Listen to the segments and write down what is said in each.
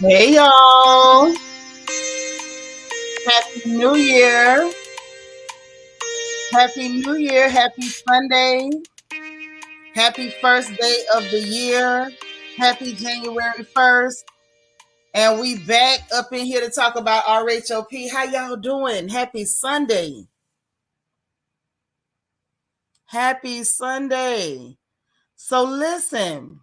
Hey y'all. Happy New Year. Happy New Year. Happy Sunday. Happy first day of the year. Happy January 1st. And we back up in here to talk about RHOP. How y'all doing? Happy Sunday. Happy Sunday. So listen,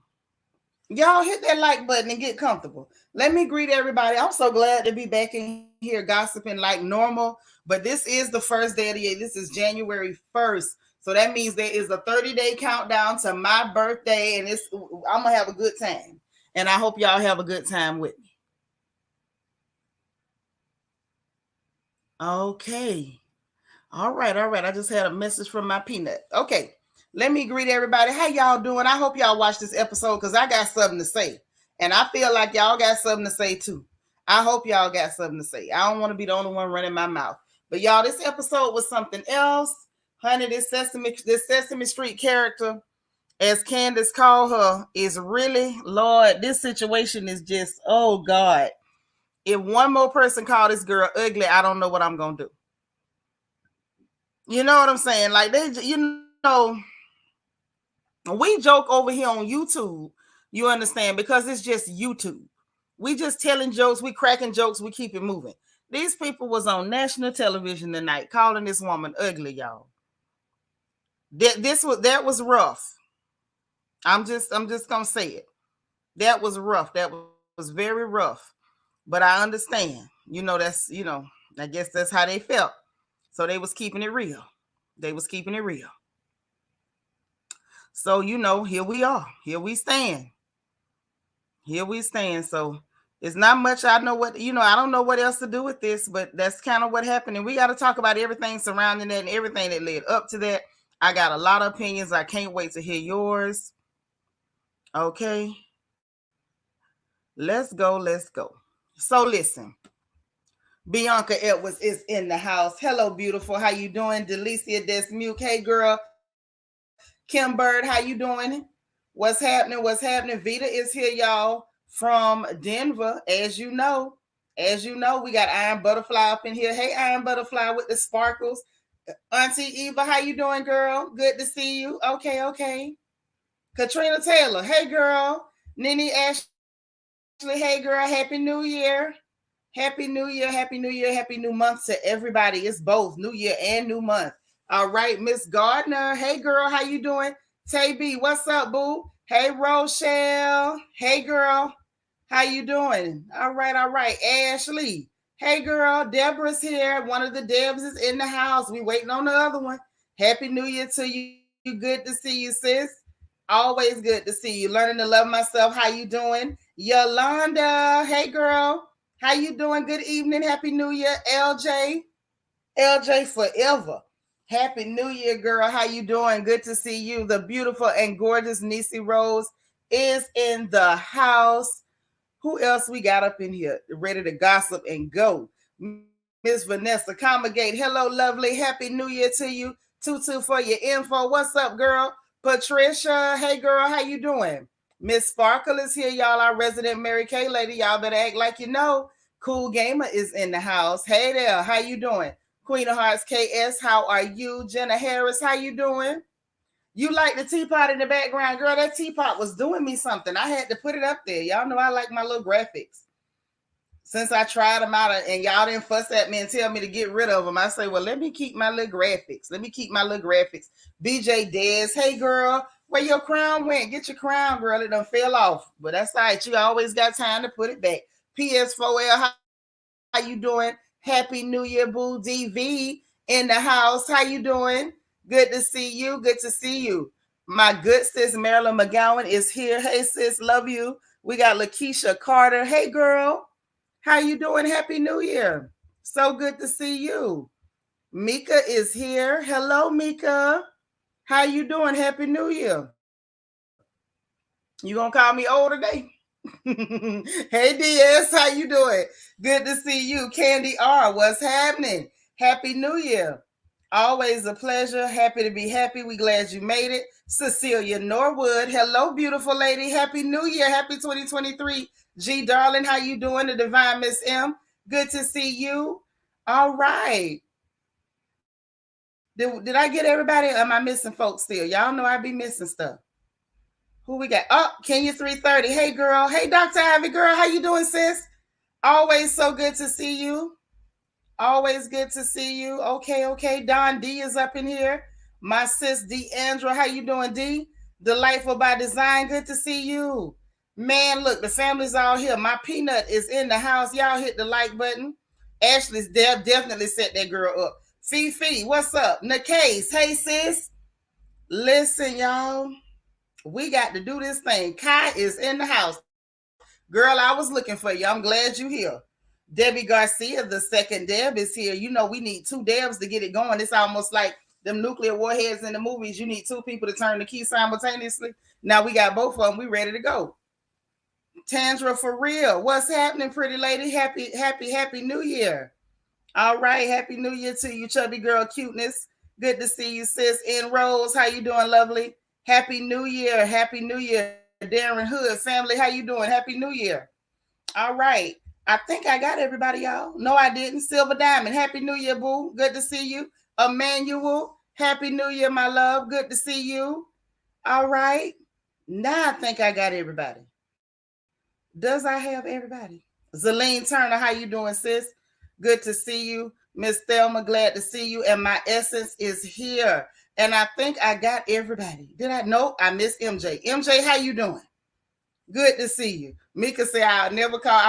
y'all hit that like button and get comfortable. Let me greet everybody. I'm so glad to be back in here gossiping like normal. But this is the first day of the year. This is January 1st. So that means there is a 30-day countdown to my birthday. And I'm going to have a good time. And I hope y'all have a good time with me. Okay. All right. I just had a message from my peanut. Okay. Let me greet everybody. How y'all doing? I hope y'all watch this episode because I got something to say. And I feel like y'all got something to say too. I hope y'all got something to say. I don't want to be the only one running my mouth. But y'all, this episode was something else. Honey, this Sesame Street character, as Candace called her, is really, Lord, this situation is just, oh God. If one more person called this girl ugly, I don't know what I'm going to do. You know what I'm saying? Like, we joke over here on YouTube, you understand, because it's just YouTube. We just telling jokes, we cracking jokes, we keep it moving. These people was on national television tonight calling this woman ugly, y'all. That was rough. I'm just gonna say it. That was rough. That was very rough. But I understand. I guess that's how they felt. So they was keeping it real. They was keeping it real. So here we are. Here we stand. Here we stand. So it's not much. I know what I don't know what else to do with this, but that's kind of what happened. And we got to talk about everything surrounding that and everything that led up to that. I got a lot of opinions. I can't wait to hear yours. Okay. Let's go. Let's go. So listen. Bianca Edwards is in the house. Hello, beautiful. How you doing? Delicia Desmuke. Hey, girl. Kim Bird, how you doing? What's happening? What's happening? Vita is here, y'all, from Denver. As you know, we got Iron Butterfly up in here. Hey, Iron Butterfly with the sparkles. Auntie Eva, how you doing, girl? Good to see you. Okay. Katrina Taylor. Hey, girl. Nene Ashley. Hey, girl. Happy New Year. Happy New Year, Happy New Year, Happy New Month to everybody. It's both New Year and New Month. All right, Miss Gardner. Hey, girl, how you doing? Tay B, what's up, boo? Hey, Rochelle. Hey, girl, how you doing? All right. Ashley. Hey, girl, Deborah's here. One of the Debs is in the house. We waiting on the other one. Happy New Year to you. Good to see you, sis. Always good to see you. Learning to love myself. How you doing? Yolanda. Hey, girl. How you doing? Good evening. Happy New Year, LJ. LJ forever. Happy New Year, girl. How you doing? Good to see you. The beautiful and gorgeous Nisi Rose is in the house. Who else we got up in here ready to gossip and go? Miss Vanessa Comagate. Hello, lovely. Happy New Year to you. Tutu for your info. What's up, girl? Patricia. Hey, girl. How you doing? Miss Sparkle is here, y'all. Our resident Mary Kay lady. Y'all better act like you know. Cool Gamer is in the house. Hey there. How you doing? Queen of Hearts KS. How are you? Jenna Harris. How you doing? You like the teapot in the background, girl? That teapot was doing me something. I had to put it up there. Y'all know I like my little graphics. Since I tried them out and y'all didn't fuss at me and tell me to get rid of them, I say, well, let me keep my little graphics. BJ Dez, hey, girl, where your crown went? Get your crown, girl. It done fell off. But that's all right. You always got time to put it back. PS4L, how you doing? Happy New Year, boo. DV in the house. How you doing? Good to see you. Good to see you. My good sis Marilyn McGowan is here. Hey, sis, love you. We got Lakeisha Carter. Hey, girl. How you doing? Happy New Year. So good to see you. Mika is here. Hello, Mika. How you doing? Happy New Year. You gonna call me old today? Hey, DS, how you doing? Good to see you. Candy R, what's happening? Happy New Year. Always a pleasure. Happy to be happy. We glad you made it. Cecilia Norwood. Hello, beautiful lady. Happy New Year. Happy 2023. G, darling, how you doing? The Divine Miss M. Good to see you. All right. Did I get everybody? Or am I missing folks still? Y'all know I be missing stuff. Who we got? Oh, Kenya 330. Hey, girl. Hey, Dr. Ivy, girl. How you doing, sis? Always so good to see you. Always good to see you. Okay. Don D is up in here. My sis Deandra, how you doing, D? Delightful by Design. Good to see you. Man, look, the family's all here. My peanut is in the house. Y'all hit the like button. Ashley's definitely set that girl up. Fifi, what's up? Nakase, hey, sis. Listen, y'all. We got to do this thing. Kai is in the house. Girl, I was looking for you. I'm glad you here. Debbie Garcia, the second Deb, is here. You know, we need two Debs to get it going. It's almost like them nuclear warheads in the movies. You need two people to turn the key simultaneously. Now we got both of them. We ready to go. Tandra, for real. What's happening, pretty lady? Happy New Year. All right. Happy New Year to you, chubby girl cuteness. Good to see you, sis. In Rose, how you doing, lovely? Happy New Year. Happy New Year. Darren Hood family, how you doing? Happy New Year. All right. I think I got everybody, y'all. No, I didn't. Silver Diamond, happy New Year, boo. Good to see you. Emmanuel, happy New Year, my love. Good to see you. All right. Now I think I got everybody. Does I have everybody? Zelene Turner, how you doing, sis? Good to see you. Miss Thelma, glad to see you. And my essence is here. And I think I got everybody. Did I? No, I missed MJ. MJ, how you doing? Good to see you. Mika said I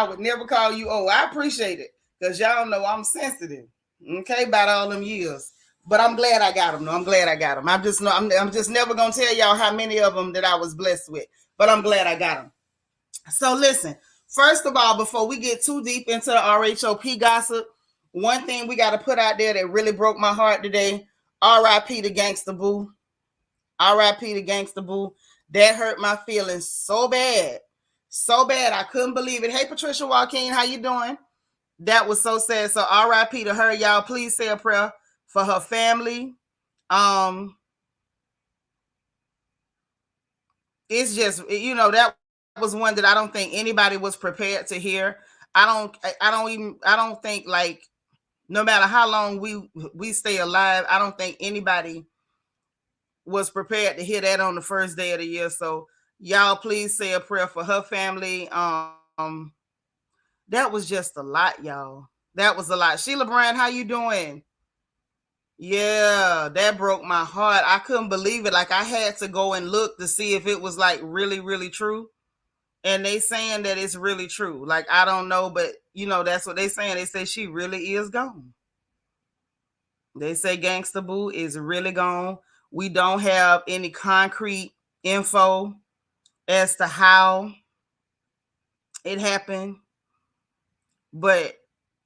would never call you old. I appreciate it. Because y'all know I'm sensitive. Okay, about all them years. But I'm glad I got them. No, I'm glad I got them. I'm just never gonna tell y'all how many of them that I was blessed with. But I'm glad I got them. So listen, first of all, before we get too deep into the RHOP gossip, one thing we got to put out there that really broke my heart today: R.I.P. to Gangsta Boo. R.I.P. to Gangsta Boo. That hurt my feelings so bad, so bad. I couldn't believe it. Hey, Patricia Joaquin, how you doing? That was so sad. So R.I.P. to her, y'all. Please say a prayer for her family. It's just, that was one that I don't think anybody was prepared to hear. I don't think, like, no matter how long we stay alive, I don't think anybody was prepared to hear that on the first day of the year. So y'all please say a prayer for her family. That was just a lot, y'all. That was a lot. Sheila Bryan, how you doing? Yeah, that broke my heart. I couldn't believe it. Like, I had to go and look to see if it was like really, really true. And they saying that it's really true. Like, I don't know, but that's what they saying. They say she really is gone. They say Gangsta Boo is really gone. We don't have any concrete info as to how it happened. But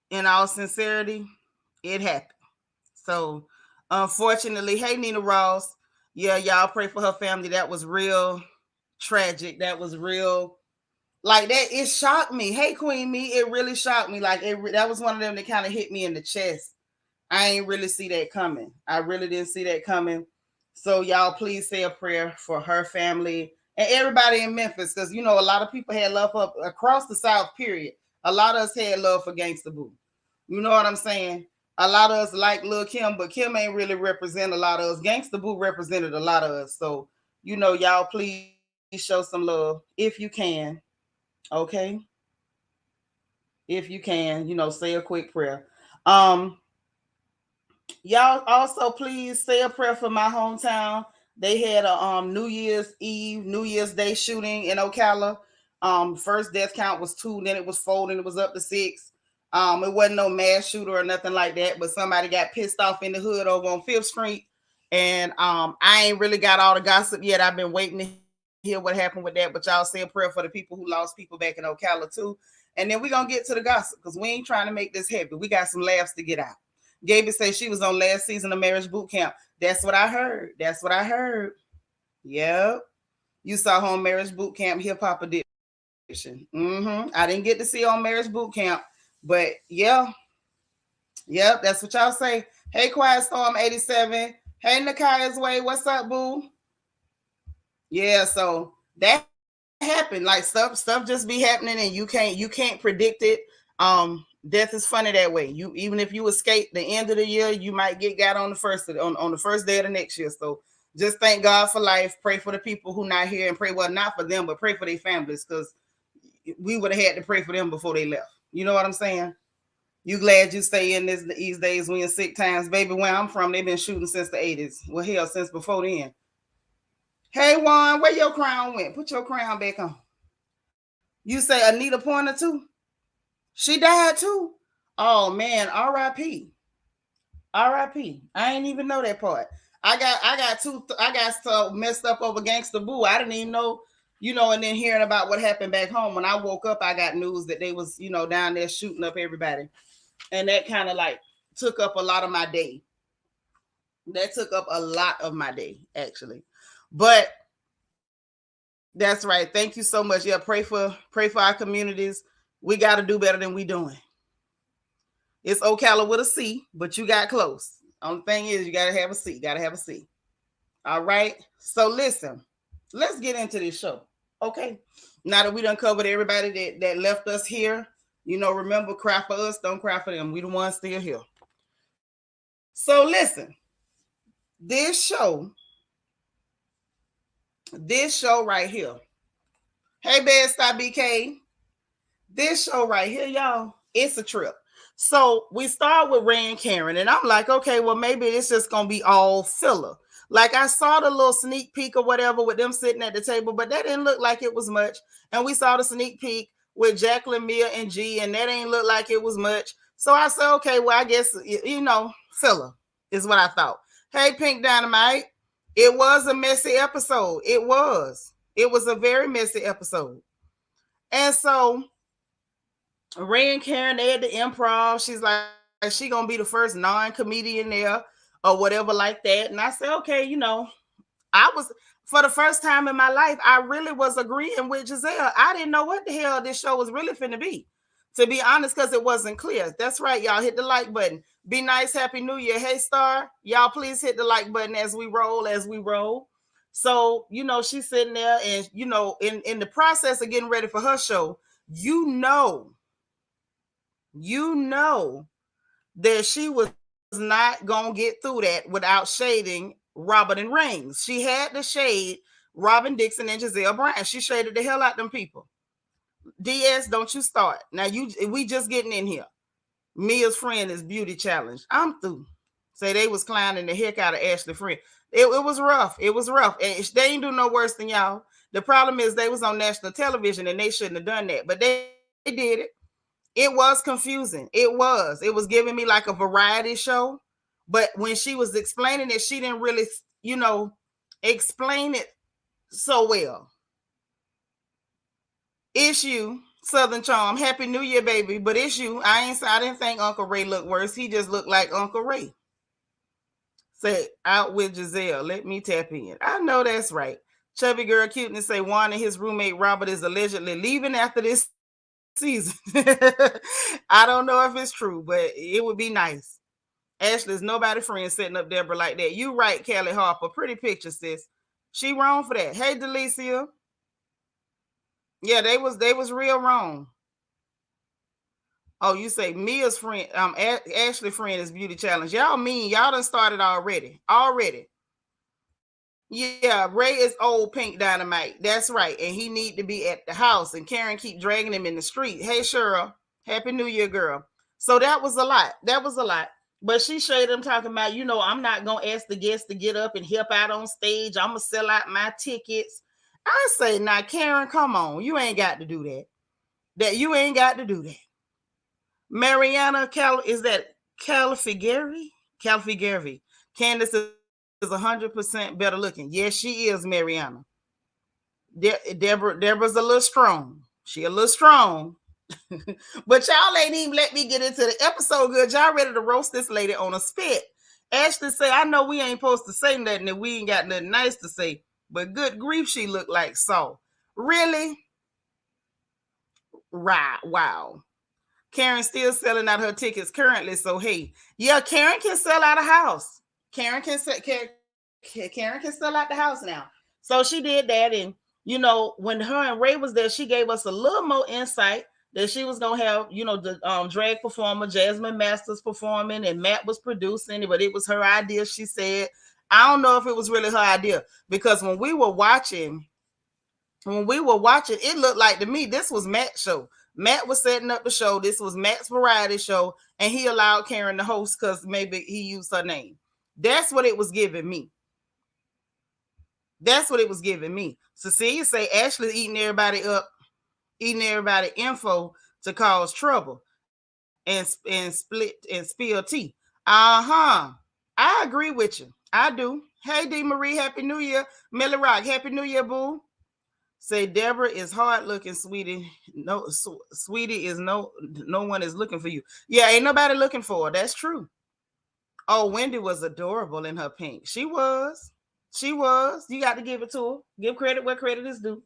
in all sincerity, it happened. So, unfortunately, hey, Nina Ross. Yeah, y'all pray for her family. That was real tragic. That was real. Like, that, it shocked me. Hey, Queen Me, it really shocked me. Like, that was one of them that kind of hit me in the chest. I ain't really see that coming. I really didn't see that coming. So y'all please say a prayer for her family and everybody in Memphis, because a lot of people had love up across the South, period. A lot of us had love for Gangsta Boo. You know what I'm saying? A lot of us like Lil Kim, but Kim ain't really represent a lot of us. Gangsta Boo represented a lot of us. So, y'all please show some love if you can. Okay? If you can, say a quick prayer. Y'all also please say a prayer for my hometown. They had a New Year's Eve, New Year's Day shooting in Ocala. First death count was 2, then it was 4, then it was up to 6. It wasn't no mass shooter or nothing like that, but somebody got pissed off in the hood over on 5th Street. And I ain't really got all the gossip yet. I've been waiting to hear what happened with that, but y'all say a prayer for the people who lost people back in Ocala too. And then we're going to get to the gossip, because we ain't trying to make this heavy. We got some laughs to get out. Gaby said she was on last season of Marriage Boot Camp. That's what I heard. That's what I heard. Yep. You saw her on Marriage Boot Camp, Hip Hop Edition. I didn't get to see her on Marriage Boot Camp, but yeah. Yep, that's what y'all say. Hey, Quiet Storm 87. Hey, Nakaya's Way. What's up, boo? Yeah, so that happened. Like, stuff just be happening, and you can't predict it. Death is funny that way. You, even if you escape the end of the year, you might get got on the first on the first day of the next year. So just thank God for life. Pray for the people who not here, and pray, well, not for them, but pray for their families, because we would have had to pray for them before they left. You know what I'm saying? You glad you stay in these days when you're sick times, baby? Where I'm from, they've been shooting since the 80s. Well, hell, since before then. Hey, Juan, where your crown went? Put your crown back on. You say Anita Pointer too? She died too? Oh man, R.I.P. R.I.P. I ain't even know that part. I got so messed up over Gangsta Boo. I didn't even know, and then hearing about what happened back home. When I woke up, I got news that they was, down there shooting up everybody. And that kind of like took up a lot of my day. That took up a lot of my day, actually. But that's right. Thank you so much. Yeah, pray for our communities. We got to do better than we doing. It's Ocala with a C, but you got close. Only thing is, you got to have a C. Got to have a C. All right. So listen, let's get into this show. Okay. Now that we done covered everybody that left us here, remember, cry for us, don't cry for them. We the ones still here. So listen, this show right here. Hey, Bed Stop BK. This show right here, y'all, it's a trip. So we start with Ray and Karen, and I'm like, okay, well, maybe it's just gonna be all filler. Like I saw the little sneak peek or whatever with them sitting at the table, but that didn't look like it was much. And we saw the sneak peek with Jacqueline, Mia, and G, and that ain't look like it was much. So I said, okay, well, I guess filler is what I thought. Hey, Pink Dynamite, it was a messy episode. It was. It was a very messy episode. And so Ray and Karen, they at the improv. She's like, she gonna be the first non-comedian there or whatever like that. And I said, okay, I was, for the first time in my life, I really was agreeing with Giselle. I didn't know what the hell this show was really finna be, to be honest, because it wasn't clear. That's right, y'all. Hit the like button. Be nice. Happy New Year. Hey, Star. Y'all, please hit the like button as we roll. So, she's sitting there and, in the process of getting ready for her show, you know that she was not going to get through that without shading Robin and Reigns. She had to shade Robin Dixon and Giselle Bryant. She shaded the hell out them people. DS, don't you start. Now, we just getting in here. Mia's friend is beauty challenge. I'm through. Say they was clowning the heck out of Ashley friend. It was rough. It was rough. And they ain't do no worse than y'all. The problem is they was on national television and they shouldn't have done that. But they did it. It was confusing. It was giving me like a variety show. But when she was explaining it, she didn't really, explain it so well. Issue, Southern Charm, Happy New Year, baby. But Issue, I didn't think Uncle Ray looked worse. He just looked like Uncle Ray. Say, out with Giselle. Let me tap in. I know that's right. Chubby Girl Cuteness say Juan and his roommate Robert is allegedly leaving after this season. I don't know if it's true, but it would be nice. Ashley's nobody friend setting up Deborah like that. You right, Kelly Harper. Pretty picture, sis. She wrong for that. Hey, Delicia. Yeah, they was real wrong. Oh, you say Mia's friend, Ashley friend is beauty challenge. Y'all mean y'all done started already. Yeah, Ray is old Pink Dynamite. That's right. And he need to be at the house. And Karen keep dragging him in the street. Hey, Cheryl. Happy New Year, girl. So that was a lot. But she showed them talking about, I'm not going to ask the guests to get up and help out on stage. I'm going to sell out my tickets. I say, now, Karen, come on. You ain't got to do that. You ain't got to do that. Mariana, is that Calfigeri? Candace is 100% better looking. Yes, she is, Mariana. Deborah's a little strong. She a little strong. But y'all ain't even let me get into the episode good. Y'all ready to roast this lady on a spit. Ashley say, I know we ain't supposed to say nothing and we ain't got nothing nice to say, but good grief, she looked like Saul. Really? Right. Wow. Karen's still selling out her tickets currently. So, hey, yeah, Karen can sell out a house. Karen can sell out the house now. So she did that. And, when her and Ray was there, she gave us a little more insight that she was going to have, the drag performer, Jasmine Masters performing, and Matt was producing it, but it was her idea, she said. I don't know if it was really her idea, because when we were watching, it looked like to me, this was Matt's show. Matt was setting up the show. This was Matt's variety show, and he allowed Karen to host because maybe he used her name. That's what it was giving me. Cecilia say Ashley's eating everybody up, eating everybody info to cause trouble and split and spill tea. I agree with you. I do. Hey, D. Marie, Happy New Year. Millie Rock, Happy New Year, boo. Say Deborah is hard looking, sweetie. No, sweetie is no one is looking for you. Yeah, ain't nobody looking for her. That's true. Oh, Wendy was adorable in her pink. She was. You got to give it to her. Give credit where credit is due.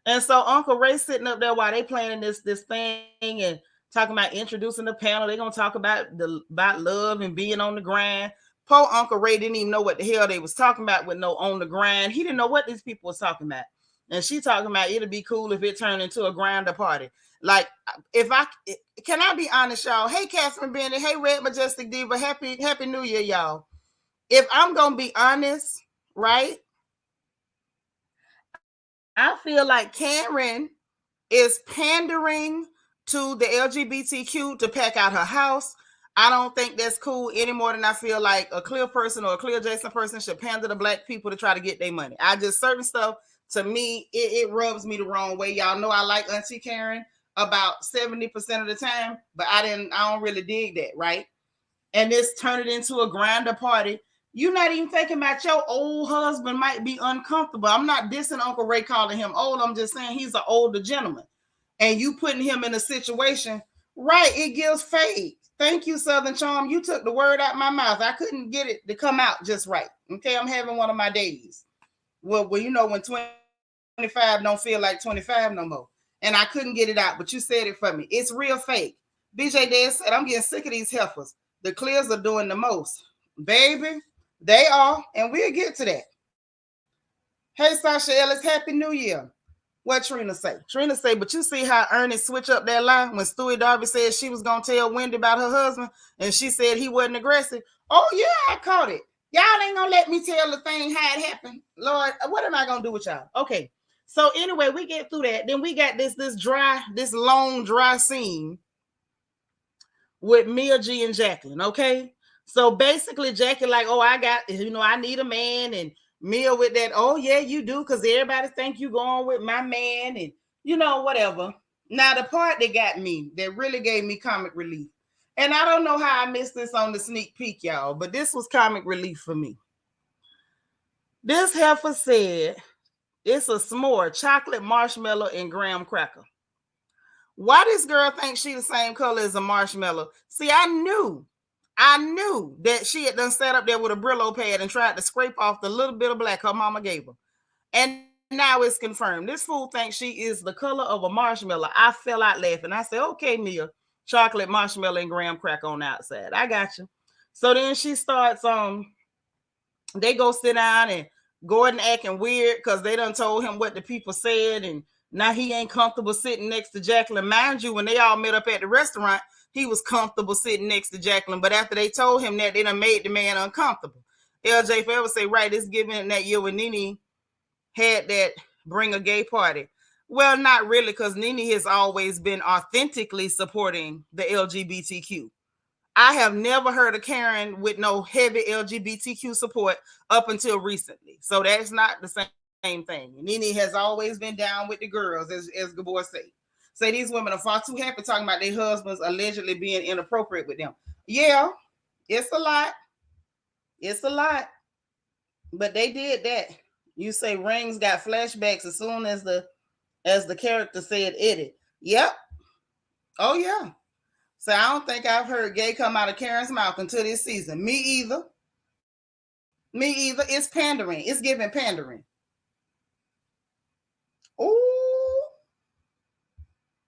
And so Uncle Ray sitting up there while they planning this thing and talking about introducing the panel. They're gonna talk about love and being on the grind. Poor Uncle Ray didn't even know what the hell they was talking about with no on the grind. He didn't know what these people was talking about. And she talking about it'll be cool if it turned into a grinder party. Like, can I be honest, y'all? Hey, Catherine Bennett. Hey, Red Majestic Diva. Happy New Year, y'all. If I'm gonna be honest, right? I feel like Karen is pandering to the LGBTQ to pack out her house. I don't think that's cool any more than I feel like a clear person or a clear adjacent person should pander to black people to try to get their money. I just certain stuff to me, it rubs me the wrong way. Y'all know I like Auntie Karen about 70% of the time, but I don't really dig that, right? And this turned it into a grinder party. You're not even thinking about your old husband might be uncomfortable. I'm not dissing Uncle Ray calling him old. I'm just saying he's an older gentleman. And you putting him in a situation, right, it gives fade. Thank you, Southern Charm. You took the word out my mouth. I couldn't get it to come out just right. Okay, I'm having one of my days. Well, you know, when 25 don't feel like 25 no more. And I couldn't get it out, but you said it for me. It's real fake. BJ Dad said, I'm getting sick of these heifers. The clears are doing the most. Baby, they are, and we'll get to that. Hey, Sasha Ellis, Happy New Year. What Trina say? Trina say, but you see how Ernest switch up that line when Stewie Darby said she was going to tell Wendy about her husband, and she said he wasn't aggressive. Oh, yeah, I caught it. Y'all ain't going to let me tell the thing how it happened. Lord, what am I going to do with y'all? Okay, so anyway, we get through that. Then we got this long, dry scene with Mia G and Jacqueline, okay? So basically, Jackie like, oh, I need a man, and Mia with that, oh, yeah, you do, because everybody think you going with my man, and, whatever. Now, the part that got me, that really gave me comic relief, and I don't know how I missed this on the sneak peek, y'all, but this was comic relief for me. This heifer said, it's a s'more, chocolate, marshmallow, and graham cracker. Why this girl thinks she the same color as a marshmallow? See, I knew that she had done sat up there with a Brillo pad and tried to scrape off the little bit of black her mama gave her. And now it's confirmed. This fool thinks she is the color of a marshmallow. I fell out laughing. I said, okay, Mia, chocolate, marshmallow, and graham cracker on the outside. I got you. So then she starts, they go sit down, and Gordon acting weird because they done told him what the people said, and now he ain't comfortable sitting next to Jacqueline. Mind you, when they all met up at the restaurant, he was comfortable sitting next to Jacqueline. But after they told him that, they done made the man uncomfortable. LJ Forever say, right, it's given that year when Nene had that bring a gay party. Well, not really, because Nene has always been authentically supporting the LGBTQ. I have never heard of Karen with no heavy LGBTQ support up until recently. So that's not the same thing. Nene has always been down with the girls, as Gabor say. Say these women are far too happy talking about their husbands allegedly being inappropriate with them. Yeah, it's a lot. It's a lot. But they did that. You say Rings got flashbacks as soon as the character said Eddie. Yep. Oh, yeah. So I don't think I've heard gay come out of Karen's mouth until this season. Me either. It's pandering. It's giving pandering. Oh.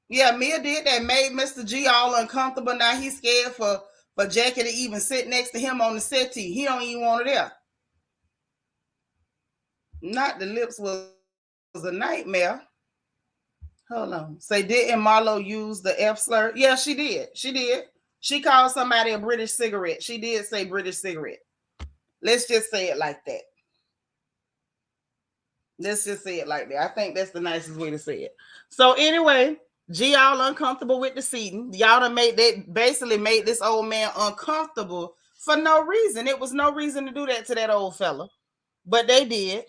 Yeah, Mia did that. Made Mr. G all uncomfortable. Now he's scared for Jackie to even sit next to him on the settee. He don't even want her there. Not the lips was a nightmare. Hold on. Say, didn't Marlo use the F slur? Yeah, she did. She called somebody a British cigarette. She did say British cigarette. Let's just say it like that. I think that's the nicest way to say it. So anyway, G all uncomfortable with the seating. Y'all done basically made this old man uncomfortable for no reason. It was no reason to do that to that old fella. But they did.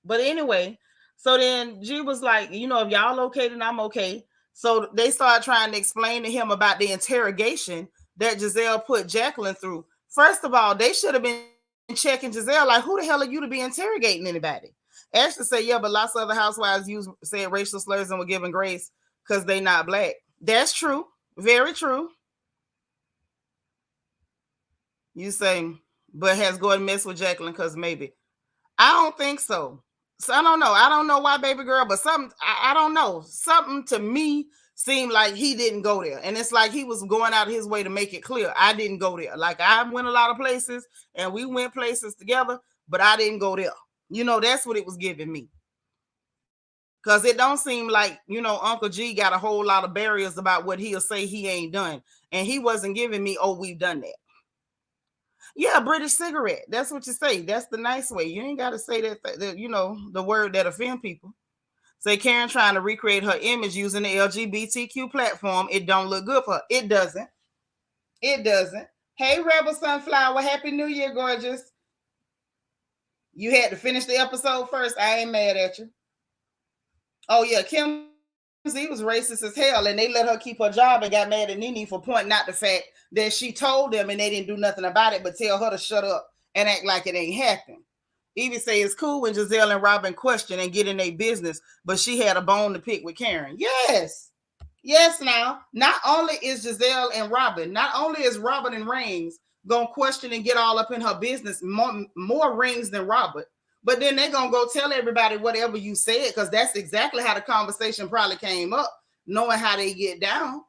But anyway, so then G was like, if y'all okay, then I'm okay. So they started trying to explain to him about the interrogation that Giselle put Jacqueline through. First of all, they should have been checking Giselle, like, who the hell are you to be interrogating anybody? Ashley said, yeah, but lots of other housewives said racial slurs and were given grace because they not black. That's true. Very true. You say, but has Gordon messed with Jacqueline because maybe? I don't think so. So I don't know. I don't know why, baby girl, but something, I don't know. Something to me seemed like he didn't go there. And it's like he was going out of his way to make it clear. I didn't go there. Like, I went a lot of places and we went places together, but I didn't go there. That's what it was giving me. Because it don't seem like, Uncle G got a whole lot of barriers about what he'll say he ain't done. And he wasn't giving me, oh, we've done that. Yeah, British cigarette. That's what you say. That's the nice way. You ain't got to say that, the word that offend people. Say Karen trying to recreate her image using the LGBTQ platform. It don't look good for her. It doesn't. It doesn't. Hey, Rebel Sunflower. Happy New Year, gorgeous. You had to finish the episode first. I ain't mad at you. Oh, yeah. Kim Z was racist as hell, and they let her keep her job and got mad at Nene for pointing out the fact that she told them and they didn't do nothing about it but tell her to shut up and act like it ain't happened. Evie say it's cool when Giselle and Robin question and get in their business, but she had a bone to pick with Karen. Yes. Yes, now. Not only is Giselle and Robin, not only is Robin and Rings going to question and get all up in her business, more Rings than Robert, but then they're going to go tell everybody whatever you said, because that's exactly how the conversation probably came up, knowing how they get down.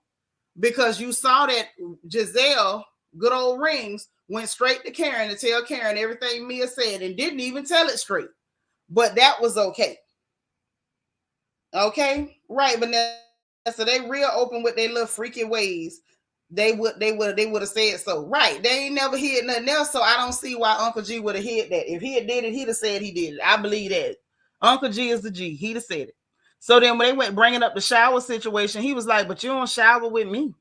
Because you saw that Giselle, good old Rings, went straight to Karen to tell Karen everything Mia said and didn't even tell it straight. But that was okay. Okay? Right, Vanessa, they real open with their little freaky ways. They would have said so. Right. They ain't never hid nothing else, so I don't see why Uncle G would have hid that. If he had did it, he'd have said he did it. I believe that. Uncle G is the G. He'd have said it. So then when they went bringing up the shower situation, he was like, but you don't shower with me.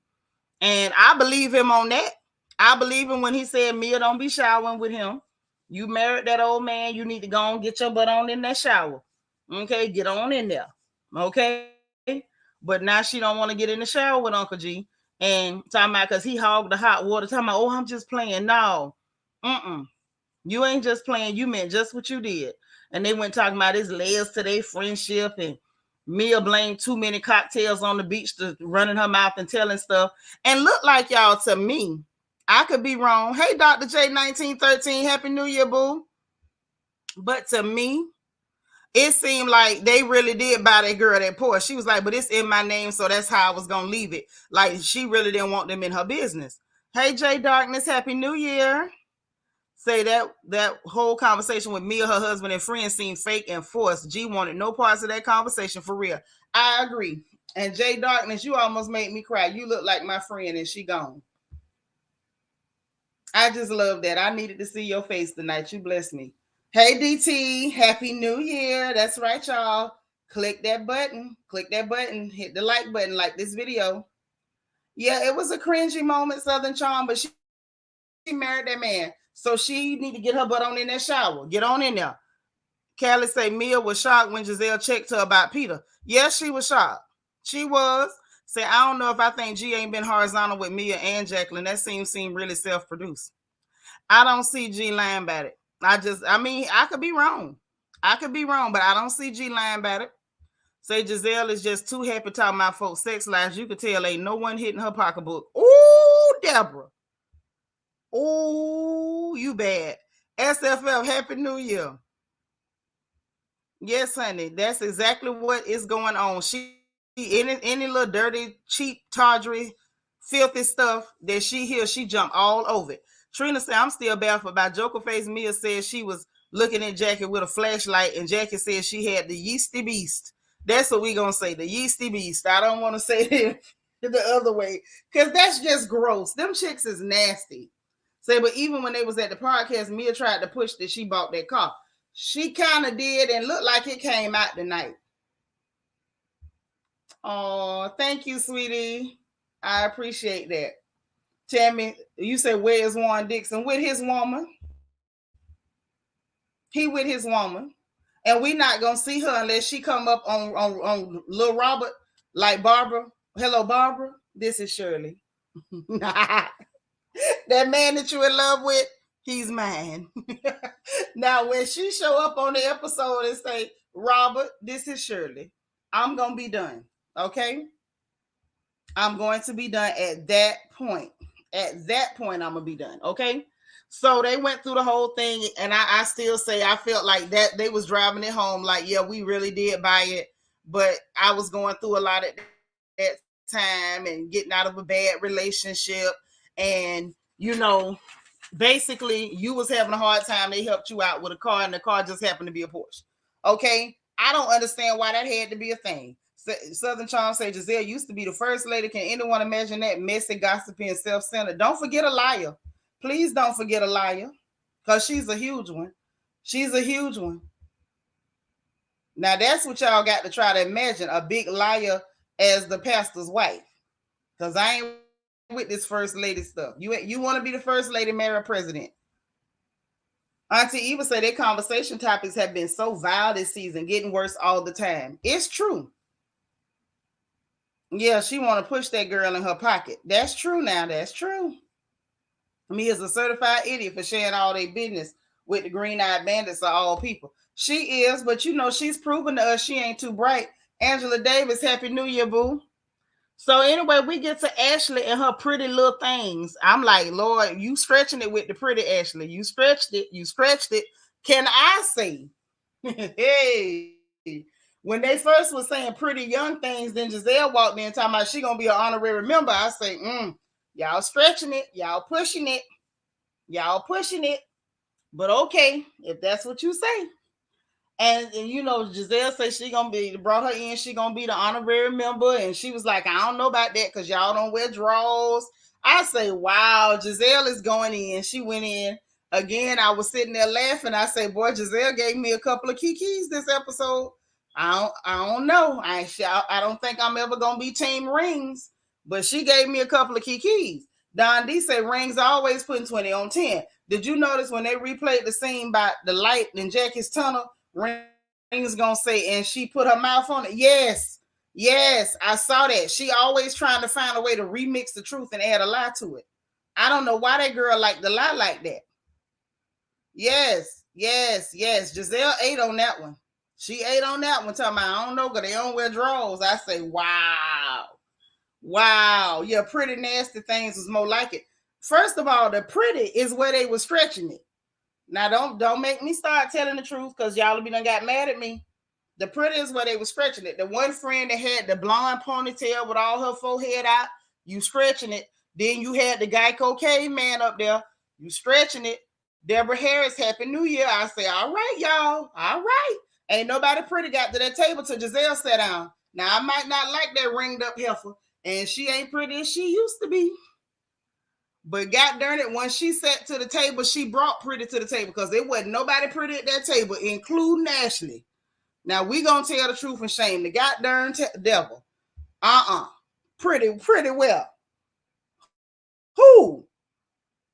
And I believe him on that. I believe him when he said, Mia, don't be showering with him. You married that old man. You need to go and get your butt on in that shower. Okay, get on in there. Okay. But now she don't want to get in the shower with Uncle G. And talking about because he hogged the hot water, talking about, oh, I'm just playing. No. You ain't just playing. You meant just what you did. And they went talking about his layers to their friendship, and Mia blamed too many cocktails on the beach to running her mouth and telling stuff. And look like y'all to me. I could be wrong. Hey, Dr. J1913, Happy New Year, boo. But to me, it seemed like they really did buy that girl that Porch. She was like, but it's in my name, so that's how I was going to leave it. Like, she really didn't want them in her business. Hey, J Darkness, Happy New Year. Say that whole conversation with Mia, her husband, and friends seemed fake and forced. G wanted no parts of that conversation for real. I agree. And J Darkness, you almost made me cry. You look like my friend and she gone. I just love that. I needed to see your face tonight. You blessed me. Hey, DT, Happy New Year. That's right, y'all. Click that button. Click that button. Hit the like button. Like this video. Yeah, it was a cringy moment, Southern Charm, but she married that man. So she need to get her butt on in that shower. Get on in there. Callie say Mia was shocked when Giselle checked her about Peter. Yes, she was shocked. She was. Say, I don't know if I think G ain't been horizontal with Mia and Jacqueline. That seemed really self-produced. I don't see G lying about it. I could be wrong. But I don't see G lying about it. Say Giselle is just too happy talking about folks' sex lives. You could tell ain't no one hitting her pocketbook. Ooh, Deborah. Ooh, you bad. SFF, Happy New Year. Yes, honey. That's exactly what is going on. She any little dirty, cheap, tawdry, filthy stuff that she hears, she jump all over it. Trina said, I'm still baffled by Joker Face. Mia said she was looking at Jackie with a flashlight, and Jackie said she had the yeasty beast. That's what we gonna say, the yeasty beast. I don't want to say it the other way, because that's just gross. Them chicks is nasty. Say, but even when they was at the podcast, Mia tried to push that she bought that car. She kind of did and looked like it came out tonight. Oh, thank you, sweetie. I appreciate that. Tammy, you said, where is Warren Dixon? With his woman. He with his woman. And we not going to see her unless she come up on Lil Robert, like Barbara. Hello, Barbara. This is Shirley. That man that you in love with, he's mine. Now, when she show up on the episode and say, Robert, this is Shirley, I'm going to be done. Okay? I'm going to be done at that point. At that point, I'm going to be done. Okay? So they went through the whole thing, and I still say I felt like that they was driving it home like, yeah, we really did buy it, but I was going through a lot at that time and getting out of a bad relationship, and, you know, basically, you was having a hard time. They helped you out with a car, and the car just happened to be a Porsche. Okay? I don't understand why that had to be a thing. Southern Charm say Giselle used to be the first lady. Can anyone imagine that? Messy, gossipy, and self-centered. Don't forget a liar. Please don't forget a liar, because she's a huge one. She's a huge one. Now that's what y'all got to try to imagine, a big liar as the pastor's wife. Because I ain't with this first lady stuff. You want to be the first lady, marry a president. Auntie Eva said their conversation topics have been so vile this season, getting worse all the time. It's true. Yeah, she want to push that girl in her pocket. That's true now. That's true. Me as a certified idiot for sharing all their business with the green-eyed bandits of all people. She is, but she's proven to us she ain't too bright. Angela Davis, Happy New Year, boo. So anyway, we get to Ashley and her pretty little things. I'm like, Lord, you stretching it with the pretty Ashley. You stretched it. You stretched it. Can I say? Hey. When they first was saying pretty young things, then Giselle walked in talking about she gonna be an honorary member. I say, y'all stretching it, y'all pushing it, y'all pushing it. But okay, if that's what you say. And Giselle said she gonna be brought her in. She gonna be the honorary member, and she was like, I don't know about that because y'all don't wear drawers. I say, wow, Giselle is going in. She went in again. I was sitting there laughing. I say, boy, Giselle gave me a couple of kikis this episode. I don't know. I don't think I'm ever gonna be team rings, but she gave me a couple of kikis. Don D said rings always putting 20 on 10. Did you notice when they replayed the scene by the light in Jackie's tunnel? Rings gonna say, and she put her mouth on it. Yes, I saw that. She always trying to find a way to remix the truth and add a lie to it. I don't know why that girl like to lie like that. Yes. Giselle ate on that one. She ate on that one. Talking about, I don't know, because they don't wear drawers. I say, wow. Yeah, pretty nasty things was more like it. First of all, the pretty is where they were stretching it. Now, don't make me start telling the truth because y'all be done got mad at me. The pretty is where they were stretching it. The one friend that had the blonde ponytail with all her forehead out, you stretching it. Then you had the Geico caveman up there, you stretching it. Deborah Harris, Happy New Year. I say, all right, y'all. All right. Ain't nobody pretty got to that table till Giselle sat down. Now, I might not like that ringed up heifer, and she ain't pretty as she used to be. But God darn it, when she sat to the table, she brought pretty to the table because there wasn't nobody pretty at that table, including Ashley. Now, we going to tell the truth and shame the god darn devil. Pretty well. Who?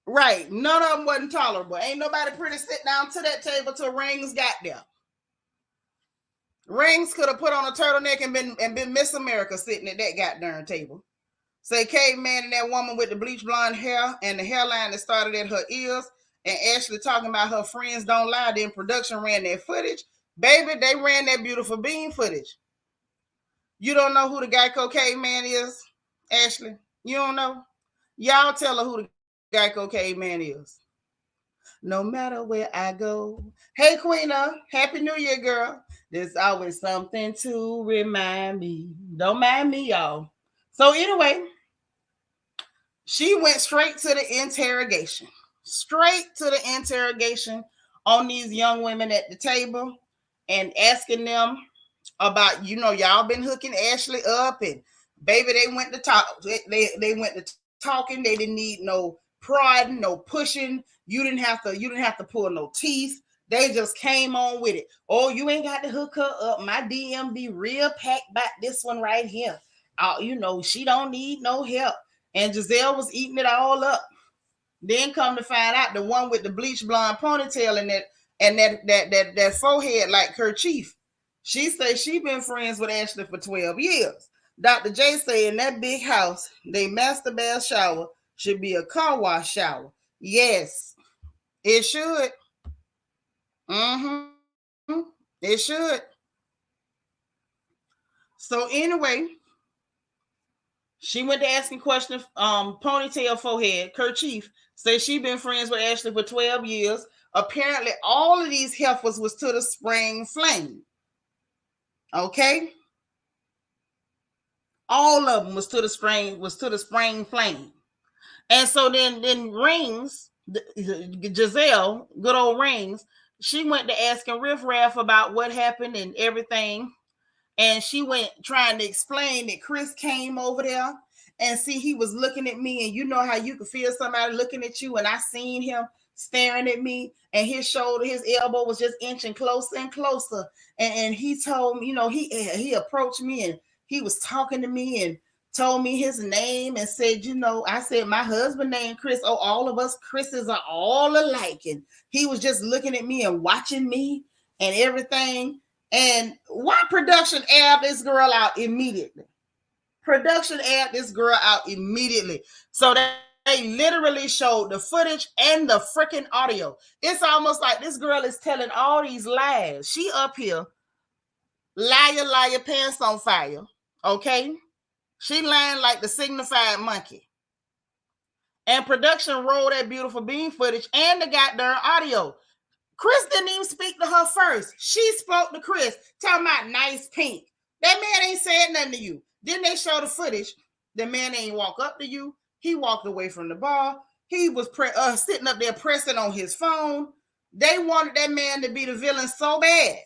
Right. None of them wasn't tolerable. Ain't nobody pretty sit down to that table till Rings got there. Rings could have put on a turtleneck and been Miss America sitting at that goddamn table. Say caveman and that woman with the bleach blonde hair and the hairline that started at her ears, and Ashley talking about her friends don't lie. Then production ran that footage. Baby, they ran that beautiful bean footage. You don't know who the Geico caveman is, Ashley? You don't know? Y'all tell her who the Geico caveman is. No matter where I go. Hey, Queena. Happy New Year, girl. There's always something to remind me. Don't mind me, y'all. So anyway, she went straight to the interrogation. Straight to the interrogation on these young women at the table and asking them about, y'all been hooking Ashley up, and baby, they went to talk. They went to talking. They didn't need no prodding, no pushing. You didn't have to pull no teeth. They just came on with it. Oh, you ain't got to hook her up. My DM be real packed about this one right here. She don't need no help. And Giselle was eating it all up. Then come to find out, the one with the bleach blonde ponytail and that forehead like kerchief. She say she been friends with Ashley for 12 years. Dr. J say in that big house, they master bath shower should be a car wash shower. Yes, it should. It should. So anyway, she went to asking questions. Ponytail, forehead, kerchief. Say she been friends with Ashley for 12 years. Apparently, all of these heifers was to the spring flame. Okay, all of them was to the spring flame. And so then Rings, Giselle, good old Rings, she went to asking Riff Raff about what happened and everything. And she went trying to explain that Chris came over there and see he was looking at me, and you know how you could feel somebody looking at you, and I seen him. staring at me, and his shoulder, his elbow was just inching closer and closer. And he told me, he approached me and he was talking to me and told me his name and said, I said, my husband named Chris. Oh, all of us Chris's are all alike. And he was just looking at me and watching me and everything. And why production aired this girl out immediately? Production aired this girl out immediately. So they literally showed the footage and the freaking audio. It's almost like this girl is telling all these lies. She up here, liar, pants on fire. Okay? She lying like the signified monkey. And production rolled that beautiful bean footage and the goddamn audio. Chris didn't even speak to her first. She spoke to Chris, talking about nice pink. That man ain't said nothing to you. Then they show the footage. The man ain't walk up to you. He walked away from the bar. He was sitting up there pressing on his phone. They wanted that man to be the villain so bad.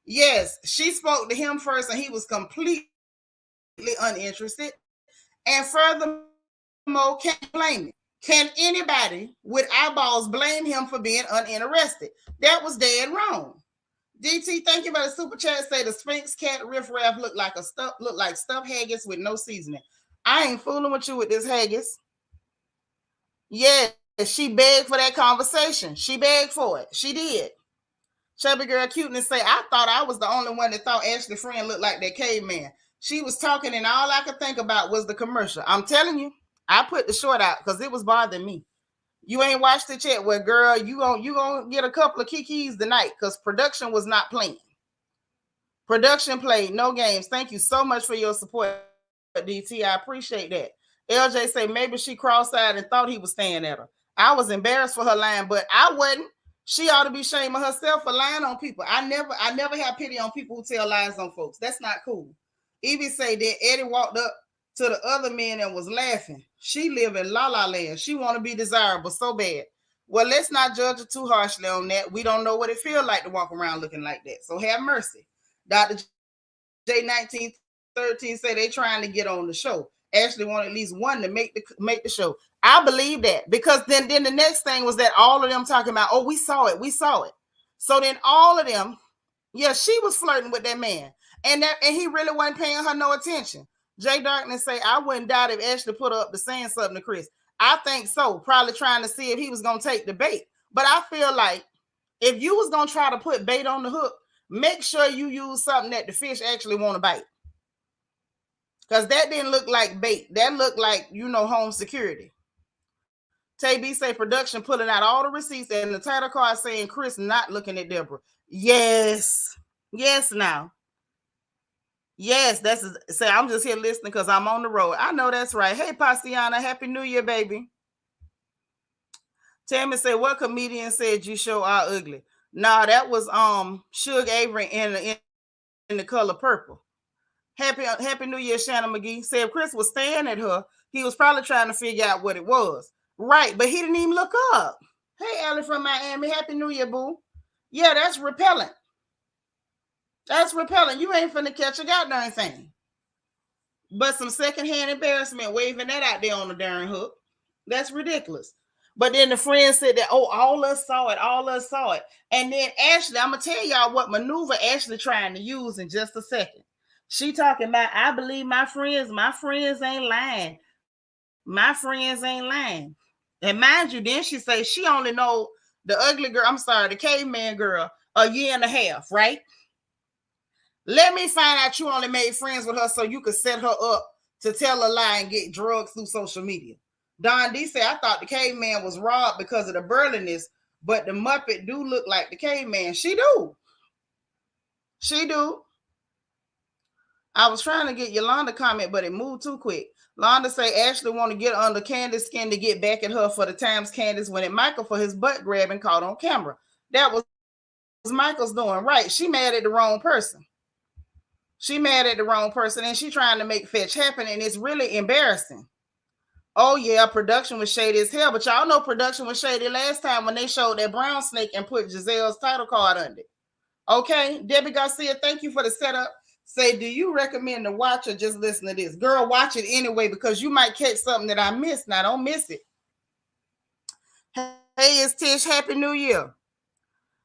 Yes, she spoke to him first, and he was completely uninterested. And furthermore, can't blame it. Can anybody with eyeballs blame him for being uninterested? That was dead wrong. DT, thank you for the super chat. Say the Sphinx cat riffraff look like stuffed haggis with no seasoning. I ain't fooling with you with this haggis. Yeah, she begged for that conversation. She begged for it. She did. Chubby Girl Cuteness say, I thought I was the only one that thought Ashley friend looked like that caveman. She was talking and all I could think about was the commercial. I'm telling you, I put the short out because it was bothering me. You ain't watched it yet. Well, girl, you gonna get a couple of kikis tonight because production was not playing. Production played no games. Thank you so much for your support, DT. I appreciate that. LJ say maybe she cross-eyed and thought he was staring at her. I was embarrassed for her lying, but I wasn't. She ought to be shaming herself for lying on people. I never have pity on people who tell lies on folks. That's not cool. Evie say that Eddie walked up to the other men and was laughing. She live in La La Land. She want to be desirable so bad. Well, let's not judge her too harshly on that. We don't know what it feels like to walk around looking like that. So have mercy. Dr. J1913 say they trying to get on the show. Ashley wanted at least one to make the show. I believe that because then the next thing was that all of them talking about, oh, we saw it. So then all of them, yeah, she was flirting with that man. And he really wasn't paying her no attention. Jay Darkness say, I wouldn't doubt if Ashley put her up to saying something to Chris. I think so. Probably trying to see if he was going to take the bait. But I feel like if you was going to try to put bait on the hook, make sure you use something that the fish actually want to bite. Because that didn't look like bait. That looked like, home security. Tay B say production pulling out all the receipts and the title card saying Chris not looking at Deborah. Yes. Yes, now. Yes, say I'm just here listening because I'm on the road. I know that's right. Hey, Pastiana, Happy New Year, baby. Tammy said, what comedian said you show are ugly? Nah, that was Suge Avery in the color purple. Happy New Year, Shannon McGee. Said if Chris was staring at her, he was probably trying to figure out what it was. Right, but he didn't even look up. Hey, Ellie from Miami. Happy New Year, boo. Yeah, that's repellent. That's repellent. You ain't finna catch a goddamn thing. But some secondhand embarrassment waving that out there on the darn hook. That's ridiculous. But then the friend said that, oh, all us saw it. And then Ashley, I'm going to tell y'all what maneuver Ashley trying to use in just a second. She talking about, I believe my friends ain't lying. My friends ain't lying. And mind you, then she say she only know the caveman girl, a year and a half, right? Let me find out you only made friends with her so you could set her up to tell a lie and get drugs through social media. Don D said, I thought the caveman was robbed because of the burliness, but the Muppet do look like the caveman. She do. I was trying to get Yolanda comment, but it moved too quick. Londa say Ashley want to get under Candace's skin to get back at her for the times Candace went at Michael for his butt grabbing caught on camera. That was Michael's doing. Right. She mad at the wrong person. And she trying to make fetch happen, and it's really embarrassing. Oh, yeah, production was shady as hell, but y'all know production was shady last time when they showed that brown snake and put Giselle's title card under it. Okay, Debbie Garcia, thank you for the setup. Say, do you recommend to watch or just listen to this? Girl, watch it anyway because you might catch something that I missed. Now, don't miss it. Hey, it's Tish. Happy New Year.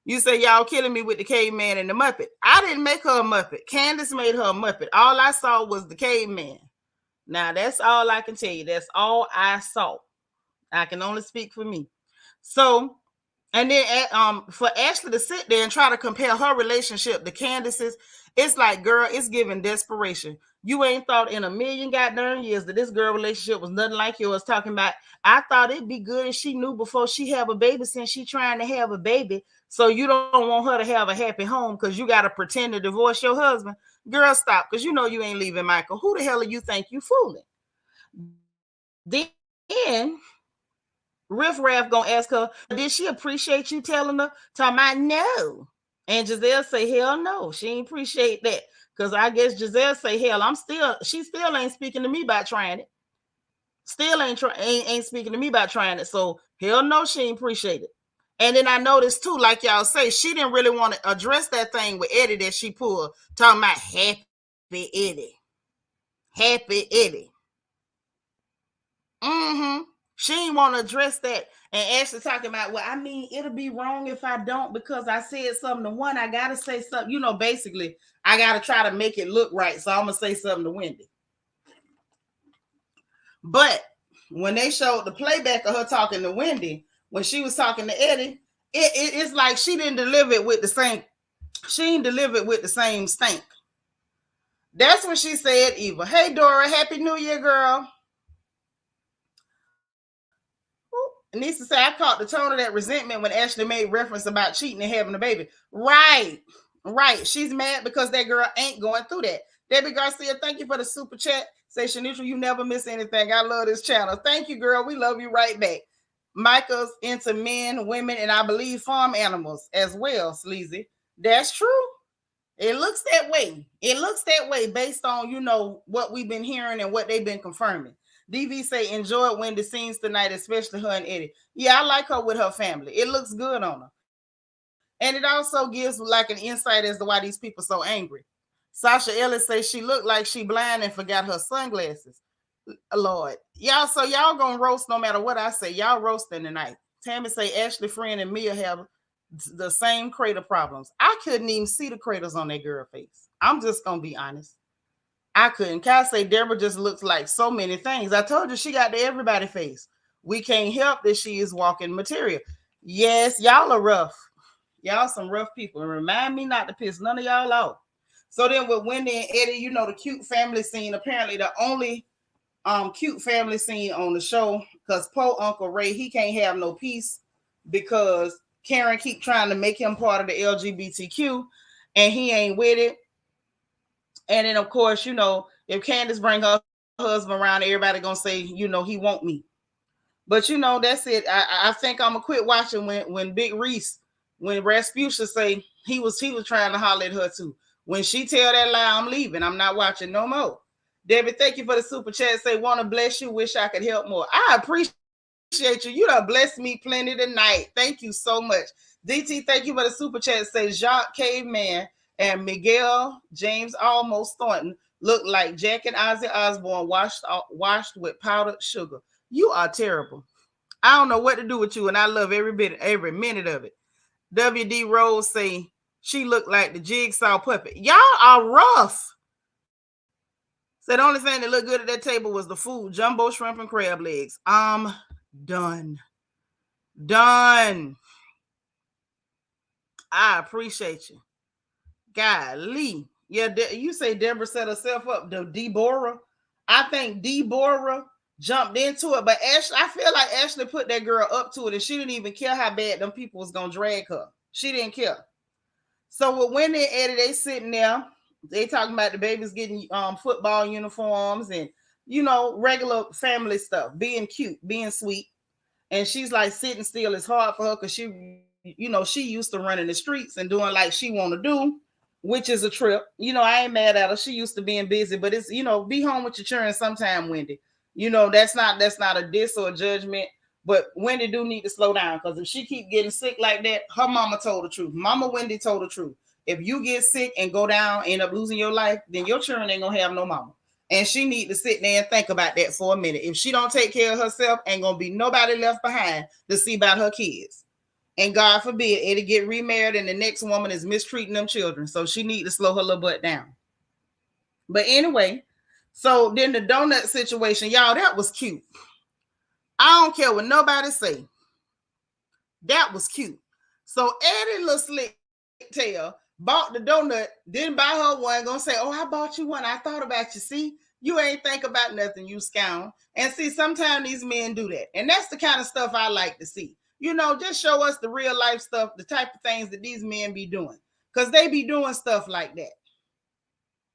You say y'all killing me with the caveman and the Muppet. I didn't make her a Muppet. Candace made her a Muppet. All I saw was the caveman. Now, that's all I can tell you. That's all I saw. I can only speak for me. So, and then for Ashley to sit there and try to compare her relationship to Candace's, it's like, girl, it's giving desperation. You ain't thought in a million goddamn years that this girl relationship was nothing like yours. Talking about, I thought it'd be good if she knew before she have a baby, since she trying to have a baby. So you don't want her to have a happy home because you got to pretend to divorce your husband. Girl, stop, because you know you ain't leaving Michael. Who the hell are you think you fooling? Then Riff Raff gonna ask her, did she appreciate you telling her? Talking about no. And Giselle say, hell no, she ain't appreciate that. Because I guess Giselle say, hell, she still ain't speaking to me about trying it. Still ain't speaking to me about trying it. So hell no, she ain't appreciate it. And then I noticed too, like y'all say, she didn't really want to address that thing with Eddie that she pulled, talking about happy Eddie. Happy Eddie. She ain't want to address that. And Ashley talking about, well, I mean, it'll be wrong if I don't, because I said something to one. I got to say something. You know, basically, I got to try to make it look right. So I'm going to say something to Wendy. But when they showed the playback of her talking to Wendy, when she was talking to Eddie, it's like she didn't deliver it with the same, she didn't deliver it with the same stink. That's when she said, Eva, hey, Dora, Happy New Year, girl. Nisa said, I caught the tone of that resentment when Ashley made reference about cheating and having a baby. Right. She's mad because that girl ain't going through that. Debbie Garcia, thank you for the super chat. Say, Seanitra, you never miss anything. I love this channel. Thank you, girl. We love you right back. Michael's into men, women, and I believe farm animals as well, Sleazy. That's true. It looks that way. It looks that way based on, you know, what we've been hearing and what they've been confirming. DV say, enjoyed Wendy scenes tonight, especially her and Eddie. Yeah, I like her with her family. It looks good on her. And it also gives like an insight as to why these people so angry. Sasha Ellis says she looked like she blind and forgot her sunglasses. Lord. Y'all, so y'all gonna roast no matter what I say. Y'all roasting tonight. Tammy say Ashley Friend and Mia have the same crater problems. I couldn't even see the craters on that girl face. I'm just gonna be honest. I couldn't. Kai say Deborah just looks like so many things. I told you she got the everybody face. We can't help that she is walking material. Yes, y'all are rough. Y'all some rough people. And remind me not to piss none of y'all off. So then with Wendy and Eddie, you know, the cute family scene, apparently the only cute family scene on the show, because poor Uncle Ray, he can't have no peace because Karen keep trying to make him part of the LGBTQ and he ain't with it. And then, of course, you know, if Candace bring her husband around, everybody gonna say, you know, he want me. But you know, that's it. I think I'm gonna quit watching when Big Reese, when Rasputia say he was trying to holler at her too. When she tell that lie, I'm leaving. I'm not watching no more. Debbie, thank you for the super chat. Say, want to bless you. Wish I could help more. I appreciate you. You done blessed me plenty tonight. Thank you so much. DT, thank you for the super chat. Say Jacques Caveman and Miguel James Almost Thornton look like Jack and Ozzy Osbourne washed with powdered sugar. You are terrible. I don't know what to do with you, and I love every minute of it. WD Rose say she looked like the jigsaw puppet. Y'all are rough. So the only thing that looked good at that table was the food, jumbo shrimp and crab legs. I'm done. I appreciate you. Golly. Yeah, you say Deborah set herself up. Deborah. I think Deborah jumped into it, but Ashley, I feel like Ashley put that girl up to it, and she didn't even care how bad them people was gonna drag her. She didn't care. So with Wendy and Eddie, they sitting there, they talking about the babies getting football uniforms and, you know, regular family stuff, being cute, being sweet. And she's like, sitting still is hard for her because she, you know, she used to running the streets and doing like she want to do, which is a trip. You know, I ain't mad at her. She used to being busy, but it's, you know, be home with your children sometime, Wendy. You know, that's not a diss or a judgment. But Wendy do need to slow down, because if she keep getting sick like that, her mama told the truth. Mama Wendy told the truth. If you get sick and go down, end up losing your life, then your children ain't gonna have no mama. And she need to sit there and think about that for a minute. If she don't take care of herself, ain't gonna be nobody left behind to see about her kids. And God forbid it'll get remarried and the next woman is mistreating them children. So she need to slow her little butt down. But anyway, so then the donut situation, y'all, that was cute. I don't care what nobody say. That was cute. So Eddie little slick tail bought the donut, didn't buy her one, gonna say, oh, I bought you one. I thought about you. See, you ain't think about nothing, you scoundrel. And see, sometimes these men do that. And that's the kind of stuff I like to see. You know, just show us the real life stuff, the type of things that these men be doing. Because they be doing stuff like that.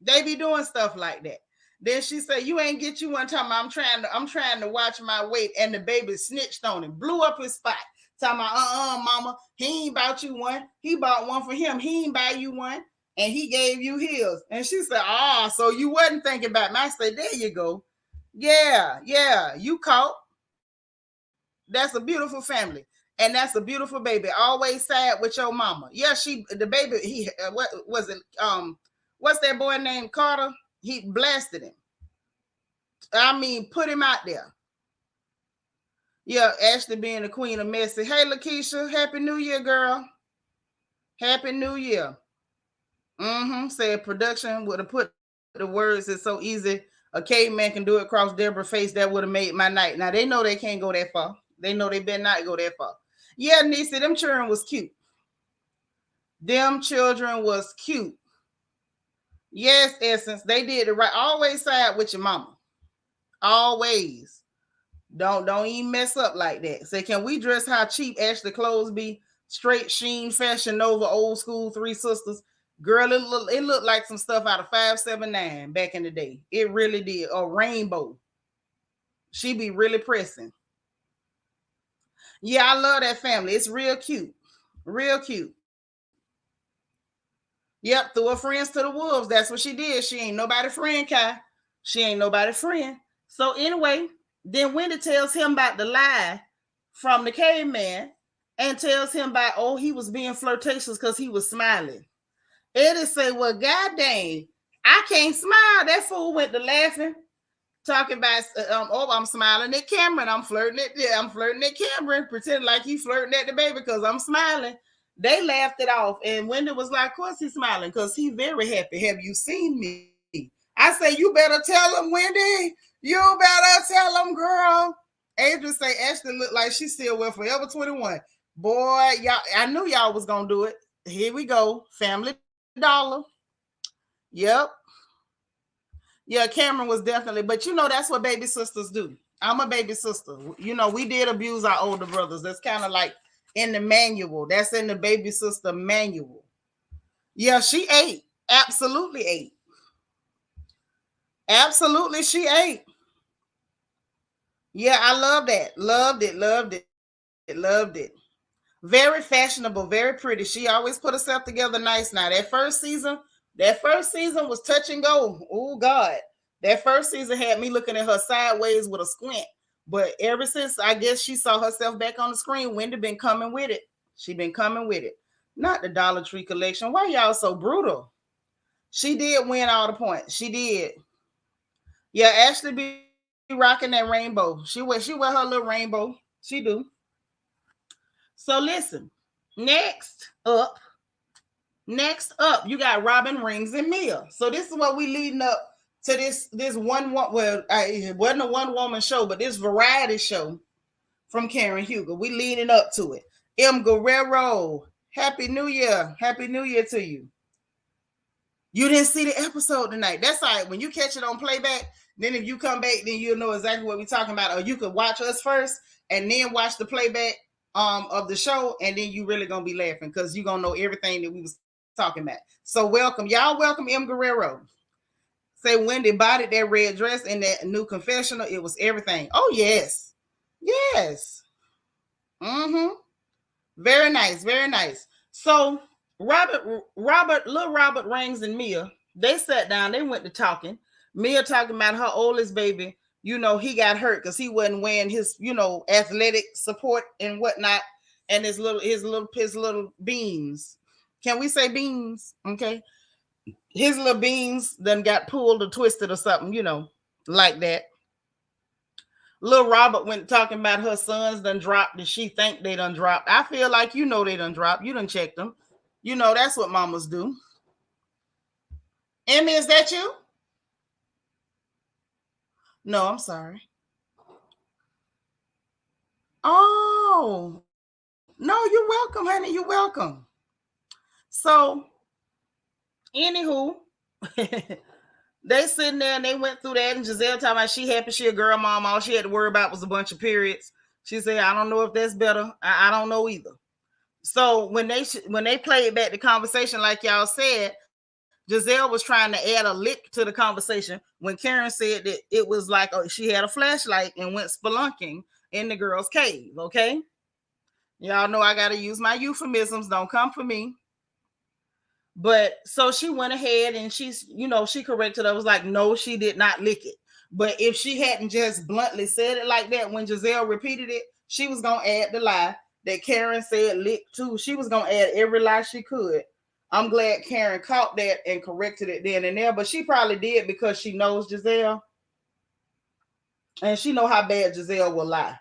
They be doing stuff like that. Then she said, you ain't get you one time. I'm trying to watch my weight. And the baby snitched on him, blew up his spot. Talking about, mama, he ain't bought you one. He bought one for him. He ain't buy you one. And he gave you his. And she said, so you wasn't thinking about me. I said, there you go. Yeah, you caught. That's a beautiful family. And that's a beautiful baby. Always sad with your mama. Yeah, the baby, what was it? What's that boy named Carter? He blasted him. I mean, put him out there. Yeah, Ashley being the queen of messy. Hey, Lakeisha, Happy New Year, girl. Happy New Year. Said production would have put the words, it's so easy. A caveman can do it across Deborah's face. That would have made my night. Now, they know they can't go that far. They know they better not go that far. Yeah, Nisa, them children was cute. Them children was cute. Yes, Essence, they did it right. Always side with your mama. Always. Don't even mess up like that. Say, can we dress how cheap Ashley clothes be? Straight Sheen, Fashion Nova, old school, Three Sisters. Girl, it looked like some stuff out of 579 back in the day. It really did. A rainbow. She be really pressing. Yeah, I love that family. It's real cute. Real cute. Yep, threw her friends to the wolves. That's what she did. She ain't nobody friend, Kai. She ain't nobody friend. So anyway, then Wendy tells him about the lie from the caveman and tells him about, he was being flirtatious because he was smiling. Eddie say, well, goddamn, I can't smile. That fool went to laughing, talking about, I'm smiling at Cameron. I'm flirting at Cameron, pretending like he's flirting at the baby because I'm smiling. They laughed it off. And Wendy was like, of course he's smiling because he's very happy. Have you seen me? I say, you better tell him, Wendy. You better tell him, girl. Adrian say, Ashley look like she still wear Forever 21. Boy, y'all, I knew y'all was going to do it. Here we go. Family Dollar. Yep. Yeah, Cameron was definitely, but that's what baby sisters do. I'm a baby sister. We did abuse our older brothers. That's kind of like in the manual. That's in the baby sister manual. Yeah, she ate. Absolutely ate. Absolutely, she ate. Yeah, I love that. Loved it. Very fashionable, very pretty. She always put herself together nice. Now, that first season was touch and go. Oh, God. That first season had me looking at her sideways with a squint. But ever since, I guess, she saw herself back on the screen, Wendy been coming with it. She been coming with it. Not the Dollar Tree collection. Why y'all so brutal? She did win all the points. She did. Yeah, Ashley be rocking that rainbow. She wear her little rainbow. She do. So listen, next up, you got Robin, Rings, and Mia. So this is what we leading up to this one. Well, it wasn't a one woman show, but this variety show from Karen Huger. We leading up to it. M. Guerrero, Happy New Year. Happy New Year to you. You didn't see the episode tonight. That's all right. When you catch it on playback, then if you come back, then you'll know exactly what we're talking about. Or you could watch us first and then watch the playback of the show, and then you really gonna be laughing because you're gonna know everything that we was talking about. So welcome. Y'all welcome M. Guerrero. Say Wendy bought that red dress in that new confessional. It was everything. Oh, yes. Yes. Very nice. Very nice. So little Robert, Rings, and Mia, they sat down. They went to talking. Mia talking about her oldest baby. He got hurt because he wasn't wearing his, athletic support and whatnot, and his little beams. Can we say beams? Okay. his little beans done got pulled or twisted or something, like that. Little Robert went talking about her sons done dropped and she think they done dropped. I feel like they done dropped. You done checked them. That's what mamas do. Emmy, is that you? No, I'm sorry. Oh, no, you're welcome, honey. You're welcome. So, anywho, they sitting there and they went through that, and Giselle talking about she happy she a girl mom. All she had to worry about was a bunch of periods. She said, I don't know if that's better. I don't know either. So when they played back the conversation, like y'all said, Giselle was trying to add a lick to the conversation when Karen said that it was like she had a flashlight and went spelunking in the girl's cave. Okay, y'all know I got to use my euphemisms. Don't come for me. But so she went ahead and she corrected her. It was like, no, she did not lick it. But if she hadn't just bluntly said it like that, when Giselle repeated it, she was going to add the lie that Karen said lick too. She was going to add every lie she could. I'm glad Karen caught that and corrected it then and there. But she probably did because she knows Giselle. And she know how bad Giselle will lie.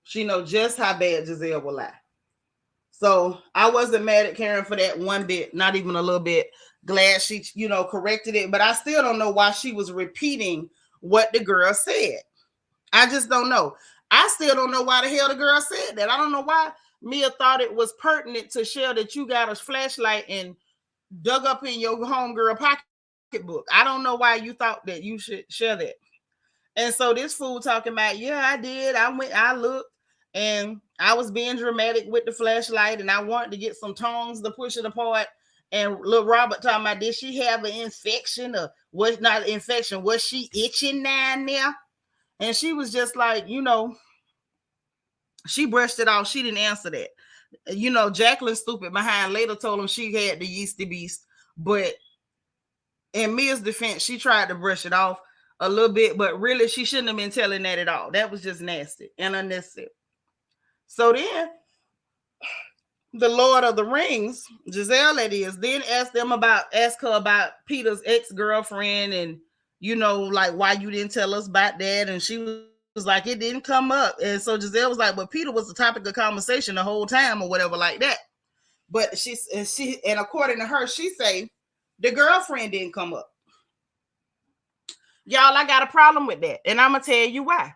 She know just how bad Giselle will lie. So I wasn't mad at Karen for that one bit, not even a little bit. Glad she, corrected it. But I still don't know why she was repeating what the girl said. I just don't know. I still don't know why the hell the girl said that. I don't know why Mia thought it was pertinent to share that you got a flashlight and dug up in your homegirl pocketbook. I don't know why you thought that you should share that. And so this fool talking about, yeah, I did. I looked. And I was being dramatic with the flashlight, and I wanted to get some tongs to push it apart. And little Robert talking about, did she have an infection or was not an infection? Was she itching down there? And she was just like, she brushed it off. She didn't answer that. Jacqueline stupid behind later told him she had the yeasty beast. But in Mia's defense, she tried to brush it off a little bit, but really she shouldn't have been telling that at all. That was just nasty and unnecessary. So then the Lord of the Rings, Giselle that is, then ask her about Peter's ex-girlfriend and, like why you didn't tell us about that. And she was like, it didn't come up. And so Giselle was like, but Peter was the topic of conversation the whole time or whatever like that. But she according to her, she say the girlfriend didn't come up. Y'all, I got a problem with that. And I'm going to tell you why.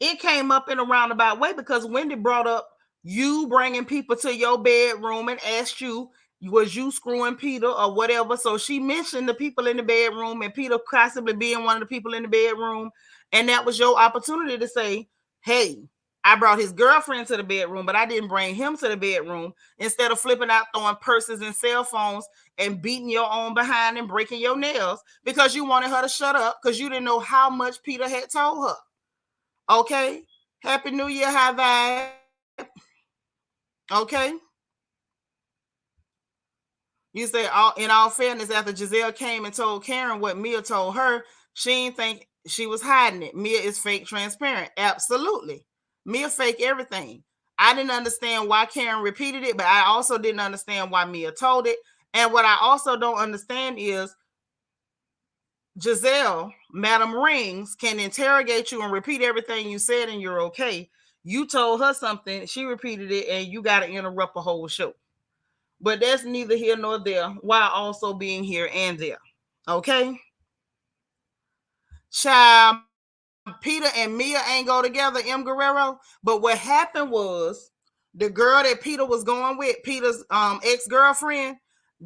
It came up in a roundabout way because Wendy brought up you bringing people to your bedroom and asked you, was you screwing Peter or whatever? So she mentioned the people in the bedroom and Peter possibly being one of the people in the bedroom. And that was your opportunity to say, hey, I brought his girlfriend to the bedroom, but I didn't bring him to the bedroom. Instead of flipping out, throwing purses and cell phones and beating your own behind and breaking your nails because you wanted her to shut up because you didn't know how much Peter had told her. Okay. Happy New Year, high vibe. Okay. You say, in all fairness, after Giselle came and told Karen what Mia told her, she didn't think she was hiding it. Mia is fake transparent. Absolutely. Mia fake everything. I didn't understand why Karen repeated it, but I also didn't understand why Mia told it. And what I also don't understand is Giselle, Madam Rings, can interrogate you and repeat everything you said and you're okay. You told her something, she repeated it, and you got to interrupt a whole show. But that's neither here nor there, while also being here and there. Okay? Child, Peter and Mia ain't go together, M. Guerrero. But what happened was the girl that Peter was going with, Peter's ex-girlfriend,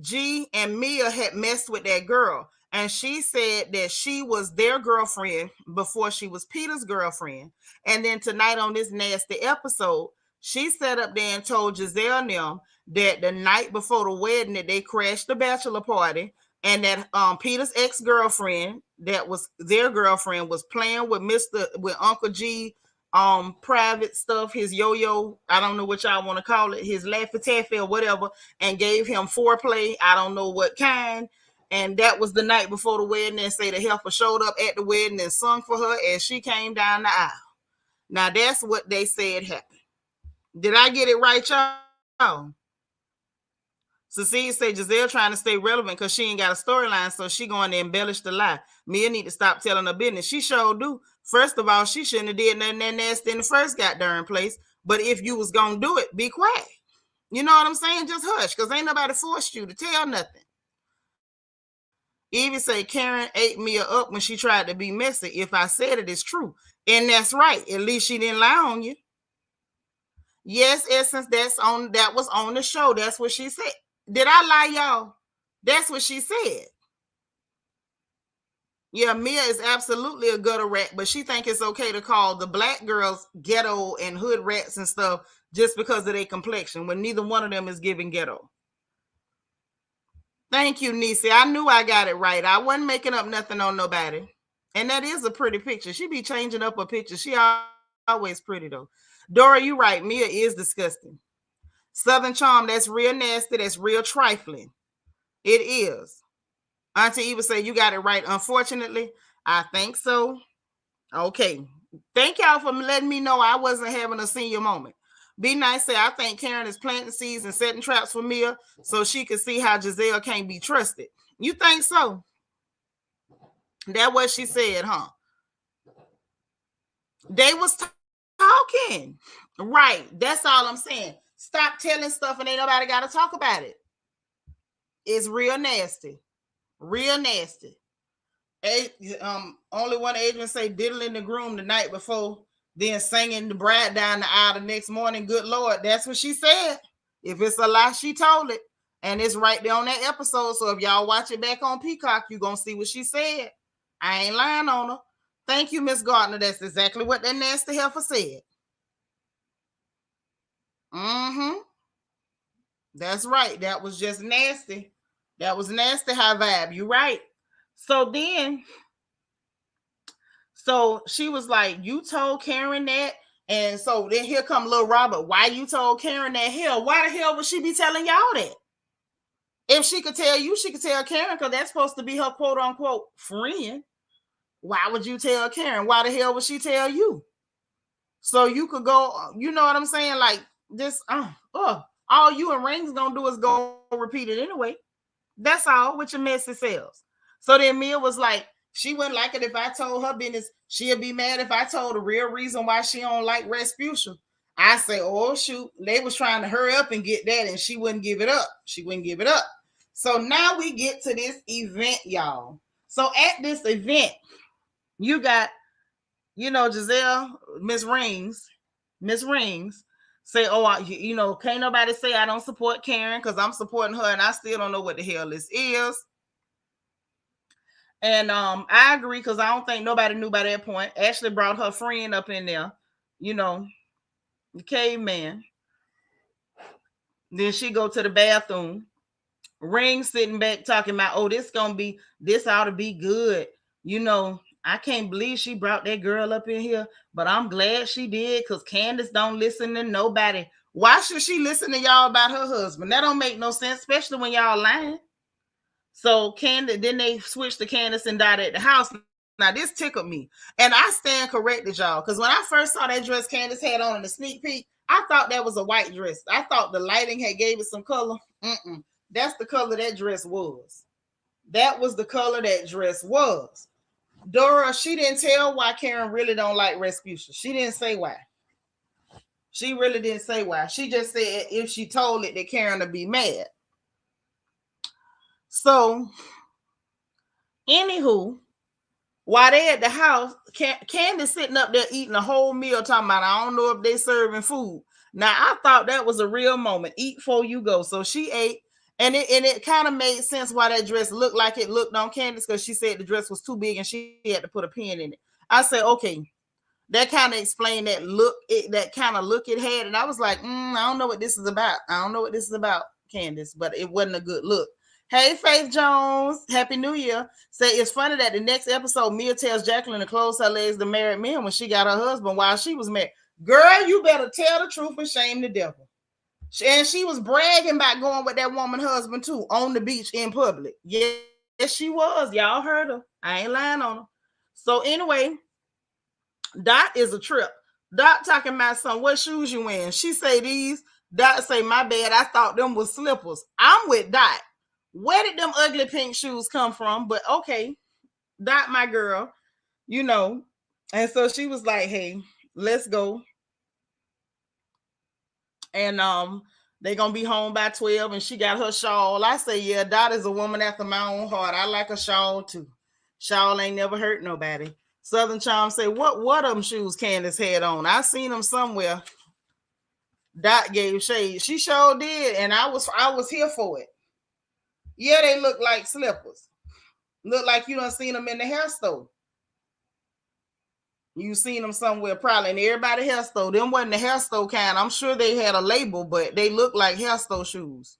G and Mia had messed with that girl. And she said that she was their girlfriend before she was Peter's girlfriend. And then tonight on this nasty episode, she sat up there and told Giselle and them that the night before the wedding that they crashed the bachelor party and that Peter's ex-girlfriend, that was their girlfriend, was playing with Uncle G private stuff, his yo-yo, I don't know what y'all want to call it, his Laffy Taffy or whatever, and gave him foreplay, I don't know what kind. And that was the night before the wedding, and say the helper showed up at the wedding and sung for her as she came down the aisle. Now that's what they said happened. Did I get it right, y'all? Cecilia said Giselle trying to stay relevant because she ain't got a storyline, so she going to embellish the lie. Mia need to stop telling her business. She sure do. First of all, she shouldn't have did nothing that nasty in the first goddamn place. But if you was gonna do it, be quiet. You know what I'm saying? Just hush, because ain't nobody forced you to tell nothing. Evie say Karen ate Mia up when she tried to be messy. If I said it, it's true. And that's right. At least she didn't lie on you. Yes, Essence, that was on the show. That's what she said. Did I lie, y'all? That's what she said. Yeah, Mia is absolutely a gutter rat, but she think it's okay to call the black girls ghetto and hood rats and stuff just because of their complexion, when neither one of them is giving ghetto. Thank you, Nisi. I knew I got it right. I wasn't making up nothing on nobody. And that is a pretty picture. She be changing up her picture. She always pretty, though. Dora, you right. Mia is disgusting. Southern Charm, that's real nasty. That's real trifling. It is. Auntie Eva said, you got it right. Unfortunately, I think so. Okay. Thank y'all for letting me know I wasn't having a senior moment. Be Nice say, I think Karen is planting seeds and setting traps for Mia so she can see how Giselle can't be trusted. You think so? That's what she said, huh? They was talking. Right. That's all I'm saying. Stop telling stuff and ain't nobody got to talk about it. It's real nasty. Real nasty. Only one agent say diddling the groom the night before, then singing the bride down the aisle the next morning. Good Lord, that's what she said. If it's a lie, she told it. And it's right there on that episode. So if y'all watch it back on Peacock, you're going to see what she said. I ain't lying on her. Thank you, Miss Gardner. That's exactly what that nasty heifer said. Mm-hmm. That's right. That was just nasty. That was nasty high vibe. You're right. So she was like, you told Karen that? And so then here come little Robert. Why you told Karen that? Hell, why the hell would she be telling y'all that? If she could tell you, she could tell Karen, because that's supposed to be her quote unquote friend. Why would you tell Karen? Why the hell would she tell you? So you could go, you know what I'm saying? Like this, all you and Rings gonna do is go repeat it anyway. That's all with your messy selves. So then Mia was like, she wouldn't like it if I told her business. She'll be mad if I told the real reason why she don't like Rasputia. I say, oh shoot, they was trying to hurry up and get that, and she wouldn't give it up. She wouldn't give it up. So now we get to this event, y'all. So at this event, you got, Giselle, Miss Rings say, oh, can't nobody say I don't support Karen because I'm supporting her, and I still don't know what the hell this is. And I agree, because I don't think nobody knew by that point. Ashley brought her friend up in there, the caveman. Then she go to the bathroom. Ring sitting back talking about, oh, this ought to be good. I can't believe she brought that girl up in here, but I'm glad she did, because Candace don't listen to nobody. Why should she listen to y'all about her husband? That don't make no sense, especially when y'all lying. So Candace, then they switched to Candace and Dot at the house. Now this tickled me, and I stand corrected, y'all, because when I first saw that dress Candace had on in the sneak peek, I thought that was a white dress. I thought the lighting had gave it some color. That's the color that dress was. That was the color that dress was. Dora, she didn't tell why Karen really don't like Rasputia. She didn't say why. She really didn't say why. She just said if she told it, that Karen would be mad. So, anywho, while they at the house, Candace sitting up there eating a whole meal, talking about, I don't know if they serving food. Now, I thought that was a real moment. Eat before you go. So she ate, and it kind of made sense why that dress looked like it looked on Candace, because she said the dress was too big and she had to put a pin in it. I said, okay, that kind of explained that look, that kind of look it had. And I was like, I don't know what this is about. I don't know what this is about, Candace, but it wasn't a good look. Hey, Faith Jones, Happy New Year. Say, it's funny that the next episode, Mia tells Jacqueline to close her legs to married men when she got her husband while she was married. Girl, you better tell the truth and shame the devil. And she was bragging about going with that woman husband too on the beach in public. Yes, she was. Y'all heard her. I ain't lying on her. So anyway, Dot is a trip. Dot talking about what shoes you wearing. She say these Dot say, my bad, I thought them was slippers. I'm with Dot. Where did them ugly pink shoes come from? But okay, Dot, my girl, you know. And so she was like, hey, let's go. And they gonna be home by 12, and she got her shawl. I say, yeah, Dot is a woman after my own heart. I like a shawl too. Shawl ain't never hurt nobody. Southern Charm say, what them shoes Candace had on? I seen them somewhere. Dot gave shade. She sure did, and I was here for it. Yeah, they look like slippers. Look like you done seen them in the hair store. You seen them somewhere probably in everybody hair store. Them wasn't the hair store kind. I'm sure they had a label, but they look like hair store shoes.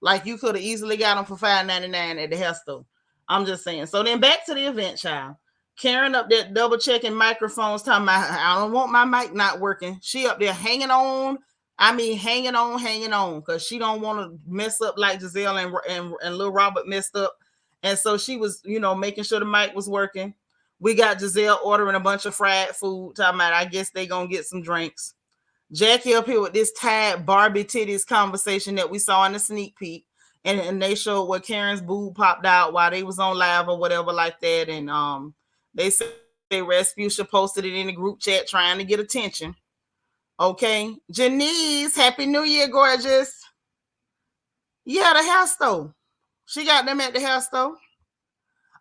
Like you could have easily got them for $5.99 at the hair store. I'm just saying. So then back to the event, child. Karen up there double checking microphones, talking about I don't want my mic not working. She up there hanging on. I mean, hanging on, because she don't want to mess up like Giselle and Lil Robert messed up. And so she was, making sure the mic was working. We got Giselle ordering a bunch of fried food, talking about I guess they gonna get some drinks. Jackie up here with this tired Barbie titties conversation that we saw in the sneak peek. And they showed where Karen's boob popped out while they was on live or whatever like that. And they said Rasputia posted it in the group chat trying to get attention. Okay. Janice, Happy New Year, gorgeous. Yeah, the hair store. She got them at the hair store.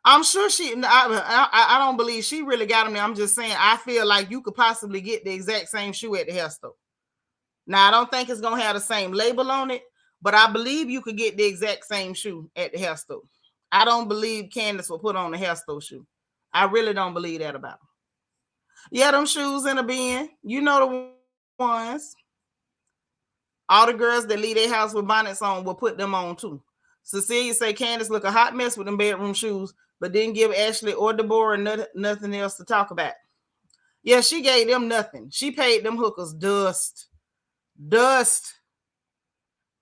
I'm sure I don't believe she really got them there. I'm just saying, I feel like you could possibly get the exact same shoe at the hair store. Now, I don't think it's going to have the same label on it, but I believe you could get the exact same shoe at the hair store. I don't believe Candace will put on the hair store shoe. I really don't believe that about her. Yeah, them shoes in a bin. You know the ones. All the girls that leave their house with bonnets on will put them on too. Cecilia say Candace look a hot mess with them bedroom shoes, but didn't give Ashley or Deborah nothing else to talk about. Yeah, she gave them nothing. She paid them hookers dust.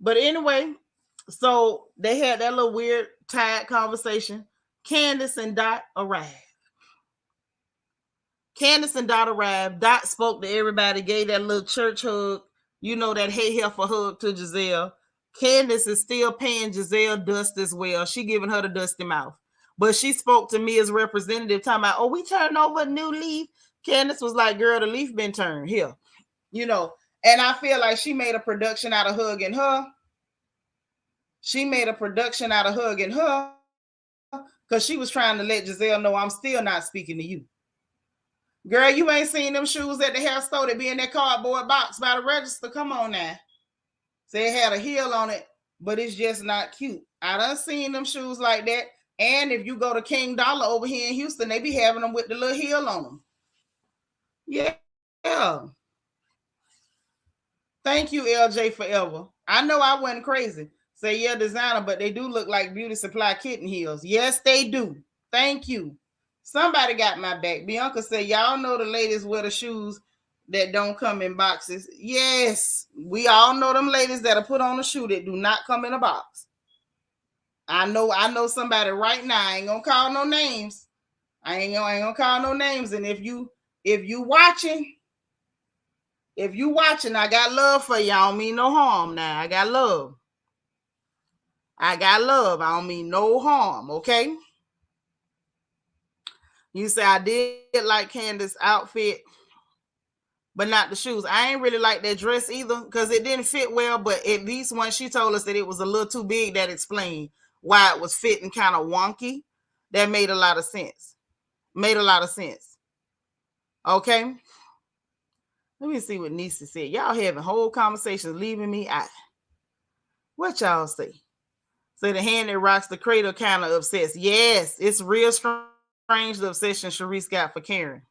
But anyway, so they had that little weird tired conversation. Candace and Dot arrived. Dot spoke to everybody, gave that little church hug, that hey heifer hug to Giselle. Candace is still paying Giselle dust as well. She giving her the dusty mouth. But she spoke to me as representative, talking about, we turned over a new leaf. Candace was like, girl, the leaf been turned here. And I feel like she made a production out of hugging her. Because she was trying to let Giselle know I'm still not speaking to you. Girl, you ain't seen them shoes at the hair store that be in that cardboard box by the register. Come on now. So it had a heel on it, but it's just not cute. I done seen them shoes like that. And if you go to King Dollar over here in Houston, they be having them with the little heel on them. Yeah. Thank you, LJ Forever. I know I wasn't crazy. Say, yeah, designer, but they do look like beauty supply kitten heels. Yes, they do. Thank you. Somebody got my back. Bianca said, y'all know the ladies wear the shoes that don't come in boxes. Yes, we all know them ladies that are put on a shoe that do not come in a box. I know somebody right now. I ain't gonna call no names. I ain't gonna call no names. And if you watching, I got love for you. I don't mean no harm now. I got love. I don't mean no harm, okay? You say I did like Candace's outfit, but not the shoes. I ain't really like that dress either because it didn't fit well, but at least when she told us that it was a little too big, that explained why it was fitting kind of wonky. That made a lot of sense. Okay? Let me see what Nisa said. Y'all having whole conversations leaving me out. What y'all say? So the hand that rocks the cradle kind of obsessed. Yes, it's real strange the obsession Sharice got for Karen.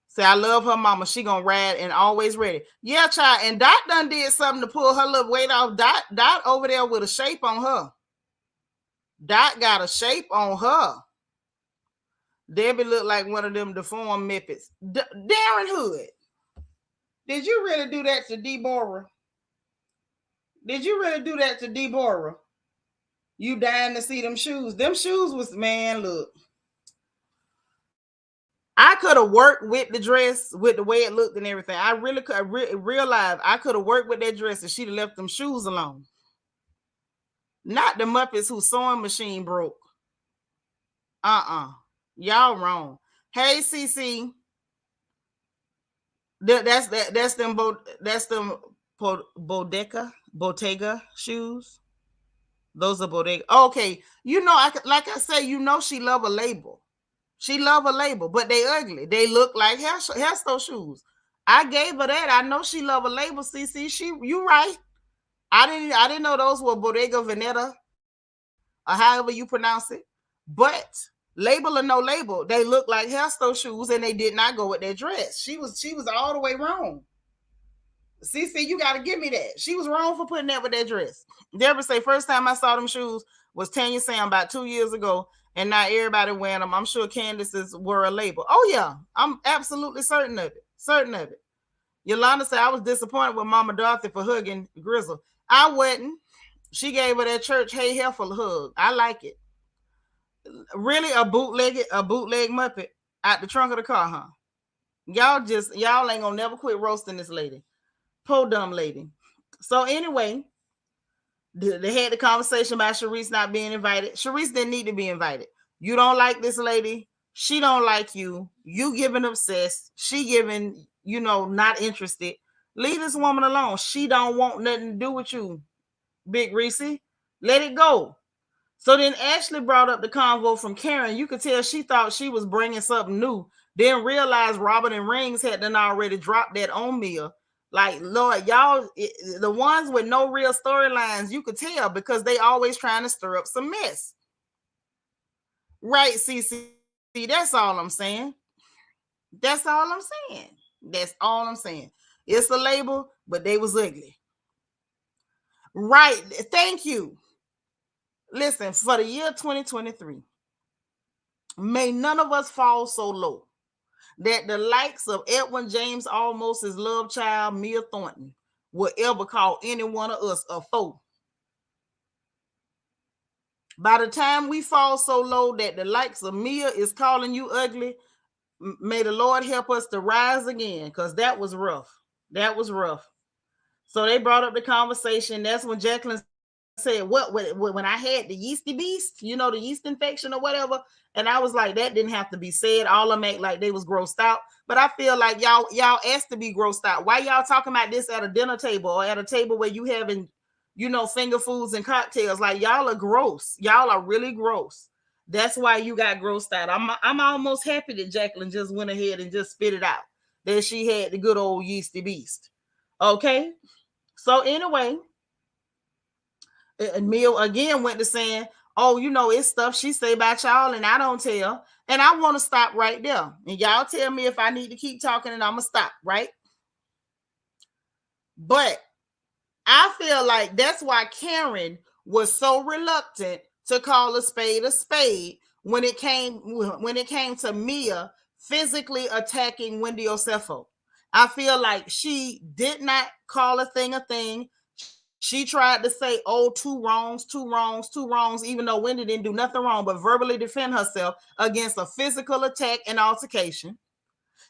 Say, I love her mama. She gonna ride and always ready. Yeah, child. And Dot done did something to pull her little weight off. Dot over there with a shape on her. Dot got a shape on her. Debbie looked like one of them deformed Muppets. Darren Hood. Did you really do that to Deborah? You dying to see them shoes. Them shoes was, man, look. I could have worked with the dress, with the way it looked and everything. I really could realize I could have worked with that dress and she'd have left them shoes alone. Not the Muppets whose sewing machine broke. Y'all wrong. Hey, CC. That's them Bottega shoes. Those are Bottega. Okay, like I say, she love a label. She love a label, but they ugly. They look like hairstyle shoes. I gave her that. I know she love a label. CC, you right. I didn't know those were Bodega Veneta, or however you pronounce it. But label or no label, they look like hairstyle shoes, and they did not go with their dress. She was all the way wrong. CC, you got to give me that. She was wrong for putting that with that dress. Deborah say, first time I saw them shoes was Tanya saying about 2 years ago, and now everybody wearing them. I'm sure Candace's were a label. Oh, yeah. I'm absolutely certain of it. Yolanda said, I was disappointed with Mama Dorothy for hugging Grizzle. I wasn't. She gave her that church Hey Heifer hug. I like it. Really a bootleg Muppet out the trunk of the car, huh? Y'all ain't gonna never quit roasting this lady. Poor dumb lady. So anyway, they had the conversation about Sharice not being invited. Sharice didn't need to be invited. You don't like this lady. She don't like you. You giving obsessed. She giving, not interested. Leave this woman alone. She don't want nothing to do with you, Big Reese. Let it go. So then Ashley brought up the convo from Karen. You could tell she thought she was bringing something new. Then realized Robert and Rings had done already dropped that on Mia. Like, Lord, y'all, the ones with no real storylines, you could tell because they always trying to stir up some mess. Right, CC. That's all I'm saying. It's a label, but they was ugly. Right. Thank you. Listen, for the year 2023, may none of us fall so low that the likes of Edwin James Olmos' love child, Mia Thornton, will ever call any one of us a foe. By the time we fall so low that the likes of Mia is calling you ugly, may the Lord help us to rise again, because that was rough. So they brought up the conversation. That's when Jacqueline said, what when I had the yeasty beast, the yeast infection or whatever, and I was like, that didn't have to be said. All of them act like they was grossed out, but I feel like y'all asked to be grossed out. Why y'all talking about this at a dinner table or at a table where you having finger foods and cocktails? Like, y'all are gross. Y'all are really gross. That's why you got grossed out. I'm almost happy that Jacqueline just went ahead and just spit it out, that she had the good old yeasty beast. Okay, so anyway, and Mia again went to saying, oh, it's stuff she say about y'all and I don't tell. And I want to stop right there. And y'all tell me if I need to keep talking and I'm going to stop, right? But I feel like that's why Karen was so reluctant to call a spade when it came to Mia physically attacking Wendy Osefo. I feel like she did not call a thing. She tried to say, oh, two wrongs, even though Wendy didn't do nothing wrong but verbally defend herself against a physical attack and altercation.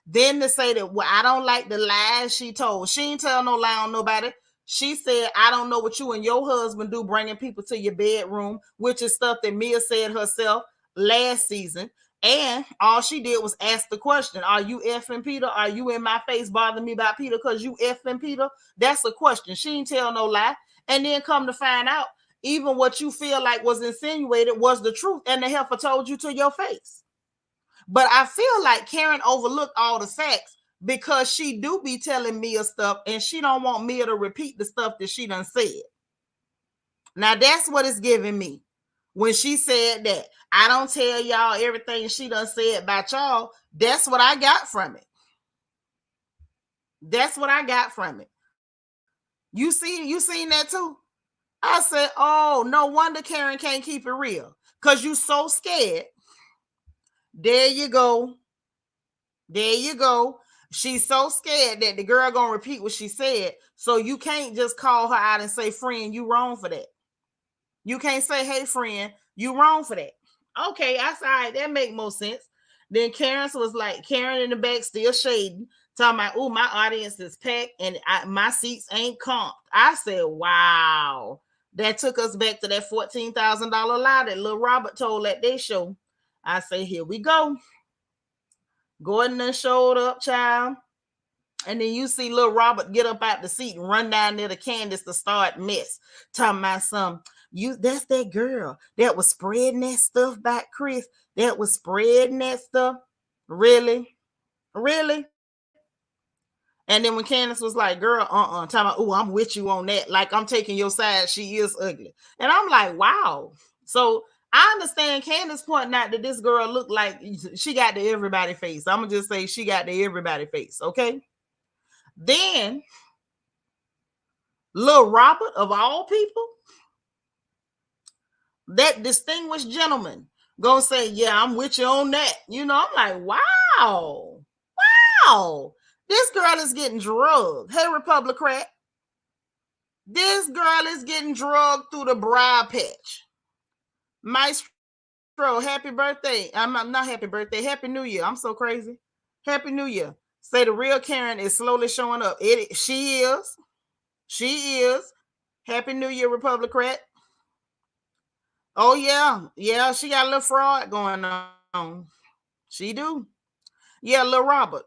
Then to say that, well, I don't like the lies she told. She ain't tell no lie on nobody. She said, I don't know what you and your husband do bringing people to your bedroom, which is stuff that Mia said herself last season. And all she did was ask the question, are you effing Peter? Are you in my face bothering me about Peter because you effing Peter? That's a question. She ain't tell no lie. And then come to find out, even what you feel like was insinuated was the truth, and the heifer told you to your face. But I feel like Karen overlooked all the facts because she do be telling Mia stuff, and she don't want Mia to repeat the stuff that she done said. Now, that's what it's giving me. When she said that, I don't tell y'all everything she done said about y'all, that's what I got from it. You seen that too? I said, oh, no wonder Karen can't keep it real. Because you so scared. There you go. She's so scared that the girl gonna repeat what she said. So you can't just call her out and say, friend, you wrong for that. You can't say, hey, friend, you wrong for that. Okay, I said, all right, that make more sense. Then Karen was like, Karen in the back still shading, talking about, oh, my audience is packed and my seats ain't comped. I said, wow. That took us back to that $14,000 lie that little Robert told at their show. I say, here we go. Gordon done showed up, child. And then you see little Robert get up out the seat and run down there to Candace to start mess. Talking about that's that girl that was spreading that stuff back, Chris. That was spreading that stuff. Really? Really? And then when Candace was like, girl, talking about, oh, I'm with you on that. Like, I'm taking your side. She is ugly. And I'm like, wow. So I understand Candace pointing out that this girl looked like she got the everybody face. I'm going to just say she got the everybody face. Okay. Then little Robert, of all people, that distinguished gentleman, gonna say, yeah, I'm with you on that. You know, I'm like, wow. This girl is getting drugged. Hey, Republican, this girl is getting drugged through the briar patch. Maestro, happy birthday. I'm not happy birthday. Happy New Year. I'm so crazy. Happy New Year. Say the real Karen is slowly showing up. She is. Happy New Year, Republican. Oh, yeah. Yeah, she got a little fraud going on. She do. Yeah, little Robert.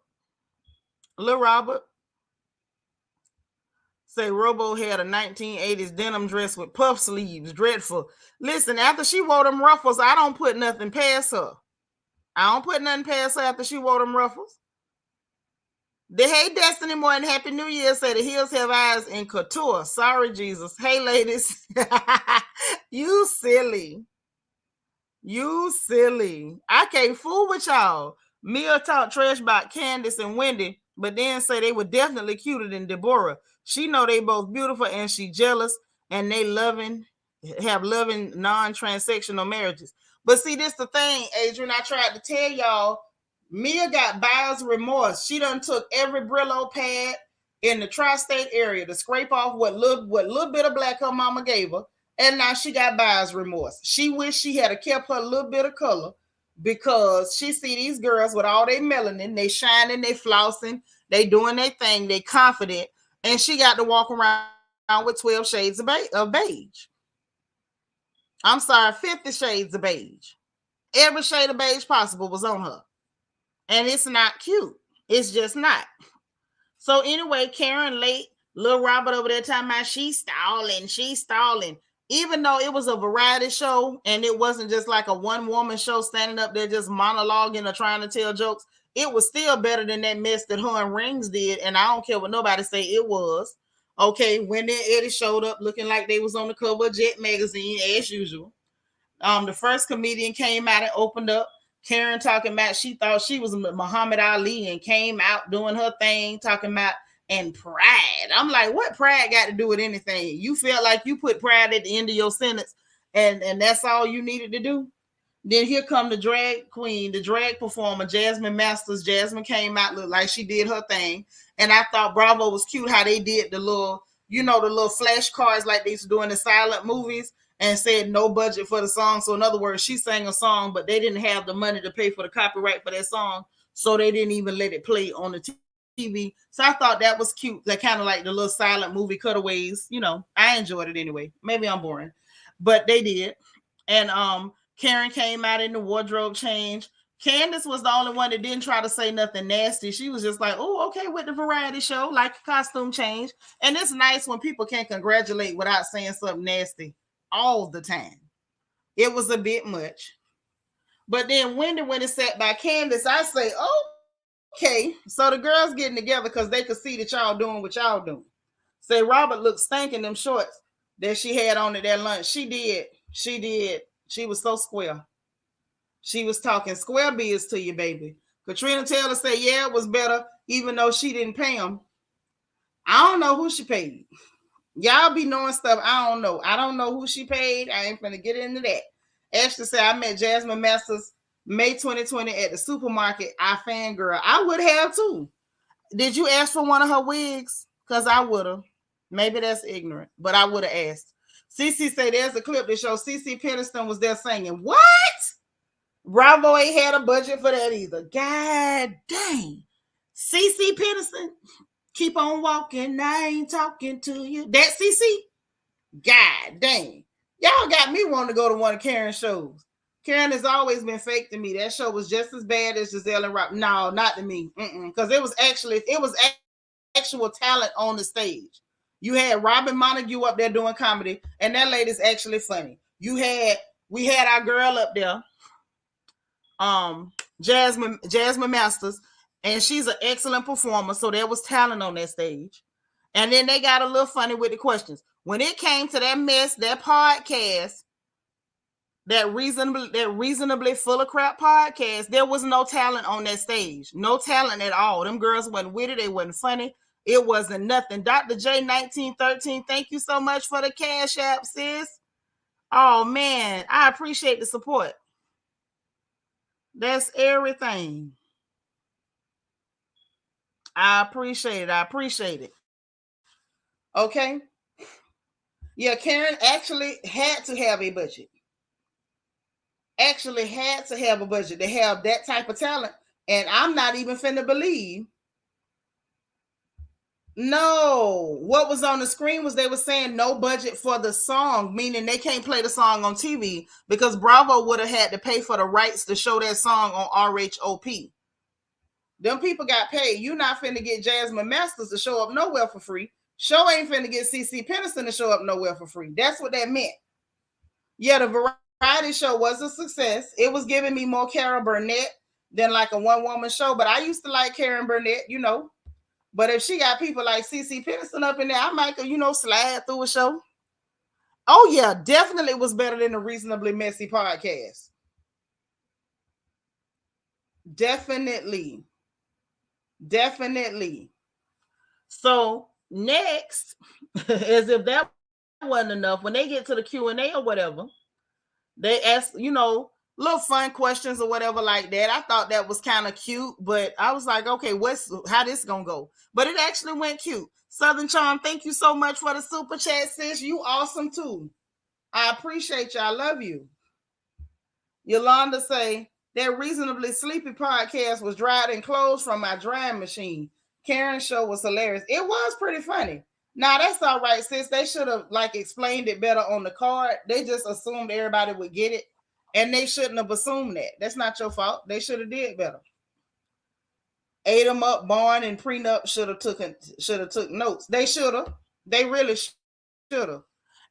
Say Robo had a 1980s denim dress with puff sleeves. Dreadful. Listen, after she wore them ruffles, I don't put nothing past her. After she wore them ruffles. The Hey Destiny More and Happy New Year say the heels have eyes in couture. Sorry, Jesus. Hey, ladies. You silly. I can't fool with y'all. Mia talk trash about Candace and Wendy, but then say they were definitely cuter than Deborah. She know they both beautiful and she jealous, and they have loving non-transactional marriages. But see, this the thing, Adrian. I tried to tell y'all, Mia got buyer's remorse. She done took every Brillo pad in the tri-state area to scrape off what little bit of black her mama gave her. And now she got buyer's remorse. She wished she had kept her little bit of color because she see these girls with all their melanin, they shining, they flossing, they doing their thing, they confident, and she got to walk around with 12 shades of beige. I'm sorry, 50 shades of beige. Every shade of beige possible was on her. And it's not cute. It's just not. So anyway, Karen late, little Robert over there talking about she's stalling. Even though it was a variety show and it wasn't just like a one-woman show standing up there just monologuing or trying to tell jokes, it was still better than that mess that her and Rings did. And I don't care what nobody say it was. Okay, when Eddie showed up looking like they was on the cover of Jet magazine as usual. The first comedian came out and opened up. Karen talking about she thought she was Muhammad Ali and came out doing her thing, talking about and pride. I'm like, what pride got to do with anything? You felt like you put pride at the end of your sentence and that's all you needed to do? Then here come the drag queen, the drag performer, Jasmine Masters. Jasmine came out, looked like she did her thing. And I thought Bravo was cute how they did the little flashcards like they used to do in the silent movies and said no budget for the song. So in other words, she sang a song, but they didn't have the money to pay for the copyright for that song. So they didn't even let it play on the TV. So I thought that was cute. That kind of like the little silent movie cutaways. I enjoyed it anyway. Maybe I'm boring, but they did. And Karen came out in the wardrobe change. Candace was the only one that didn't try to say nothing nasty. She was just like, oh, okay, with the variety show, like a costume change. And it's nice when people can congratulate without saying something nasty all the time. It was a bit much. But then Wendy, when it sat by Candace, I say, oh, okay, so the girls getting together because they could see that y'all doing what y'all doing. Say Robert looked stinking them shorts that she had on at that lunch. She did. She was so square. She was talking square biz to you, baby. Katrina Taylor said, yeah, it was better, even though she didn't pay them. I don't know who she paid. Y'all be knowing stuff. I don't know. I don't know who she paid. I ain't finna get into that. Ashley said, I met Jasmine Masters May 2020 at the supermarket. I fangirl. I would have too. Did you ask for one of her wigs? Because I would have. Maybe that's ignorant, but I would have asked. Cece said there's a clip that shows Cece Peniston was there singing. What? Bravo ain't had a budget for that either. God dang. CC Peterson, keep on walking. I ain't talking to you. That CC? God dang. Y'all got me wanting to go to one of Karen's shows. Karen has always been fake to me. That show was just as bad as Giselle and Rob. No, not to me. Because it was actual talent on the stage. You had Robin Montague up there doing comedy, and that lady's actually funny. We had our girl up there, Jasmine Masters, and she's an excellent performer. So there was talent on that stage. And then they got a little funny with the questions. When it came to that mess, that podcast, that reasonably full of crap podcast, there was no talent on that stage. No talent at all. Them girls wasn't with it. They wasn't funny. It wasn't nothing. Dr. J 1913, thank you so much for the cash app, sis. Oh man, I appreciate the support. That's everything. I appreciate it. Okay. Yeah, Karen actually had to have a budget. Actually had to have a budget to have that type of talent. And I'm not even finna believe. No, what was on the screen was they were saying no budget for the song, meaning they can't play the song on TV because Bravo would have had to pay for the rights to show that song on RHOP. Them people got paid. You not finna get Jasmine Masters to show up nowhere for free. Show ain't finna get CC Peterson to show up nowhere for free. That's what that meant. Yeah, the variety show was a success. It was giving me more Karen Burnett than like a one-woman show, but I used to like Karen Burnett, you know. But if she got people like CC Peterson up in there, I might, slide through a show. Oh, yeah, definitely was better than a Reasonably Messy podcast. Definitely. So next, as if that wasn't enough, when they get to the Q&A or whatever, they ask, little fun questions or whatever like that. I thought that was kind of cute, but I was like, okay, how this gonna go? But it actually went cute. Southern Charm, thank you so much for the super chat, sis. You awesome too. I appreciate you. I love you. Yolanda say, that Reasonably Sleepy podcast was dried and closed from my drying machine. Karen's show was hilarious. It was pretty funny. Now, that's all right, sis. They should have explained it better on the card. They just assumed everybody would get it. And they shouldn't have assumed that. That's not your fault. They should have did better. Ate them up, Barn and Prenup should have took notes. They should have. They really should have.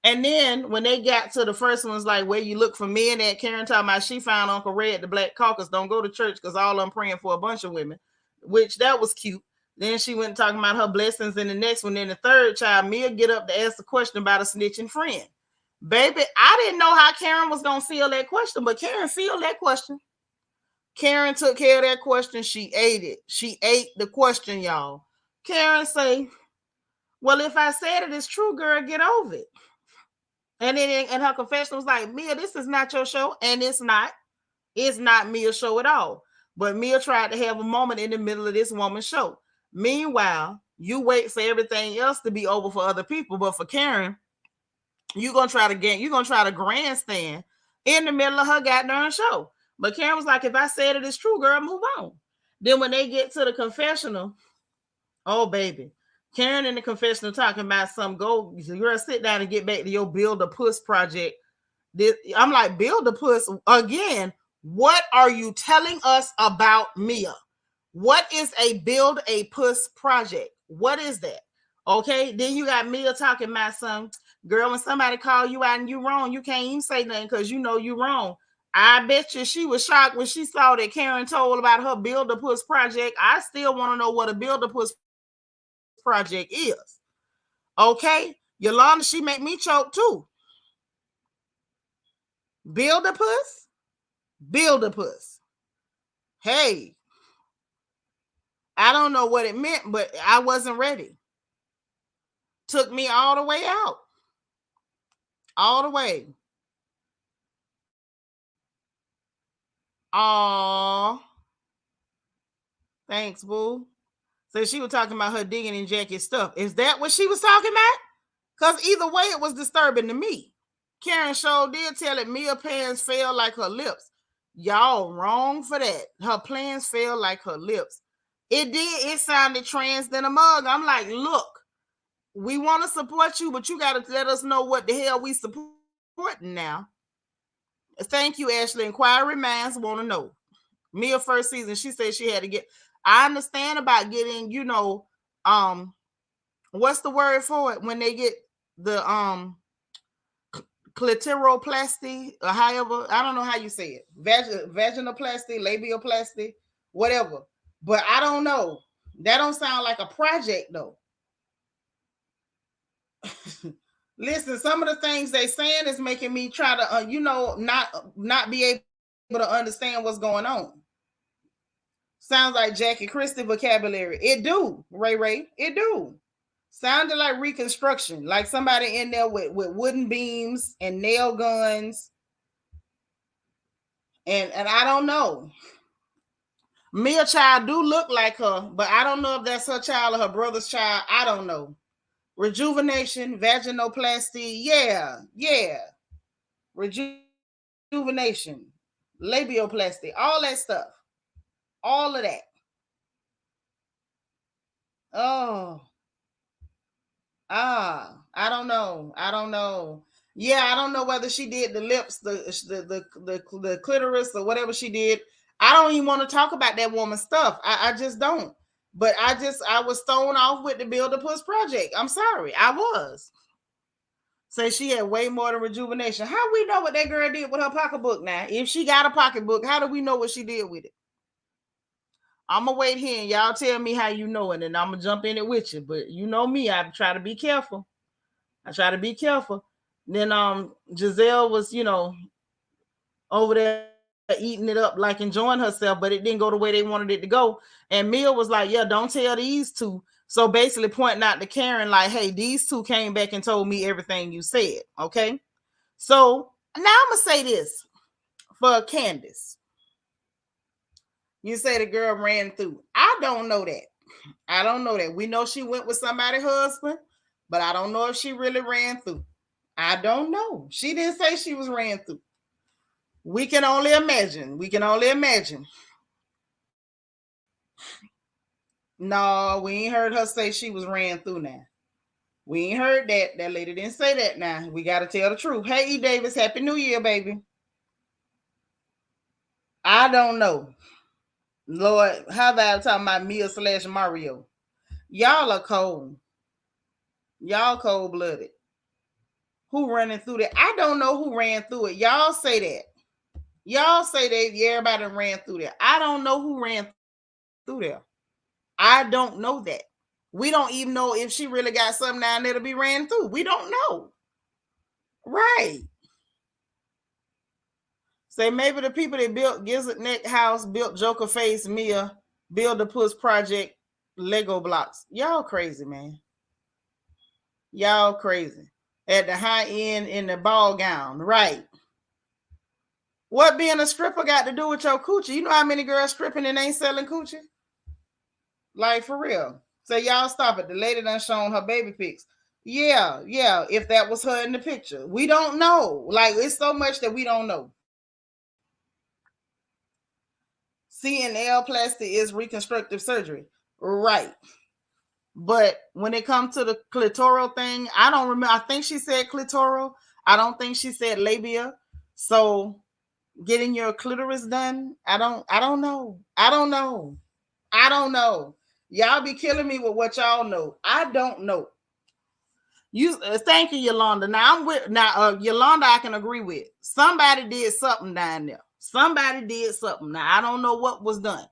And then when they got to the first ones, like where you look for men at, Karen talking about she found Uncle Red, the Black Caucus. Don't go to church because all I'm praying for a bunch of women, which that was cute. Then she went talking about her blessings in the next one. Then the third child, Mia get up to ask the question about a snitching friend. Baby, I didn't know how Karen was going to feel that question, but Karen feel that question. Karen took care of that question. She ate it. She ate the question, y'all. Karen say, well, if I said it, it's true, girl, get over it. And then and her confession was like, Mia, this is not your show. And it's not. It's not Mia's show at all. But Mia tried to have a moment in the middle of this woman's show. Meanwhile, you wait for everything else to be over for other people. But for Karen, you're gonna try to grandstand in the middle of her goddamn show. But Karen was like, if I said it is true, girl, move on. Then when they get to the confessional, oh baby, Karen in the confessional talking about girl, sit down and get back to your Build a Puss project. I'm like, Build a Puss again. What are you telling us about Mia? What is a Build a Puss project? What is that? Okay, then you got Mia talking about some girl, when somebody call you out and you wrong, you can't even say nothing because you know you wrong. I bet you she was shocked when she saw that Karen told about her Build a Puss project. I still want to know what a Build a Puss project is. Okay, Yolanda, she make me choke too. Build a Puss. Hey, I don't know what it meant, but I wasn't ready. Took me all the way out. All the way. Aww. Thanks, boo. So she was talking about her digging in Jackie's stuff. Is that what she was talking about? Because either way, it was disturbing to me. Karen Shaw did tell it Mia pants fell like her lips. Y'all wrong for that. Her plans failed like her lips. It did. It sounded trans than a mug. I'm like, look, we want to support you, but you got to let us know what the hell we supporting now. Thank you, Ashley. Inquiry minds want to know. Mia first season, she said she had to get. I understand about getting, what's the word for it when they get the clitoroplasty or however, I don't know how you say it, vaginoplasty, labioplasty, whatever. But I don't know. That don't sound like a project though. Listen, some of the things they saying is making me try to, not be able to understand what's going on. Sounds like Jackie Christie vocabulary. It do, Ray. It do. Sounded like reconstruction, like somebody in there with wooden beams and nail guns. And I don't know. Mia child do look like her, but I don't know if that's her child or her brother's child. I don't know. Rejuvenation, vaginoplasty, yeah. Rejuvenation, labioplasty, all that stuff. All of that. Oh. I don't know. Yeah, I don't know whether she did the lips, the clitoris, or whatever she did. I don't even want to talk about that woman's stuff. I just don't. But I was thrown off with the Build a Puss project. I'm sorry, I was. Say she had way more than rejuvenation. How we know what that girl did with her pocketbook now? If she got a pocketbook, how do we know what she did with it? I'm gonna wait here and y'all tell me how you know it, and I'm gonna jump in it with you. But you know me, I try to be careful. Then Giselle was, over there eating it up, like enjoying herself, but it didn't go the way they wanted it to go. And Mia was like, yeah, don't tell these two. So basically pointing out to Karen, like, hey, these two came back and told me everything you said. Okay. So now I'm gonna say this for Candace. You say the girl ran through. I don't know that. We know she went with somebody's husband, but I don't know if she really ran through. I don't know. She didn't say she was ran through. We can only imagine. No, we ain't heard her say she was ran through now. We ain't heard that. That lady didn't say that now. We got to tell the truth. Hey, E. Davis, Happy New Year, baby. I don't know. Lord, how about talking about Mia / Mario? Y'all are cold. Y'all cold-blooded. Who running through that? I don't know who ran through it. Y'all say that. Everybody ran through there. I don't know who ran through there. I don't know that. We don't even know if she really got something down there to be ran through. We don't know. Right. Say maybe the people that built Gizzard Neck House, built Joker Face, Mia, Build a Puss Project, Lego blocks. Y'all crazy, man. Y'all crazy. At the high end in the ball gown. Right. What being a stripper got to do with your coochie? You know how many girls stripping and ain't selling coochie? Like, for real. So y'all stop it. The lady done shown her baby pics. Yeah. If that was her in the picture. We don't know. Like, it's so much that we don't know. CNL plastic is reconstructive surgery. Right. But when it comes to the clitoral thing, I don't remember. I think she said clitoral. I don't think she said labia. So getting your clitoris done, I don't know. Y'all be killing me with what y'all know. I don't know. Thank you, Yolanda. Yolanda, I can agree with. Somebody did something down there. Now, I don't know what was done.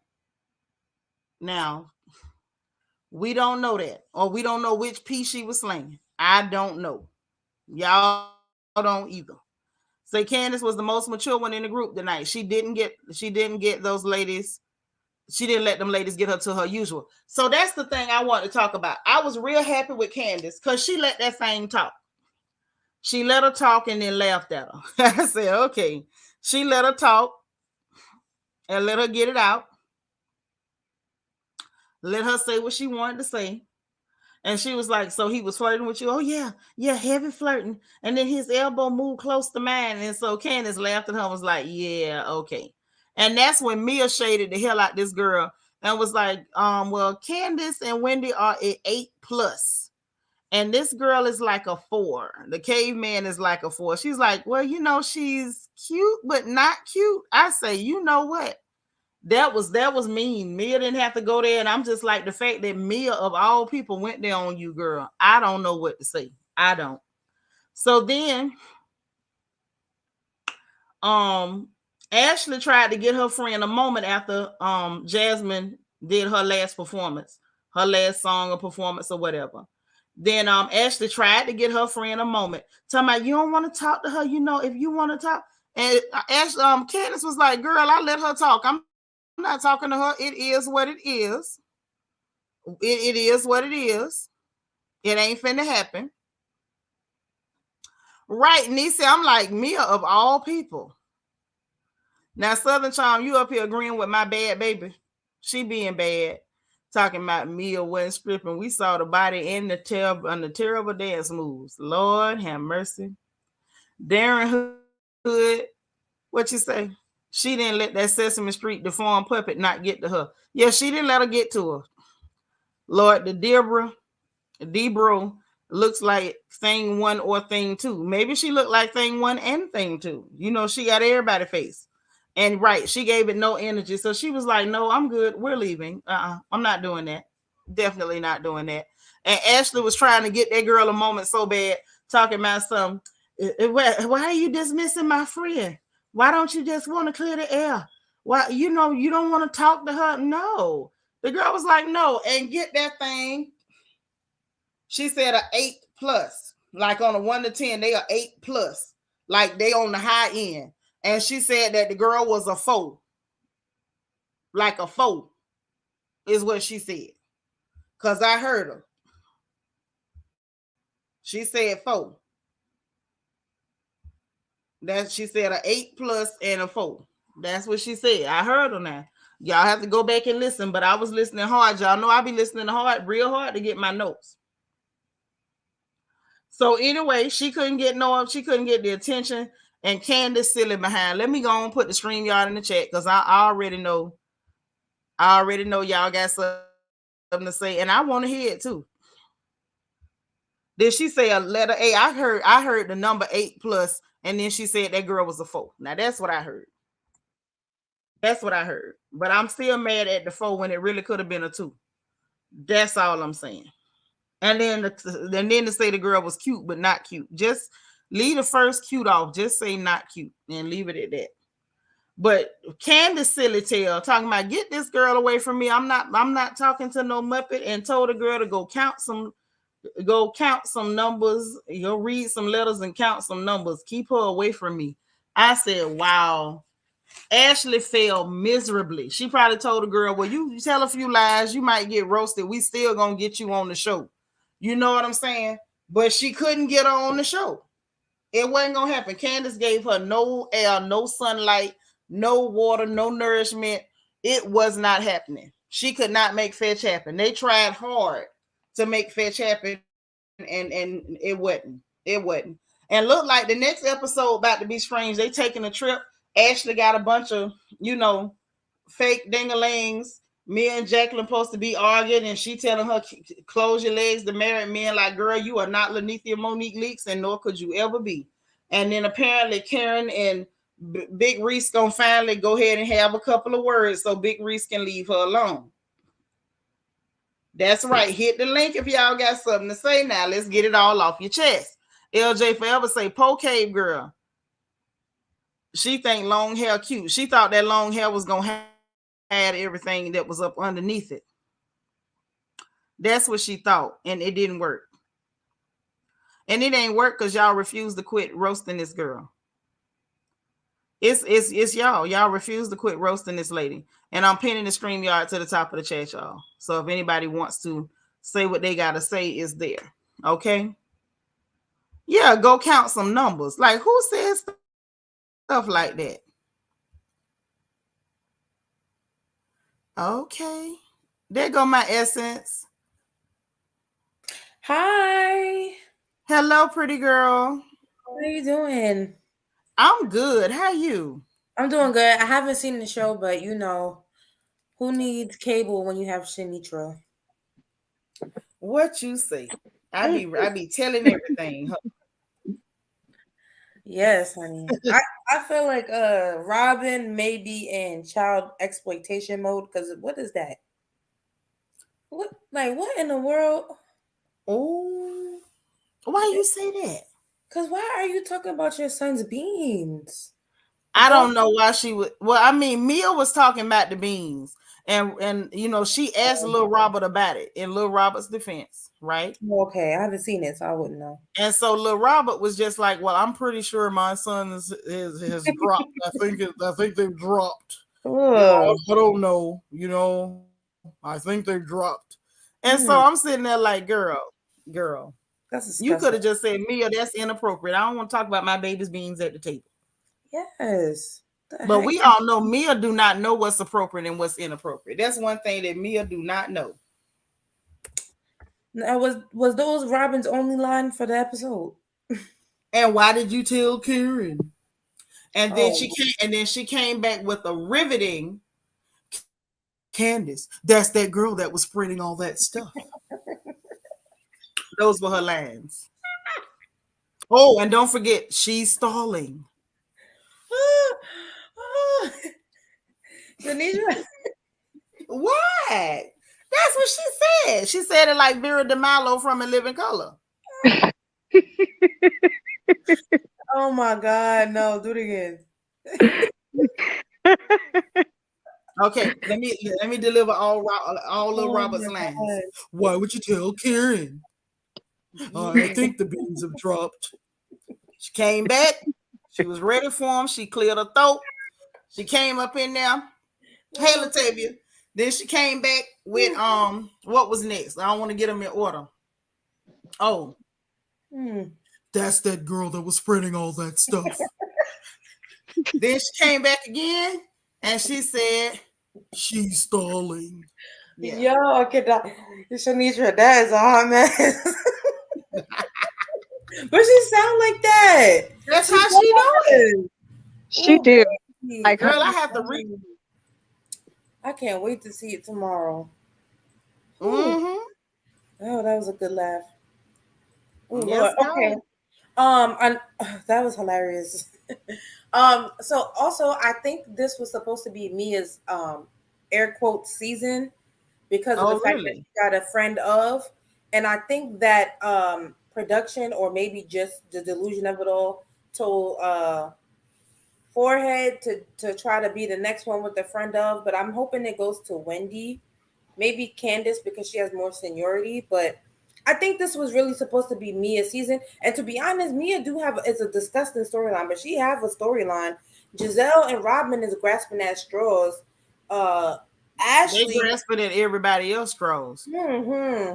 Now, we don't know that, or we don't know which piece she was slinging. I don't know. Y'all don't either. Say Candace was the most mature one in the group tonight. She didn't get those ladies. She didn't let them ladies get her to her usual. So that's the thing I want to talk about. I was real happy with Candace because she let that thing talk. She let her talk and then laughed at her. I said, okay. She let her talk and let her get it out. Let her say what she wanted to say. And she was like, so he was flirting with you? Oh, yeah, heavy flirting. And then his elbow moved close to mine. And so Candace laughed at her and was like, yeah, okay. And that's when Mia shaded the hell out this girl and was like, well, Candace and Wendy are at 8 plus. And this girl is like a 4. The caveman is like a 4. She's like, well, she's cute, but not cute. I say, you know what? That was mean. Mia didn't have to go there. And I'm just like, the fact that Mia of all people went there on you, girl. I don't know what to say. I don't. So then Ashley tried to get her friend a moment after Jasmine did her last performance, her last song or performance or whatever. Then Ashley tried to get her friend a moment, talking about, you don't want to talk to her, if you want to talk. And Ashley, Candace was like, girl, I let her talk. I'm not talking to her. It is what it is. It is what it is. It ain't finna happen. Right, Nisa, I'm like, Mia of all people. Now, Southern Charm, you up here agreeing with my bad baby. She being bad. Talking about Mia wasn't stripping. We saw the body in the terrible dance moves. Lord have mercy. Darren Hood, what you say? She didn't let that Sesame Street deformed puppet not get to her. Yeah, she didn't let her get to her. Lord, the Debra looks like thing 1 or thing 2. Maybe she looked like thing 1 and thing 2. She got everybody's face. And right, she gave it no energy. So she was like, no, I'm good. We're leaving. I'm not doing that. Definitely not doing that. And Ashley was trying to get that girl a moment so bad, talking about some, why are you dismissing my friend? Why don't you just want to clear the air? Why, you don't want to talk to her? No. The girl was like, no. And get that thing. She said a 8 plus. Like on a 1 to 10, they are 8 plus. Like they on the high end. And she said that the girl was a 4. Like a 4 is what she said. Because I heard her. She said 4. That she said a 8 plus and a 4. That's what she said. I heard her now. Y'all have to go back and listen. But I was listening hard. Y'all know I be listening hard, real hard to get my notes. So anyway, she couldn't get the attention. And Candace silly behind. Let me go and put the StreamYard in the chat because I already know y'all got something to say, and I want to hear it too. Did she say a letter A? I heard the number 8 plus, and then she said that girl was a 4. Now that's what I heard. That's what I heard. But I'm still mad at the 4 when it really could have been a 2. That's all I'm saying. And then to say the girl was cute but not cute. Just leave the first cute off. Just say not cute and leave it at that. But Candace silly tail talking about get this girl away from me. I'm not talking to no Muppet, and told the girl to go count some numbers. Go read some letters and count some numbers. Keep her away from me. I said, wow. Ashley failed miserably. She probably told the girl, well, you tell a few lies, you might get roasted. We still gonna get you on the show. You know what I'm saying? But she couldn't get her on the show. It wasn't gonna happen. Candace gave her no air, no sunlight, no water, no nourishment. It was not happening. She could not make fetch happen. They tried hard to make fetch happen, and it wasn't. It wasn't. And look like the next episode about to be strange. They taking a trip. Ashley got a bunch of, fake dingalings. Me and Jacqueline supposed to be arguing, and she telling her, close your legs to married men. Like, girl, you are not Lanithia Monique Leaks, and nor could you ever be. And then apparently Karen and Big Reese gonna finally go ahead and have a couple of words so Big Reese can leave her alone. That's right. Hit the link if y'all got something to say now. Let's get it all off your chest. LJ Forever say, Po Cave girl. She think long hair cute. She thought that long hair was gonna have everything that was up underneath it. That's what she thought, and it didn't work. And it ain't work because y'all refuse to quit roasting this girl. It's y'all. Y'all refuse to quit roasting this lady. And I'm pinning the StreamYard to the top of the chat, y'all. So if anybody wants to say what they gotta say, is there. Okay. Yeah, go count some numbers. Like, who says stuff like that? Okay. There go my essence. Hi. Hello, pretty girl. How are you doing? I'm good. How you? I'm doing good. I haven't seen the show, but who needs cable when you have Seanitra? What you say? I be telling everything. Huh? Yes, honey. I feel like Robin may be in child exploitation mode because what is that? What in the world? Oh, why you say that? Because why are you talking about your son's beans? I Don't don't know why she would. Well, I mean, Mia was talking about the beans, and she asked Little Robert about it in Little Robert's defense, right? okay, I haven't seen it, so I wouldn't know. And so Little Robert was just like, "Well, I'm pretty sure my son has dropped. I think they've dropped. Ugh. I don't know. I think they've dropped." And so I'm sitting there like, girl, That's you could have disgusting. just said, "Mia, that's inappropriate. I don't want to talk about my baby's beans at the table." Yes. The But heck? we all know Mia do not know what's appropriate and what's inappropriate. That's one thing that Mia do not know. That was those Robin's only line for the episode? And why did you tell Karen? Oh, And then she came back with a riveting Candace. That's that girl that was spreading all that stuff. Those were her lines. Oh, and don't forget, she's stalling. Tanisha. What? That's what she said. She said it like Vera DeMalo from A Living Color. Oh my God, no, do it again. Okay, let me deliver all Little Oh Robert's my lines. God. Why would you tell Karen? I think the beans have dropped. She came back. She was ready for him. She cleared her throat. She came up in there. Hey, Latavia. Then she came back with what was next? I don't want to get them in order. Oh, Hmm. that's that girl that was spreading all that stuff. Then she came back again and she said, she's stalling. Yeah. Yo, okay, Seanitra, that is a hot mess. But she sound like that. That's She how she does. does. She Oh, do. baby. Like her. Girl, I have to read. I can't wait to see it tomorrow. Ooh. Mm-hmm. Oh, that was a good laugh. Oh Yes, Lord. Okay. God. That was hilarious. So also I think this was supposed to be Mia's air quote season because of the Oh, fact that really? she got a friend of, and I think that production or maybe just the delusion of it all told Forehead to try to be the next one with the friend of, but I'm hoping it goes to Wendy, maybe Candace because she has more seniority, but I think this was really supposed to be Mia's season. And to be honest, Mia do have it's a disgusting storyline, but she have a storyline. Giselle and Robin is grasping at straws. Uh They Ashley, grasping at everybody else scrolls. hmm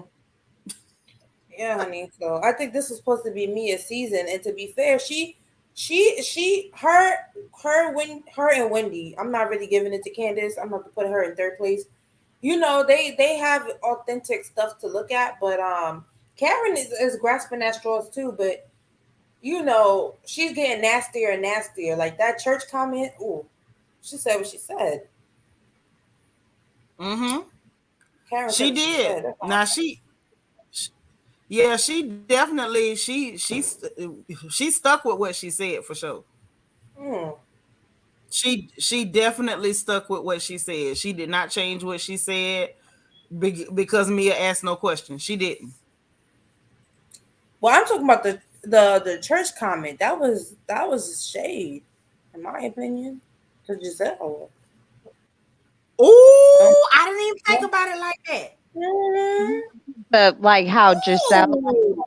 yeah, honey. So I think this was supposed to be Mia's season. And to be fair, her and Wendy. I'm not really giving it to Candace. I'm going to put her in third place. They have authentic stuff to look at, but Karen is grasping at straws too. But she's getting nastier and nastier. Like that church comment. Ooh, she said what she said. Mm-hmm. Karen said She what she did. said. That's Now all. yeah, she definitely she stuck with what she said for sure. Hmm. She definitely stuck with what she said. She did not change what she said because Mia asked no questions. She didn't. Well, I'm talking about the church comment. That was shade, in my opinion, to Giselle. Um, Oh, I didn't even think about it like that. mhm. But like how Giselle Ooh.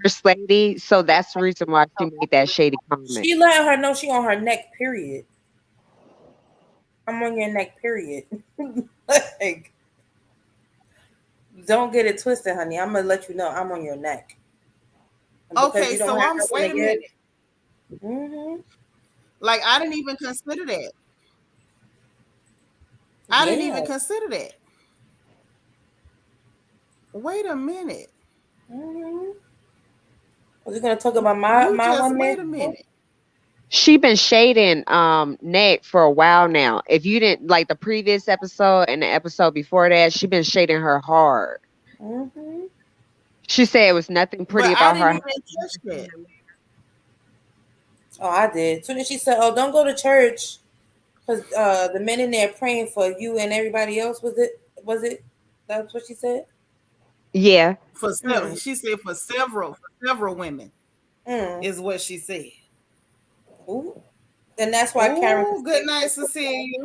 first lady, so that's the reason why she made that shady comment. She letting her know she on her neck. Period. I'm on your neck. Period. Like, don't get it twisted, honey. I'm gonna let you know I'm on your neck, and because Okay, you don't so have I'm nothing wait to a give. minute. Mm-hmm. Like I didn't even consider that. I didn't even Yeah. consider that. Wait a minute. Mm-hmm. Was you gonna talk about my You my just one man? wait a minute. She been shading Nick for a while now. If you didn't like the previous episode and the episode before that, she been shading her hard. Mm-hmm. She said it was nothing But pretty I about didn't her. even catch that. Oh, I did. As soon as she said, "Oh, don't go to church," because the men in there praying for you and everybody else. Was it? Was it? That's what she said. Yeah. Mm. She said for several women Mm. is what she said. Ooh. And that's why Karen could Oh, stay good with night, us. Cecilia.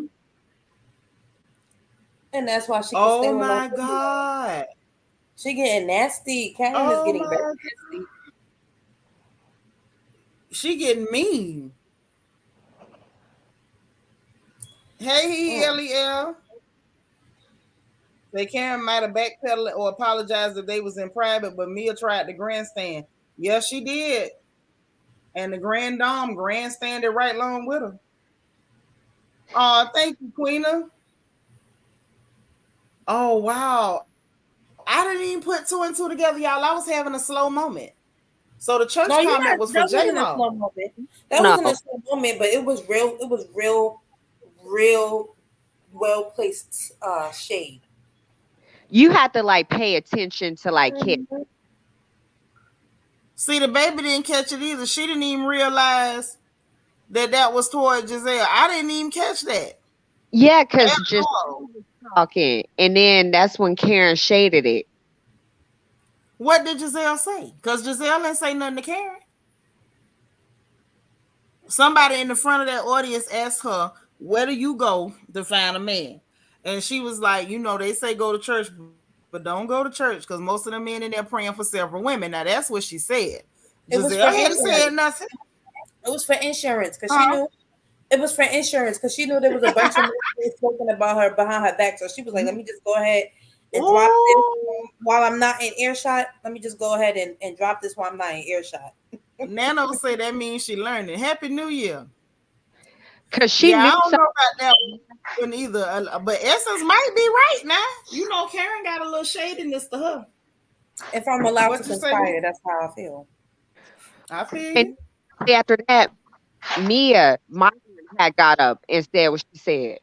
And that's why she could stay Oh with us. my God. She getting nasty. Karen is Oh getting very my, nasty. she getting mean. Hey, Mm. LEL. They Karen might have backpedaled or apologized if they was in private, but Mia tried the grandstand. Yes, she did. And the grand dame grandstanded right along with her. Oh, thank you, Queena. Oh, wow. I didn't even put two and two together, y'all. I was having a slow moment. So the church No, you're comment not. was for That wasn't a J-Law. slow moment. That No. wasn't a slow moment, but it was real. It was real well placed shade. You have to like pay attention to like hit. Mhm. See, the baby didn't catch it either. She didn't even realize that was toward Giselle. I didn't even catch that Yeah, at because just all. talking. And then that's when Karen shaded it. What did Giselle say? Because Giselle didn't say nothing to Karen. Somebody in the front of that audience asked her, "Where do you go to find a man?" And she was like, they say go to church, but don't go to church because most of the men in there praying for several women. Now that's what she said. It was Giselle for hadn't said insurance. nothing. It was for insurance because she Huh? knew it was for insurance because she knew there was a bunch of men talking about her behind her back. So she was like, "Let me just go ahead and drop this Ooh. while I'm not in earshot. Let me just go ahead and drop this while I'm not in earshot." Nano say that means she learned it. Happy New Year. Because she Yeah, I knew don't something. know about that one either. But Essence might be right now. Karen got a little shadiness to her. If I'm allowed to What you say? conspire, that's how I feel. I feel And you. after that, Mia, my had got up and said what she said.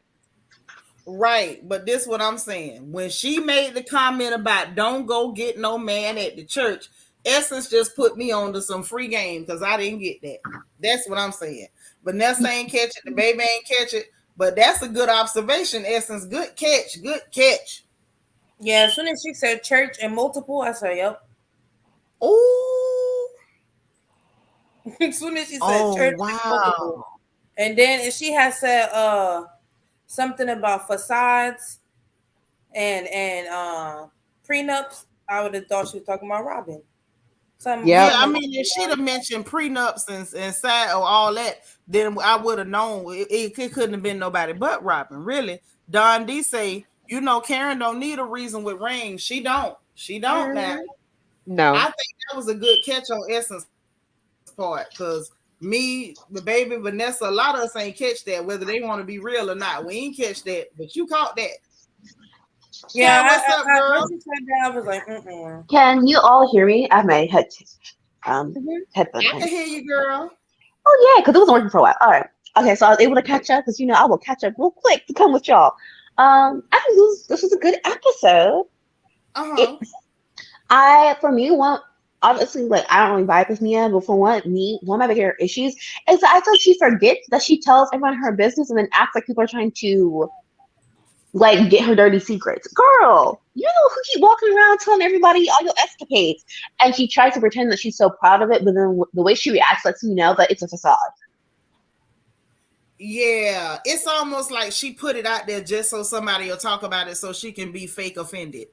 Right, but this what I'm saying. When she made the comment about don't go get no man at the church, Essence just put me on to some free game because I didn't get that. That's what I'm saying. Vanessa ain't catch it, the baby ain't catch it, but that's a good observation, Essence. Good catch, good catch. Yeah, as soon as she said church and multiple, I said, "Yep." Ooh. As soon as she said Oh church and multiple, wow. and then if she had said something about facades and prenups, I would have thought she was talking about Robin. Yeah, Yep. Something I along mean, if those she'd have lines. mentioned prenups and side or all that, then I would have known it couldn't have been nobody but Robin. Really, Don D say, Karen don't need a reason with rings. She don't. She don't now. Mhm. I No. think that was a good catch on Essence part because me, the baby, Vanessa, a lot of us ain't catch that whether they want to be real or not. We ain't catch that, but you caught that. Karen, Yeah, what's up, girl? when she said that, I was like, "Mm-mm." Can you all hear me? I have my Mhm. headphones I can in. hear you, girl. Oh yeah, because it wasn't working for a while. All right. Okay, so I was able to catch up because I will catch up real quick to come with y'all. I think this was a good episode. It Uh-huh. I for me one obviously like I don't really vibe with Mia, but for one of my bigger issues is that I feel like she forgets that she tells everyone her business and then acts like people are trying to like get her dirty secrets. Girl, you know who keep walking around telling everybody all your escapades, and she tries to pretend that she's so proud of it, but then the way she reacts lets me know that it's a facade. Yeah, it's almost like she put it out there just so somebody will talk about it so she can be fake offended.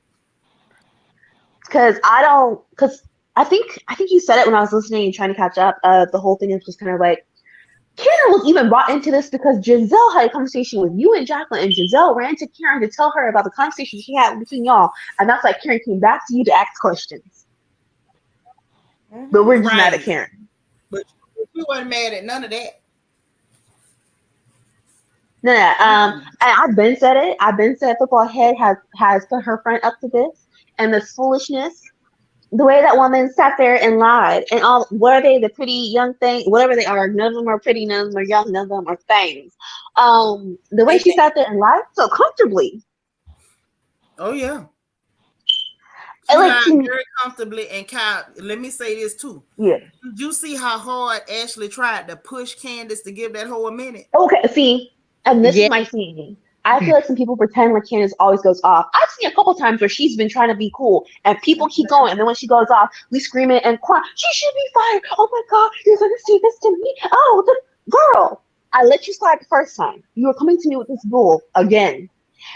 Because I think you said it when I was listening and trying to catch up. The whole thing is just kind of like Karen was even brought into this because Giselle had a conversation with you and Jacqueline, and Giselle ran to Karen to tell her about the conversation she had between y'all, and that's like Karen came back to you to ask questions. But Mhm. we're just mad at Right. Karen. But she wasn't mad at none of that. No, no. Mm-mm. And I've been said it. I've been said football head has put her friend up to this and this foolishness. the way that woman sat there and lied, and all what are they? The pretty young thing, whatever they are. None of them are pretty. None of them are young. None of them are things. The way They she think sat there and lied so comfortably, Oh yeah. and She like lied to me, very comfortably. And Kyle, let me say this too. yeah. Did you see how hard Ashley tried to push Candace to give that whole a minute? Okay, see, and this is Yeah. my thing. I feel like some people pretend like Candace always goes off. I've seen a couple times where she's been trying to be cool, and people keep going, and then when she goes off, we scream it and cry. She should be fired. Oh my God, you're gonna say this to me? Oh, the girl! I let you slide the first time. You were coming to me with this bull again,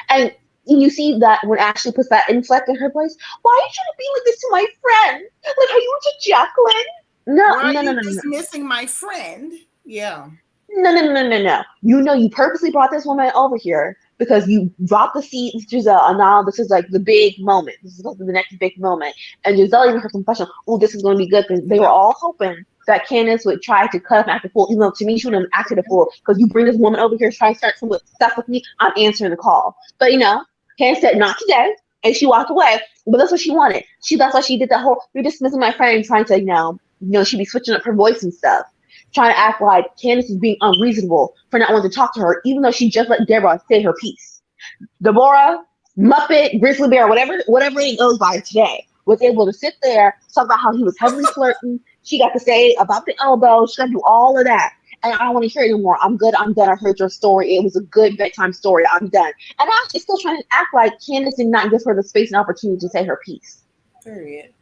and you see that when Ashley puts that inflect in her voice. Why are you trying to be like this to my friend? Like how you were to Jacqueline? No, Why are no, no, you no, no. dismissing my friend? Yeah. No, no, no, no, no, no. You know, you purposely brought this woman over here because you dropped the seat to Giselle, and now this is like the big moment. This is supposed to be the next big moment. And Giselle, even her confession, oh, this is going to be good. Because they were all hoping that Candace would try to cut him act a fool, even though to me, she wouldn't have acted a fool. Because you bring this woman over here trying to start some stuff with me, I'm answering the call. But, Candace said, not today. And she walked away. But that's what she wanted. That's why she did the whole, you're dismissing my friend, trying to, she'd be switching up her voice and stuff, trying to act like Candace is being unreasonable for not wanting to talk to her, even though she just let Deborah say her piece. Deborah, Muppet, Grizzly Bear, whatever it goes by today, was able to sit there, talk about how he was heavily flirting. She got to say about the elbow. She got to do all of that. And I don't want to hear it anymore. I'm good. I'm done. I heard your story. It was a good bedtime story. I'm done. And now she's still trying to act like Candace did not give her the space and opportunity to say her piece. period.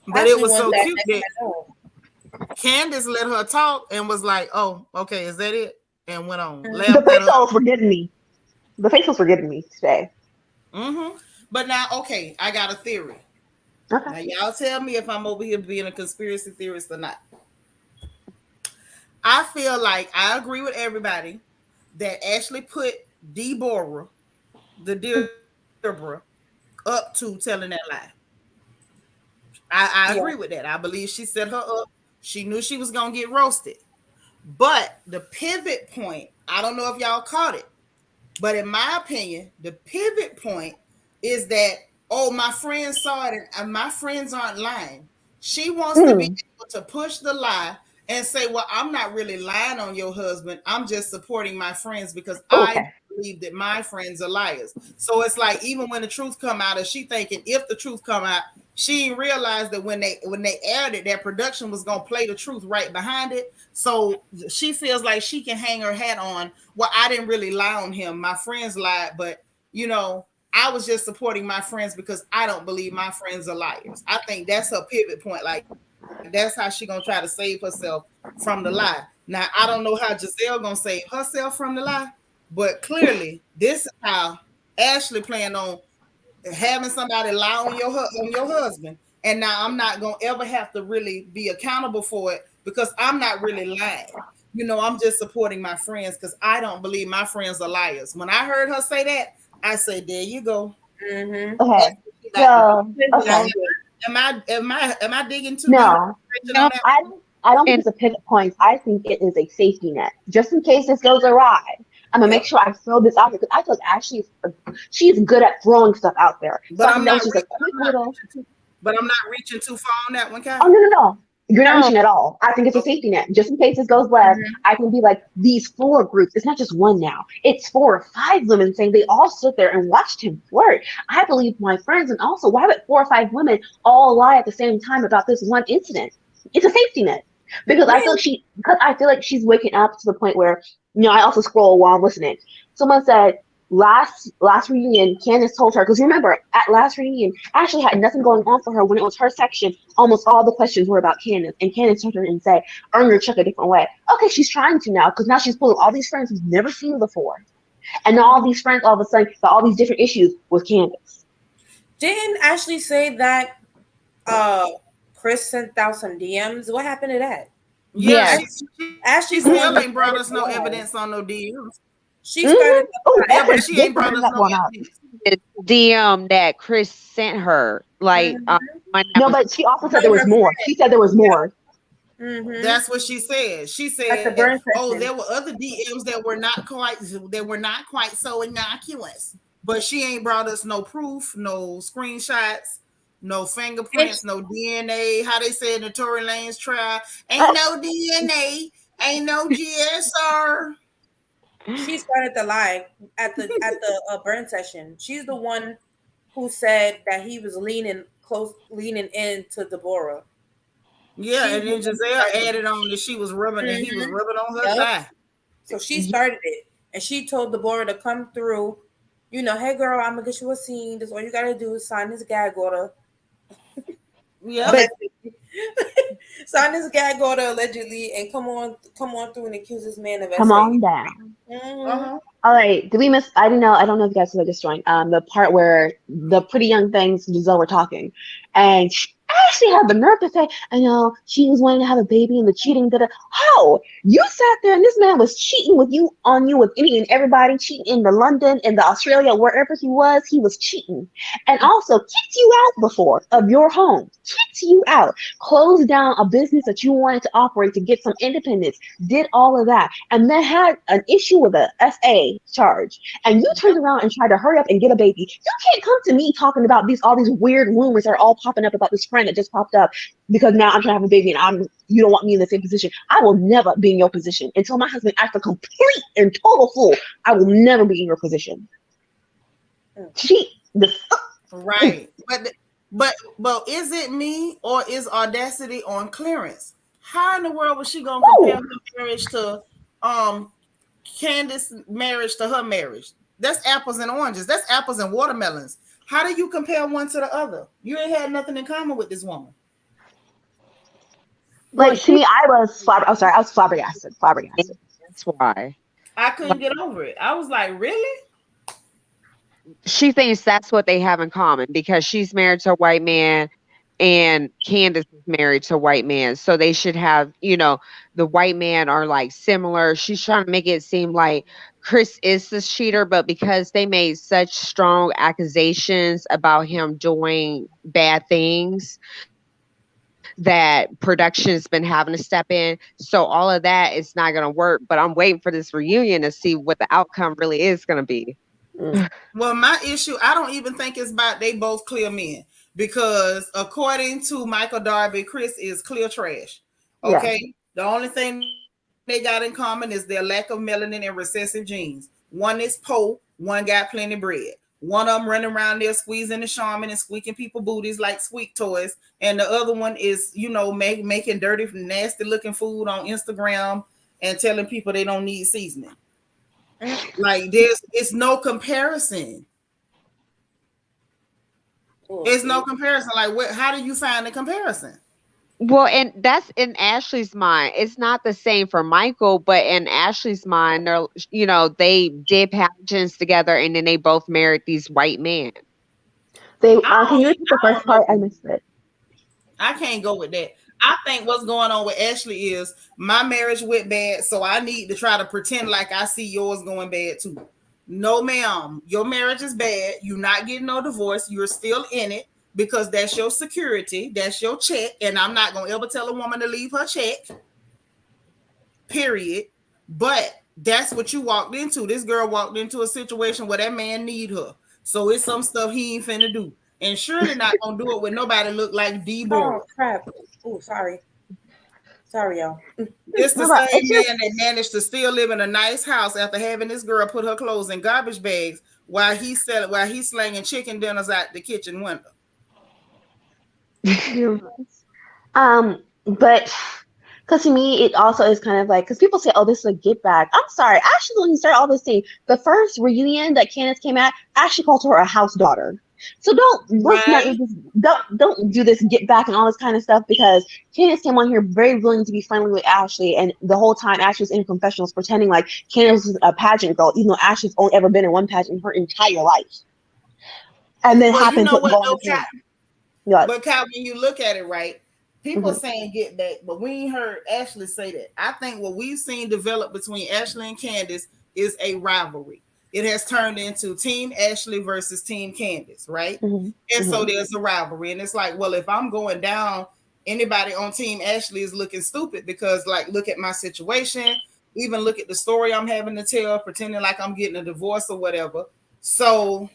But it was so that cute that Candace let her talk and was like, "Oh, okay, is that it?" And went on. The Laughed at her. facials were getting me. The facials were getting me today. But now, okay, I got a theory. Okay. Now, y'all tell me if I'm over here being a conspiracy theorist or not. I feel like I agree with everybody that Ashley put Deborah, Deborah, up to telling that lie. I agree with that. I believe she set her up. She knew she was gonna get roasted. But the pivot point, I don't know if y'all caught it, but in my opinion, the pivot point is that, oh, my friends saw it and my friends aren't lying. She wants to be able to push the lie and say, well, I'm not really lying on your husband. I'm just supporting my friends because I believe that my friends are liars. So it's like, even when the truth come out, is she thinking if the truth come out, she didn't realize that when they aired it, that production was gonna play the truth right behind it. So she feels like she can hang her hat on, well, I didn't really lie on him. My friends lied, but I was just supporting my friends because I don't believe my friends are liars. I think that's her pivot point. Like, that's how she gonna try to save herself from the lie. Now, I don't know how Giselle gonna save herself from the lie, but clearly this is how Ashley planned on having somebody lie on your husband. And now I'm not gonna ever have to really be accountable for it because I'm not really lying. I'm just supporting my friends because I don't believe my friends are liars. When I heard her say that, I said, there you go. Okay. So, okay. Am I digging too No. deep on that? I don't think it's a pivot point. I think it is a safety net. Just in case this goes awry, I'm gonna make sure I throw this out there because I feel like she's good at throwing stuff out there. But I'm not reaching too far on that one, Kyle. Oh no. You're not reaching at all. I think it's a safety net. Just in case this goes left, I can be like, these 4 groups, it's not just one now. It's 4 or 5 women saying they all stood there and watched him flirt. I believe my friends, and also, why would 4 or 5 women all lie at the same time about this one incident? It's a safety net. Because I feel like she's waking up to the point where, I also scroll while I'm listening. Someone said, last reunion, Candace told her, because remember, at last reunion, Ashley had nothing going on for her when it was her section. Almost all the questions were about Candace, and Candace told her and said, earn your check a different way. Okay, she's trying to now, because now she's pulling all these friends we've never seen before. And now all these friends, all of a sudden, got all these different issues with Candace. Didn't Ashley say that Chris sent out some DMs? What happened to that? Yeah. Ashley still ain't brought us no evidence on no DMs. She started. But she ain't brought us no evidence. The DM that Chris sent her, like, no, but she also said there was more. She said there was more. That's what she said. She said, "Oh, there were other DMs that were not quite so innocuous." But she ain't brought us no proof, no screenshots, no fingerprints, no DNA. How they say in the Tory Lanez trial, ain't no DNA, ain't no GSR. She started the lie at the burn session. She's the one who said that he was leaning into Deborah. Yeah, She's and the then one who Giselle started added it. on that she was rubbing and he was Mhm. rubbing on her Yep. thigh. So she started it, and she told Deborah to come through. You know, hey girl, I'm gonna get you a scene. This all you gotta do is sign this gag order. Yeah. But Allegedly. Sign this gag order allegedly, and come on through and accuse this man of Come SA. on down. Mm-hmm. Uh-huh. All right. Did we miss? I don't know. I don't know if you guys saw just joined. The part where the pretty young things Giselle were talking, and she actually had the nerve to say, "I know she was wanting to have a baby and the cheating." Did how you sat there and this man was cheating with you on you with any and everybody, cheating in the London, in the Australia, wherever he was cheating, and also kicked you out before of your home, kicked you out, closed down a business that you wanted to operate to get some independence, did all of that, and then had an issue with a SA charge, and you turned around and tried to hurry up and get a baby. You can't come to me talking about all these weird rumors that are all popping up about this friend that just popped up because now I'm trying to have a baby and you don't want me in the same position. I will never be in your position until my husband acts a complete and total fool. I will never be in your position. She the Right. But is it me or is audacity on clearance? How in the world was she gonna compare her marriage to Candace's marriage to her marriage? That's apples and oranges. That's apples and watermelons. How do you compare one to the other? You ain't had nothing in common with this woman. well, like to me, I was flabbergasted. Flabbergasted. that's why. I Like, couldn't get over it. I was like, really? she thinks that's what they have in common because she's married to a white man and Candace is married to a white man. So they should have, the white man are like similar. She's trying to make it seem like Chris is the cheater, but because they made such strong accusations about him doing bad things, that production's been having to step in. So all of that is not going to work. But I'm waiting for this reunion to see what the outcome really is going to be. Mm. Well, my issue, I don't even think it's about they both clear men because according to Michael Darby, Chris is clear trash. Yeah. Okay. The only thing they got in common is their lack of melanin and recessive genes. One is poor, one got plenty bread. One of them running around there squeezing the shaman and squeaking people booties like squeak toys. And the other one is, making dirty, nasty looking food on Instagram and telling people they don't need seasoning. Like it's no comparison. Oh, It's no see. comparison. Like how do you find the comparison? Well, and that's in Ashley's mind. It's not the same for Michael, but in Ashley's mind, they did pageants together and then they both married these white men. They can you repeat the I first don't part? I know. missed it. I can't go with that. I think what's going on with Ashley is my marriage went bad, so I need to try to pretend like I see yours going bad too. No, ma'am, your marriage is bad. You're not getting no divorce. You're still in it because that's your security, that's your check, and I'm not gonna ever tell a woman to leave her check. Period. But that's what you walked into. This girl walked into a situation where that man need her. So it's some stuff he ain't finna do. And surely not gonna do it with nobody look like Deborah. Oh crap! Oh, sorry, y'all. It's the No, but same it's just man that managed to still live in a nice house after having this girl put her clothes in garbage bags while he's slinging chicken dinners out the kitchen window. you're right. But because to me, it also is kind of like because people say, "Oh, this is a get back." I'm sorry, Ashley didn't start all this thing. The first reunion that Candace came at, Ashley called her a house daughter. So let's not Right? don't do this get back and all this kind of stuff because Candace came on here very willing to be friendly with Ashley, and the whole time Ashley was in confessionals pretending like Candace was a pageant girl, even though Ashley's only ever been in one pageant her entire life, and then Well, you happened know to what go on though, the Kat? panel. Yeah. But Kat, when you look at it, right? People Mm-hmm. saying get back, but we ain't heard Ashley say that. I think what we've seen develop between Ashley and Candace is a rivalry. It has turned into Team Ashley versus Team Candace, right? Mm-hmm. And so Mm-hmm. there's a rivalry. And it's like, well, if I'm going down, anybody on Team Ashley is looking stupid because, like, look at my situation, even look at the story I'm having to tell, pretending like I'm getting a divorce or whatever. So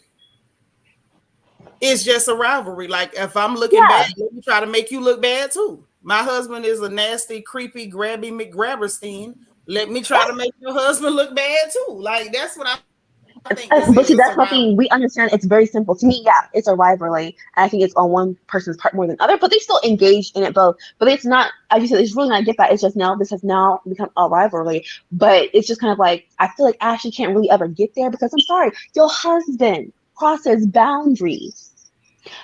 It's just a rivalry. Like if I'm looking Yeah. bad, let me try to make you look bad too. My husband is a nasty, creepy, grabby McGrabberstein. Let me try to make your husband look bad too. Like that's what I think this is. It's a But see, rivalry. that's something we understand. It's very simple to me. Yeah, it's a rivalry. I think it's on one person's part more than other, but they still engage in it both. But it's not, as you said, it's really not get that. It's just now this has now become a rivalry. But it's just kind of like I feel like Ashley can't really ever get there because I'm sorry, your husband crosses boundaries.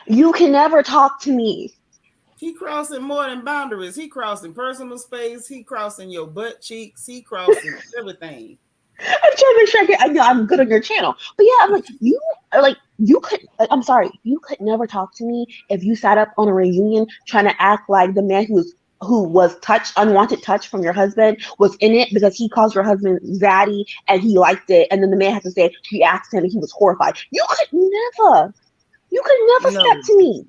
You can never talk to me. He crossing more than boundaries. He crossing personal space. He crossing your butt cheeks. He crossing everything. I'm trying to make sure I know I'm good on your channel. But yeah, I'm like, you are like, you could, like, I'm sorry, you could never talk to me if you sat up on a reunion trying to act like the man who was touched, unwanted touch from your husband was in it because he calls your husband zaddy and he liked it. And then the man has to say he asked him and he was horrified. You could never say that No. to me.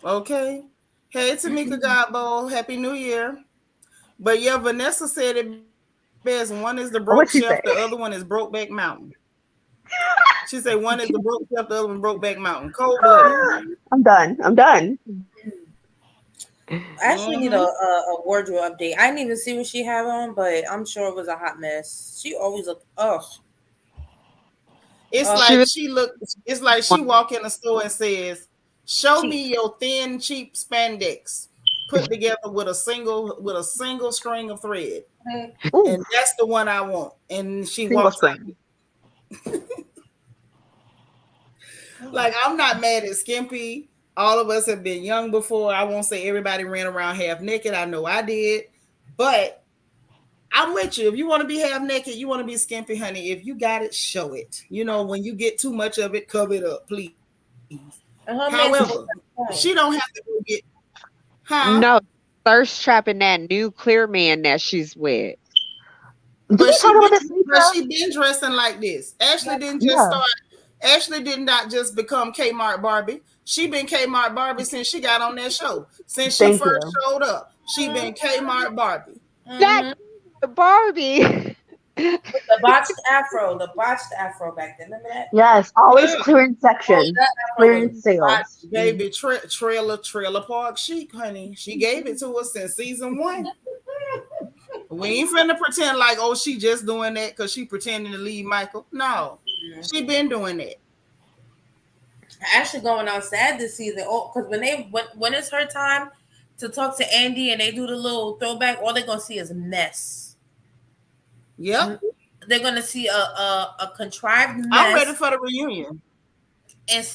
Okay. Hey, Tamika Godbowl. Happy New Year. But yeah, Vanessa said it best. One is the broke chef, the What other she one say? is Brokeback Mountain. She said one is the broke chef, the other one Brokeback Mountain. Cold blooded. I'm done. I'm done. I actually need Mm-hmm. a wardrobe update. I didn't even see what she had on, but I'm sure it was a hot mess. She always looked It's ugh She like was she look. It's like she one. walk in the store and says, "Show cheap. me your thin, cheap spandex put together with a single string of thread, Ooh, and that's the one I want." And she single walks out. string. Like I'm not mad at skimpy. All of us have been young before. I won't say everybody ran around half naked. I know I did, but I'm with you. If you want to be half naked, you want to be skimpy, honey. If you got it, show it. You know, when you get too much of it, cover it up, please. And her However, man's supposed to be she fine. don't have to go get, huh? No thirst trapping that new clear man that she's with. Did we talk about this, But Nitra? she been dressing like this. Ashley didn't just Yeah. start. Ashley did not just become Kmart Barbie. She been Kmart Barbie since she got on that show. Since she Thank first you. showed up, she been Kmart Barbie. That Mm-hmm. Barbie. The botched afro back then. Remember that? Yes, always Yeah, clearance Oh, section, that afro was clearance sales. baby, trailer park chic, honey. She gave it to us since season one. We ain't finna pretend like, oh, she just doing that because she pretending to leave Michael. No, hot. she been doing that. Actually going on sad this season. Oh, because when it's her time to talk to Andy and they do the little throwback, all they're gonna see is mess. Yep, They're gonna see a contrived I'm ready mess for the reunion. and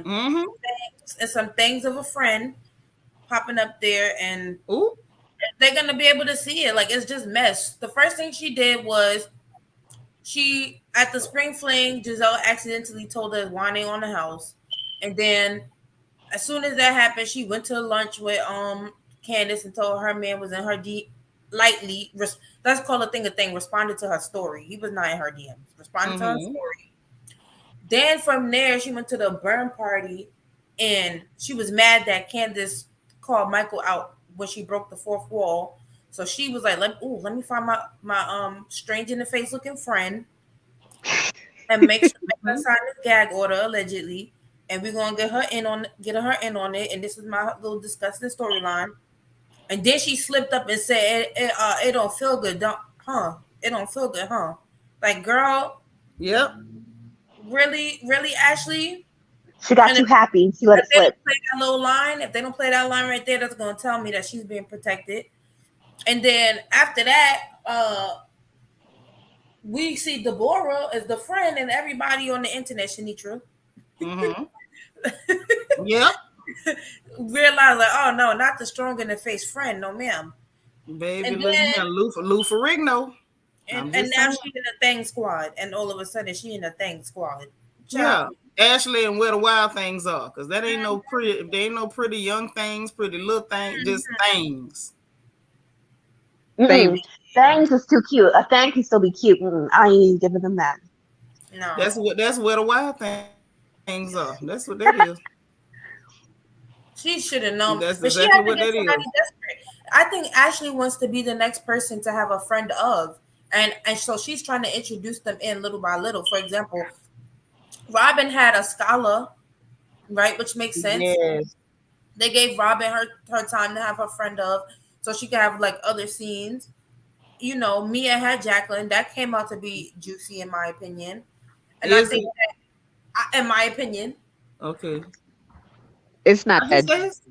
Mm-hmm. some things of a friend popping up there, and Ooh, they're gonna be able to see it. Like it's just mess. The first thing she did was she at the spring fling, Giselle accidentally told her whining on the house, and then as soon as that happened, she went to lunch with Candace and told her man was in her lightly. Let's call a thing. Responded to her story. He was not in her DMs. Responded to her mm-hmm. story. Then from there, she went to the burn party, and she was mad that Candace called Michael out when she broke the fourth wall. So she was like, let me find my strange in the face looking friend and make her sign this gag order allegedly, and we're gonna get her in on it. And this is my little disgusting storyline. And then she slipped up and said, "It don't feel good, don't huh? It don't feel good, huh?" Like, girl, Yep. really, really, Ashley. She got And too happy. She let if it they don't slip. play that little line, if they don't play that line right there, that's gonna tell me that she's being protected. And then after that, we see Deborah as the friend, and everybody on the internet, Seanitra, Mm-hmm. Yep. realize like, oh no, not the strong in the face friend, no ma'am. Baby, And look then here, Lou Ferrigno. I'm and just now saying. she's in a thing squad, and all of a sudden she in a thing squad. Child, Yeah. Ashley and where the wild things are, because that ain't no pretty. They ain't no pretty young things, pretty little things, just things. Same. Mm-mm. Thanks is too cute. A thing can still be cute. Mm-mm. I ain't giving them that. no, That's where the wild things are. That's what that is. she should have That's known, but exactly she what had to that get is. somebody desperate. I think Ashley wants to be the next person to have a friend of, and so she's trying to introduce them in little by little. For example, Robin had a scholar, right, which makes sense. Yes. They gave Robin her time to have her friend of, so she could have like other scenes. Mia had Jacqueline. That came out to be juicy in my opinion, and I Is think it in my opinion, okay? It's not I just that. says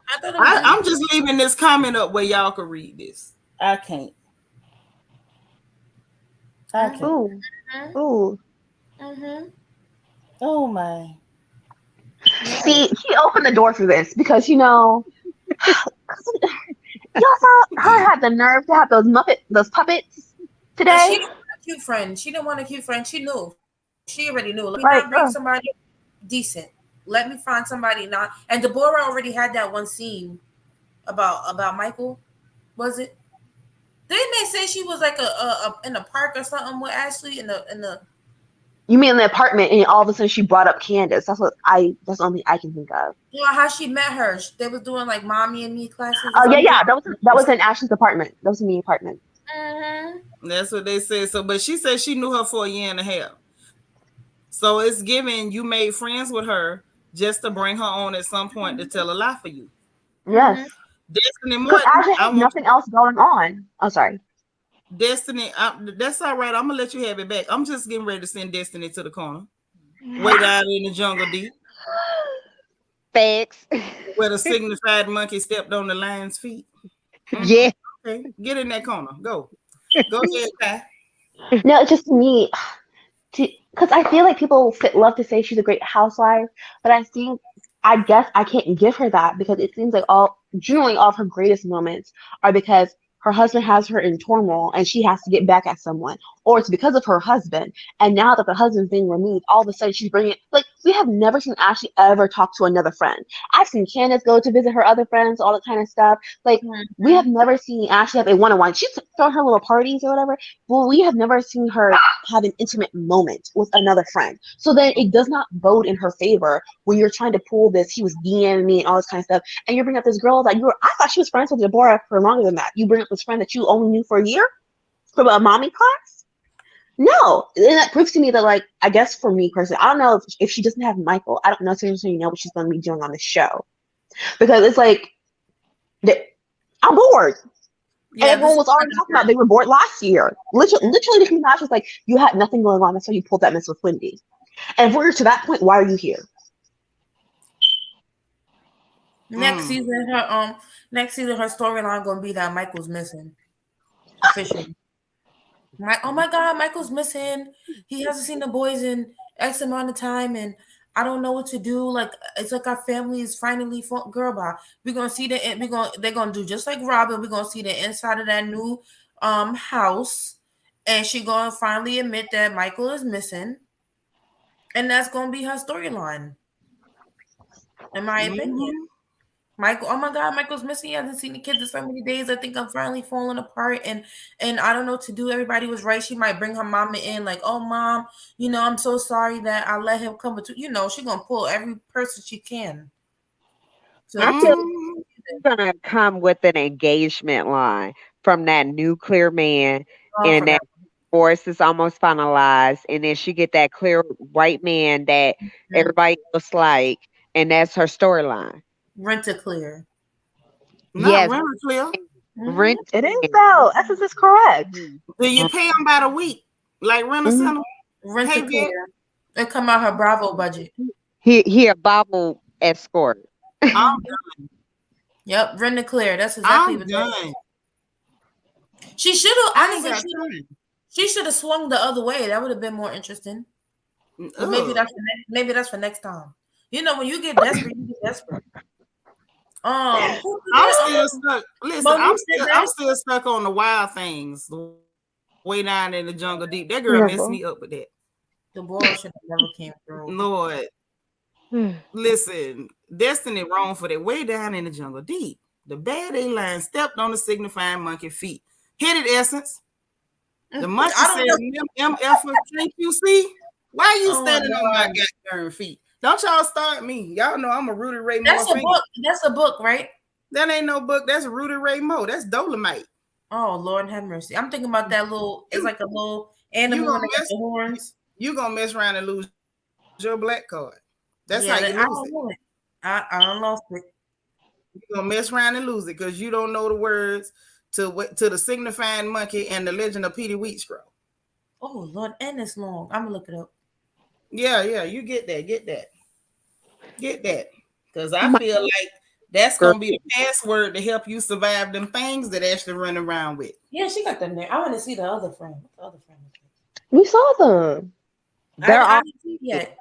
I thought it was. I'm just leaving this comment up where y'all can read this. I can't. I Mm-hmm, can't. Ooh, ooh. mm-hmm. Oh my. Yes. See, she opened the door for this because y'all saw her have the nerve to have those puppets And she today. didn't want a cute friend. She didn't want a cute friend. She knew. She already knew. Let me not bring Like, somebody decent. Let me find somebody not. And Deborah already had that one scene about Michael. Was it? Didn't they say she was like a in a park or something with Ashley in the you mean the apartment, and all of a sudden she brought up Candace. That's the only thing I can think of. how she met her? They was doing like mommy and me classes or Oh yeah, something. yeah. That was in Ashley's apartment. That was in the apartment. Mm-hmm. That's what they said. So, but she said she knew her for a year and a half. So it's given you made friends with her just to bring her on at some point to tell a lie for you. Yes, Mm-hmm. Destiny because Morton, Ashley I had want nothing else going on. Oh, sorry. Destiny. That's all right. I'm gonna let you have it back. I'm just getting ready to send Destiny to the corner, way down in the jungle deep, Facts. where the signified monkey stepped on the lion's feet. Mhm. Yeah. Okay, get in that corner. Go ahead, Ty. No, it's just me. Because I feel like people love to say she's a great housewife, but I guess I can't give her that because it seems like generally all of her greatest moments are because her husband has her in turmoil and she has to get back at someone, or it's because of her husband. And now that the husband's being removed, all of a sudden she's bringing like we have never seen Ashley ever talk to another friend. I've seen Candace go to visit her other friends, all that kind of stuff. Like we have never seen Ashley have a one-on-one. She's throwing her little parties or whatever. Well, we have never seen her have an intimate moment with another friend. So then it does not bode in her favor when you're trying to pull this, he was DMing me and all this kind of stuff. And you bring up this girl that I thought she was friends with Deborah for longer than that. You bring up this friend that you only knew for a year from a mommy class? No. And that proves to me that, like, I guess for me personally, I don't know if she doesn't have Michael, I don't necessarily know what she's going to be doing on the show. Because it's like, I'm bored. Yeah, And everyone was already talking about they were bored last year. Literally, Nicki Minaj was like, you had nothing going on. That's why you pulled that mess with Wendy. And if we're to that point, why are you here? next season her storyline gonna be that Michael's missing officially. Oh my God, Michael's missing. He hasn't seen the boys in X amount of time, and I don't know what to do. Like it's like our family is finally girl. Bye. We're gonna see they're gonna do just like Robin. We're gonna see the inside of that new house, and she gonna finally admit that Michael is missing, and that's gonna be her storyline, in my opinion. Michael, oh my God, Michael's missing. He hasn't seen the kids in so many days. I think I'm finally falling apart, and I don't know what to do. Everybody was right. She might bring her mama in, like, oh mom, I'm so sorry that I let him come. But she gonna pull every person she can. I To feel Mm. it's gonna come with an engagement line from that nuclear man, oh, and forgot that divorce is almost finalized, and then she get that clear white man that everybody else like, and that's her storyline. rent to clear. Not Yes, really clear. Mm-hmm. rent. It is though. Essence is correct. Do you pay them by the week? Like rent a Mhm. center? Rent Hey, to Vic. clear. It come out her Bravo budget. He a Bible escort. I'm Mhm. Yep, rent to clear. That's exactly I'm what that done. is. She should have I ain't honestly. got time. She should have swung the other way. That would have been more interesting. But maybe Ugh. that's for next time. When you get desperate, you get desperate. Who did I'm that? still stuck. Listen, Monique did I'm that. still stuck on the wild things. Way down in the jungle deep. That girl messed Terrible. me up with that. Deborah should have never came through. Lord, listen, Destiny wrong for that. Way down in the jungle deep. The bad A line stepped on the signifying monkey feet. Hit it, Essence. The monkey I said, don't know. MF, can't you see? Why you Oh my standing on my God. goddamn feet? Don't y'all start me. Y'all know I'm a Rudy Ray Moore That's a fan. book. That's a book, right? That ain't no book. That's Rudy Ray Moore. That's Dolomite. Oh Lord have mercy. I'm thinking about that little. It's You like a little you animal gonna and they got mess the horns. you gonna mess around and lose your black card. That's Yeah, how you I lose don't it. know it. I don't lost it. You're gonna mess around and lose it because you don't know the words to the signifying monkey and the legend of Petey Wheatstraw. Oh Lord, and it's long. I'm gonna look it up. Yeah, you get that. Because I My feel like that's girl, gonna be the password to help you survive them things that Ashley run around with. Yeah, she got them there. I want to see the other friend. What the other friend is We saw them. they're I all didn't see it yet.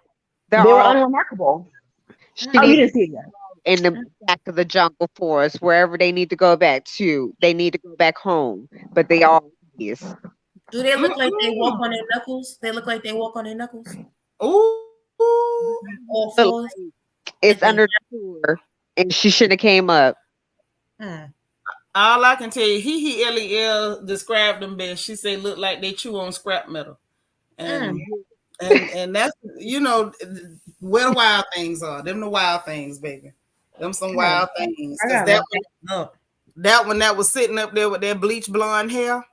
they're They were all unremarkable. she Oh, you needs didn't see it yet. in the back of the jungle forest, wherever they need to go back to. They need to go back home, but they all is. Do they look like they walk Mm-mm. on their knuckles? They look like they walk on their knuckles. Ooh. All Look fours. like Like it's they. under the tour, and she shouldn't have came up. Hmm. All I can tell you, he Lel described them best. She said look like they chew on scrap metal. Hmm. And that's where the wild things are. Them the wild things, baby. Them some wild things. I Because gotta look that up. that one that was sitting up there with that bleach blonde hair,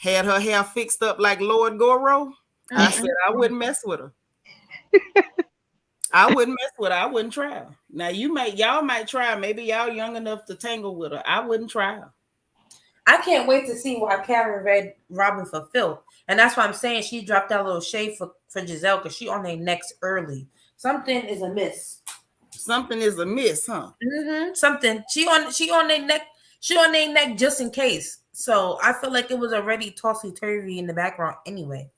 had her hair fixed up like Lord Goro. I said I wouldn't mess with her. I wouldn't mess with her. I wouldn't try her. Now y'all might try. Maybe y'all young enough to tangle with her. I wouldn't try her. I can't wait to see why Karen read Robin for Phil. And that's why I'm saying she dropped that little shade for Giselle because she on their necks early. Something is amiss. Something is amiss, huh? Something. She on their neck. She on their neck just in case. So I feel like it was already tossy turvy in the background anyway.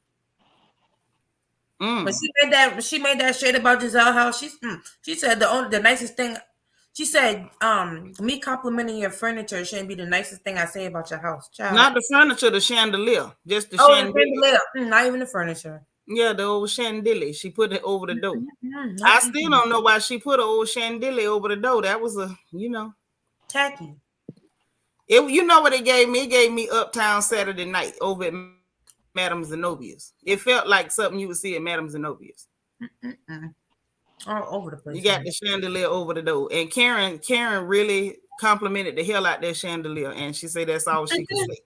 But she made that shade about Giselle house. She said the nicest thing. She said, me complimenting your furniture shouldn't be the nicest thing I say about your house, child. Not the furniture, the chandelier. Just the The chandelier. chandelier. Not even the furniture. Yeah, the old chandelier. She put it over the door. I still don't know why she put an old chandelier over the door. That was tacky. You know what it gave me? It gave me Uptown Saturday Night over at Madame Zenobia's. It felt like something you would see at Madame Zenobia's. All over the place. You got the chandelier over the door. And Karen really complimented the hell out that chandelier. And she said that's all she could say.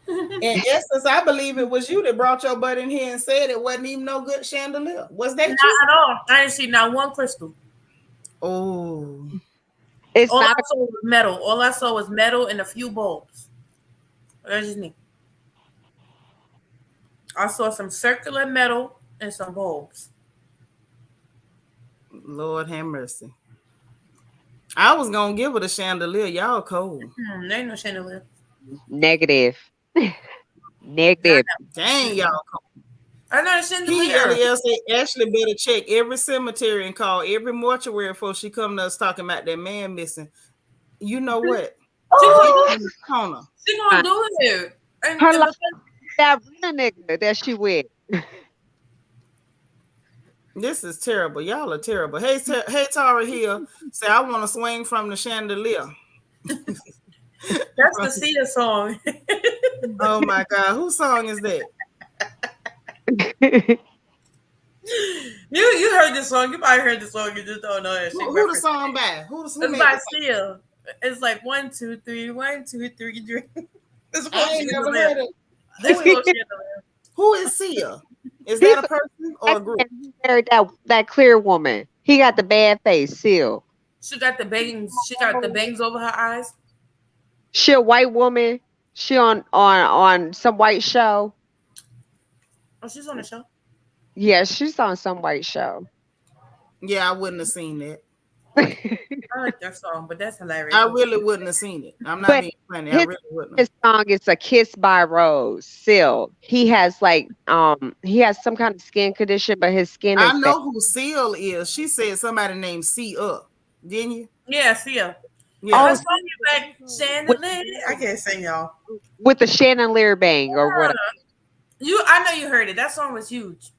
In essence, I believe it was you that brought your butt in here and said it wasn't even no good chandelier. Was that Not you? at all. I didn't see not one crystal. Oh. It's All not I saw was metal. All I saw was metal and a few bulbs. That's just me. I saw some circular metal and some bulbs. Lord have mercy. I was gonna give it a chandelier. Y'all cold. There ain't no chandelier. negative. Negative. Dang, y'all cold. I know the chandelier. PLL said Ashley better check every cemetery and call every mortuary before she come to us talking about that man missing. You know what? Oh, She gonna do it. And Her like that real nigga that she with. this is terrible. Y'all are terrible. Hey, Tara Hill say I want to swing from the chandelier. that's the Sia song. Oh my God, whose song is that? You heard this song. You probably heard the song. You just don't know that. Who the song by? Who it's by Sia. It's like 1, 2, 3, 1, 2, 3, drink. I ain't never heard it. Who is Sia? Is that a person or a group? He married that clear woman. He got the bad face still. She got the bangs. She got the bangs over her eyes. She a white woman. She on some white show. Oh, she's on the show. Yeah, she's on some white show. Yeah, I wouldn't have seen that. I like that song, but that's hilarious. I really wouldn't have seen it. I'm not being funny. I really wouldn't. His song is "A Kiss by Rose." Seal. He has he has some kind of skin condition, but his skin is. I know who Seal is. She said somebody named Sia. Didn't you? Yeah, Sia. Yeah. Her song is like chandelier. I can't sing, y'all. With the chandelier bang or whatever. I know you heard it. That song was huge.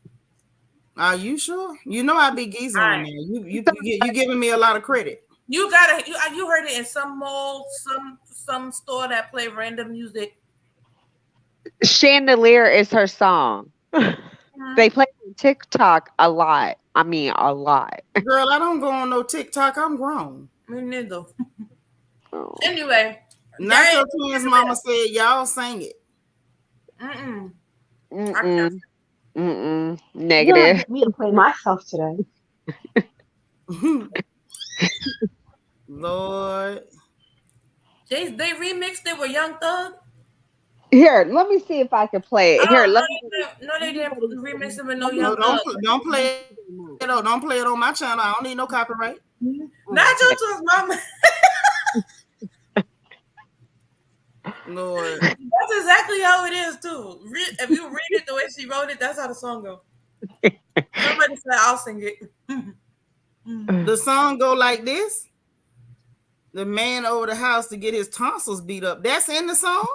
Are you sure? You know I be geezing on there. You giving me a lot of credit. You heard it in some mall, some store that play random music. Chandelier is her song. They play on TikTok a lot. I mean, a lot. Girl, I don't go on no TikTok. I'm grown. Me neither. Anyway, Nacho Twins mama said y'all sang it. Mm-mm. You're gonna Negative. get me to play myself today. Lord. They remixed it with Young Thug. Here, let me see if I can play it. Here, Oh let me go to, no, they let me didn't go to remix it with no let me No, Young go to Thug. don't let play me it. go to mine. Don't play it on my channel. I don't need no copyright. Not Okay. your mama. Lord. That's exactly how it is too. If you read it the way she wrote it, that's how the song goes. Somebody said I'll sing it. The song go like this. The man over the house to get his tonsils beat up. That's in the song?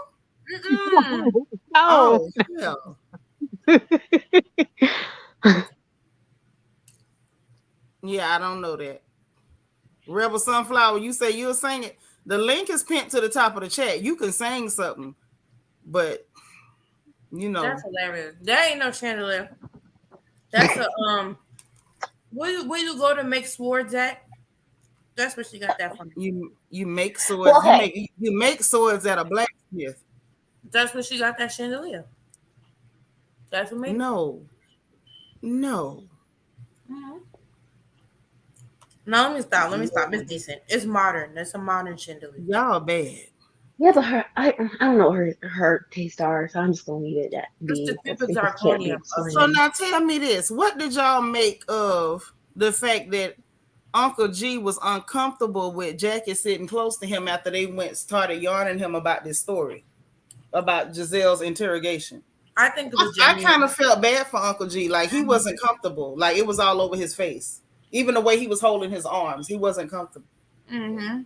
Mm-mm. No. Oh, hell. Yeah, I don't know that. Rebel Sunflower, you say you'll sing it. The link is pinned to the top of the chat. You can sing something, but you That's know, hilarious. That ain't no chandelier. That's a where you go to make swords at? That's where she got that from. you make Well, swords. You okay. make swords at a blacksmith. That's where she got that chandelier. That's what made it. No, no. Mm-hmm. No, let me stop. Let me stop. It's Lord, decent. It's modern. That's a modern chandelier. y'all bad. Yeah, but I don't know what her tastes are, so I'm just gonna leave it at It's the be Cupid because it can't be zirconia of So explained. cinnamon. now tell me this: what did y'all make of the fact that Uncle G was uncomfortable with Jackie sitting close to him after they started yarning him about this story about Giselle's interrogation? I think it was I kind genuine. of felt bad for Uncle G. Like he wasn't comfortable. Like it was all over his face. Even the way he was holding his arms, he wasn't comfortable. Mm-hmm.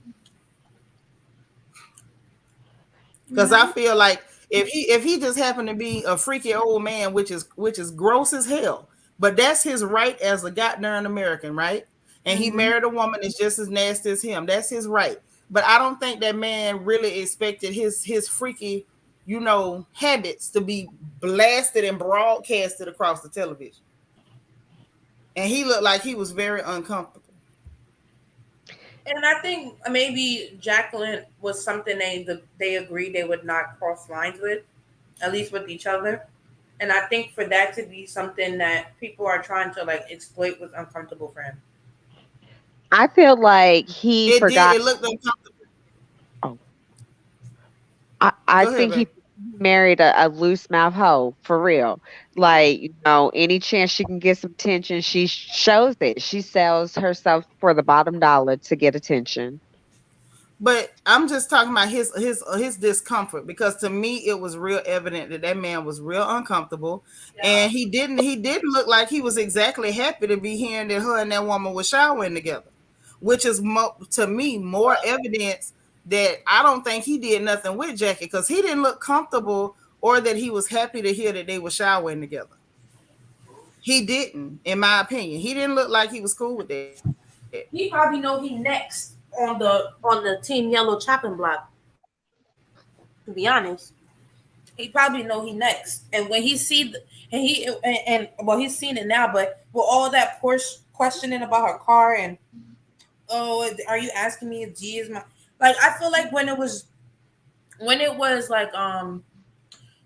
Because I Mm-hmm. feel like if he just happened to be a freaky old man, which is gross as hell, but that's his right as a goddamn American, right? And he Mm-hmm. married a woman that's just as nasty as him. That's his right. But I don't think that man really expected his freaky, habits to be blasted and broadcasted across the television. And he looked like he was very uncomfortable. And I think maybe Jacqueline was something they agreed they would not cross lines with, at least with each other. And I think for that to be something that people are trying to like exploit was uncomfortable for him. I feel like he It did. forgot. It looked uncomfortable. Oh, I Go ahead, think babe. he married a loose mouth hoe for real. Like, any chance she can get some attention, she shows it. She sells herself for the bottom dollar to get attention. But I'm just talking about his discomfort, because to me it was real evident that that man was real uncomfortable, Yeah. and he didn't look like he was exactly happy to be hearing that her and that woman were showering together, which is to me more evidence that I don't think he did nothing with Jackie, because he didn't look comfortable or that he was happy to hear that they were showering together. He didn't, in my opinion. He didn't look like he was cool with that. He probably know he next on the Team Yellow chopping block. To be honest, he probably know he next. And when he see well, he's seen it now. But with all that Porsche questioning about her car and are you asking me if G is my like? I feel like when it was like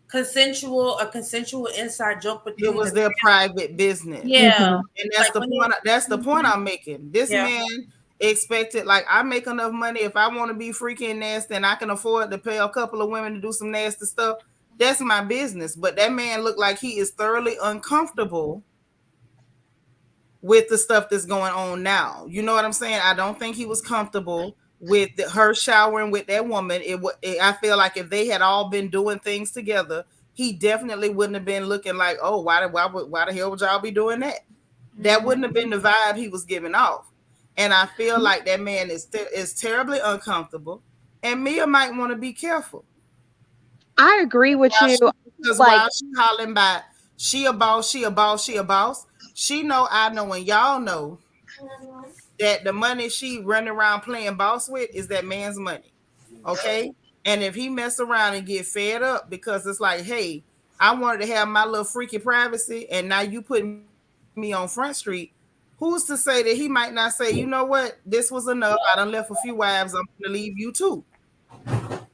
consensual a consensual inside joke It between the was their private business. yeah Hmm. And that's like the when point. That's the point it I'm making. This yeah. man expected, like, I make enough money. If I want to be freaky and nasty and I can afford to pay a couple of women to do some nasty stuff, that's my business. But that man looked like he is thoroughly uncomfortable with the stuff that's going on now. You know what I'm saying? I don't think he was comfortable with her showering with that woman. I feel like if they had all been doing things together, he definitely wouldn't have been looking like, oh, why the hell would y'all be doing that? That Mm-hmm. wouldn't have been the vibe he was giving off. And I feel like that man is terribly uncomfortable. And Mia might want to be careful. I agree with you. Because Like, while she hollering by, she a boss, she a boss, she a boss, she know, I know, and y'all know that the money she running around playing boss with is that man's money. Okay. And if he mess around and get fed up because it's like, hey, I wanted to have my little freaky privacy, and now you put me on Front Street, who's to say that he might not say, you know what, this was enough. I done left a few wives. I'm gonna leave you too.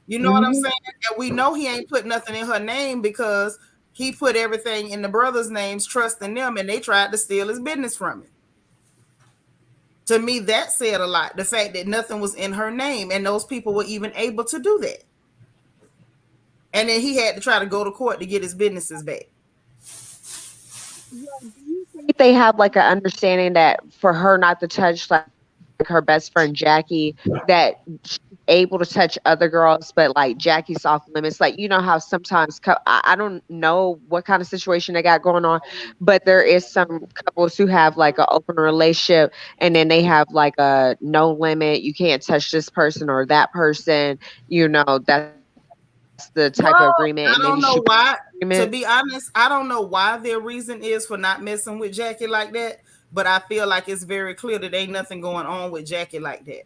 You know what I'm saying? Hmm. And we know he ain't put nothing in her name because He put everything in the brothers' names, trusting them, and they tried to steal his business from him. To me, that said a lot. The fact that nothing was in her name, and those people were even able to do that. And then he had to try to go to court to get his businesses back. Think they have like an understanding that for her not to touch like her best friend Jackie, that she's able to touch other girls, but like Jackie's off limits. Like you know how sometimes I don't know what kind of situation they got going on, but there is some couples who have like an open relationship, and then they have like a no limit. You can't touch this person or that person. You know that's the type of agreement, and maybe she Well, put in I the don't know agreement. why. To be honest, I don't know why their reason is for not messing with Jackie like that. But I feel like it's very clear that ain't nothing going on with Jackie like that.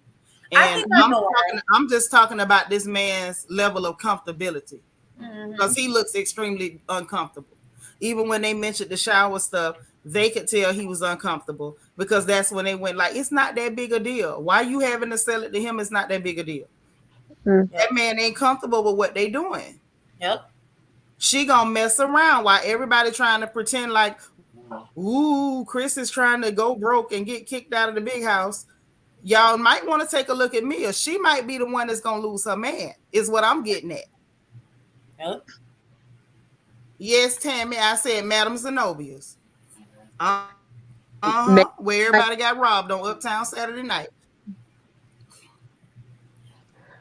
I And think I know why. I'm just talking about this man's level of comfortability because Hmm. he looks extremely uncomfortable. Even when they mentioned the shower stuff, they could tell he was uncomfortable because that's when they went like, it's not that big a deal. Why you having to sell it to him? It's not that big a deal. Mm. That Yep. man ain't comfortable with what they doing. Yep. She gonna mess around while everybody trying to pretend like, ooh, Chris is trying to go broke and get kicked out of the big house. Y'all might want to take a look at Mia. She might be the one that's gonna lose her man, is what I'm getting at. Yep. Yes, Tammy, I said Madam Zenobia's. Where everybody got Maybe robbed on Uptown Saturday night.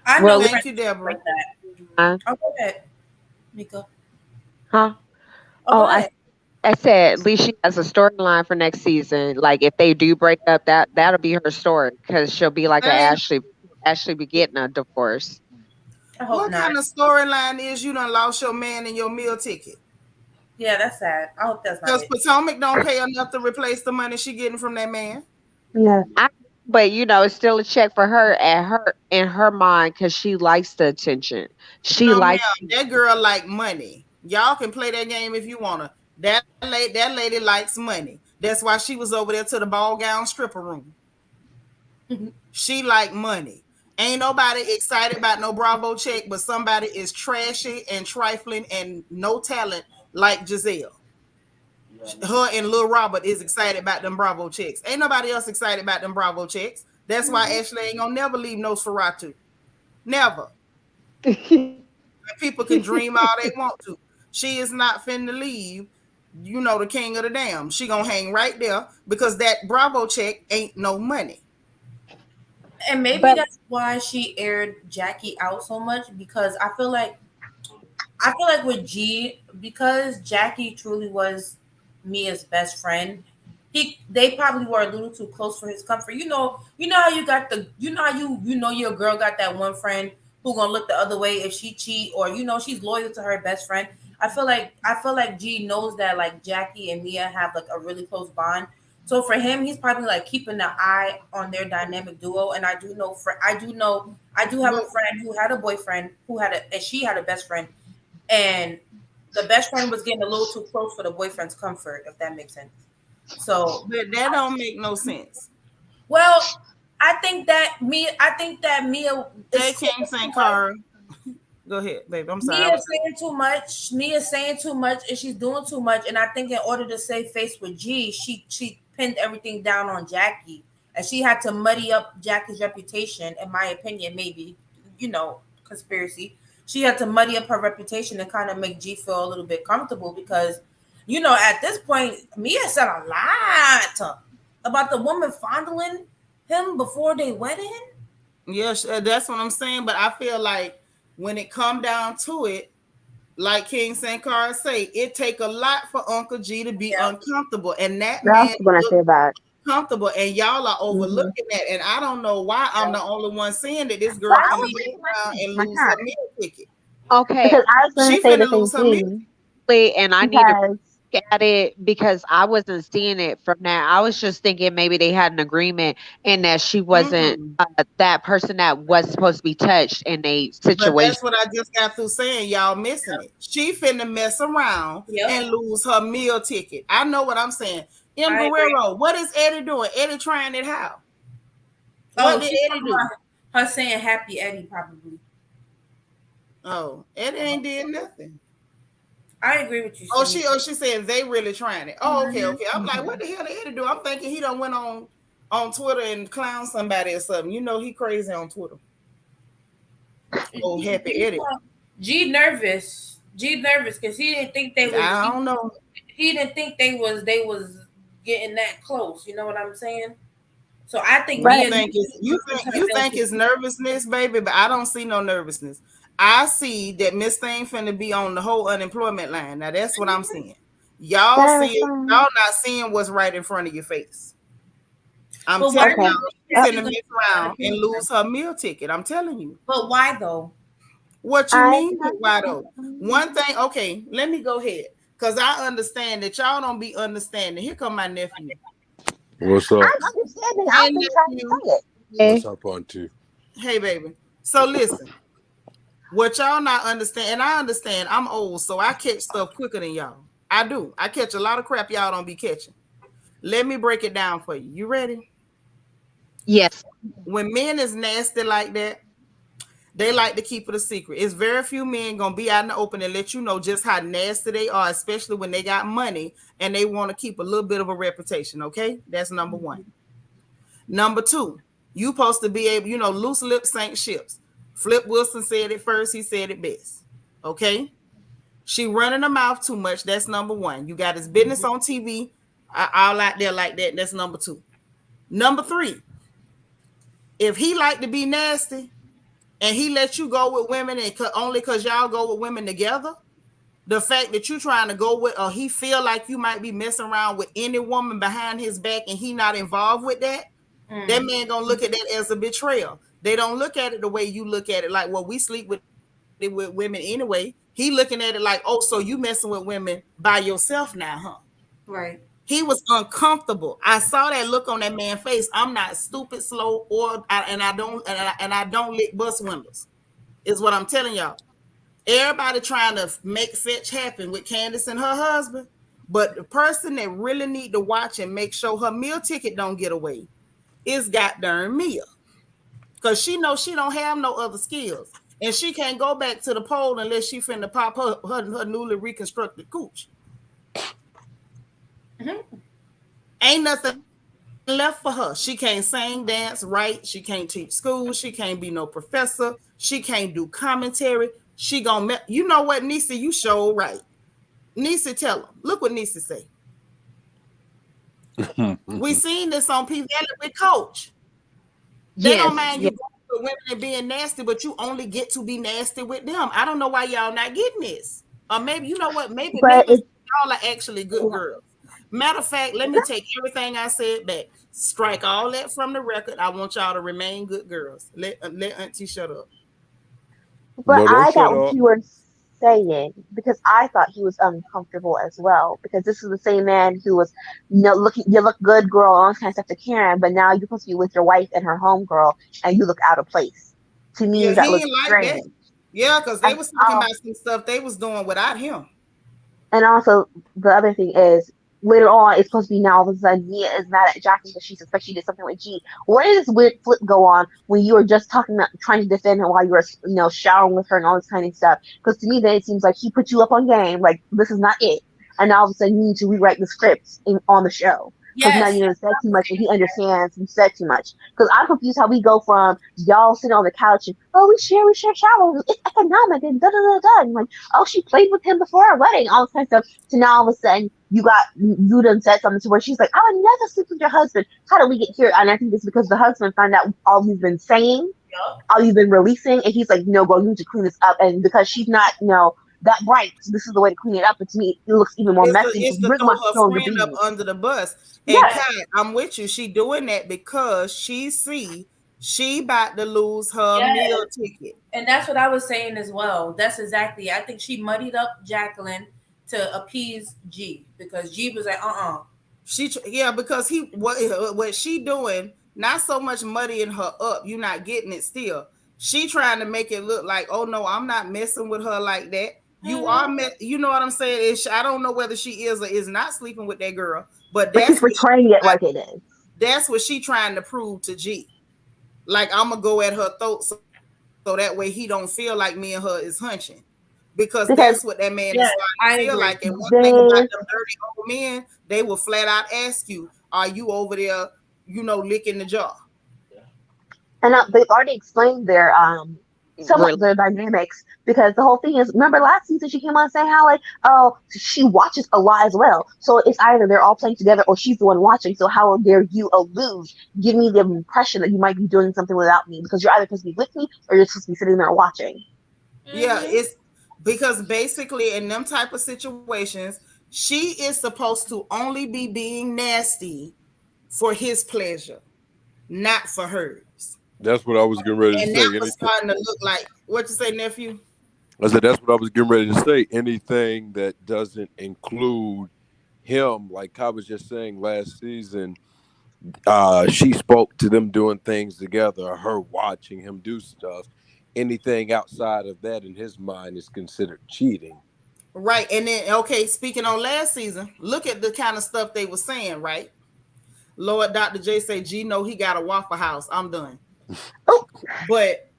I well, know Thank you, friends Deborah. like that. uh, Oh, go ahead, Mika. huh? Oh, Oh, go I ahead. I said at least she has a storyline for next season. Like if they do break up, that'll be her story because she'll be like a Hey, Ashley be getting a divorce. I hope what not. kind of storyline is you done lost your man and your meal ticket? Yeah, that's sad. I hope that's not Because it. Potomac don't pay enough to replace the money she getting from that man. Yeah. I, but you know, it's still a check for her at her in her mind because she likes the attention. She No, likes. ma'am. That girl like money. Y'all can play that game if you wanna. That lady likes money. That's why she was over there to the ball gown stripper room. She like money. Ain't nobody excited about no Bravo check, but somebody is trashy and trifling and no talent like Giselle. Her and Lil Robert is excited about them Bravo checks. Ain't nobody else excited about them Bravo checks. That's why Mhm. Ashley ain't gonna never leave Nosferatu. Never. And people can dream all they want to. She is not finna leave, the king of the damn. She gonna hang right there because that Bravo check ain't no money. And maybe but that's why she aired Jackie out so much because I feel like with G, because Jackie truly was Mia's best friend, they probably were a little too close for his comfort. You know how you got you know how you know your girl got that one friend who gonna look the other way if she cheat, or she's loyal to her best friend. I feel like G knows that like Jackie and Mia have like a really close bond. So for him, he's probably like keeping an eye on their dynamic duo. And I do have a But friend who had a boyfriend and she had a best friend, and the best friend was getting a little too close for the boyfriend's comfort, if that makes sense. So, but that don't make no sense. well, I think that Mia is Hey, saying King too St. much. Cara. Go ahead, babe. I'm sorry. Mia is saying too much. Mia is saying too much, and she's doing too much. And I think in order to save face with G, she pinned everything down on Jackie, and she had to muddy up Jackie's reputation. In my opinion, maybe conspiracy. She had to muddy up her reputation and kind of make G feel a little bit comfortable because, at this point, Mia said a lot about the woman fondling him before they wedding. Yes, that's what I'm saying. But I feel like when it come down to it, like King St. Cara say, it take a lot for Uncle G to be Yeah. uncomfortable. And that I man was gonna look say that. comfortable. And y'all are Hmm. overlooking that. And I don't know why I'm the only one saying that this girl Why finna would break you down and like lose her that? meal ticket. okay, Because I was gonna She say the finna same lose her meal thing. ticket. and I need to Because look at it because I wasn't seeing it from that. I was just thinking maybe they had an agreement and that she wasn't Mm-mm. that person that was supposed to be touched in a But situation. that's what I just got through saying. Y'all missing it. She finna mess around Yep. and lose her meal ticket. I know what I'm saying. M. I agree. Guerrero, what is Eddie doing? Eddie trying it how? What Oh, did she's Eddie talking do? about her saying Happy Eddie probably. Oh, Eddie ain't did nothing. I agree with you, Oh, Shanice. she said they really trying it. Oh, okay, okay. I'm like, what the hell did Eddie do? I'm thinking he done went on Twitter and clown somebody or something. You know he crazy on Twitter. Oh, happy Eddie. G nervous. G nervous because he didn't think they was. I don't know. He didn't think they was getting that close. You know what I'm saying? So I think You Mia Right. think it's you think been it's nervousness, baby, but I don't see no nervousness. I see that Miss Thing finna be on the whole unemployment line. Now that's what I'm seeing. Can Y'all I see it, respond? y'all not seeing what's right in front of your face. I'm But why telling do you Okay. y'all, think she's that Oh, finna she's gonna miss be around and lose unemployment? her meal ticket. I'm telling you. But why though? What you I mean, why though? One thing, okay, let me go ahead. Cause I understand that y'all don't be understanding. Here come my nephew. What's up? I'm understanding. Hey I've been trying to nephew. say it. What's Hey, up, Auntie? Hey baby. So listen. What y'all not understand, and I understand I'm old, so I catch stuff quicker than y'all. I do. I catch a lot of crap y'all don't be catching. Let me break it down for you. You ready? yes, When men is nasty like that, they like to keep it a secret. It's very few men gonna be out in the open and let you know just how nasty they are, especially when they got money and they want to keep a little bit of a reputation. Okay, that's number one. Number two, you supposed to be able, loose lips sink ships. Flip Wilson said it first. He said it best. Okay. She running her mouth too much. That's number one. You got his business on TV, all out there like that. That's number two. Number three, if he like to be nasty and he let you go with women and only because y'all go with women together, the fact that you trying to go with, or he feel like you might be messing around with any woman behind his back and he not involved with that, that man gonna look at that as a betrayal. They don't look at it the way you look at it, like, well, we sleep with women anyway. He looking at it like, oh, so you messing with women by yourself now, huh? Right. He was uncomfortable. I saw that look on that man's face. I'm not stupid, slow, and I don't lick bus windows. Is what I'm telling y'all. Everybody trying to make fetch happen with Candace and her husband, but the person that really need to watch and make sure her meal ticket don't get away is goddamn Mia, because she knows she don't have no other skills, and she can't go back to the pole unless she finna pop her newly reconstructed cooch. Mm-hmm. Ain't nothing left for her. She can't sing, dance, write. She can't teach school. She can't be no professor. She can't do commentary. She gonna, you know what, Nisa, you show right. Nisa, tell them. Look what Nisa say. We seen this on P Valley with Coach. They don't yes, mind you yes. going with women and being nasty, but you only get to be nasty with them. I don't know why y'all not getting this. Or maybe, you know what? Maybe But it's y'all are actually good girls. Matter of fact, let me take everything I said back. Strike all that from the record. I want y'all to remain good girls. Let Auntie shut up. But No, don't I shut got what up. you were saying because I thought he was uncomfortable as well. Because this is the same man who was, looking, you look good, girl, all kinds of stuff to Karen, but now you're supposed to be with your wife and her homegirl, and you look out of place. To me, Yeah, that he looks ain't like that. strange. Yeah, because they And was talking about some stuff they was doing without him. And also, the other thing is, later on, it's supposed to be now all of a sudden Mia is mad at Jackie because she suspects she did something with G. Where did this weird flip go on when you were just talking about trying to defend her while you were, showering with her and all this kind of stuff? Because to me, then it seems like he put you up on game, like this is not it. And now all of a sudden, you need to rewrite the scripts on the show. Because now Yes. you said too much and he understands you said too much. Because I'm confused how we go from y'all sitting on the couch and, oh, we share showers, it's economic and da da da da. And like, oh, she played with him before our wedding, all this kind of stuff. So now all of a sudden you done said something to where she's like, I would never sleep with your husband. How did we get here? And I think it's because the husband found out all you've been saying, all you've been releasing, and he's like, no, girl, you need to clean this up. And because she's not, that bright, so this is the way to clean it up. But to me, it looks even more messy It's because you to really throw want to her spill your friend up beans. under the bus. And Yes. Kai, I'm with you. She doing that because she see she about to lose her meal Yes. ticket. And that's what I was saying as well. That's exactly. I think she muddied up Jacqueline to appease G because G was like, Yeah, because what she doing, not so much muddying her up. You're not getting it still. She trying to make it look like, oh no, I'm not messing with her like that. You are, you know what I'm saying? I don't know whether she is or is not sleeping with that girl, but But she's portraying it like it is. that's what she trying to prove to G. Like, I'm gonna go at her throat so that way he don't feel like me and her is hunching. because Because that's what that man is Yes, starting I to feel agree. like. And one thing about they them dirty old men, they will flat out ask you, "Are you over there, licking the jar?" and they've already explained their somewhat Really. their dynamics because the whole thing is, remember last season she came on saying how like, oh, she watches a lot as well, so it's either they're all playing together or she's the one watching, so how dare you allude, give me the impression that you might be doing something without me, because you're either supposed to be with me or you're supposed to be sitting there watching. Yeah, Mm-hmm. it's because basically in them type of situations, she is supposed to only be being nasty for his pleasure, not for hers. That's what I was getting ready to And that say. was Anything. starting to look like what you say, nephew? I said that's what I was getting ready to say. Anything that doesn't include him, like I was just saying last season, she spoke to them doing things together, her watching him do stuff. Anything outside of that in his mind is considered cheating. Right. And then okay, speaking on last season, look at the kind of stuff they were saying, right? Lord Dr. J say, G no, he got a Waffle House. I'm done. Oh, But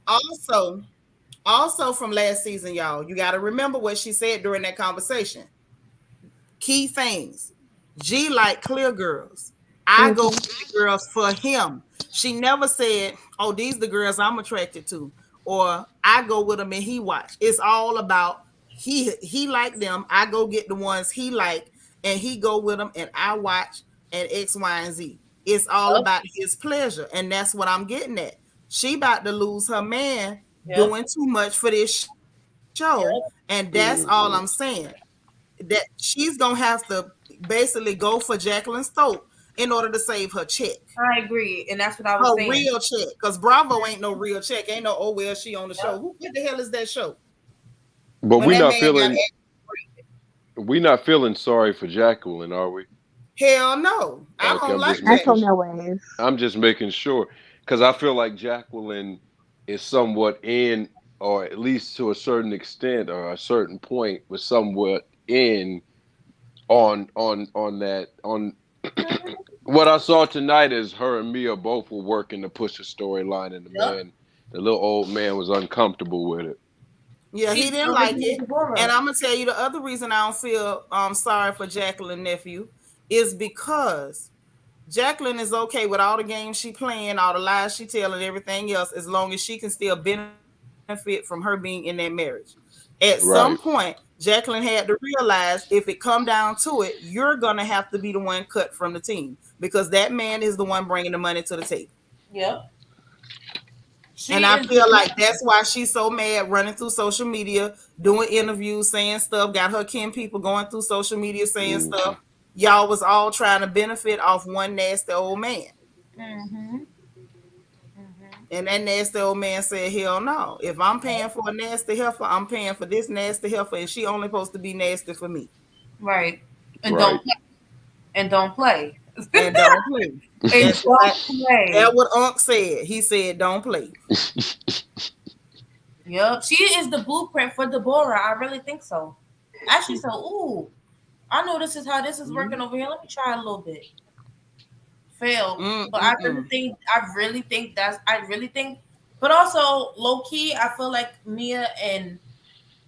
also, also from last season, y'all, you got to remember what she said during that conversation. Key things. G like clear girls. I go mm-hmm. for the girls for him. She never said, "Oh, these the girls I'm attracted to," or "I go with him and he watch." It's all about he like them. I go get the ones he like, and he go with them, and I watch and X, Y, and Z. It's all Yep. about his pleasure, and that's what I'm getting at. She about to lose her man Yep. doing too much for this show, and Yep. that's all I'm Hmm. saying, that she's gonna have to basically go for Jacqueline Stoke in order to save her check, I agree, and that's what I her was saying. real check. Because Bravo ain't no real check. Ain't no, oh well, she on the show. Yep. Who what the hell is that show? But When that man got we not feeling sorry for Jacqueline, are we? hell no, I Okay, don't I'm like just I Jack. making feel no ways. I'm just making sure because I feel like Jacqueline is somewhat in, or at least to a certain extent or a certain point, was somewhat in on that on. What I saw tonight is her and Mia both were working to push the storyline, and Yep. the little old man, was uncomfortable with it. Yeah, he She's the didn't like original it. And Deborah. I'm gonna tell you the other reason I don't feel sorry for Jacqueline nephew is because Jacqueline is okay with all the games she playing, all the lies she telling, everything else, as long as she can still benefit from her being in that marriage. At some Right, point, Jacqueline had to realize if it come down to it, you're gonna have to be the one cut from the team because that man is the one bringing the money to the table. Yep. And She I is the feel like blueprint. that's why she's so mad, running through social media, doing interviews, saying stuff, got her kin people going through social media saying hmm, stuff. Y'all was all trying to benefit off one nasty old man. Mm-hmm. Mm-hmm. And that nasty old man said, hell no. If I'm paying for a nasty heifer, I'm paying for this nasty heifer, and she only supposed to be nasty for me. Right. And right. don't play. And don't play. And don't play. And That's what don't play. that what Unc said. He said, don't play. Yep. She is the blueprint for Deborah. I really think so. Actually, so ooh, I know this is how this is working Mm, over here. Let me try a little bit. Failed. But mm. I really think but also low key, I feel like Mia and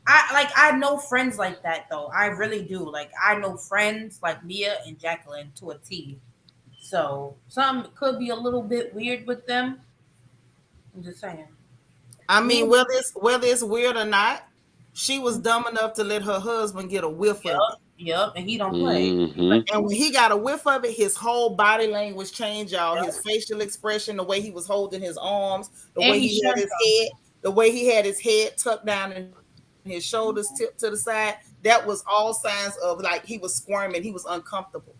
I know friends like that though. I really do. Like I know friends like Mia and Jacqueline to a T. So some could be a little bit weird with them. I'm just saying. I Mia, mean, whether it's weird or not, she was dumb enough to let her husband get a whiff of it. yep, and he don't play. Hmm. And when he got a whiff of it, his whole body language changed, y'all. His Yep. facial expression, the way he was holding his arms, the And way he he had shunned his her. head, the way he had his head tucked down and his shoulders tipped to the side. That was all signs of like he was squirming, he was uncomfortable.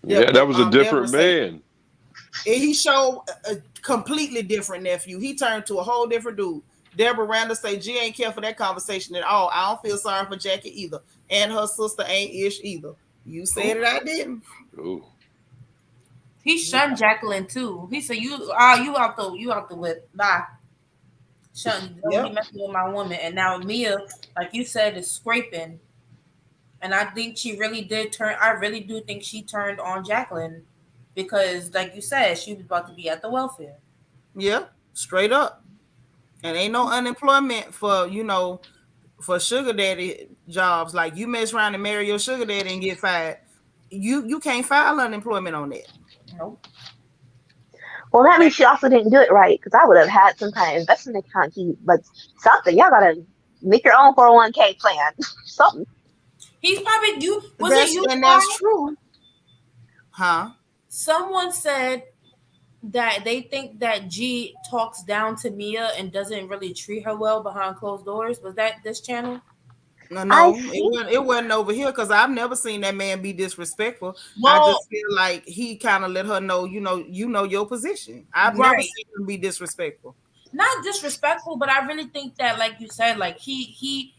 Yeah, that was a Deborah different said man. he showed a completely different nephew. He turned to a whole different dude. Deborah Randall say G ain't care for that conversation at all. I don't feel sorry for Jackie either, and her sister ain't ish either. You said Who? it, I didn't. Ooh. He shunned Jacqueline too. He said, "You out the whip. Bye." Shun, don't be Yep. messing with my woman. And now Mia, like you said, is scraping. And I think she really did turn. I really do think she turned on Jacqueline because, like you said, she was about to be at the welfare. Yep. Straight up. And ain't no unemployment for for sugar daddy jobs. Like you mess around and marry your sugar daddy and get fired, you can't file unemployment on that. Nope. Well, that means she also didn't do it right because I would have had some kind of investment account. Like something. Y'all gotta make your own 401k plan. Something. He's probably you. Was That's it you? and Paul? that's true, huh? Someone said that they think that G talks down to Mia and doesn't really treat her well behind closed doors. Was that this channel? I No, think. it wasn't over here because I've never seen that man be disrespectful. I Well, just feel like he kind of let her know, you know your position. I've never right. seen him be disrespectful. Not disrespectful, but I really think that, like you said, like he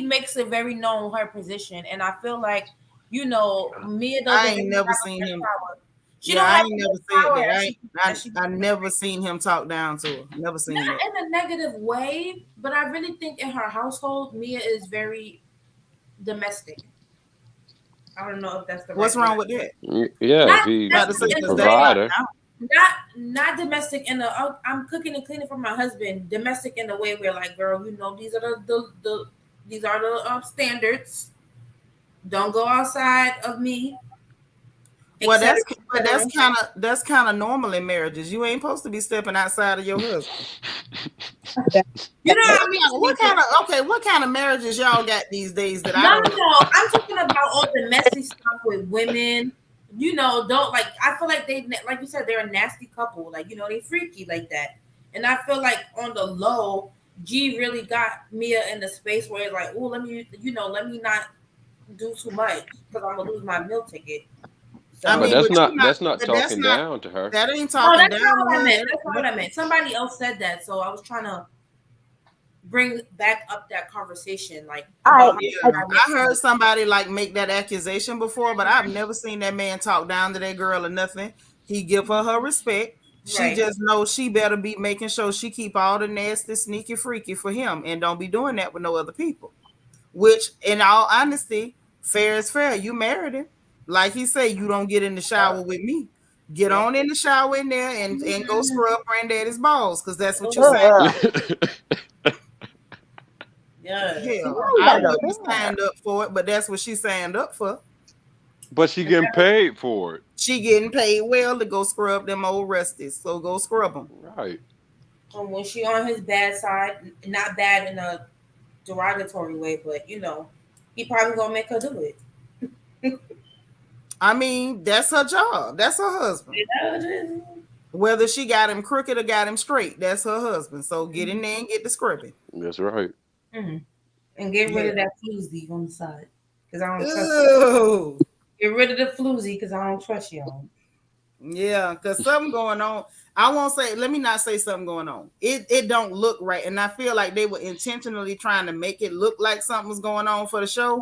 makes it very known her position, and I feel like Mia doesn't I ain't really never have seen much him. power. She Yeah, don't I have ain't much never said power that. that she I never seen him talk down to her. Never seen not that. in a negative way, but I really think in her household, Mia is very domestic. I don't know if that's the What's right wrong word. with that? Yeah, if Not he's About to say domestic the in the because way that's like talk provider. down. not domestic in the I'm cooking and cleaning for my husband. Domestic in the way where like, girl, these are the these are the standards. Don't go outside of me, Well, etc. that's kind of normal in marriages. You ain't supposed to be stepping outside of your husband. You know what I mean? What kind of marriages y'all got these days that I No, don't no, know? no. I'm talking about all the messy stuff with women. Don't like. I feel like like you said, they're a nasty couple. Like they freaky like that. And I feel like on the low, G really got Mia in the space where it's like, oh, let me not do too much because I'm gonna lose my meal ticket. I So But mean, that's but you not not, that's not but that's talking not down to her. that ain't no, talking that's down not to what I her. meant. That's not what I meant. Somebody else said that, so I was trying to bring back up that conversation, like I. about Yeah, how I heard somebody like make that accusation before, but I've never seen that man talk down to that girl or nothing. He give her respect. She right. just knows she better be making sure she keep all the nasty, sneaky, freaky for him, and don't be doing that with no other people. Which, in all honesty, fair is fair. You married him, like he said. You don't get in the shower with me. Get Yep. on in the shower in there and go scrub granddaddy's balls because that's what you signed. Ugh. Yes. Hell, Why we I gotta go wouldn't have there? signed up for it, but that's what she signed up for. But she getting paid for it. She getting paid well to go scrub them old rusties, so go scrub them. Right. And when she on his bad side, not bad in a derogatory way, but he probably gonna make her do it. I mean, that's her job. That's her husband. Whether she got him crooked or got him straight, that's her husband. So get in there and get the scrubbing. That's right. Mm-hmm. And get rid Yeah. of that floozy on the side, because I don't trust. Ew. Get rid of the floozy because I don't trust y'all. Yeah, because something going on. I won't say, let me not say something going on. It don't look right. And I feel like they were intentionally trying to make it look like something was going on for the show.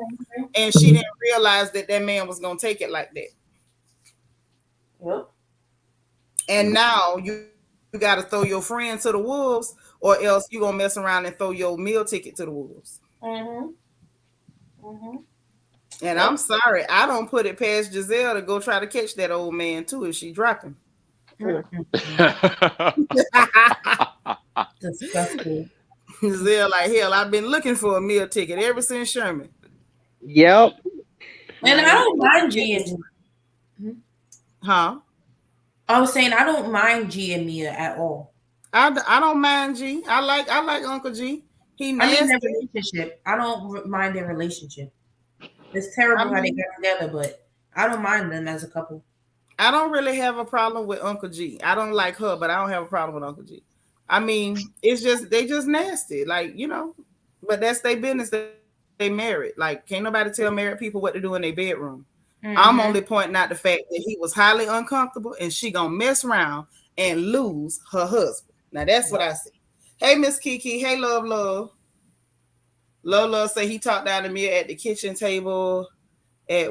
And she didn't realize that man was going to take it like that. Yep. And now you got to throw your friend to the wolves, or else you're going to mess around and throw your meal ticket to the wolves. Mm-hmm. Mm-hmm. And I'm sorry, I don't put it past Giselle to go try to catch that old man too if she drop him. Disgusting. Giselle, like, hell, I've been looking for a meal ticket ever since Sherman. Yep. And I don't mind G and G. Huh? I was saying I don't mind G and Mia at all. I don't mind G. I like Uncle G. He I mean nasty. their relationship. I don't mind their relationship. It's terrible how they got together, but I don't mind them as a couple. I don't really have a problem with Uncle G. I don't like her, but I don't have a problem with Uncle G. I mean, it's just they just nasty, like but that's their business. They married. Like, can't nobody tell married people what to do in their bedroom. Mm-hmm. I'm only pointing out the fact that he was highly uncomfortable, and she gonna mess around and lose her husband. Now that's what I see. Hey, Miss Kiki. Hey, love. Love say he talked down to me at the kitchen table at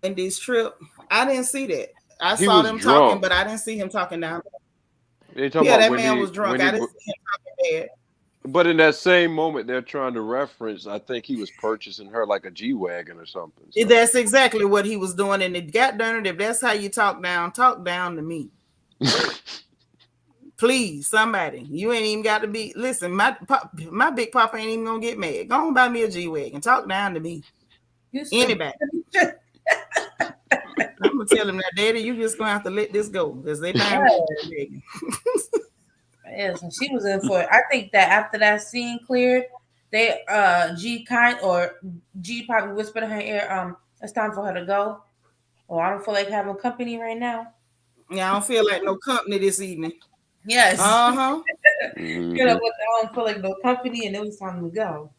Wendy's trip. I didn't see that. I saw them talking, but I didn't see him talking down. That man was drunk. I didn't see him talking bad. But in that same moment, they're trying to reference, I think he was purchasing her like a G-Wagon or something. So. That's exactly what he was doing. And it got done. If that's how you talk down to me. Please, somebody. You ain't even got to be. Listen, my big papa ain't even gonna get mad. Go on buy me a G-Wagon. Talk down to me. You stupid. Anybody. I'm gonna tell him that, Daddy, you just gonna have to let this go because they buying me a G-Wagon. Yes, and she was in for it. I think that after that scene cleared, they G probably whispered in her ear, it's time for her to go. Oh, I don't feel like having company right now. Yeah, I don't feel like no company this evening. Yes. Uh-huh. You know what? I don't feel like no company, and it was time to go.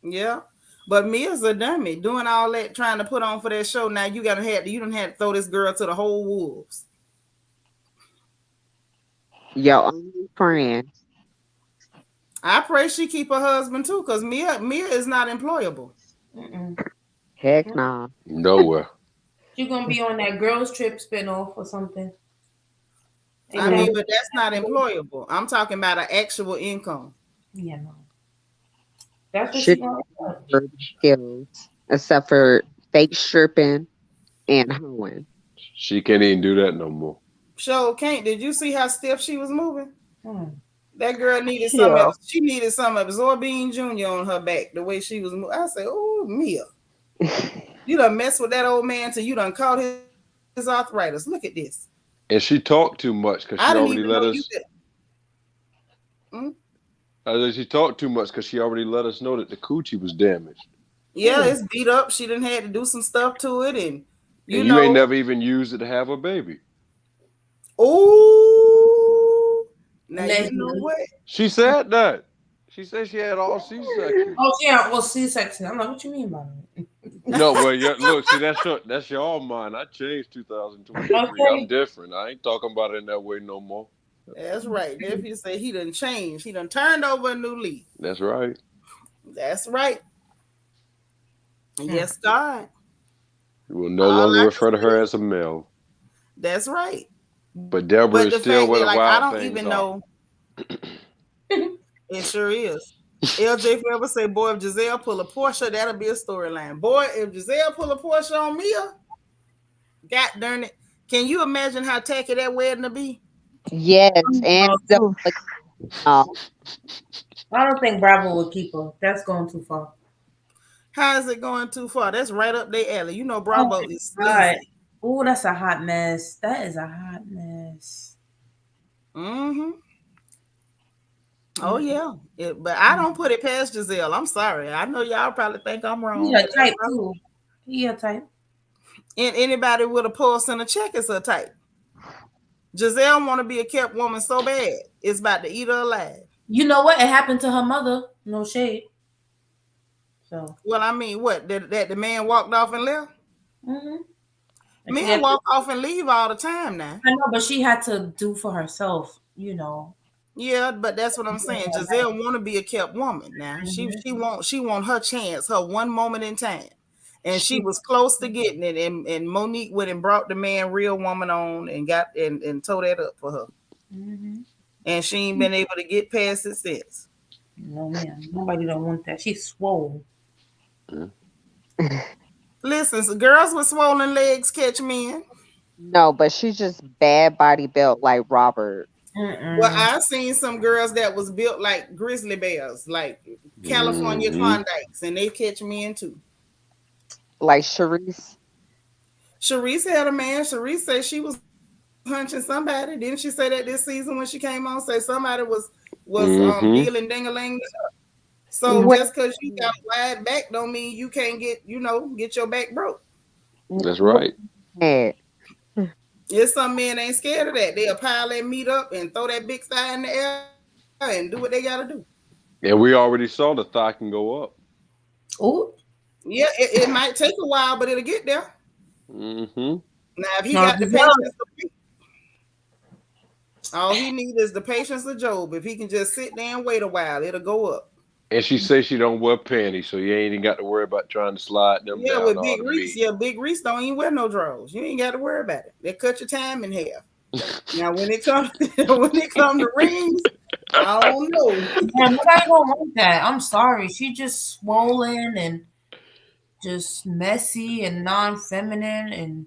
Yeah. But Mia's a dummy doing all that, trying to put on for that show. Now you don't have to throw this girl to the whole wolves. Your only friend. I pray she keep her husband too, because Mia is not employable. Mm-mm. Heck nah. Nowhere. She's gonna be on that girls trip spinoff or something. I mean, but that's not employable. I'm talking about an actual income. Yeah, no. That's what She she's gonna her skills, except for fake stripping and hoeing. She can't even do that no more. So, Kate, did you see how stiff she was moving? Hmm. That girl needed Yeah. she needed some Absorbine Jr. on her back, the way she was moving. I said, oh, Mia. You done mess with that old man till you done caught his arthritis. Look at this. And she talked too much because I she didn't already even let know us. you could. She talked too much because she already let us know that the coochie was damaged. Yeah, it's beat up. She done had to do some stuff to it, and you ain't never even used it to have a baby. Oh, now you know what? She said that. She said she had all C-section. Oh yeah, well C-section. I'm like, what you mean by that? No, well, yeah, look, see, that's your mind. I changed 2023. Okay. I'm different. I ain't talking about it in that way no more. That's right. Nephew say he done changed. He done turned over a new leaf. That's right. That's right. Yes, God. You will no longer refer to her as a male. That's right. But Deborah is still where the wild I don't things even are. know. It sure is. LJ forever say, boy, if Giselle pull a Porsche, that'll be a storyline. Boy, if Giselle pull a Porsche on Mia, god darn it. Can you imagine how tacky that wedding will be? Yes, and I don't think Bravo will keep her. That's going too far. How is it going too far? That's right up their alley. You know, Bravo is sleazy. Oh, that's a hot mess. That is a hot mess. Mm-hmm. Oh yeah, but I don't put it past Giselle. I'm sorry. I know y'all probably think I'm wrong. He a type too. He a type. And anybody with a pulse and a check is a type. Giselle want to be a kept woman so bad, it's about to eat her alive. You know what? It happened to her mother. No shade. So. Well, I mean, what? That the man walked off and left? Mm-hmm. Men walk off and leave all the time now. I know, but she had to do for herself, you know. Yeah, but that's what I'm saying. Giselle want to be a kept woman now. Mm-hmm. She want her chance, her one moment in time. And she was close to getting it. And Monique went and brought the man Real Woman on and got and tore that up for her. Mm-hmm. And she ain't been able to get past it since. No, man. Nobody don't want that. She's swole. Listen, so girls with swollen legs catch men. No, but she's just bad body built like Robert. Mm-mm. Well, I've seen some girls that was built like grizzly bears, like California Klondikes, and they catch men too. Like Sharice. Sharice had a man. Sharice said she was hunching somebody. Didn't she say that this season when she came on? Say somebody was dealing ding-a-ling. So just because you got a wide back don't mean you can't get your back broke. That's right. Yeah. There's some men ain't scared of that. They'll pile that meat up and throw that big thigh in the air and do what they gotta do. And we already saw the thigh can go up. Oh. Yeah, it might take a while, but it'll get there. Mm-hmm. Now, if he got the patience to wait, all he needs is the patience of Job. If he can just sit there and wait a while, it'll go up. And she says she don't wear panties, so you ain't even got to worry about trying to slide them down. With Big Reese, Big Reese don't even wear no drawers. You ain't got to worry about it. They cut your time in half. Now, when it comes to rings, I don't know. Yeah, nobody gonna want that. I'm sorry. She just swollen and just messy and non-feminine and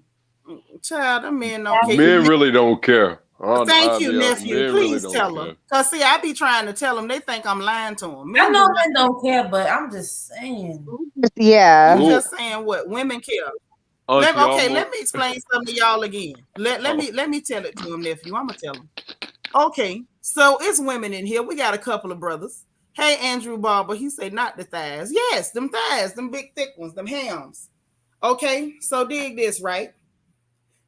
child, them men don't care. Men really don't care. Thank you, Yeah, nephew. men really Please don't tell care. them. Because, see, I be trying to tell them. They think I'm lying to them. I Men do know not. men don't care, but I'm just saying. Yeah. You Ooh, just saying what? Women care. Auntie, Okay, almost. let me explain something to y'all again. Oh, Let me tell it to him, nephew. I'm going to tell him. Okay, so it's women in here. We got a couple of brothers. Hey, Andrew Barber. He say not the thighs. Yes, them thighs, them big thick ones, them hams. Okay, so dig this, right?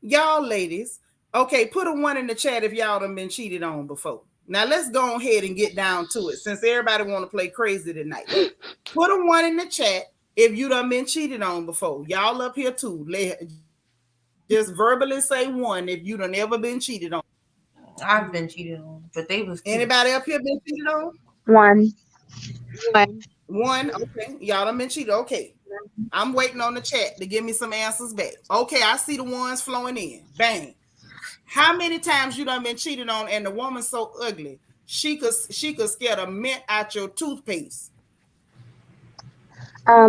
Y'all ladies, okay, put a one in the chat if y'all done been cheated on before. Now let's go ahead and get down to it since everybody want to play crazy tonight. Put a one in the chat if you done been cheated on before. Y'all up here too. Just verbally say one if you done ever been cheated on. I've been cheated on, but they was cute. Anybody up here been cheated on? One. One. One, okay. Y'all done been cheated. Okay. I'm waiting on the chat to give me some answers back. Okay, I see the ones flowing in. Bang. How many times you done been cheated on and the woman so ugly she could scare the mint out your toothpaste?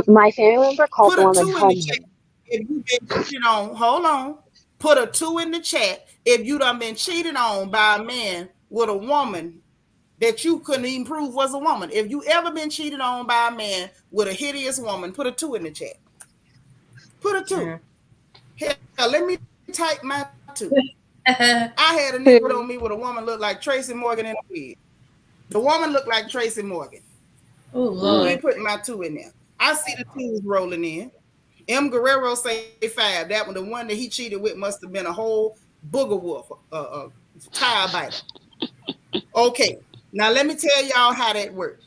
My family member called Put the a woman two in the chat homeless. if you been cheated on. Hold on. Put a two in the chat if you done been cheated on by a man with a woman that you couldn't even prove was a woman. If you ever been cheated on by a man with a hideous woman, put a two in the chat. Put a two. Hell, let me type my two. I had a nigga on me with a woman look like Tracy Morgan in a wig. The woman looked like Tracy Morgan. Oh mm. We Lord. putting my two in there. I see the twos rolling in. M. Guerrero say five. That one, the one that he cheated with, must have been a whole booger wolf, tire biter. Okay, now let me tell y'all how that works.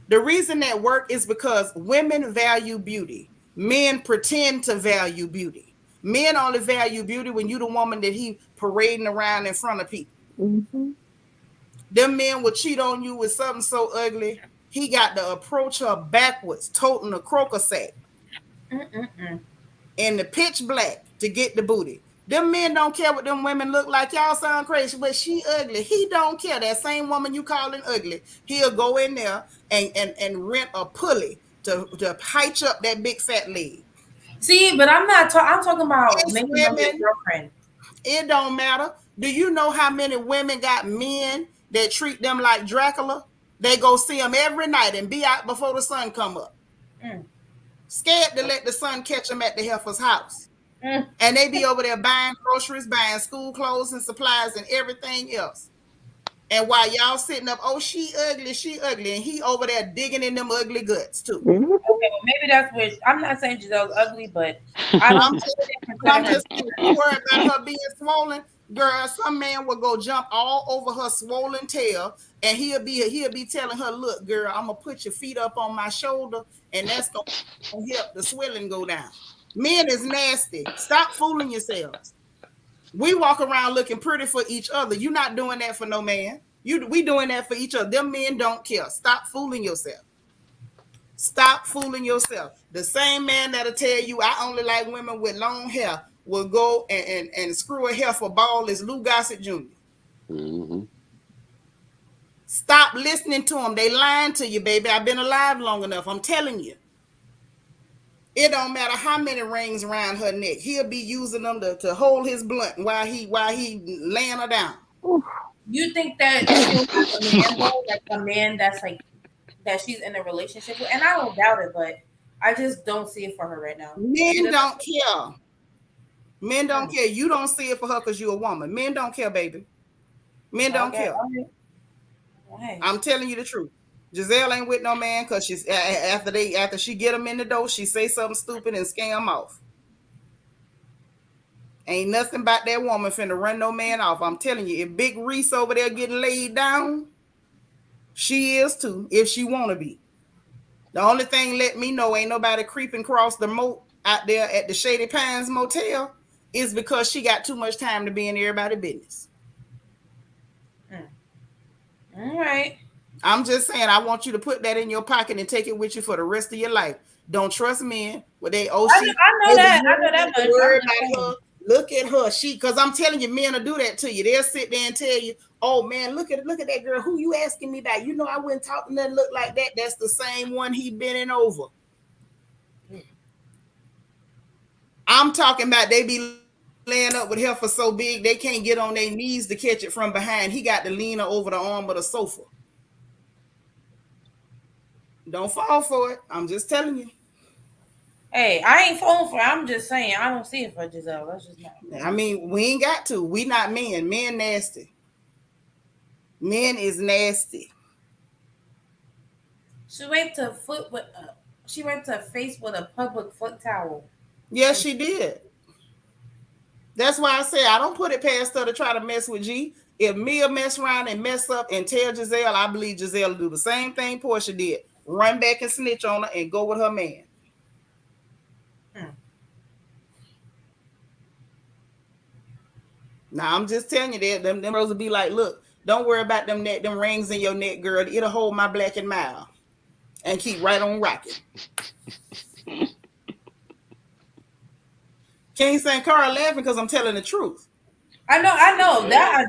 The reason that work is because women value beauty. Men pretend to value beauty. Men only value beauty when you the woman that he parading around in front of people. Mm-hmm. Them men will cheat on you with something so ugly, he got to approach her backwards, toting a croaker sack in the pitch black to get the booty. Them men don't care what them women look like. Y'all sound crazy, but she ugly. He don't care. That same woman you calling ugly, he'll go in there and rent a pulley to hitch up that big fat leg. See, but I'm not. I'm talking about It's making them your women. girlfriend. It don't matter. Do you know how many women got men that treat them like Dracula? They go see him every night and be out before the sun come up. Mm. Scared to let the sun catch them at the heifer's house. Mm. And they be over there buying groceries, buying school clothes and supplies and everything else. And while y'all sitting up, oh, she ugly, and he over there digging in them ugly guts too. Mm-hmm. Okay, well maybe that's what I'm not saying Giselle's ugly, but I I'm don't just, consider I'm her. just saying, you worried about her being swollen, girl. Some man will go jump all over her swollen tail, and he'll be telling her, "Look, girl, I'm gonna put your feet up on my shoulder, and that's gonna help the swelling go down." Men is nasty. Stop fooling yourselves. We walk around looking pretty for each other. You're not doing that for no man. We doing that for each other. Them men don't care. Stop fooling yourself. Stop fooling yourself. The same man that'll tell you I only like women with long hair will go and screw a heifer ball as Lou Gossett Jr. Mm-hmm. Stop listening to them. They lying to you, baby. I've been alive long enough. I'm telling you. It don't matter how many rings around her neck. He'll be using them to hold his blunt while he laying her down. You think that she'll have a man though, like a man that's like that she's in a relationship with, and I don't doubt it, but I just don't see it for her right now. She Men doesn't. don't care. Men don't care. You don't see it for her because you're a woman. Men don't care, baby. Men don't Okay. care. Why? I'm telling you the truth. Giselle ain't with no man because she's after she get him in the door, she say something stupid and scam off. Ain't nothing about that woman finna run no man off. I'm telling you, if Big Reese over there getting laid down, she is too, if she wanna be. The only thing let me know ain't nobody creeping across the moat out there at the Shady Pines Motel is because she got too much time to be in everybody's business. All right. I'm just saying, I want you to put that in your pocket and take it with you for the rest of your life. Don't trust men with they I know that. I know that much. worry about her. Look at her. Because I'm telling you, men will do that to you. They'll sit there and tell you, oh man, look at that girl. Who you asking me about? You know, I wouldn't talk to nothing look like that. That's the same one he bending over. I'm talking about they be laying up with heifer so big they can't get on their knees to catch it from behind. He got to lean her over the arm of the sofa. Don't fall for it. I'm just telling you. Hey, I ain't falling for it. I'm just saying I don't see it for Giselle. That's just not. I mean, we ain't got to. We not men. Men nasty. Men is nasty. She wiped her foot with she wiped her face with a public foot towel. Yes, she did. That's why I say I don't put it past her to try to mess with G. If Mia mess around and mess up and tell Giselle, I believe Giselle will do the same thing Portia did. Run back and snitch on her and go with her man. Now I'm just telling you that them girls will be like, look, don't worry about them rings in your neck, girl. It'll hold my black and mild. And keep right on rocking. King St. Carl laughing because I'm telling the truth. I know that.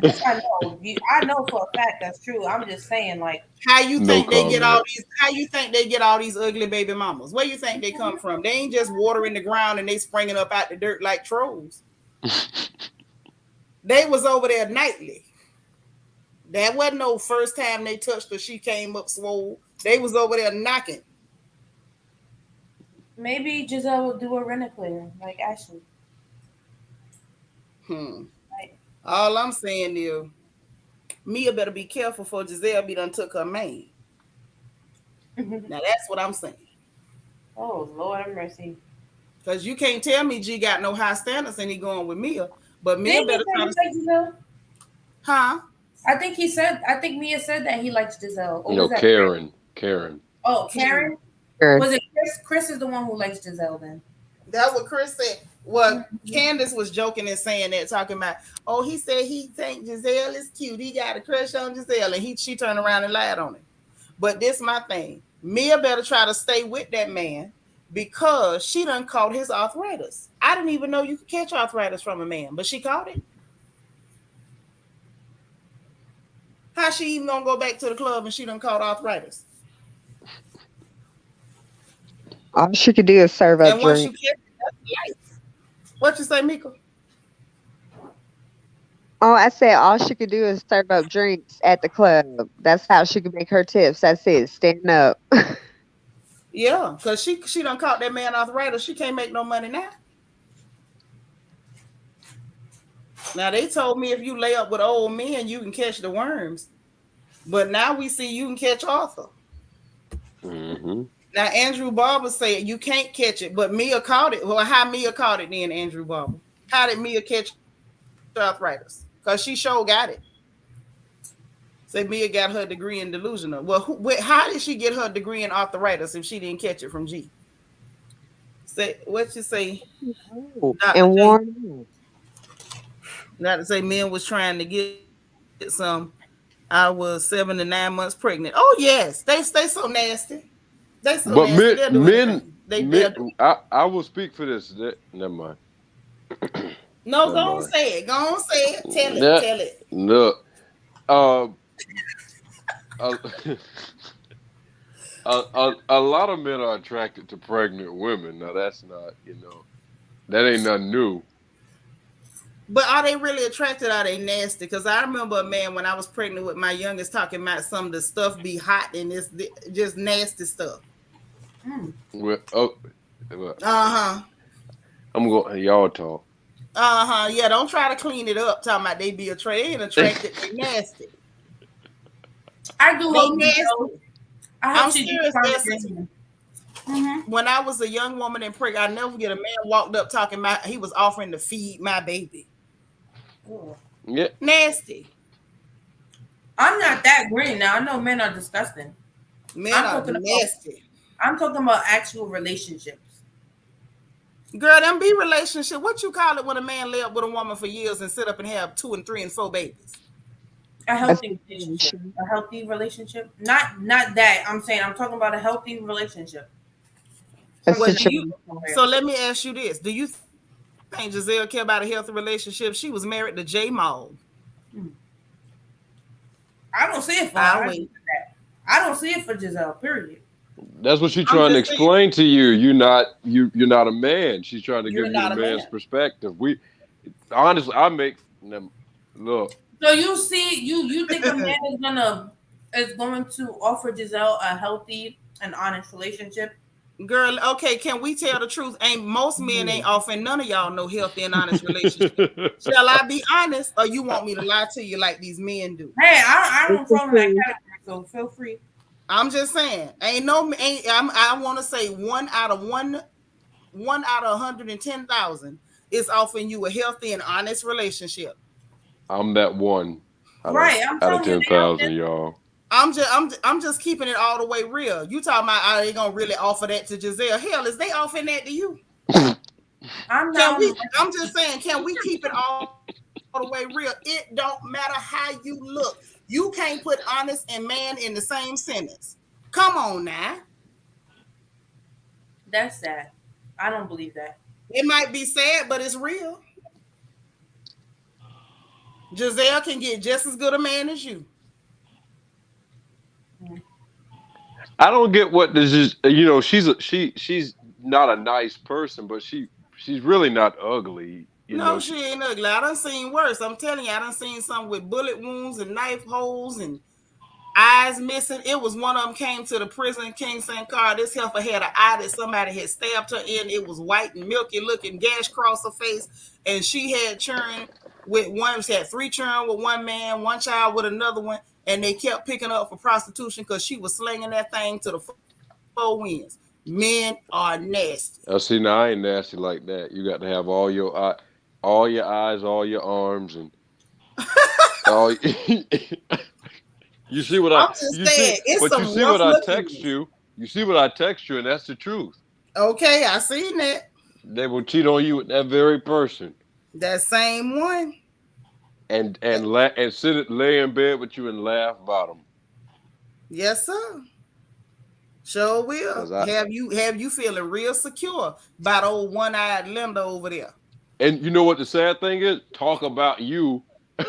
I know for a fact that's true. I'm just saying, like, how you think they get all these? How you think they get all these ugly baby mamas? Where you think they come from? They ain't just watering the ground and they springing up out the dirt like trolls. They was over there nightly. That wasn't no first time they touched her. She came up swole. They was over there knocking. Maybe Giselle will do a rent-a-clear like Ashley. Right. All I'm saying is, Mia better be careful for Giselle be done took her man. Now that's what I'm saying. Oh, Lord have mercy. Because you can't tell me G got no high standards and he going with Mia. But Mia better try to like Giselle? Huh? I think Mia said that he likes Giselle. Or no, Karen. Oh, Karen? Was it Chris? Chris is the one who likes Giselle then. That's what Chris said. Well, Candace was joking and saying that, talking about, oh, he said he think Giselle is cute. He got a crush on Giselle, and she turned around and lied on him. But this my thing. Mia better try to stay with that man because she done caught his arthritis. I didn't even know you could catch arthritis from a man, but she caught it. How she even gonna go back to the club and she done caught arthritis? All she could do is serve up drinks. What you say, Mika? Oh, I said all she could do is serve up drinks at the club. That's how she could make her tips. That's it. Stand up. Yeah, because she done caught that man arthritis. She can't make no money now. Now, they told me if you lay up with old men, you can catch the worms. But now we see you can catch Arthur. Mm-hmm. Now, Andrew Barber said you can't catch it, but Mia caught it. Well, how Mia caught it then, Andrew Barber? How did Mia catch arthritis? Because she sure got it. Say Mia got her degree in delusional. Well, how did she get her degree in arthritis if she didn't catch it from G? Say what you say? And warm. Not to say men was trying to get some. I was 7 to 9 months pregnant. Oh yes, they so nasty. They so but nasty. Men, I will speak for this. Never mind. No, go on, say it. Go on, say it. Tell it. Look, a lot of men are attracted to pregnant women. Now that's not, that ain't nothing new. But are they really attracted? Are they nasty? Because I remember a man when I was pregnant with my youngest talking about some of the stuff be hot and it's just nasty stuff. Well, I'm going. Y'all talk. Yeah, don't try to clean it up. Talking about they be attracted. They nasty. I do hope nasty. I'm serious. When I was a young woman and pregnant, I never get a man walked up talking about he was offering to feed my baby. Yeah, nasty. I'm not that green now. I know men are disgusting. Men are nasty. I'm talking about actual relationships. Girl, them be relationship. What you call it when a man lay up with a woman for years and sit up and have 2 and 3 and 4 babies? A healthy relationship. A healthy relationship. Not that. I'm saying I'm talking about a healthy relationship. So let me ask you this: do you think Giselle care about a healthy relationship? She was married to J Maul. I don't see it for her. I don't see it for Giselle. Period. That's what she's trying to explain to you. You're not a man. She's trying to give you a man's perspective. honestly, I make them look. So you think a man is going to offer Giselle a healthy and honest relationship? Girl, okay, can we tell the truth? Ain't most men ain't offering none of y'all no healthy and honest relationship. Shall I be honest, or you want me to lie to you like these men do? Hey, I don't fall in that category, so feel free. I'm just saying, I want to say one out of 110,000 is offering you a healthy and honest relationship. I'm that one Right, I'm out of telling you, they out 10,000, there. y'all. I'm just keeping it all the way real. You talking about are they gonna really offer that to Giselle? Hell, is they offering that to you? I'm Can not. we? I'm just saying, can we keep it all the way real? It don't matter how you look. You can't put honest and man in the same sentence. Come on now. That's sad. I don't believe that. It might be sad, but it's real. Giselle can get just as good a man as you. I don't get what this is. She's not a nice person, but she's really not ugly. No, she ain't ugly. I done seen worse. I'm telling you, I done seen some with bullet wounds and knife holes and eyes missing. It was one of them came to the prison, King St. Car. This heifer had an eye that somebody had stabbed her in. It was white and milky looking, gash across her face. And she had children with one, she had 3 children with one man, 1 child with another one. And they kept picking up for prostitution because she was slinging that thing to the 4 winds. Men are nasty. See, now I ain't nasty like that. You got to have all your eyes, all your arms, and all. You see what I'm just saying, it's but you some see rough what I looking text you. You see what I text you, and that's the truth. Okay, I seen that. They will cheat on you with that very person, That same one. and lay in bed with you and laugh about them. Yes, sir. Sure will. Have you feeling real secure by the old one-eyed Linda over there. And you know what the sad thing is? Talk about you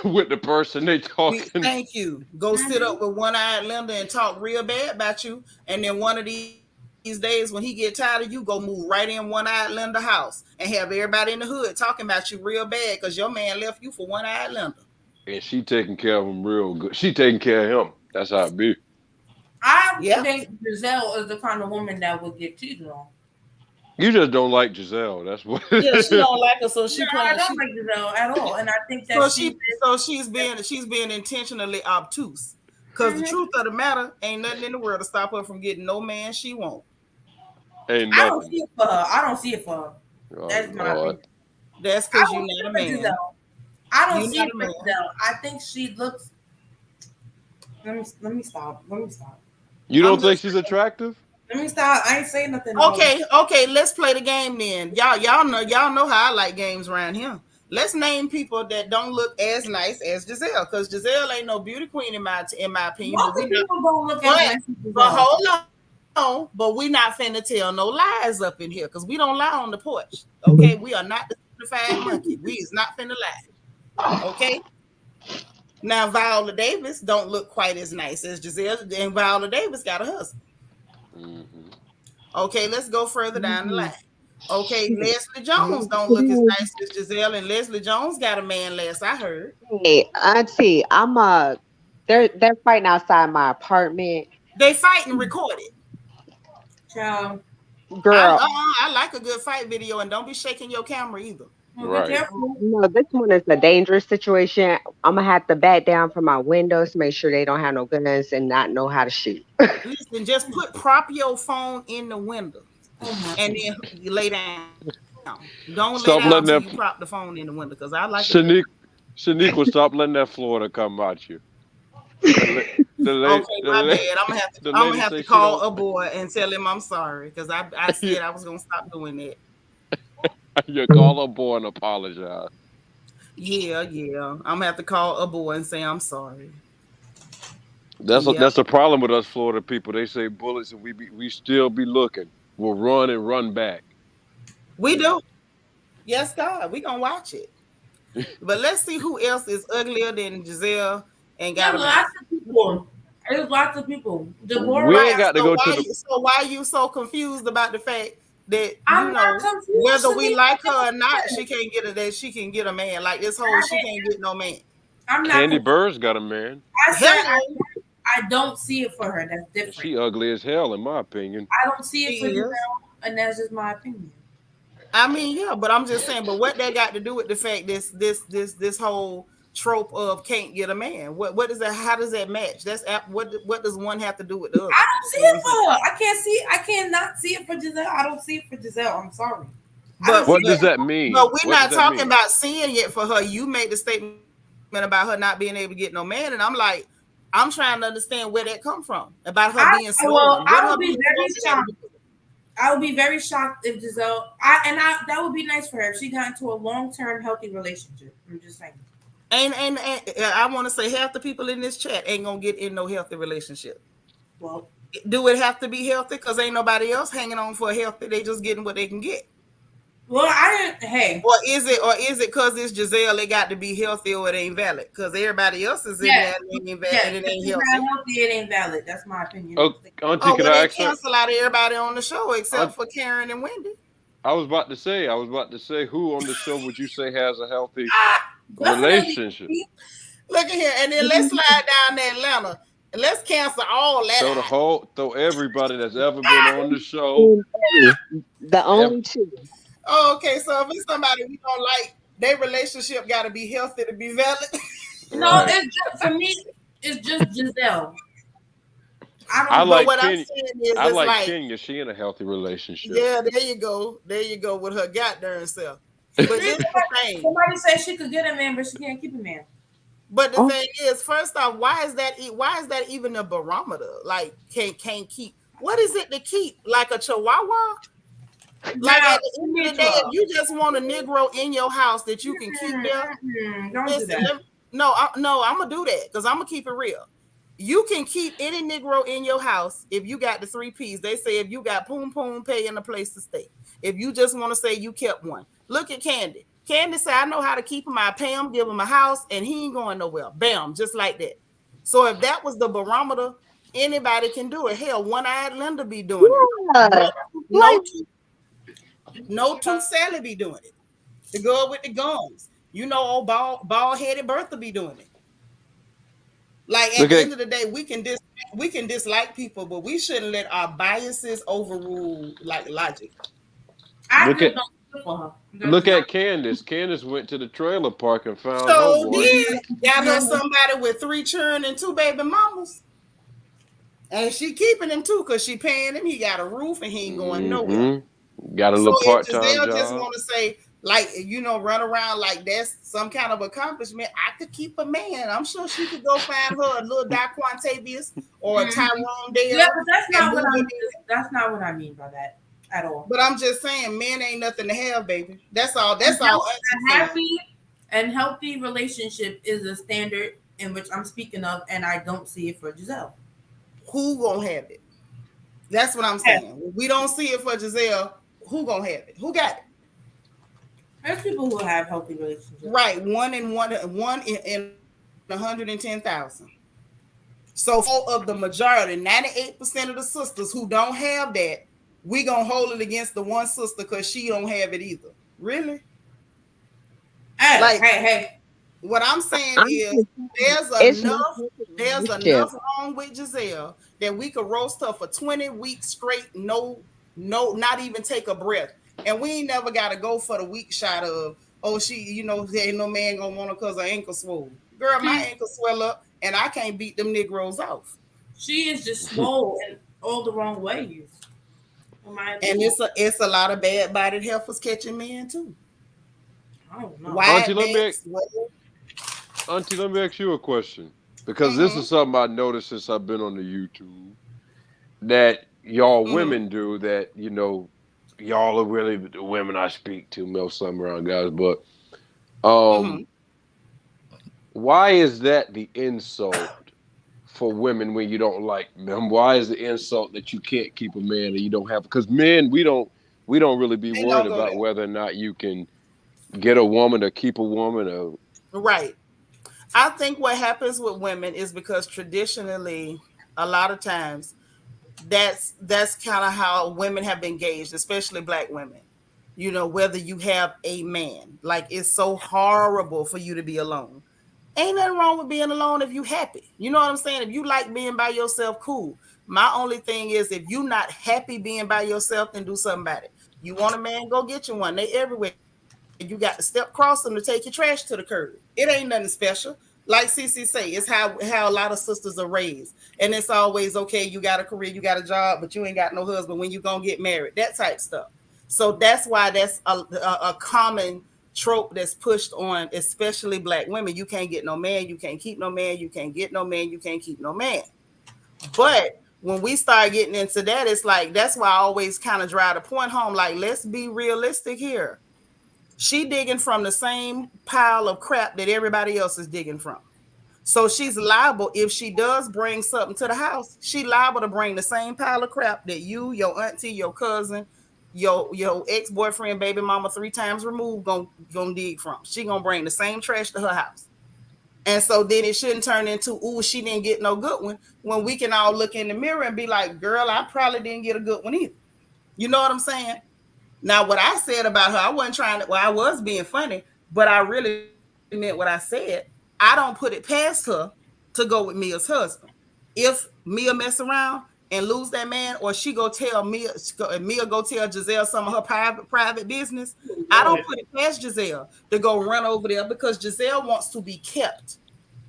with the person they talking. Thank you. Go sit up with one-eyed Linda and talk real bad about you. And then one of these days when he get tired of you, go move right in one-eyed Linda house and have everybody in the hood talking about you real bad because your man left you for one-eyed Linda. And she taking care of him real good. She taking care of him. That's how it be. I think Giselle is the kind of woman that would get cheated on. You just don't like Giselle. That's what. Yeah, she don't like her, so she I don't like Giselle at all, and I think that she's being intentionally obtuse. Because the truth of the matter, ain't nothing in the world to stop her from getting no man she wants. Ain't I don't see it for her. I don't see it for her. Oh, that's my opinion. That's because you're not a man. Giselle. I don't see it for Giselle. I think she looks. Let me stop. You don't think she's attractive? Let me stop. I ain't saying nothing. Okay. Let's play the game then. Y'all know how I like games around here. Let's name people that don't look as nice as Giselle, because Giselle ain't no beauty queen in my opinion. Most people don't look as nice as Giselle. But hold on, but we not finna tell no lies up in here because we don't lie on the porch. Okay, we are not the certified monkey. We is not finna lie. Okay. Now Viola Davis don't look quite as nice as Giselle, and Viola Davis got a husband. Mm-hmm. Okay, let's go further down the line. Okay, Leslie Jones don't look as nice as Giselle, and Leslie Jones got a man last I heard. Hey, Auntie, they're fighting outside my apartment. They fighting recorded. Child. Girl. I like a good fight video, and don't be shaking your camera either. Right. No, this one is a dangerous situation. I'm gonna have to back down from my windows to make sure they don't have no guns and not know how to shoot. Listen, just prop your phone in the window, and then you lay down. Don't lay down until you prop the phone in the window, because I like Shaniqua, stop letting that Florida come at you. Okay, my bad. I'm gonna have to call a boy and tell him I'm sorry, because I said I was gonna stop doing that. You call a boy and apologize. Yeah. I'm gonna have to call a boy and say I'm sorry. That's the problem with us Florida people. They say bullets and we still be looking. We'll run and run back. We do. Yes, God. We gonna watch it. But let's see who else is uglier than Giselle and got lots of people. There's lots of people. We ain't got to go to the. So why are you so confused about the fact that I'm not confused. whether we Seanitra. like her or not, she can't get that she can get a man. Like this whole she can't get no man. I'm not Candy confused. Bird's got a man. I said Hello, I don't see it for her. That's different. She ugly as hell, in my opinion. I don't see it she for Giselle, is. and that's just my opinion. I mean, yeah, but I'm just saying. But what that got to do with the fact this whole trope of can't get a man? What is that? How does that match? What does one have to do with the other? I don't see it for her. I cannot see it for Giselle. I don't see it for Giselle. I'm sorry. But What does that mean? But we're What not does that talking mean? about seeing it for her. You made the statement about her not being able to get no man, and I'm like, I'm trying to understand where that come from about her being swollen. I would be very shocked. I would be very shocked if Giselle. That would be nice for her if she got into a long-term healthy relationship. I'm just saying. And I want to say half the people in this chat ain't gonna get in no healthy relationship. Well, do it have to be healthy? Because ain't nobody else hanging on for healthy. They just getting what they can get. Well, hey. Or is it because it's Giselle, it got to be healthy or it ain't valid? Because everybody else is in there and it ain't valid, and it ain't healthy. Not healthy, it ain't valid. That's my opinion. Auntie, could I cancel out everybody on the show except for Karen and Wendy. I was about to say, who on the show would you say has a healthy relationship? Look at here, and then let's slide down to Atlanta. And let's cancel all that. Throw everybody that's ever been on the show. The only two. Oh, okay. So if it's somebody we don't like, their relationship got to be healthy to be valid. No, it's just for me. It's just Giselle. I like what Kenya. I'm saying is, I like Kenya. She in a healthy relationship. Yeah, there you go. There you go with her goddamn self. But this is the thing. Somebody said she could get a man, but she can't keep a man. But the thing is, first off, why is that even a barometer? Like, can't keep. What is it to keep? Like a chihuahua? Like at the end of the day, if you just want a Negro in your house that you can keep there, don't do that. No, I'm gonna do that because I'm gonna keep it real. You can keep any Negro in your house if you got the 3 P's. They say if you got poom poom pay and a place to stay. If you just want to say you kept one, look at Candy. Candy said, I know how to keep him. I pay him, give him a house, and he ain't going nowhere. Bam, just like that. So if that was the barometer, anybody can do it. Hell, One-Eyed Linda be doing it. No Tooth Sally be doing it. The girl with the gums. Old bald-headed Bertha be doing it. Like at the end of the day, we can dislike people, but we shouldn't let our biases overrule like logic. Look at Candace. Candace went to the trailer park and found got her somebody with 3 children and 2 baby mamas. And she keeping him too because she paying him. He got a roof and he ain't going nowhere. Got a little part-time job. Just want to say, like, run around like that's some kind of accomplishment. I could keep a man. I'm sure she could go find her a little Daquantavius or a Tyrone Dale. Yeah, but that's not what I mean. That's not what I mean by that at all. But I'm just saying, men ain't nothing to have, baby. That's all. That's all. A happy and healthy relationship is a standard in which I'm speaking of, and I don't see it for Giselle. Who gonna have it? That's what I'm saying. If we don't see it for Giselle, who gonna have it? Who got it? There's people who have healthy relationships. Right, one in 110,000. So of the majority, 98% of the sisters who don't have that, we gonna hold it against the one sister because she don't have it either. Really? Hey. What I'm saying is there's enough wrong with Giselle that we could roast her for 20 weeks straight, no, not even take a breath. And we ain't never got to go for the weak shot of, she, there ain't no man gonna want her because her ankle swole. Girl, my ankle swell up and I can't beat them Negroes off. She is just swole in all the wrong ways. And it's a lot of bad-bodied heifers catching men too. I don't know. Auntie, let me ask you a question. Because this is something I noticed since I've been on the YouTube that y'all women do that, y'all are really the women I speak to, most some around guys, but why is that the insult for women when you don't like them? Why is the insult that you can't keep a man and you don't have? Because men, we don't really be worried about whether or not you can get a woman or keep a woman or right. I think what happens with women is because traditionally, a lot of times, that's kind of how women have been gauged, especially black women. You know, whether you have a man, like it's so horrible for you to be alone. Ain't nothing wrong with being alone if you happy. You know what I'm saying? If you like being by yourself, cool. My only thing is if you not happy being by yourself, then do something about it. You want a man, go get you one. They everywhere. You got to step cross them to take your trash to the curb. It ain't nothing special. Like CC say, it's how a lot of sisters are raised. And it's always okay, you got a career, you got a job, but you ain't got no husband when you gonna get married. That type stuff. So that's why that's a common trope that's pushed on, especially black women. You can't get no man, you can't keep no man, you can't get no man, you can't keep no man. But when we start getting into that, it's like that's why I always kind of drive the point home. Like, let's be realistic here. She digging from the same pile of crap that everybody else is digging from. So she's liable if she does bring something to the house. She liable to bring the same pile of crap that you, your auntie, your cousin, your ex boyfriend, baby mama 3 times removed gonna dig from. She gonna bring the same trash to her house. And so then it shouldn't turn into, ooh, she didn't get no good one, when we can all look in the mirror and be like, girl, I probably didn't get a good one either. You know what I'm saying? Now, what I said about her, I wasn't trying to, well, I was being funny, but I really meant what I said. I don't put it past her to go with Mia's husband. If Mia mess around and lose that man, or she go tell Mia go tell Giselle some of her private business, I don't put it past Giselle to go run over there because Giselle wants to be kept.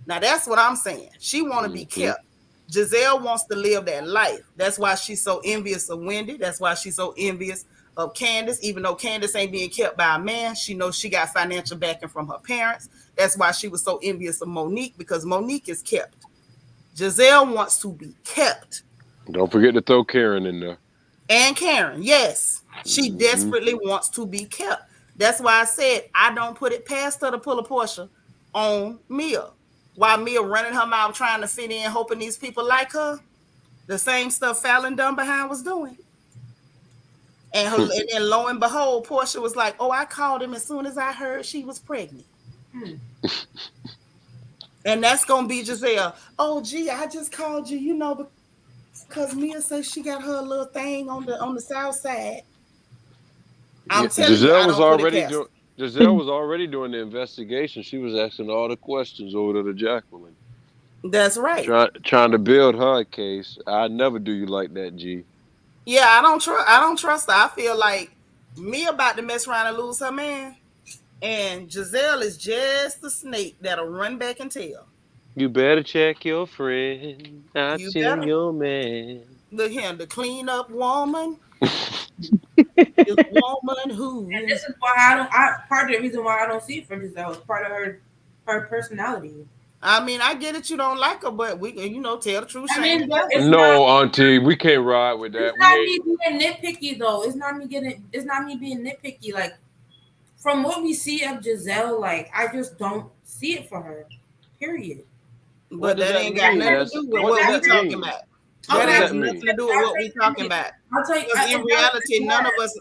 Now that's what I'm saying. She want to be kept. Giselle wants to live that life. That's why she's so envious of Wendy. That's why she's so envious of Candace. Even though Candace ain't being kept by a man, she knows she got financial backing from her parents. That's why she was so envious of Monique, because Monique is kept. Giselle wants to be kept. Don't forget to throw Karen in there. And Karen, yes, she desperately wants to be kept. That's why I said I don't put it past her to pull a Portia on Mia. While Mia running her mouth trying to fit in, hoping these people like her, the same stuff Fallon done behind was doing. And then lo and behold, Portia was like, oh, I called him as soon as I heard she was pregnant. And that's going to be Giselle. Oh, gee, I just called you, because Mia says she got her little thing on the south side. I'm telling you, I don't put it past. Giselle was already doing the investigation. She was asking all the questions over to Jacqueline. That's right. Trying to build her case. I never do you like that, G. Yeah, I don't trust her. I feel like Mia about to mess around and lose her man. And Giselle is just the snake that'll run back and tell. You better check your friend. Not your man. Look here, the clean up woman. This woman who. And this is why part of the reason why I don't see it for Giselle is part of her personality. I mean, I get it, you don't like her, but we can, tell the truth. I mean, no, Auntie, we can't ride with that. It's not me being nitpicky though. It's not me being nitpicky. Like, from what we see of Giselle, like, I just don't see it for her. Period. But that ain't got nothing to do with what we're talking about. That has nothing to do with what we're talking about. I'll tell you, because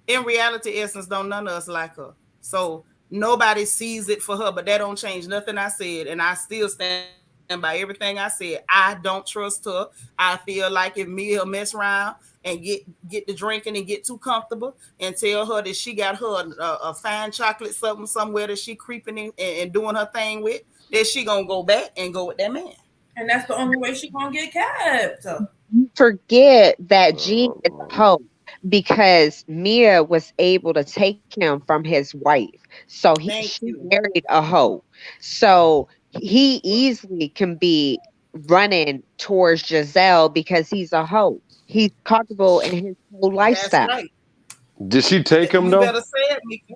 in reality, Essence, none of us like her. So nobody sees it for her, but that don't change nothing I said. And I still stand by everything I said. I don't trust her. I feel like if Mia mess around and get the drinking and get too comfortable and tell her that she got her a fine chocolate something somewhere that she creeping in and doing her thing with, that she gonna go back and go with that man. And that's the only way she gonna get kept. Forget that Gene is a hoe, because Mia was able to take him from his wife. So she married a hoe. So he easily can be running towards Giselle because he's a hoe. He's comfortable in his whole lifestyle. That's right. Did she take him though? You better say it, Mika.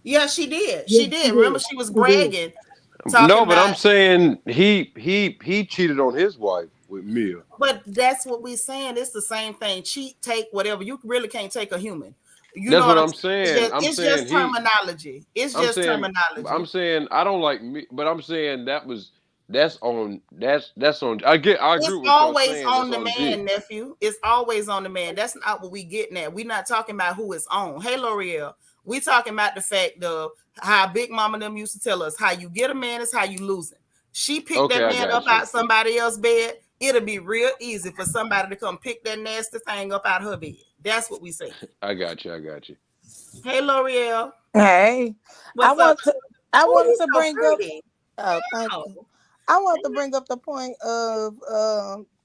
Yeah, she did. She did. Remember, she was bragging. No, but I'm saying he cheated on his wife with Mia. But that's what we're saying. It's the same thing. Cheat, take, whatever. You really can't take a human. That's what I'm saying. It's just terminology. It's just terminology. I'm saying I don't like me, but I'm saying that's on. I agree. It's always on the man, nephew. It's always on the man. That's not what we getting at. We're not talking about who it's on. Hey, L'Oreal. We talking about the fact of how Big Mama them used to tell us, how you get a man is how you lose him. She picked that man up out somebody else's bed. it'll be real easy for somebody to come pick that nasty thing up out of her bed. That's what we say. I got you. I got you. Hey, L'Oreal. Hey, I What's up? want to. I Oh, wanted you to so bring up. pretty. Oh, thank Oh. you. I want to bring up the point of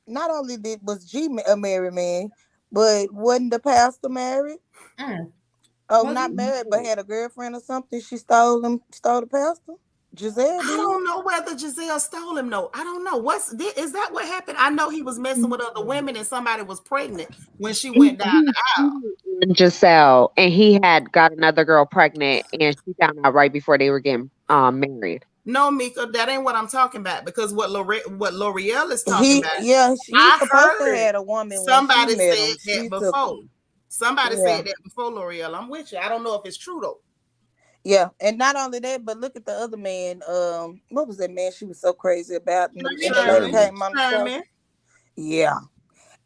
not only was a married man, but wasn't the pastor married? Mm. Oh, Was not he? married, but had a girlfriend or something. She stole the pastor. Giselle I did. don't know whether Giselle stole him. No, I don't know. Is that what happened? I know he was messing with other women and somebody was pregnant when she went down the aisle. And Giselle, and he had got another girl pregnant, and she found out right before they were getting married. No, Mika, that ain't what I'm talking about. Because what L'Oreal is talking He, about, yeah, he's I supposed to heard had a woman when she somebody met said him. that She took before. him. Somebody Yeah. said that before, L'Oreal. I'm with you. I don't know if it's true though. Yeah, and not only that, but look at the other man. What was that man she was so crazy about? And the lady Sherman. came on the show. Sherman. Yeah,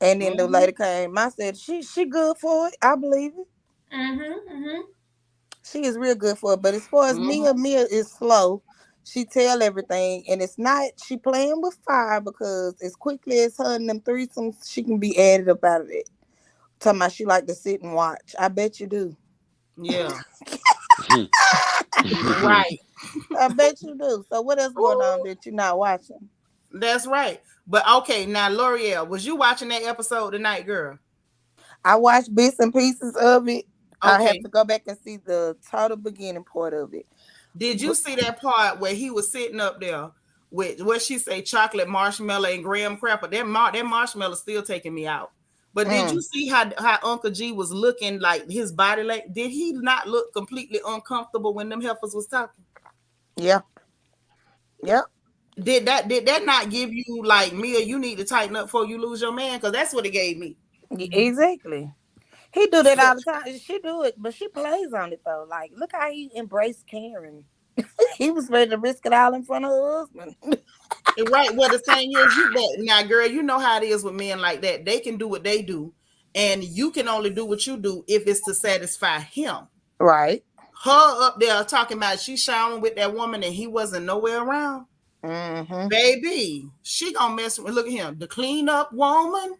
and then the Mhm. lady came. I said she good for it. I believe it. She is real good for it. But as far as Mhm. Mia is slow. She tell everything, and it's not she playing with fire because as quickly as her and them threesomes, she can be added up out of it. Talking about she like to sit and watch. I bet you do. Yeah. Right. I bet you do. So what else going on Ooh, that you're not watching? that's right. But okay, now L'Oreal, was you watching that episode tonight, girl? I watched bits and pieces of it. I have Okay. to go back and see the total beginning part of it. Did you But see that part where he was sitting up there with what she say, chocolate marshmallow and graham cracker? That marshmallow still taking me out. But did you see how Uncle G was looking, like his body? Like, did he not look completely uncomfortable when them heifers was talking? yeah, yeah, Did that not give you like, Mia, you need to tighten up before you lose your man? Because that's what it gave me. exactly. He do that all the time. She do it, but she plays on it though. Like, look how he embraced Karen. He was ready to risk it all in front of her husband. Right. Well, the thing is, now, girl, you know how it is with men like that. They can do what they do, and you can only do what you do if it's to satisfy him. Right. Her up there talking about she showering with that woman and he wasn't nowhere around. Mm-hmm. Baby, she gonna mess with. Look at him, the clean up woman.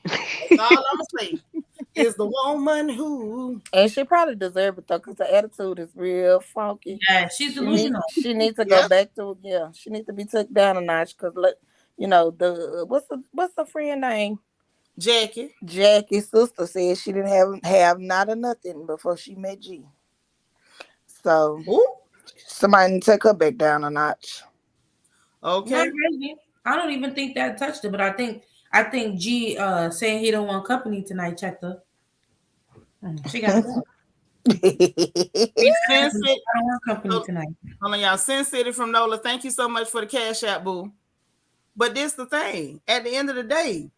That's all I'm gonna say is the woman who. And she probably deserved it though, because her attitude is real funky. Yeah, she's delusional. She needs to go Yep. back to she needs to be took down a notch because look, the what's the friend name? Jackie. Jackie's sister said she didn't have not a nothing before she met G. So Ooh, somebody need to take her back down a notch. okay. Not really. I don't even think that touched it, but I think G saying he don't want company tonight checked her. She got to go. Sin I City. don't want company tonight. Hold on, y'all. Sin City from Nola. Thank you so much for the cash app, boo. But this the thing. At the end of the day,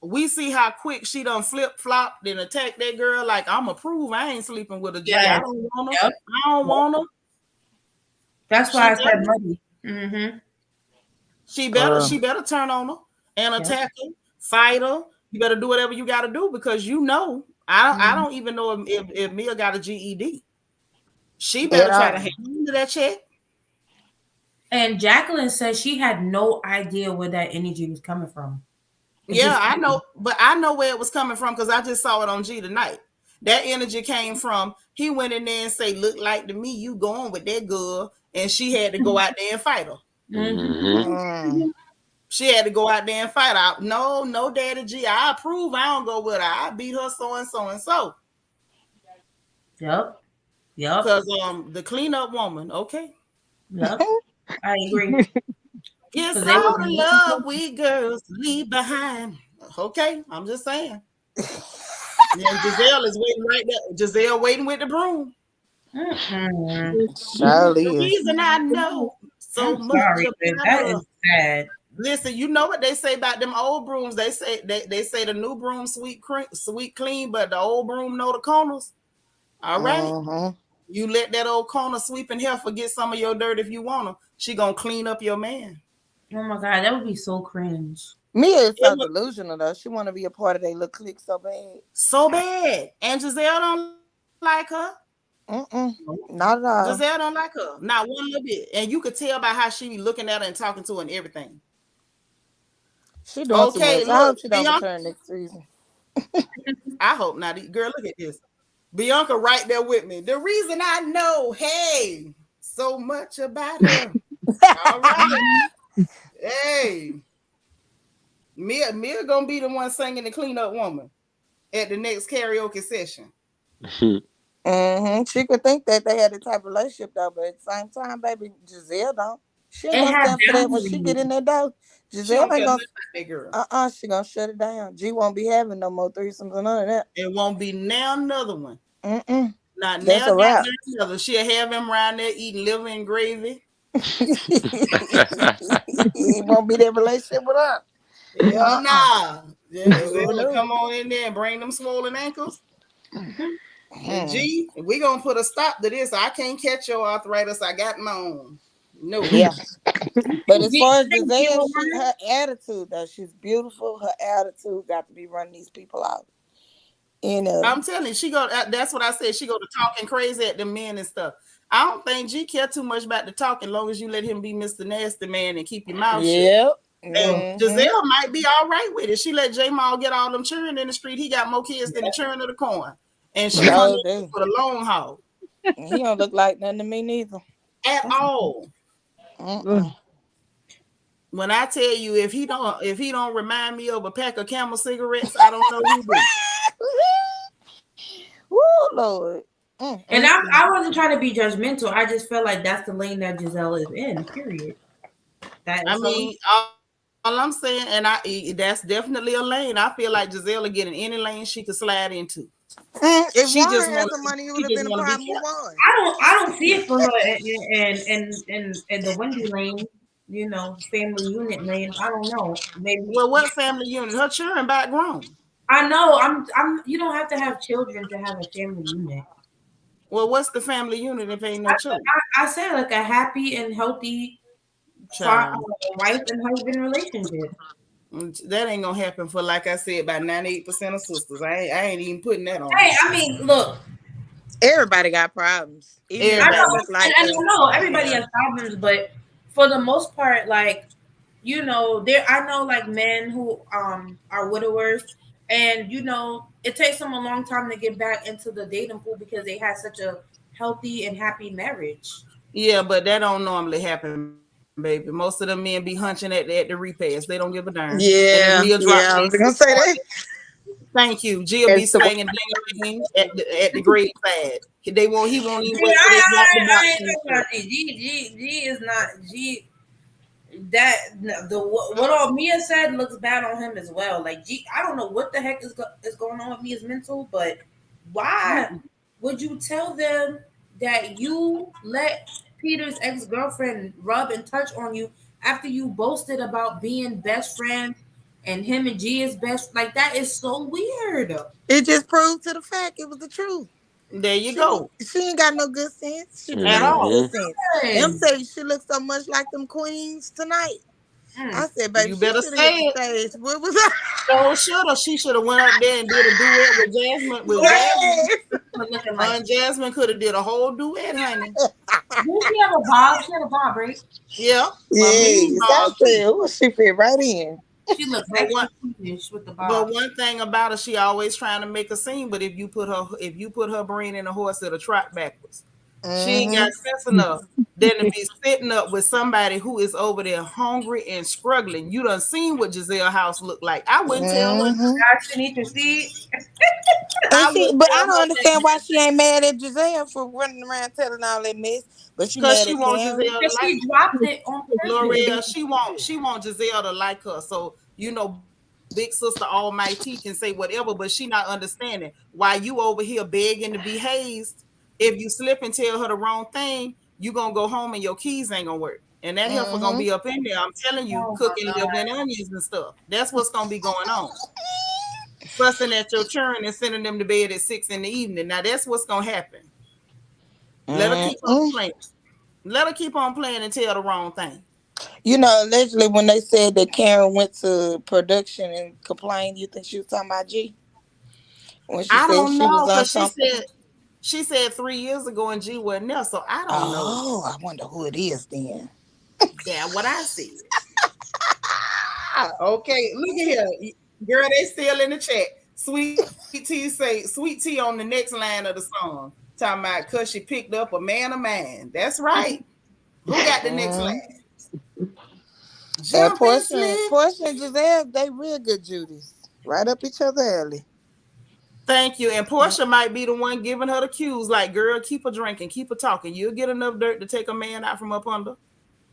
we see how quick she done flip flopped and attack that girl. Like, I'm approved. I ain't sleeping with a G. Yes. I don't want her. Yep. I don't want her. That's She why I said better, money. Mm-hmm. she better turn on her and Yep. attack her, fight her. You better do whatever you got to do because I don't even know if Mia got a GED. She better At try to all. hang on to that check. And Jacqueline says she had no idea where that energy was coming from. It Yeah, just I know, but I know where it was coming from because I just saw it on G tonight. That energy came from he went in there and say, "Look like to me, you going with that girl," and she had to go out there and fight her. Mm. She had to go out there and fight her. No, Daddy G, I approve. I don't go with her. I beat her so and so and so. Yep. Because the cleanup woman, okay. Yep. I agree. It's So they all were the love we girls leave behind. Okay, I'm just saying. And Giselle is waiting right there. Giselle waiting with the broom. Surely The is. reason I know so I'm much sorry, but about that her. is sad. Listen, you know what they say about them old brooms? They say the new broom sweet clean, but the old broom know the corners. All right. Mm-hmm. You let that old corner sweeping heifer get some of your dirt if you want her. She gonna clean up your man. Oh my god, that would be so cringe. Mia is so It was delusional though. She want to be a part of their little clique so bad. so bad. And Giselle don't like her. Not at all. Giselle don't like her. Not one little bit. And you could tell by how she be looking at her and talking to her and everything. She doing too Okay, much. I look, hope she don't Bianca. return next season. I hope not. Girl, look at this. Bianca right there with me. The reason I know, hey, so much about her. All right. Hey. Mia gonna be the one singing the cleanup woman at the next karaoke session. She could think that they had the type of relationship though, but at the same time, baby, Giselle don't. She ain't It gonna had stand for that when she get boundaries. in that door. She Giselle don't ain't care gonna. nothing about that girl. She gonna shut it down. G won't be having no more threesomes and none of that. It won't be now another one. Not That's now a wrap. goddamn another. She'll have him around there eating liver and gravy. It won't be that relationship with her. Hell nah. Then Giselle will No. come on in there and bring them swollen ankles. And Hmm. G, we gonna put a stop to this. I can't catch your arthritis. I got my own. No. Yeah. But as far as Thank you, Giselle, woman. her attitude though, she's beautiful. Her attitude got to be running these people out. I'm telling you, she go. That's what I said. She go to talking crazy at the men and stuff. I don't think G care too much about the talking, long as you let him be Mr. Nasty Man and keep your mouth shut. Yep. And Giselle might be all right with it. She let J Maul get all them children in the street. He got more kids than the children of the corn, and she hung do. for the long haul He don't look like nothing to me neither. at all. When I tell you, if he don't remind me of a pack of Camel cigarettes, I don't know who do. Woo, Lord. And I wasn't trying to be judgmental. I just felt like that's the lane that Giselle is in. Period. I mean, all I'm saying, and that's definitely a lane. I feel like Giselle will get in any lane she could slide into. If She Warren just had wanna- some money, it she would have just been a wanna be problem with kept. Warren. I don't see it for her in the Wendy lane. You know, family unit lane. I don't know. Maybe. Well, what family unit? Her children back grown. I know. I'm. You don't have to have children to have a family unit. Well, what's the family unit if ain't no children? I said like a happy and healthy wife and husband relationship. That ain't gonna happen for, like I said, about 98% of sisters. I ain't even putting that on. Hey, I mean, look. Everybody got problems. Even I know, look like and I know everybody has problems, but for the most part, like, you know, I know like men who are widowers, and you know, it takes them a long time to get back into the dating pool because they had such a healthy and happy marriage. Yeah, but that don't normally happen, baby. Most of them men be hunching at the repairs. They don't give a darn. Yeah, I was gonna say that. Thank you. Jill be slanging ding at the graveside. He won't even wait till they drop the box. I ain't talking about G. G is not G. That what all Mia said looks bad on him as well. Like G, I don't know what the heck is going on with Mia's mental, but why would you tell them that you let Peter's ex-girlfriend rub and touch on you after you boasted about being best friends and him and G is best? Like that is so weird. It just proved to the fact it was the truth. There you go. She ain't got no good sense. She At all. good sense. Them say she looks so much like them queens tonight. I said, baby, you she better should say have hit the stage. What was that? So she should have went up there and did a duet with Jasmine. Jasmine could have did a whole duet, honey. Did she have a bob? She had a bob, right? Yeah. She fit right in. She looked extra foolish with the bob. But one thing about her, she always trying to make a scene. But if you put her brain in a horse, it'll trot backwards. She ain't got sense enough than to be sitting up with somebody who is over there hungry and struggling. You done seen what Giselle house look like. I wouldn't tell her. Seanitra, see? But I don't understand why she ain't mad at Giselle for running around telling all that mess. But she mad at Karen. Because she dropped it on purpose. L'Oreal, she want Giselle to like her. So, you know, big sister almighty can say whatever, but she not understanding why you over here begging to be hazed. If you slip and tell her the wrong thing, you gonna go home and your keys ain't gonna work. And that heifer gonna be up in there. I'm telling you, cooking liver and onions and stuff. That's what's gonna be going on. Fussing at your children and sending them to bed at 6 p.m. Now that's what's gonna happen. Let her keep on playing. Let her keep on playing and tell the wrong thing. You know, allegedly when they said that Karen went to production and complained, you think she was talking about G? When she I said don't she know, was because she said 3 years ago and G wasn't there, so I don't know. Oh, I wonder who it is then. That's what I said. Okay, look at here. Girl, they still in the chat. Sweet Tea say, Sweet Tea on the next line of the song. Talking about cause she picked up a man. That's right. Who got the next line? Mhm. And Jumping Portia, Slick. Portia and Giselle, they real good Judies. Right up each other alley. Thank you. And Portia might be the one giving her the cues, like, girl, keep her drinking, keep her talking. You'll get enough dirt to take a man out from up under.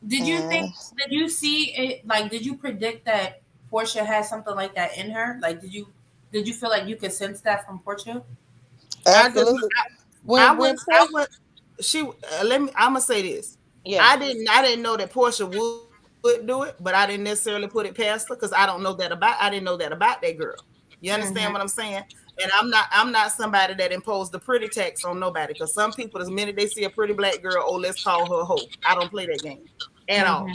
Did you think? Mm, Did you see it? Like, did you predict that Portia has something like that in her? Like, did you? Did you feel like you could sense that from Portia? I just, absolutely. I When wouldn't, I Portia, would. She let me. I'm gonna say this. yeah. I didn't know that Portia would do it, but I didn't necessarily put it past her because I don't know that about. I didn't know that about that girl. You understand what I'm Mm-hmm. saying? And I'm not somebody that imposed the pretty tax on nobody. Because some people, the minute they see a pretty black girl, oh, let's call her a hoe. I don't play that game at all. Mm-hmm.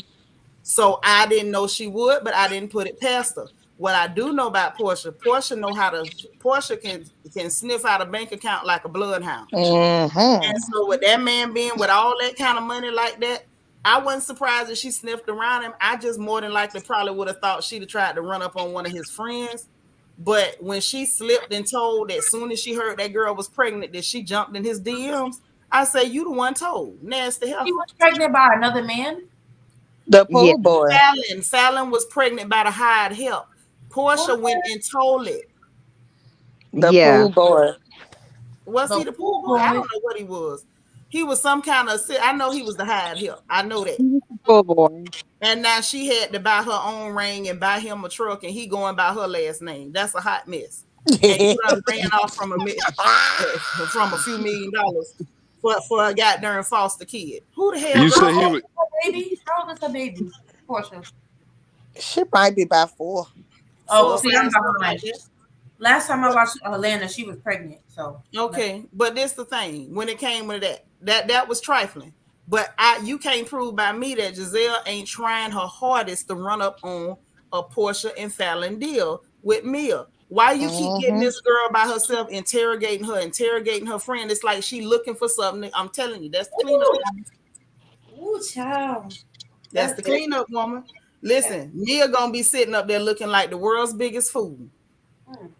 So I didn't know she would, but I didn't put it past her. What I do know about Portia, Portia can sniff out a bank account like a bloodhound. Mm-hmm. And so with that man being with all that kind of money like that, I wasn't surprised that she sniffed around him. I just more than likely probably would have thought she'd have tried to run up on one of his friends. But when she slipped and told that as soon as she heard that girl was pregnant, that she jumped in his DMs, I say, you the one told. Nasty She heifer. was pregnant by another man. The Yeah. pool boy. Fallon was pregnant by the hired help. Portia What? went and told it. The Yeah. pool boy. Was The he the pool pool boy? I don't boy. know what he was. He was some kind of. I know he was the hired help. I know that. Full boy. And now she had to buy her own ring and buy him a truck, and he going by her last name. That's a hot mess. And you done ran off from from a few $1,000,000 for a goddamn foster kid. Who the hell You goes? say he How old was. is her baby? How old is her baby? Portia. She might be by 4. Oh, 4 or see, 5, I'm something like behind. that. Last time I watched Atlanta, she was pregnant. So Okay, but this the thing. When it came to that was trifling. But you can't prove by me that Giselle ain't trying her hardest to run up on a Portia and Fallon deal with Mia. Why you keep getting Mm-hmm. this girl by herself, interrogating her friend? It's like she looking for something. I'm telling you, that's the cleanup. ooh, child. That's the cleanup, woman. Listen, Mia gonna be sitting up there looking like the world's biggest fool. Mm.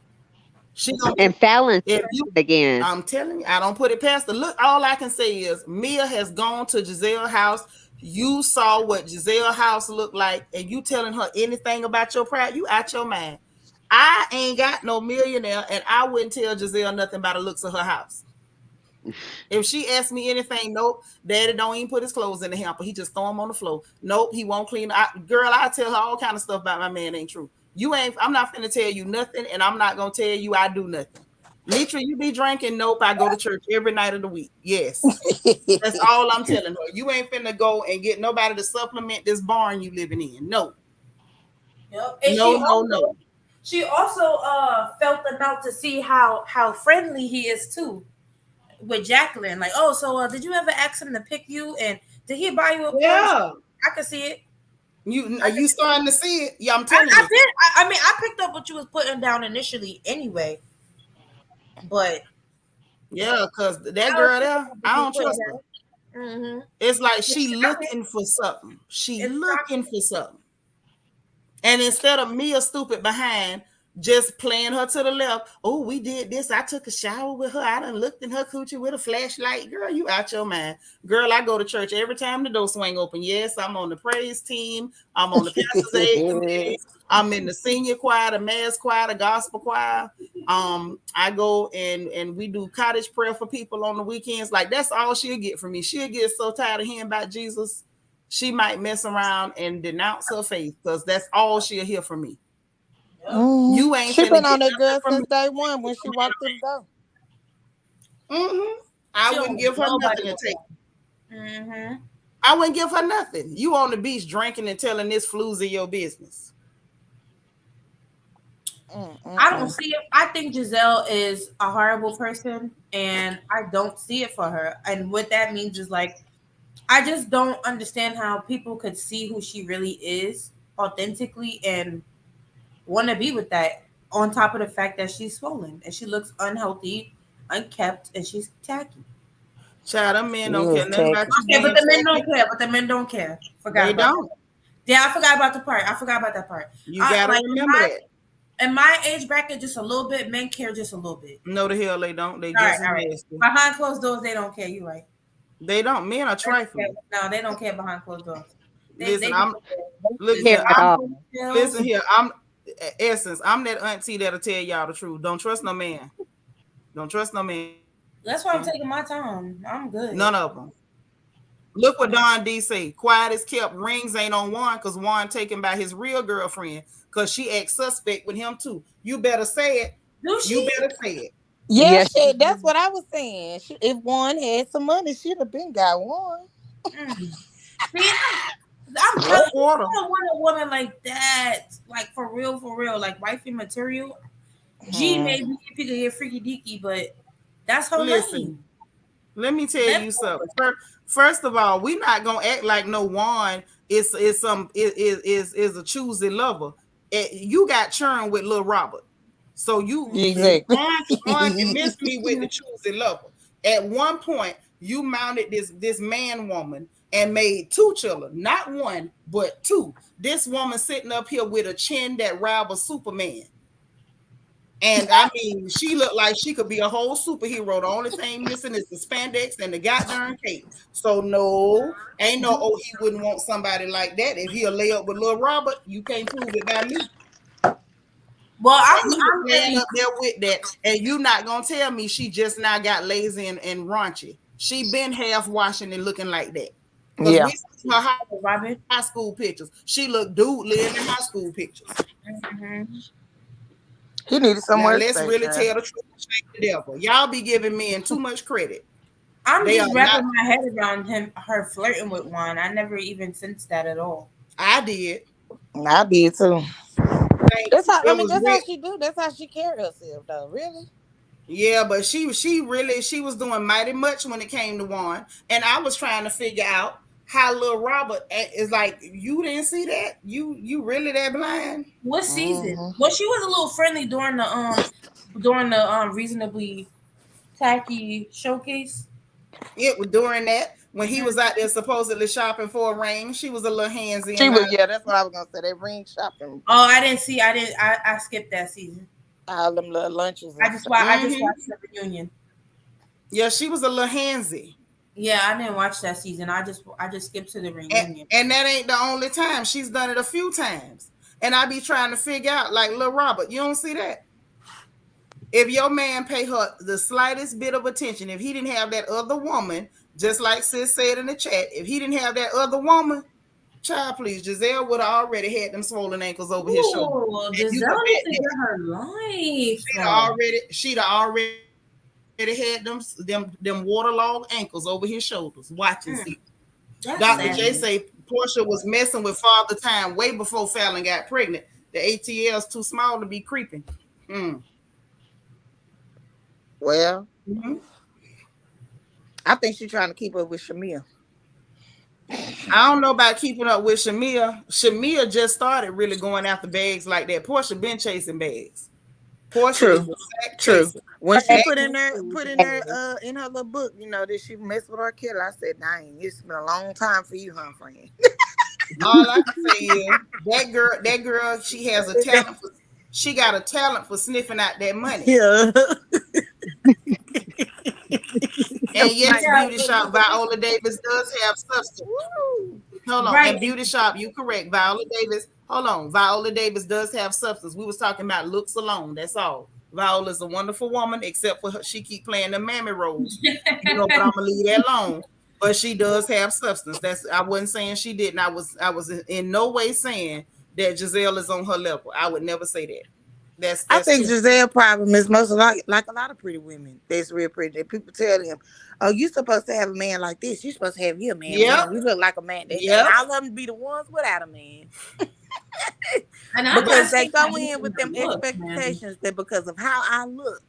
She gonna And Fallon's if you pregnant again. I'm telling you, I don't put it past her. Look, all I can say is Mia has gone to Giselle's house. You saw what Giselle's house looked like, and you telling her anything about your pride, you out your mind. I ain't got no millionaire, and I wouldn't tell Giselle nothing about the looks of her house. If she asked me anything, nope. Daddy don't even put his clothes in the hamper. He just throw them on the floor. Nope, he won't clean. Girl, I tell her all kind of stuff about my man ain't true. You ain't. I'm not finna tell you nothing, and I'm not gonna tell you I do nothing. Nitra, you be drinking? Nope. I go to church every night of the week. Yes, that's all I'm telling her. You ain't finna go and get nobody to supplement this barn you living in. No, Yep. And no. she also felt the note to see how friendly he is too with Jacqueline. Like, oh, so did you ever ask him to pick you? And did he buy you a Porsche? Yeah, I could see it. you are you starting to see it? Yeah, I'm I telling you. did. I mean, I picked up what you was putting down initially anyway, but Yeah, cause that I was girl picking there, up what I you don't put trust her. down. Mm-hmm. It's like It's she shocking. looking for something. She It's looking shocking. for something. And instead of Mia stupid behind, just playing her to the left. Oh, we did this. I took a shower with her. I done looked in her coochie with a flashlight. Girl, you out your mind. Girl, I go to church every time the door swing open. Yes, I'm on the praise team. I'm on the pastor's aid committee. I'm in the senior choir, the mass choir, the gospel choir. I go and we do cottage prayer for people on the weekends. Like that's all she'll get from me. She'll get so tired of hearing about Jesus, she might mess around and denounce her faith because that's all she'll hear from me. Mm. You ain't She finna been on get that nothing girl from since me. day one when she walked through the door. I She don't wouldn't give her nobody nothing to no take. Mm-hmm. I wouldn't give her nothing. You on the beach drinking and telling this floozy your business. I don't see it. I think Giselle is a horrible person, and I don't see it for her. And what that means is like, I just don't understand how people could see who she really is authentically and want to be with that. On top of the fact that she's swollen and she looks unhealthy, unkept, and she's tacky. Child, them men She don't care is nothing about tacky. you Okay, but being the men tacky. don't care. But the men don't care. Forgot They about don't. that. Yeah, I forgot about the part. I forgot about that part. You gotta Like remember that. in my age bracket, just a little bit. Men care just a little bit. No, the hell they don't. They All right, just as all right. nasty. Behind closed doors, they don't care. You right. They don't. Men are They don't care. trifling. No, they don't care behind closed doors. Listen, They I'm look Care here. at I'm all. listen here. I'm essence. I'm that auntie that'll tell y'all the truth. Don't trust no man. Don't trust no man. That's why I'm taking my time. I'm good. None of them. Look what Don D say. Quiet as kept. Rings ain't on Juan because Juan taken by his real girlfriend because she acts suspect with him too. You better say it. Do You she? better say it. Yeah, Yes, shit, that's what I was saying. If one had some money, she'd have been got one. See, I'm No telling you, I quarter. don't want a woman like that. Like for real, like wifey material. G maybe if you could get freaky deaky, but that's her lane. Listen, let me tell Let you her. something. First of all, we not gonna act like no one is a choosy lover. You got churn with Lil Robert, so Exactly. Juan can miss me with the choosy lover. At one point, you mounted this man woman and made two children, not one but two. This woman sitting up here with a chin that rivals Superman. And I mean, she looked like she could be a whole superhero. The only thing missing is the spandex and the goddamn cape. So no, ain't no, oh, he wouldn't want somebody like that. If he'll lay up with Lil Robert, you can't prove it by me. Well, And I'm he was laying ready. up there with that. And you not gonna tell me she just now got lazy and raunchy. She been half washing and looking like that. Because Yeah. we see her Robin. high school pictures. She looked doodly in the high school pictures. He needed Now somewhere to let's stay, really child. tell the truth and shame the devil. Y'all be giving men too much credit. I'm They just are wrapping not. my head around her flirting with Juan. I never even sensed that at all. I did. I did too. Think That's how I it mean was that's real. how she do. That's how she carry herself though, really. Yeah, but she really she was doing mighty much when it came to Juan, and I was trying to figure out how little Robert is like. You didn't see that? You really that blind? What season? Well, she was a little friendly during the reasonably tacky showcase. It was during that when he was out there supposedly shopping for a ring. She was a little handsy She and was that's what I was gonna say. They ring shopping Oh, I didn't see. I skipped that season. all them little lunches I and just stuff. watched. I just watched the reunion. yeah, she was a little handsy. Yeah, I didn't watch that season. I just skipped to the reunion. And that ain't the only time. She's done it a few times. And I be trying to figure out, like, Lil Robert, you don't see that? If your man pay her the slightest bit of attention, if he didn't have that other woman, just like Sis said in the chat, if he didn't have that other woman, child, please, Giselle would have already had them swollen ankles over his shoulder. Ooh, And you Giselle could needs bet to that get her life. she'd already had them waterlogged ankles over his shoulders, watching see. That's Dr. sad. J say Portia was messing with Father Time way before Fallon got pregnant. The ATL's too small to be creeping. Well, Mm-hmm. I think she's trying to keep up with Shamia. I don't know about keeping up with Shamia. Shamia just started really going after bags like that. Portia been chasing bags. Portia True. is a sack True. chaser. When she That- put in there in her little book, that she messed with her killer, I said, dang, it's been a long time for you, huh, friend? All I can say is that girl, she has a talent for, she got a talent for sniffing out that money. Yeah. And yes, beauty shop Viola Davis does have substance. Hold on, Right. and beauty shop, you correct. Viola Davis. Hold on, Viola Davis does have substance. We was talking about looks alone. That's all. Viola's a wonderful woman, except for her, she keep playing the mammy roles. But I'm gonna leave that alone. But she does have substance. That's I wasn't saying she didn't. I was in no way saying that Giselle is on her level. I would never say that. I think too. Giselle's problem is most like a lot of pretty women. That's real pretty. And people tell them, "Oh, you supposed to have a man like this. You supposed to have your man. Yep. Man. You look like a man." Yep. And all of them be the ones without a man. And Because they go in with them expectations that because of how I look,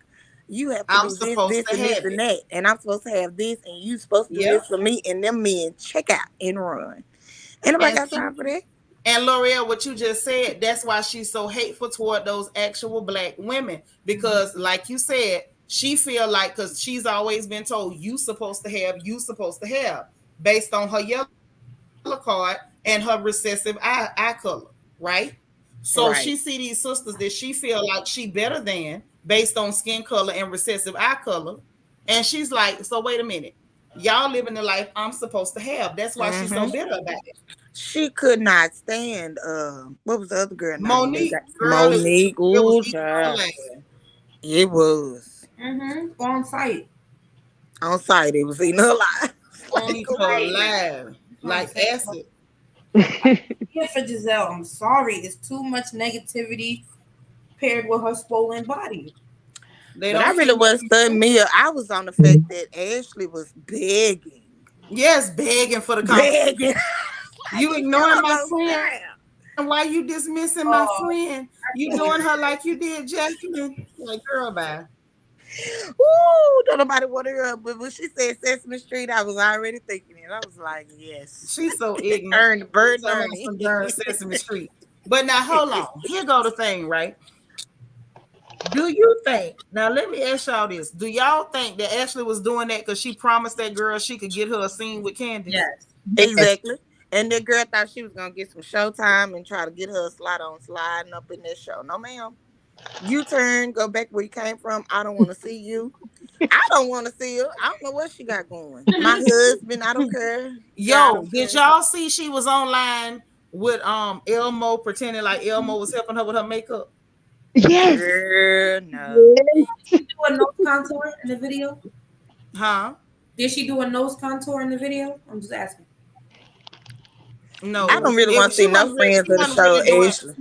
you have to I'm do supposed this, to and this, have and it. that. And I'm supposed to have this, and you supposed to do Yep. this for me. And them men check out and run. And nobody got time for that. And L'Oreal, what you just said, that's why she's so hateful toward those actual black women. Because like you said, she feel like, because she's always been told you supposed to have, based on her yellow color card and her recessive eye color, right? So Right. she see these sisters that she feel like she better than based on skin color and recessive eye color, and she's like, so wait a minute, y'all living the life I'm supposed to have. That's why she's so Mm-hmm. bitter about it. She could not stand. What was the other girl name? They Monique, got girl, Monique. it was Ooh, eating her child. alive. It was On site. on site. It was eating her alive. On Like, each go her ahead. alive like acid. Yeah, for Giselle, I'm sorry. It's too much negativity paired with her swollen body. They But I don't really feel was stunned me. I was on the fact that Ashley was begging. yes, begging for the compliment. Begging. You ignoring my Almost friend? crying. And why you dismissing my friend? You doing her like you did Jacqueline? Like, girl, bye. Ooh, don't nobody want to hear her. But when she said Sesame Street, I was already thinking it. I was like, yes. She's so ignorant. Earn the bird Talking about Ernie. some darn Sesame Street. But now hold on. Here go the thing, right? Do you think, now let me ask y'all this. Do y'all think that Ashley was doing that because she promised that girl she could get her a scene with Candace? Yes. Exactly. And the girl thought she was gonna get some showtime and try to get her a sliding up in this show. No, ma'am. You turn, go back where you came from. I don't want to see you. I don't want to see her. I don't know what she got going. My husband, I don't care. Yo, did y'all see she was online with Elmo pretending like Elmo was helping her with her makeup? Yes. Girl, no. Did she do a nose contour in the video? Huh? Did she do a nose contour in the video? I'm just asking. No. I don't really want to see no friends of the show, Ashley.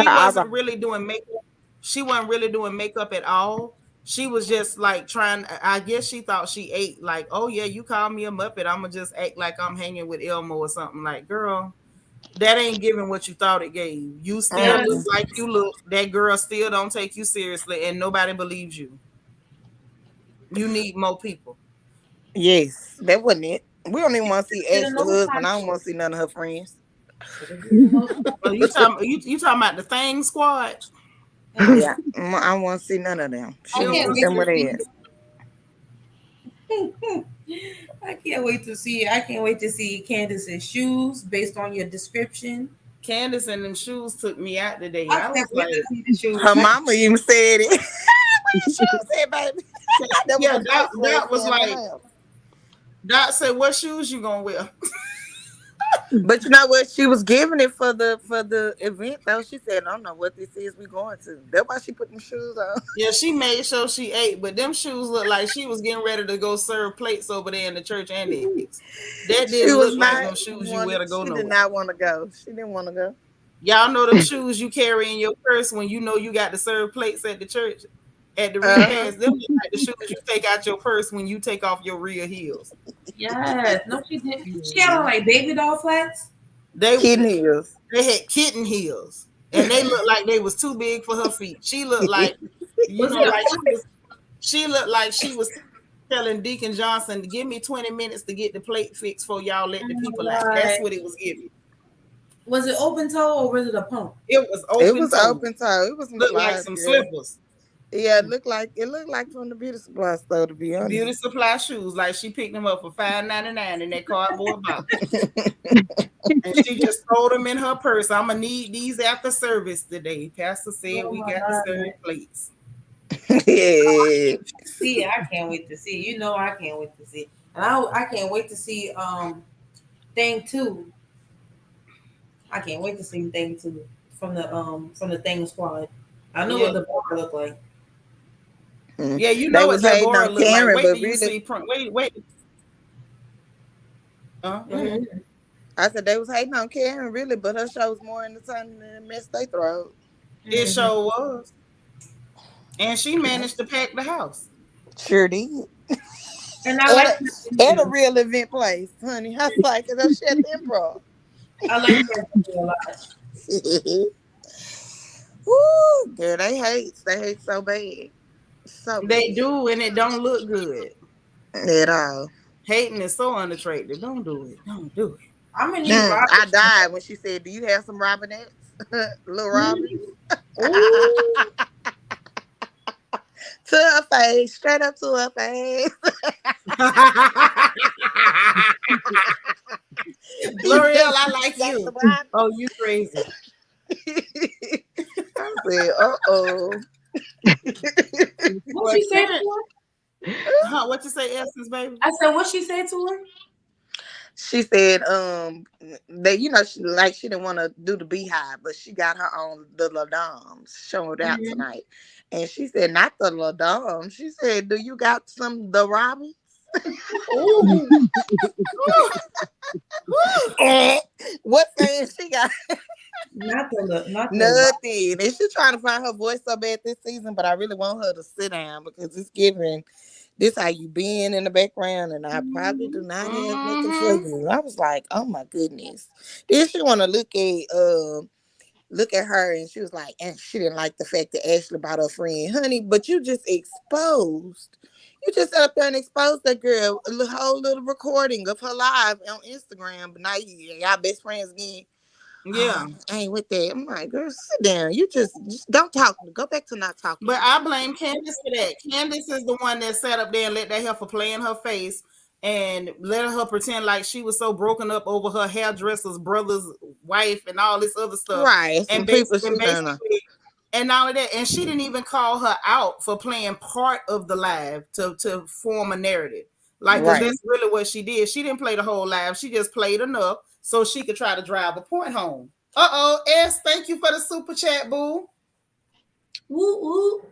She wasn't really doing makeup. She wasn't really doing makeup at all. She was just like trying. I guess she thought she ate. Like, oh yeah, you call me a Muppet, I'ma just act like I'm hanging with Elmo or something. Like, girl, that ain't giving what you thought it gave. You still look like you look. That girl still don't take you seriously, and nobody believes you. You need more people. Yes, that wasn't it. We don't even want to see Ashley's husband. I don't want to see none of her friends. You talking about the Thing Squad? Yeah, I don't want to see none of them. She don't want them with ass. I can't wait to see. I can't wait to see Candace's shoes based on your description. Candace and them shoes took me out today. I can't wait to see the shoes. Her mama even said it. What your shoes said, baby? Yeah, Doc was like, Doc said, "What shoes you gonna wear?" But you know what? She was giving it for the event though. She said, "I don't know what this is we going to." That's why she put them shoes on. Yeah, she made sure she ate, but them shoes look like she was getting ready to go serve plates over there in the church annex. That didn't look like them shoes you wear to go nowhere. She did not want to go. She didn't want to go. Y'all know them shoes you carry in your purse when you know you got to serve plates at the church at the repast. Them look like the shoes you take out your purse when you take off your real heels. Yes, no, she didn't. She had on like baby doll flats. Kitten heels. They had kitten heels, and they looked like they was too big for her feet. She looked like, you know, like she looked like she was telling Deacon Johnson to give me 20 minutes to get the plate fixed for y'all let the people out. That's what it was giving. Was it open toe or was it a pump? It was open. It was open toe. It was looked like some slippers. Yeah, it looked like from the beauty supply store, to be honest. Beauty supply shoes, like she picked them up for $5.99 in that cardboard box. And she just throw them in her purse. I'm gonna need these after service today. Pastor said we got to serve plates. Yeah. See, I can't wait to see. You know, I can't wait to see. And I can't wait to see Thing 2. I can't wait to see Thing 2 from the Thing Squad. I know what the bar look like. Yeah, you know what that bar look like. Wait till you see. Wait. I said they was hating on Karen, really, but her show was more entertaining than the mess they throw. It sure was. And she managed to pack the house. Sure did. And I like at a real event place, honey. I was like, that shit improv. I like that a lot. Woo, girl, they hate so bad. So they do, and it don't look good at all. Hating is so unattractive. Don't do it. Don't do it. I'm gonna need I died when she said, "Do you have some Robinettes, little Robin?" To her face, straight up to her face. L'Oreal, I like Got you. the Robbie. Oh, you crazy. I said, uh-oh. What she say to her? Huh, what you say, Essence, baby? I said, what she say to her? She said, that she didn't want to do the beehive, but she got her own the Ladoms showed out tonight. And she said, not the Ladom. She said, do you got some the Robbie? Ooh. What saying she got? Not the Nothing. And she's trying to find her voice so bad this season, but I really want her to sit down because it's giving this how you been in the background, and I probably do not have nothing for you. I was like, oh my goodness. Then she want to look at her, and she was like, and she didn't like the fact that Ashley brought her friend, honey, but you just exposed. You just sat up there and exposed that girl, a whole little recording of her live on Instagram, but now y'all best friends again. Yeah. I ain't with that. I'm like, girl, sit down. You just don't talk. Go back to not talking. But I blame Candace for that. Candace is the one that sat up there and let that heifer play in her face and let her pretend like she was so broken up over her hairdresser's brother's wife and all this other stuff. Right. And basically, and all of that. And she didn't even call her out for playing part of the live to form a narrative. Like, because that's really what she did. She didn't play the whole live. She just played enough so she could try to drive a point home. S, thank you for the super chat, boo. Woo woo.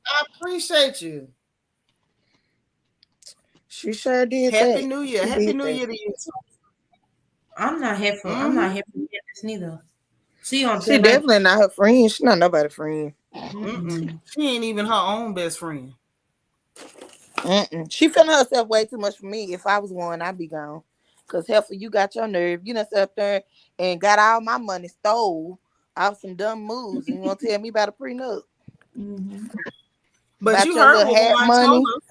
I appreciate you. She sure did. Happy New Year. Happy New Year to you. I'm not here for this neither. She definitely not her friend. She not nobody's friend. She ain't even her own best friend. She feeling herself way too much for me. If I was one, I'd be gone. Cause heifer, you got your nerve. You done sat up there and got all my money stole off some dumb moves, and you want to tell me about a prenup? But about you heard what Juan money. told her.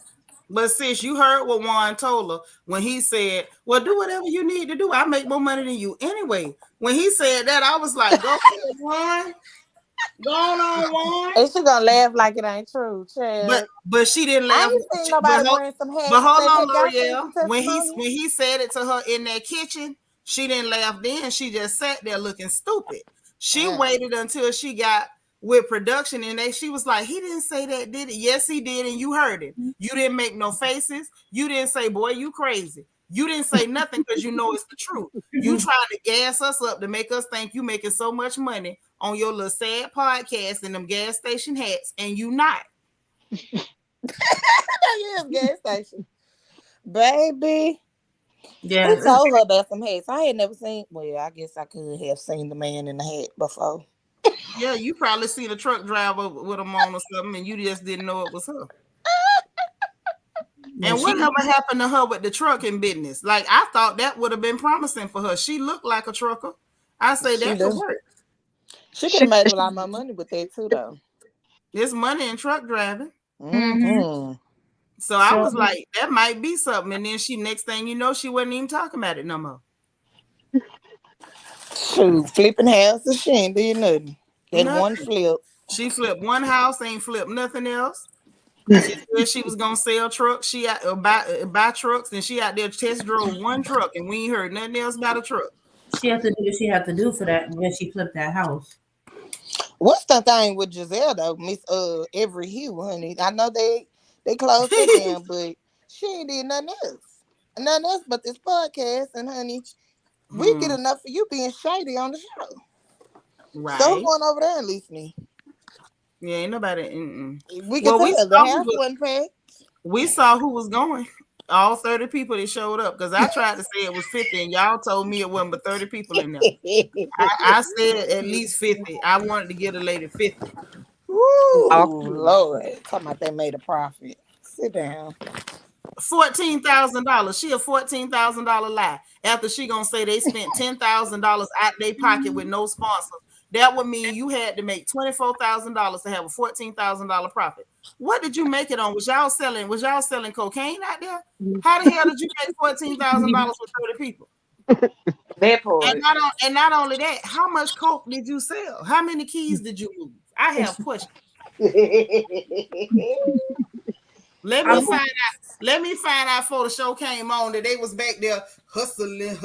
But sis, you heard what Juan told her when he said, well, do whatever you need to do. I make more money than you anyway. When he said that, I was like, go ahead, Juan. Go on, Juan. And she gonna laugh like it ain't true, child. But she didn't laugh. I ain't seen nobody bring some hats. But hold on, L'Oreal. When he said it to her in that kitchen, she didn't laugh then. She just sat there looking stupid. She waited until she got with production, and she was like, he didn't say that, did it? Yes, he did, and you heard it. You didn't make no faces. You didn't say, boy, you crazy. You didn't say nothing because you know it's the truth. You trying to gas us up to make us think you making so much money on your little sad podcast and them gas station hats, and you not. That is gas station. Baby. Yeah. Who told her about some hats? I had never seen, well, I guess I could have seen the man in the hat before. Yeah, you probably seen a truck driver with them on or something, and you just didn't know it was her. And whatever happened to her with the trucking business? Like, I thought that would have been promising for her. She looked like a trucker. I say that could work. She could have made a lot more money with that too, though. There's money in truck driving. So I was like, that might be something. And then next thing you know, she wasn't even talking about it no more. Shoot, flipping houses, she ain't did nothing. That one flip. She flipped one house, ain't flipped nothing else. She said she was gonna sell trucks. She buy trucks, and she out there test drove one truck, and we ain't heard nothing else about a truck. She had to do what she had to do for that when she flipped that house. What's the thing with Giselle though, Miss Every Hue, honey? I know they closed it down, but she ain't did nothing else but this podcast. And honey, we get enough for you being shady on the show. Right. So who's going over there and listening? Yeah, ain't nobody. We can tell the house wasn't packed. We saw who was going. All 30 people that showed up, because I tried to say it was 50, and y'all told me it wasn't but 30 people in there. I said at least 50. I wanted to get a lady 50. Woo, Lord. Talking about they made a profit. Sit down. $14,000. She a $14,000 lie. After she gonna say they spent $10,000 out their pocket with no sponsors. That would mean you had to make $24,000 to have a $14,000 profit. What did you make it on? Was y'all selling cocaine out there? How the hell did you make $14,000 with 30 people? That part. And not only that, how much coke did you sell? How many keys did you move? I have questions. Let me find out. Let me find out before the show came on that they was back there hustling.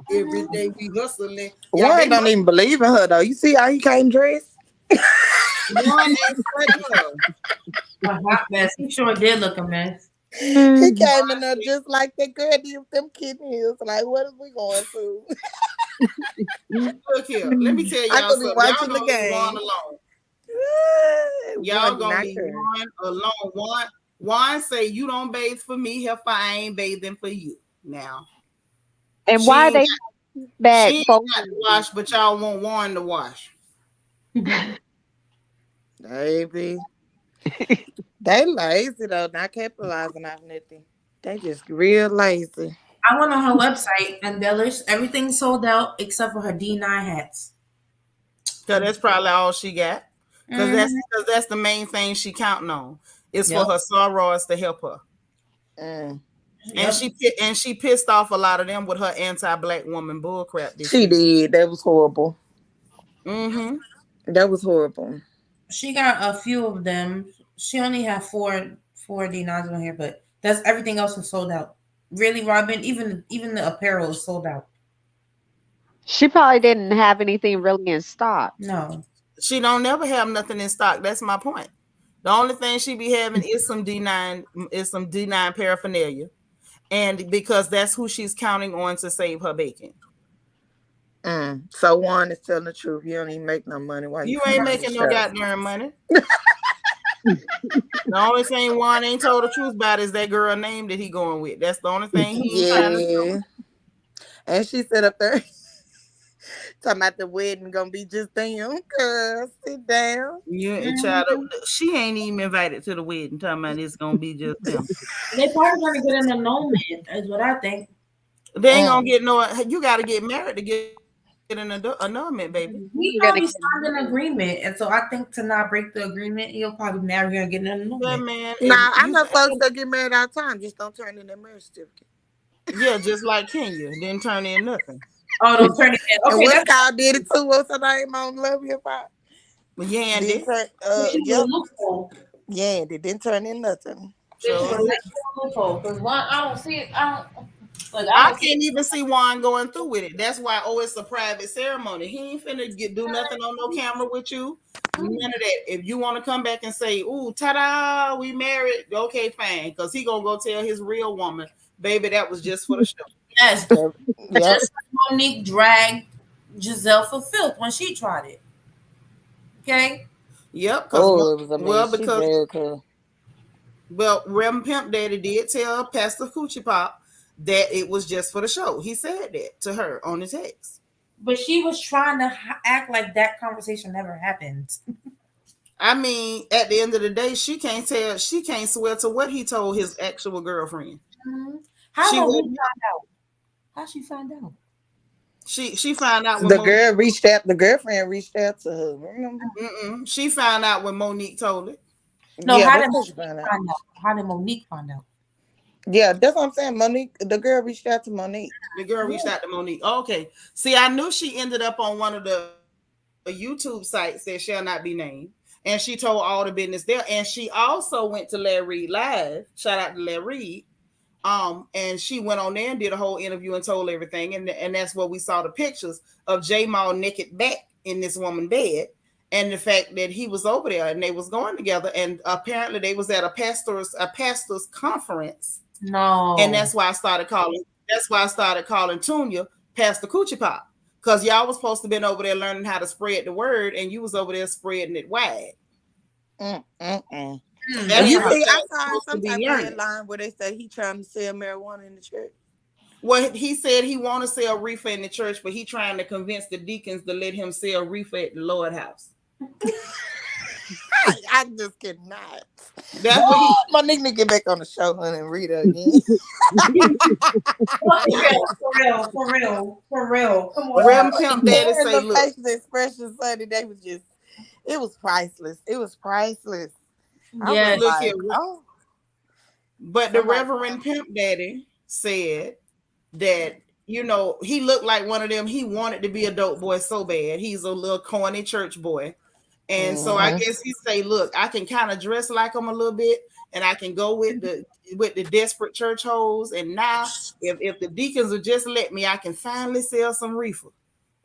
Every day we hustling. Y'all, Warren don't even believe in her though. You see how he came dressed? Warren ain't studying her. A hot mess. He sure did look a mess. He came in there just like that girl did with them kidney heels. Like, what is we going to? Look here, let me tell I y'all could be something. Y'all watching the gonna leave game. Juan alone. Y'all gonna leave Juan alone. Juan say you don't bathe for me, if I ain't bathing for you. Now, And she why ain't they back she ain't both got to wash, but y'all want Juan to wash. Baby. They lazy though, not capitalizing off nothing. They just real lazy. I went on her website and everything's sold out except for her D9 hats. Cause that's probably all she got. Cause Mm-hmm. that's the main thing she counting on. It's Yep. for her sorors to help her. Mm. And she pissed off a lot of them with her anti-black woman bullcrap this She season. did. That was horrible. Mm-hmm. That was horrible. She got a few of them. She only had four D9s on here, but that's everything else was sold out. Really, Robin? Even the apparel is sold out. she probably didn't have anything really in stock. No. She don't never have nothing in stock. That's my point. The only thing she be having is some D9 paraphernalia. And because that's who she's counting on to save her bacon. So Juan is telling the truth. You don't even make no money while You ain't making no goddamn money. The only thing Juan ain't told the truth about is that girl name that he going with. That's the only thing he ain't trying to do. And she said up there talking about the wedding gonna be just them. Girl, sit down. Yeah, child, she ain't even invited to the wedding. Talking about it's gonna be just them. They probably gonna get an annulment, is what I think. They ain't gonna get no. You got to get married to get an annulment, baby. He probably signed an agreement, and so I think to not break the agreement, he'll probably marry her and get an annulment. Yeah, man. Nah, I know folks that get married all the time. Just don't turn in their marriage certificate. Yeah, just like Kenya didn't turn in nothing. Oh, don't turn it in. And Okay, what's called did it too? What's her name on Love Your Pop? Yeah, she was a loophole. Yeah, they didn't turn in nothing. She was a loophole because one, I don't see it. I can't even see Juan going through with it. That's why, it's a private ceremony. He ain't finna do nothing on no camera with you. None of that. If you want to come back and say, "Ooh, ta-da, we married," okay, fine. Because he gonna go tell his real woman, "Baby, that was just for the show." Yes. Just like Monique dragged Giselle for filth when she tried it. Okay. Yep. It was a mess. Well, Reverend Pimp Daddy did tell Pastor Coochie Pop that it was just for the show. He said that to her on the text. But she was trying to act like that conversation never happened. I mean, at the end of the day, she can't swear to what he told his actual girlfriend. Mm-hmm. How she find out? How she find out? She found out when the girl reached out. The girlfriend reached out to her. Remember? She found out when Monique told it. No, how did Monique find out? How did Monique find out? Yeah, that's what I'm saying. Monique, the girl reached out to Monique. The girl reached out to Monique. Okay. See, I knew she ended up on one of the YouTube sites that shall not be named. And she told all the business there. And she also went to Larry Reid Live. Shout out to Larry Reid. And she went on there and did a whole interview and told everything. And that's where we saw the pictures of J-Mal naked back in this woman's bed. And the fact that he was over there and they was going together. And apparently they was at a pastor's conference. No. And that's why I started calling Tunya Pastor Coochie Pop. Because y'all was supposed to been over there learning how to spread the word, and you was over there spreading it wide. You see, I saw some type of headline where they say he trying to sell marijuana in the church. Well, he said he want to sell reefer in the church, but he trying to convince the deacons to let him sell reefer at the Lord house. I just cannot. That's what Monique need to get back on the show, honey, and read her again. For real. Come on. Reverend Pimp Daddy say, look. Facial expressions, honey, they was just, it was priceless. It was priceless. Yeah, look here. But the Reverend Pimp Daddy said that, he looked like one of them. He wanted to be a dope boy so bad. He's a little corny church boy. And so I guess he say, look, I can kind of dress like them a little bit, and I can go with the desperate church hoes. And now if the deacons will just let me, I can finally sell some reefer.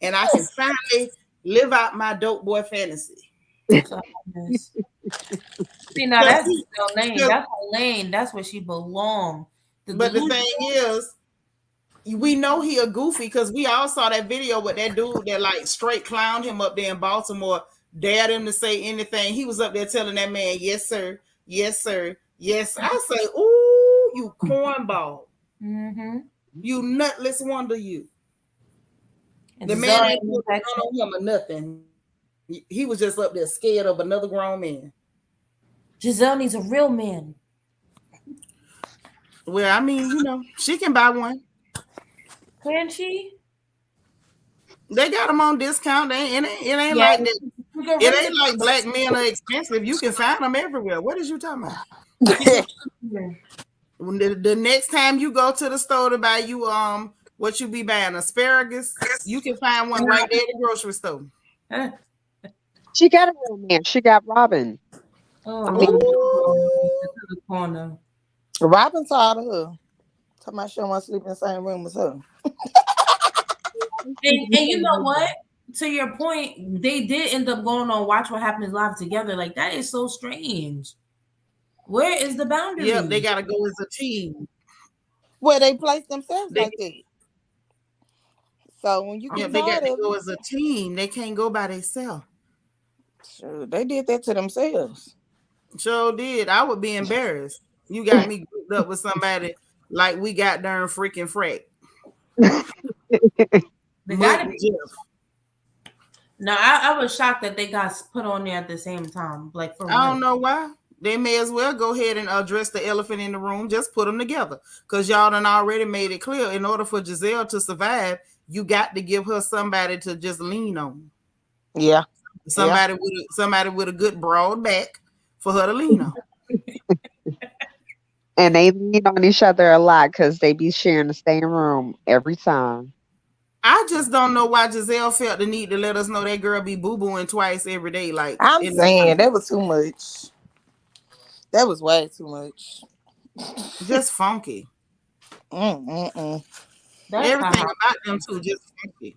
And I can finally live out my dope boy fantasy. See, now that's Giselle Lane. That's her lane. That's where she belongs. But the thing is, we know he a goofy because we all saw that video with that dude that like straight clowned him up there in Baltimore, dared him to say anything. He was up there telling that man, yes, sir, yes, sir, yes. I say, ooh, you cornball. Mm-hmm. You nutless wonder you. And the man ain't put on him or nothing. He was just up there scared of another grown man. Giselle needs a real man. Well, I mean, you know, she can buy one. Can she? They got them on discount. It ain't like that. It ain't like black men are expensive. You can find them everywhere. What is you talking about? The next time you go to the store to buy you what you be buying, asparagus, you can find one right there at the grocery store. She got a real man. She got Robin. Oh, I mean, the corner. Robin tired of her. Talking about she don't want to sleep in the same room as her. And you know what? To your point, they did end up going on Watch What Happens Live together. Like, that is so strange. Where is the boundary? Yep, they gotta go as a team. Where they place themselves like that. So when you get they got to of go as a team. They can't go by themselves. Sure, they did that to themselves. Sure did. I would be embarrassed. You got me grouped up with somebody like we got darn freaking frack. They gotta be. No, I was shocked that they got put on there at the same time. Like, for I don't know why. They may as well go ahead and address the elephant in the room. Just put them together. Because y'all done already made it clear. In order for Giselle to survive, you got to give her somebody to just lean on. Yeah. Somebody with a good broad back for her to lean on. And they lean on each other a lot because they be sharing the same room every time. I just don't know why Giselle felt the need to let us know that girl be boo-booing twice every day. Like, I'm saying that was too much. That was way too much. Just funky. Everything about them too, just funky.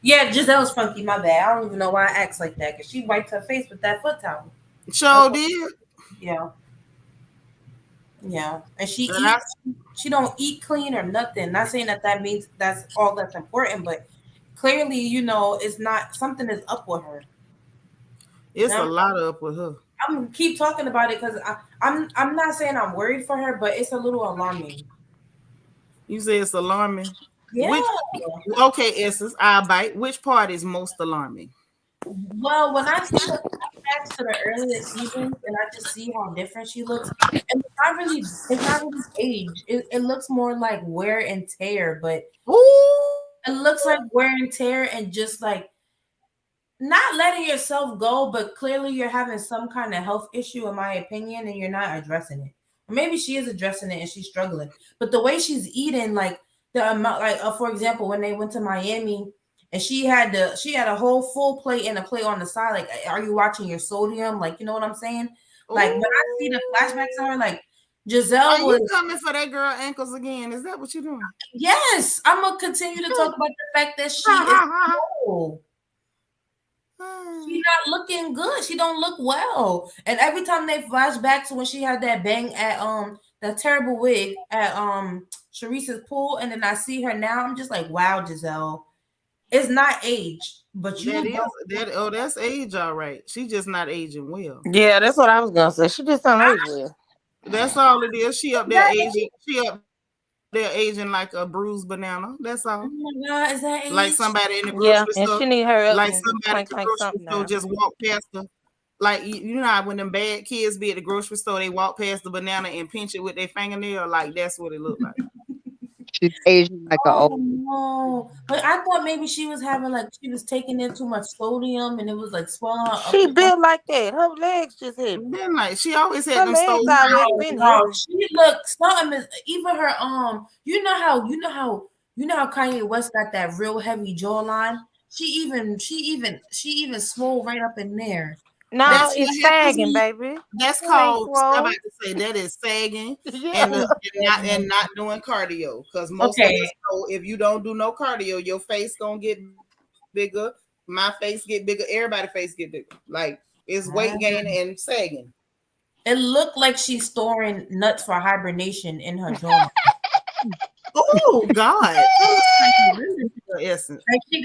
Yeah, Giselle's funky. My bad. I don't even know why I act like that because she wiped her face with that foot towel. Sure did. Yeah. Yeah, and she don't eat clean or nothing. Not saying that means that's all that's important, but clearly, you know, it's not something is up with her. It's a lot up with her. I'm gonna keep talking about it because I'm not saying I'm worried for her, but it's a little alarming. You say it's alarming? Yeah. Okay, Essence, I'll bite. Which part is most alarming? Well, when I see the flashbacks to the earlier seasons and I just see how different she looks, and it's not really age. It looks more like wear and tear, but it looks like wear and tear and just like not letting yourself go, but clearly you're having some kind of health issue, in my opinion, and you're not addressing it. Or maybe she is addressing it and she's struggling. But the way she's eating, like the amount, like for example, when they went to Miami and she had a whole full plate and a plate on the side. Like, are you watching your sodium? Like, you know what I'm saying? Like when I see the flashbacks of her, like Giselle you coming for that girl ankles again? Is that what you're doing? Yes, I'm gonna continue to talk about the fact that she is cool. She's not looking good. She don't look well. And every time they flash back to when she had that bang at that terrible wig at Sharice's pool, and then I see her now, I'm just like, wow, Giselle. It's not age, but that's age, all right. She's just not aging well. Yeah, that's what I was gonna say. She just don't age well. That's all it is. She up there aging. She up there aging like a bruised banana. That's all. Oh my God, is that age? Like somebody in the grocery store. And she need her like somebody in the grocery store just walk past her. Like you know how when them bad kids be at the grocery store, they walk past the banana and pinch it with their fingernail. Like that's what it looked like. She's Asian like an old. No, but I thought maybe she was taking in too much sodium and it was like swelling her up. She built like that. Her legs just hit. Then like she always had them stones. She looks something is even her you know how You know how Kanye West got that real heavy jawline? She even swole right up in there. No, That's it's what happens sagging, when baby. that's It ain't called. I'm about swole. to say that is sagging Yeah. and not doing cardio because most of Okay. us know if you don't do no cardio, your face gonna get bigger. My face get bigger. Everybody's face get bigger. Like it's weight gain and sagging. It looked like she's storing nuts for hibernation in her jawline. Oh God! Essence. Like she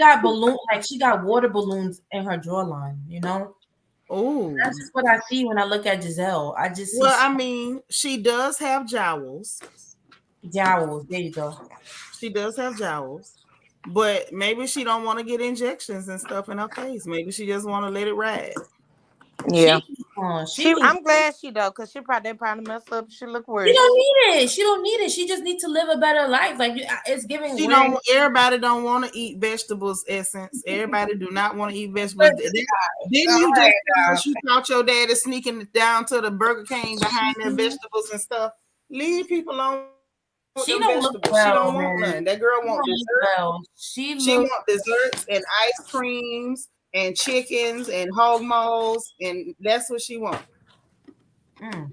got water balloons in her jawline, you know? Oh, That's just what I see when I look at Giselle. I just see well, I mean, she does have jowls. jowls. There you go. She does have jowls, but maybe she don't want to get injections and stuff in her face. Maybe she just want to let it ride. Yeah. I'm glad she though, because they probably mess up. She look worse. She don't need it. She don't need it. She just needs to live a better life. Like it's giving. She don't. Everybody don't want to eat vegetables. Essence. Everybody do not want to eat vegetables. Didn't you just tell us you thought your dad is sneaking down to the Burger King behind their vegetables and stuff? Leave people alone. She don't look well. She don't want none. That girl want desserts. Well. She want desserts and ice creams and chickens and hog maws, and that's what she wants. All right,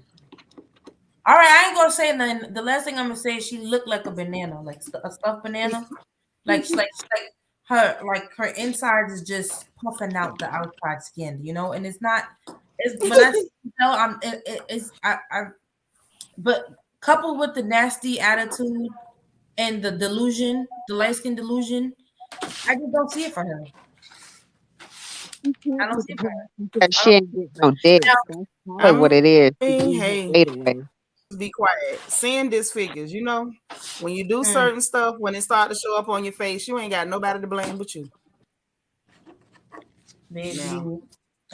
I ain't gonna say nothing. The last thing I'm gonna say is she looked like a banana, like a stuffed banana. like her inside is just puffing out the outside skin, you know. And it's not. It's when I tell but coupled with the nasty attitude and the delusion, the light skin delusion, I just don't see it for her. I don't see it for her. She ain't getting no dick. That's what it is. Hey, be quiet. Sin disfigures, you know. When you do certain stuff, when it start to show up on your face, you ain't got nobody to blame but you. Baby.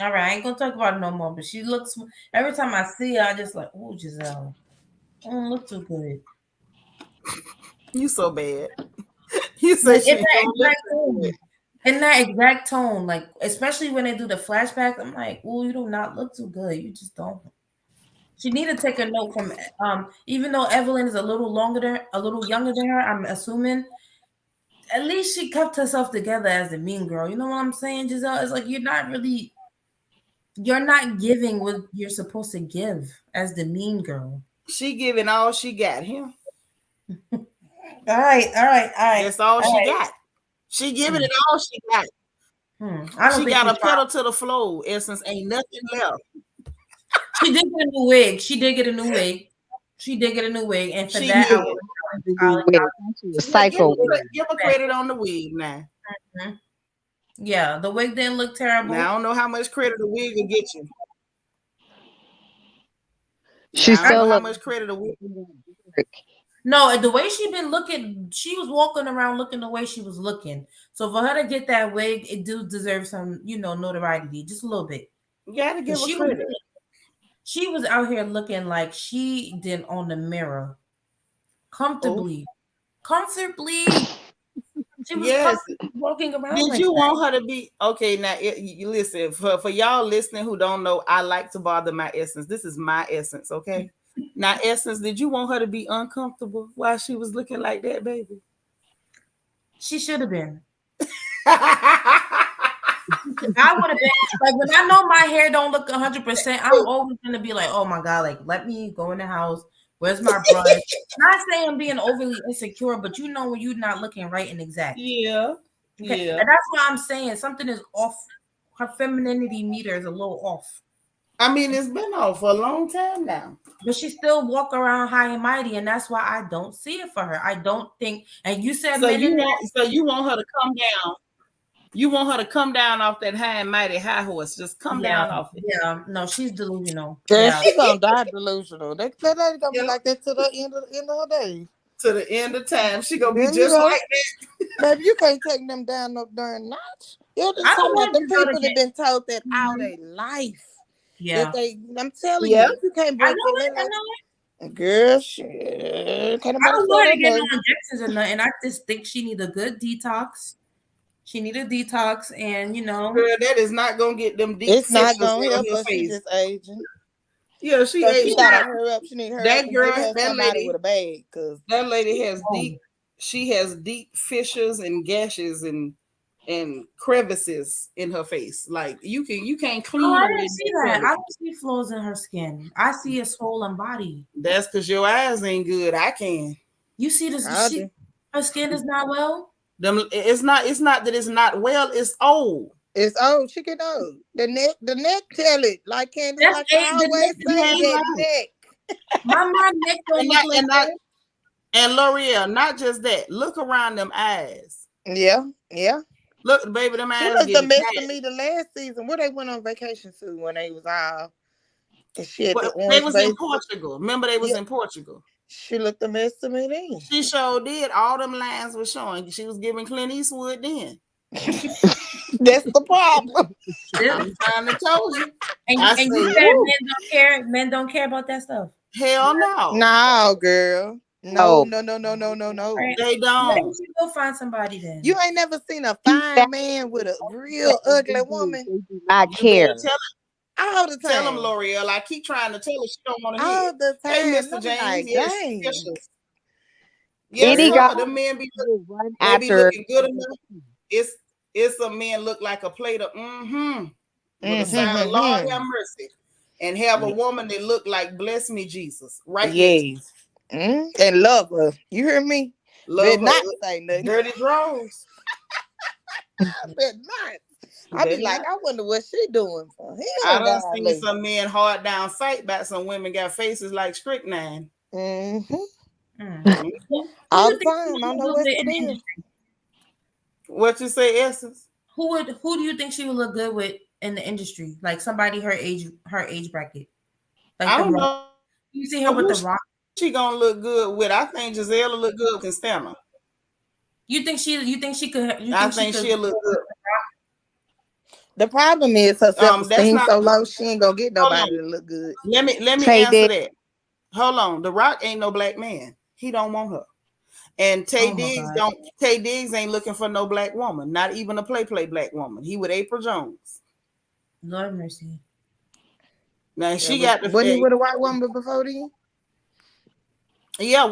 All right, I ain't gonna talk about it no more. But she looks. Every time I see her, I just like, oh, Giselle, I don't look too good. You so bad. You say she in that exact tone, like especially when they do the flashback, I'm like, oh, you do not look too good. You just don't. She need to take a note from even though Evelyn is a little younger than her, I'm assuming at least she kept herself together as the mean girl. You know what I'm saying, Giselle? It's like you're not giving what you're supposed to give as the mean girl. She giving all she got here. All right. That's all she got. She giving it all she got. She got a pedal to the floor. Essence ain't nothing left. She did get a new wig. And for that, psycho. Give her credit on the wig now. Mm-hmm. Yeah, the wig didn't look terrible. Now, I don't know how much credit the wig will get you. She still how much credit the wig. No, the way she been looking, she was walking around looking the way she was looking. So for her to get that wig, it do deserve some, notoriety, just a little bit. You gotta give her credit. She was out here looking like she did on the mirror, comfortably. She was walking around. Did you want her to be okay? Now, you listen. For y'all listening who don't know, I like to bother my essence. This is my essence, okay? Now, essence, did you want her to be uncomfortable while she was looking like that, baby? She should have been. I would have been like when I know my hair don't look 100%. I'm always gonna be like, oh my god, like let me go in the house. Where's my brush? Not saying I'm being overly insecure, but when you're not looking right and exact. Yeah. Okay? Yeah. And that's why I'm saying something is off. Her femininity meter is a little off. I mean, it's been off for a long time now. But she still walk around high and mighty, and that's why I don't see it for her. I don't think. And you said so you want her to come down. You want her to come down off that high and mighty high horse. Just come down off it. Yeah, no, she's delusional. Yeah, she's gonna die delusional. That ain't gonna be like that to the end of her day. To the end of time, she gonna be just like that. Baby, you can't take them down no darn notch. You're just talking about the people that been told that all their life. Yeah, I'm telling you, you can't break it. Girl, shit. I don't want to get no injections or nothing. I just think she need a good detox. She need a detox, and girl, that is not gonna get them deep. It's not gonna help her. She's just aging. Yeah, she gotta hurry up. She need her. That girl, that somebody lady with a bag, cause that lady has deep. she has deep fissures and gashes and crevices in her face. Like you can't clean Oh, I away didn't see no that. I crevices. don't see flaws in her skin. I see a swollen body. That's because your eyes ain't good. I can. You see this? I do. Her skin is not well. It's not that it's not well. It's old. It's old. She get old. The neck tell it. Like Candace, That's like age. I The always neck, say, ain't that right. neck. my neck don't And look like that. and L'Oreal, not just that. Look around them eyes. Yeah, yeah. Look, baby, them She eyes looked a getting mess to fat. me the last season. Where they went on vacation to when they was all and she had the Well, they orange was face. in Portugal. Remember, they was Yeah. in Portugal. She looked a mess to me then. She sure did. All them lines were showing. She was giving Clint Eastwood then. That's the problem. I'm trying to tell you. And I you say, said woo, men don't care. Men don't care about that stuff. hell no. No, girl. No. Right? They Maybe don't. you go find somebody then. You ain't never seen a fine man with a real ugly woman They do not You better care. all the tell them, time. L'Oreal. I keep trying to tell her she don't want to hear. All the Hey, time. Mr. I'm James. like, Yes, dang. vicious. Yes, Any sir. guy The men be will run they be after. looking good enough. It's some men look like a plate of with a sign of Lord have mercy, and have a woman that look like bless me Jesus right next to Yes. And love her. You hear me? love Better her. not say nothing. Dirty draws. I bet not. I be Better like, not. I wonder what she doing for him. I done seen some men hard down sight about some women got faces like strychnine. Mm-hmm. Who All you the think time. she I would know look what's good the in the deal. industry? What you say, Essence? Who do you think she would look good with in the industry? Like somebody her age bracket. Like I the don't Rock. know You see her with who the Rock. she gonna look good with. I think Giselle will look good with Constantine. You think she could I think she'll look good. The problem is her That's self-esteem not. so low, she ain't gonna get Hold nobody on. to look good. Let me Tay answer Diggs. that. Hold on. The Rock ain't no black man. He don't want her. And Tay Oh my Diggs God. Tay Diggs ain't looking for no black woman, not even a play black woman. He with April Jones. Lord mercy. Now she Yeah, got the wasn't he with a white woman before then? yeah,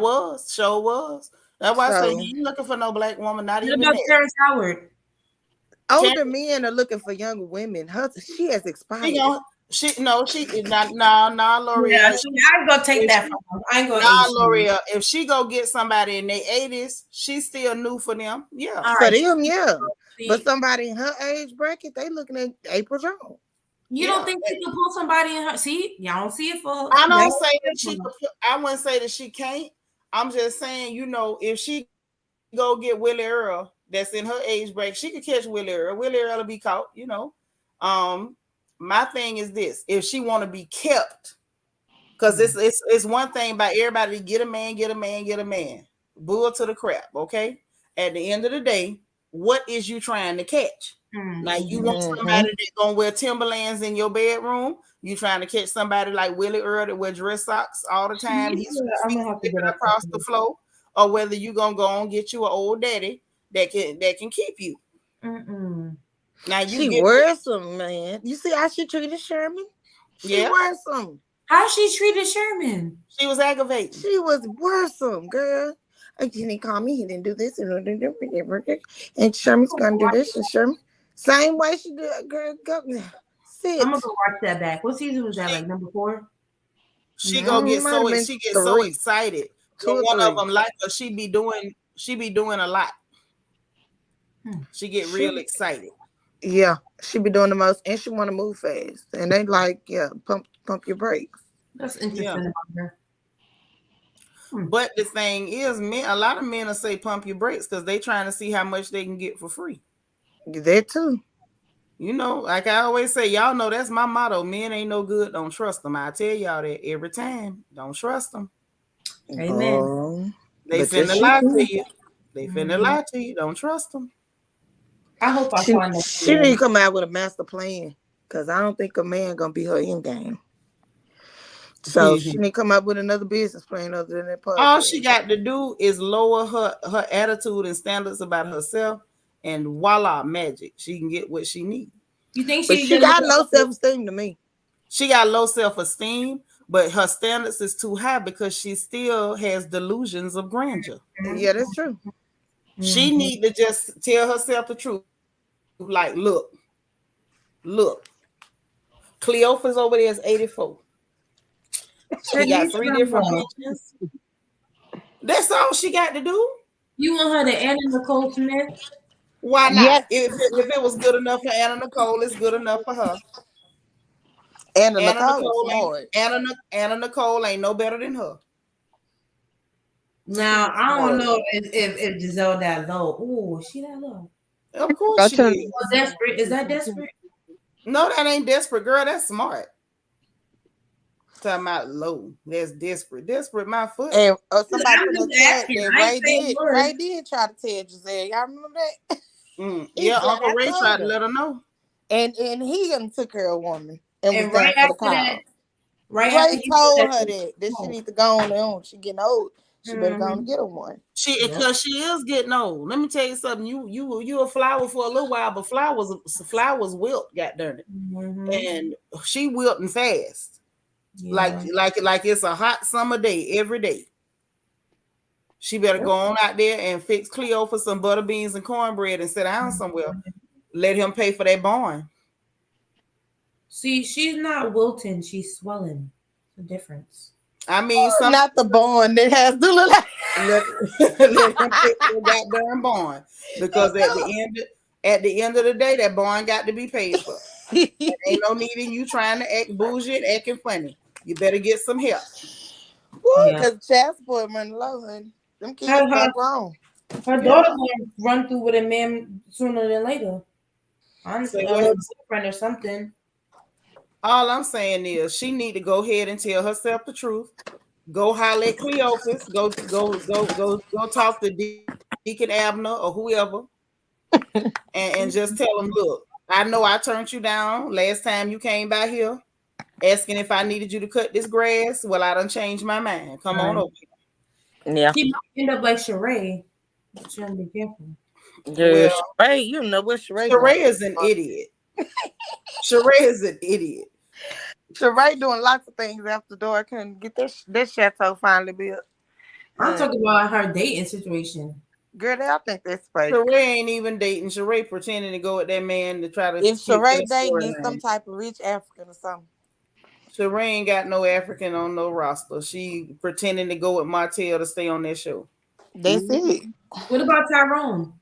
sure was. That's why I say So he ain't looking for no black woman, not What even about that. Terrence Howard? older men are looking for younger women. She has expired. She not L'Oreal. Yeah, I ain't gonna take that from her. I ain't gonna age shame. L'Oreal. If she go get somebody in their 80s, she's still new for them. Yeah. All For right. them, yeah. See, But somebody in her age bracket, they looking at April Jones. you don't think she can pull somebody in her? See, y'all don't see it for her. I Y'all don't say that see it she for her. could I wouldn't say that she can't. I'm just saying, if she go get Willie Earl that's in her age break, she could catch Willie Earl. Willie Earl will be caught. My thing is this: if she want to be kept, because it's one thing about everybody get a man, bull to the crap. Okay, at the end of the day, what is you trying to catch? Now you want somebody that's gonna wear Timberlands in your bedroom. You trying to catch somebody like Willie Earl that wear dress socks all the time. He's I'm gonna have to flipping get up across the floor, or whether you gonna go and get you an old daddy that can keep you. Now you She get worrisome, man. You see how she treated Sherman? She worrisome. How she treated Sherman? She was aggravating. She was worrisome, girl. He didn't call me. He didn't do this. And Sherman's gonna do this. And Sherman, same way she did. Girl, go sit. I'm gonna go watch that back. What season was that? Like number 4? She gets so 3. excited. 2 or one 3. of them like her. She be doing a lot. She get real excited. Yeah, she be doing the most, and she want to move fast. And they like, yeah, pump your brakes. That's interesting about her. But the thing is, a lot of men will say pump your brakes because they trying to see how much they can get for free. That too. Like I always say, y'all know that's my motto. Men ain't no good. Don't trust them. I tell y'all that every time. Don't trust them. Amen. They finna lie to you. They finna lie to you. Don't trust them. I hope I find that. She need to come out with a master plan, because I don't think a man gonna be her end game. So she need to come up with another business plan other than that podcast. All she got to do is lower her attitude and standards about herself, and voila, magic. She can get what she needs. You think But she got low self-esteem to me. She got low self-esteem, but her standards is too high because she still has delusions of grandeur. Yeah, that's true. She need to just tell herself the truth. Like, look. Cleophas over there is 84. She got 3 different bitches. That's all she got to do. You want her to Anna Nicole Smith? Why not? Yes. If it was good enough for Anna Nicole, it's good enough for her. Anna Anna Nicole is smart. Anna Nicole ain't no better than her. Now I don't know if Giselle that low. Oh, is she that low? Of course she is. Oh, desperate. Is that desperate? No, that ain't desperate, girl. That's smart. Talking about low. That's desperate. Desperate my foot. And somebody I'm in the just chat asking. that I ain't saying words. Ray did try to tell Giselle. Y'all remember that? Yeah, said, Uncle "I Ray told tried to her." let her know. And he done took her a woman and was And down right for the after call. that, right Ray after he told said her that she need to go on. She getting old. She better go on and get her one. Because she is getting old. Let me tell you something. You a flower for a little while, but flowers wilt, goddarn it. And she wilting fast. Yeah. Like it's a hot summer day every day. She better go on out there and fix Cleo for some butter beans and cornbread and sit down somewhere. Let him pay for that barn. See, she's not wilting, she's swelling. The difference. I mean, Not the barn that has the little. let him fix the goddamn barn. Because at the end of the day, that barn got to be paid for. Ain't no need in you trying to act bougie and acting funny. You better get some help. Because child support money low, honey. Them kids got wrong. Her daughter gonna run through with a man sooner than later. Honestly, a little boyfriend or something. All I'm saying is she need to go ahead and tell herself the truth. Go holler at Cleophas. Go talk to Deacon Abner or whoever, and just tell them, look, I know I turned you down last time you came by here, asking if I needed you to cut this grass. Well, I done changed my mind. Come on over. Yeah. She might end up like Sheree. But you gotta be careful. Yeah, well, Sheree, you know what Sheree? Sheree is an idiot. Sheree is an idiot. Sheree doing lots of things after door. Couldn't get this chateau finally built. I'm talking about her dating situation. Girl, I think that's fake. Sheree ain't even dating. Sheree pretending to go with that man to try to. If Sheree dating, is some type of rich African or something. Sheree ain't got no African on no roster. She pretending to go with Martell to stay on that show. That's it. What about Tyrone?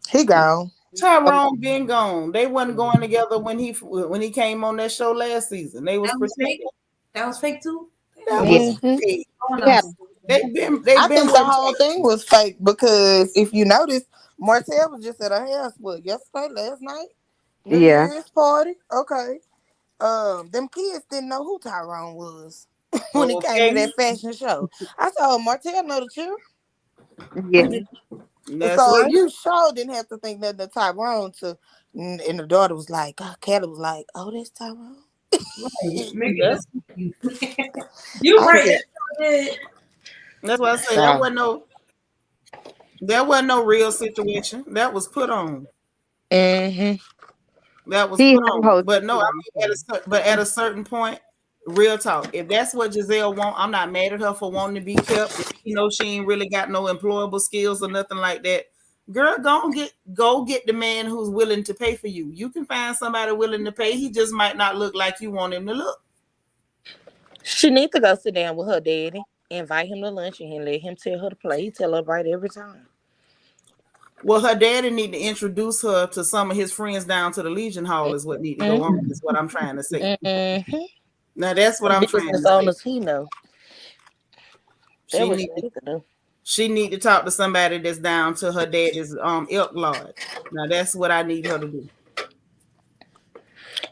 He gone. Tyrone been gone. They wasn't going together when he came on that show last season. They was pretending. That was fake too. That was fake. Yeah. I think the whole thing was fake because if you notice, Martell was just at her house yesterday, last night. New Year's party. Okay. Them kids didn't know who Tyrone was when he came to that fashion show. I told Martell know the truth. Yeah. That's so right. you sure didn't have to think nothing of Tyrone and the daughter was like, Kelly was like, oh, that's Tyrone. Right. You right. That's what I say. That wasn't no real situation. That was put on. That was put on. But no, I mean, at a certain point, real talk. If that's what Giselle want, I'm not mad at her for wanting to be kept. If you know she ain't really got no employable skills or nothing like that. Girl, go get the man who's willing to pay for you. You can find somebody willing to pay. He just might not look like you want him to look. She needs to go sit down with her daddy, invite him to lunch, and let him tell her to play. He tell her right every time. Well, her daddy need to introduce her to some of his friends down to the Legion Hall is what need to go on, is what I'm trying to say. Now that's what I'm trying to say. Owners, he know. She need to talk to somebody that's down to her daddy's ilk lord. Now that's what I need her to do.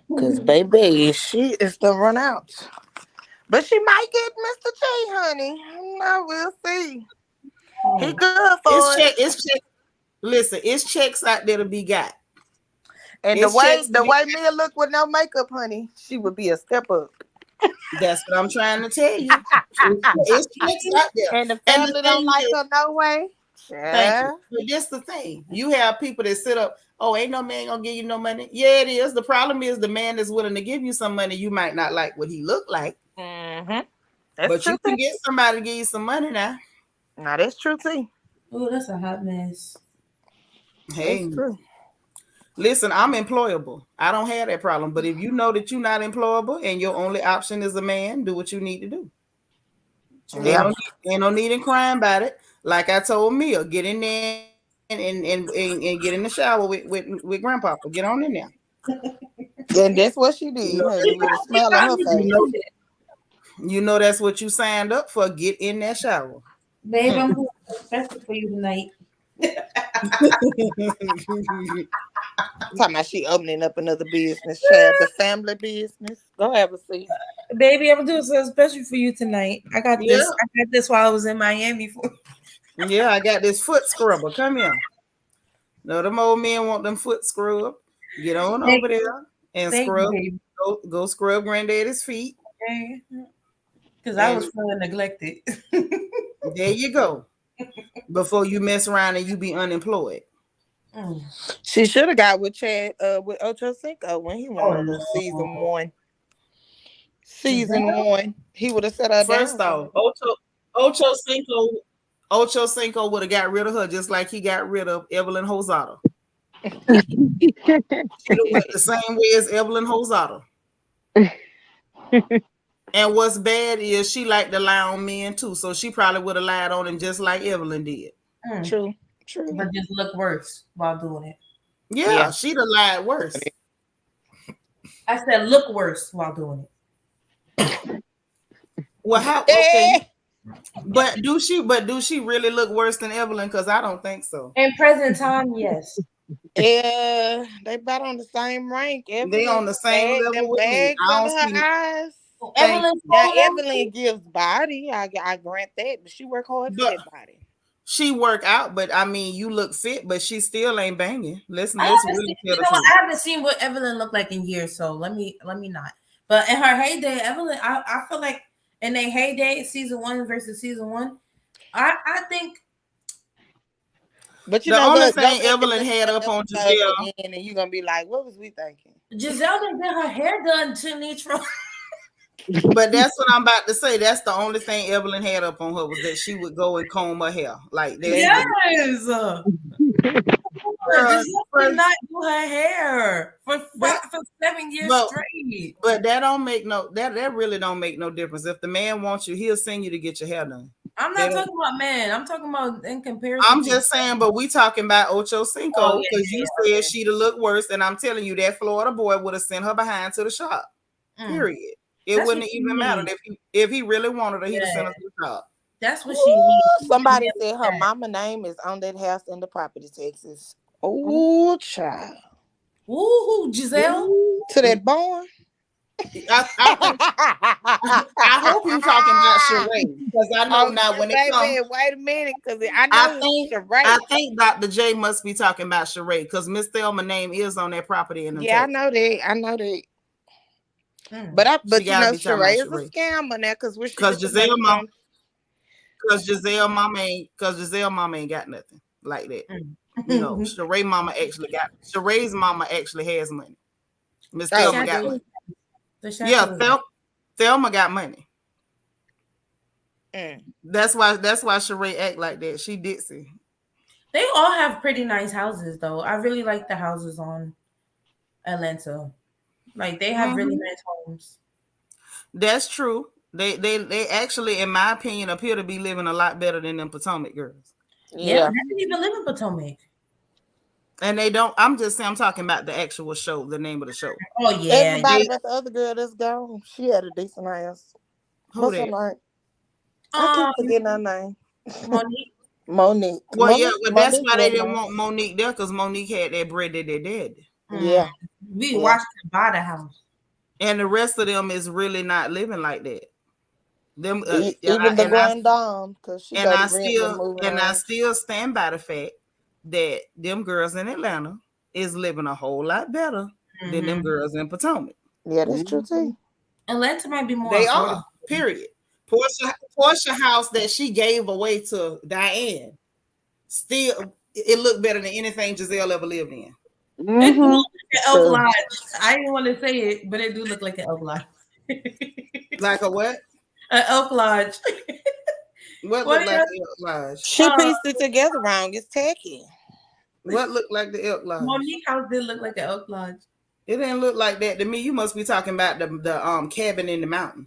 Because baby, she is to run out. But she might get Mr. J, honey. I will see. He good for it. Listen, it's checks out there to be got. And the way Mia look with no makeup, honey, she would be a step up. That's what I'm trying to tell you. It's checks out there. And the family don't like her no way. Thank you. But this the thing. You have people that sit up, oh, ain't no man gonna give you no money. Yeah, it is. The problem is the man that's willing to give you some money, you might not like what he look like. Mm-hmm. That's But true you can too. get somebody to give you some money now. Now that's true too. Oh, that's a hot mess. Hey, That's true. listen, I'm employable. I don't have that problem. But if you know that you're not employable and your only option is a man, do what you need to do. Yeah. Ain't no need in crying about it. Like I told Mia, get in there and get in the shower with Grandpapa. Get on in there. And that's what she You did, know, honey, with a smile on her face. you know that's what you signed up for. Get in that shower. Babe, I'm doing special for you tonight. Talking about she opening up another business, child, the family business. Go have a seat. Baby, I'm doing something special for you tonight. I got Yeah. this. I got this while I was in Miami. Yeah, I got this foot scrubber. Come here. No, them old men want them foot scrub. Get on Thank over there and Thank scrub. you, Go scrub granddaddy's feet. baby. Because I was feeling neglected. There you go. Before you mess around and you be unemployed. She should have got with Chad with Ocho Cinco when he went on Lord. season 1. Season 1. He would have set her First down. off, Ocho Cinco would have got rid of her just like he got rid of Evelyn Hosada. She went the same way as Evelyn Hosada. And what's bad is she liked to lie on men too, so she probably would have lied on him just like Evelyn did. True. But just look worse while doing it. Yeah. She'd have lied worse. I said look worse while doing it. Well, how? Okay. But do she really look worse than Evelyn? Because I don't think so. In present time, yes. Yeah, they about on the same rank. They on the same level with me. I don't see. Eyes. Evelyn gives body. I grant that, but she work hard for that body. She work out, but I mean, you look fit, but she still ain't banging. Let's really tell the truth. I haven't seen what Evelyn looked like in years, so let me not. But in her heyday, Evelyn, I feel like in their heyday, season 1 versus season 1, I think. But the only thing Evelyn had up on Giselle, and you're gonna be like, what was we thinking? Giselle didn't get her hair done, Seanitra. But that's what I'm about to say. That's the only thing Evelyn had up on her was that she would go and comb her hair. Like that. Yes. Giselle did not do her hair for 7 years straight. But that don't make that really don't make no difference. If the man wants you, he'll send you to get your hair done. I'm not talking about man. I'm talking about in comparison. I'm just saying, but we talking about Ocho Cinco because you said she'd have looked worse, and I'm telling you that Florida boy would have sent her behind to the shop. Period. It wouldn't even matter if he really wanted her. He'd have sent her to the shop. That's what she needs. Somebody said her mama name is on that house in the property taxes. Oh, child. Ooh, Giselle. To that bone. I hope you're talking about Sheree because I know now when it comes. Wait a minute, because I think Dr. J must be talking about Sheree because Miss Thelma's name is on that property in the I know that. But you know, Sheree is a scammer now because Giselle mama ain't got nothing like that. You know, Sheree's mama actually has money. Miss Thelma got money. Thelma got money. That's why Sheree act like that. She ditzy. They all have pretty nice houses though. I really like the houses on Atlanta. Like they have really nice homes. That's true. They actually, in my opinion, appear to be living a lot better than them Potomac girls. Yeah, they didn't even live in Potomac. And they don't. I'm just saying. I'm talking about the actual show, the name of the show. Oh yeah. Everybody but the other girl that's gone. She had a decent house. What's her name? I can't forget her name. Monique. Well, yeah, but that's why they didn't want Monique there because Monique had that bread that they did. Yeah. We watched her buy the house. And the rest of them is really not living like that. Them even the grand dame, because she and I still stand by the fact that them girls in Atlanta is living a whole lot better than them girls in Potomac. Yeah, that's true too. Atlanta might be more. They are. Period. Portia house that she gave away to Diane, still it looked better than anything Giselle ever lived in. I didn't want to say it, but it do look like an elf lodge. Like a what? An Elk Lodge. What What looked do like you? the Elk Lodge? She pieced it together wrong. It's tacky. What looked like the Elk Lodge? Monique house did look like an Elk Lodge. It didn't look like that to me. You must be talking about the cabin in the mountain.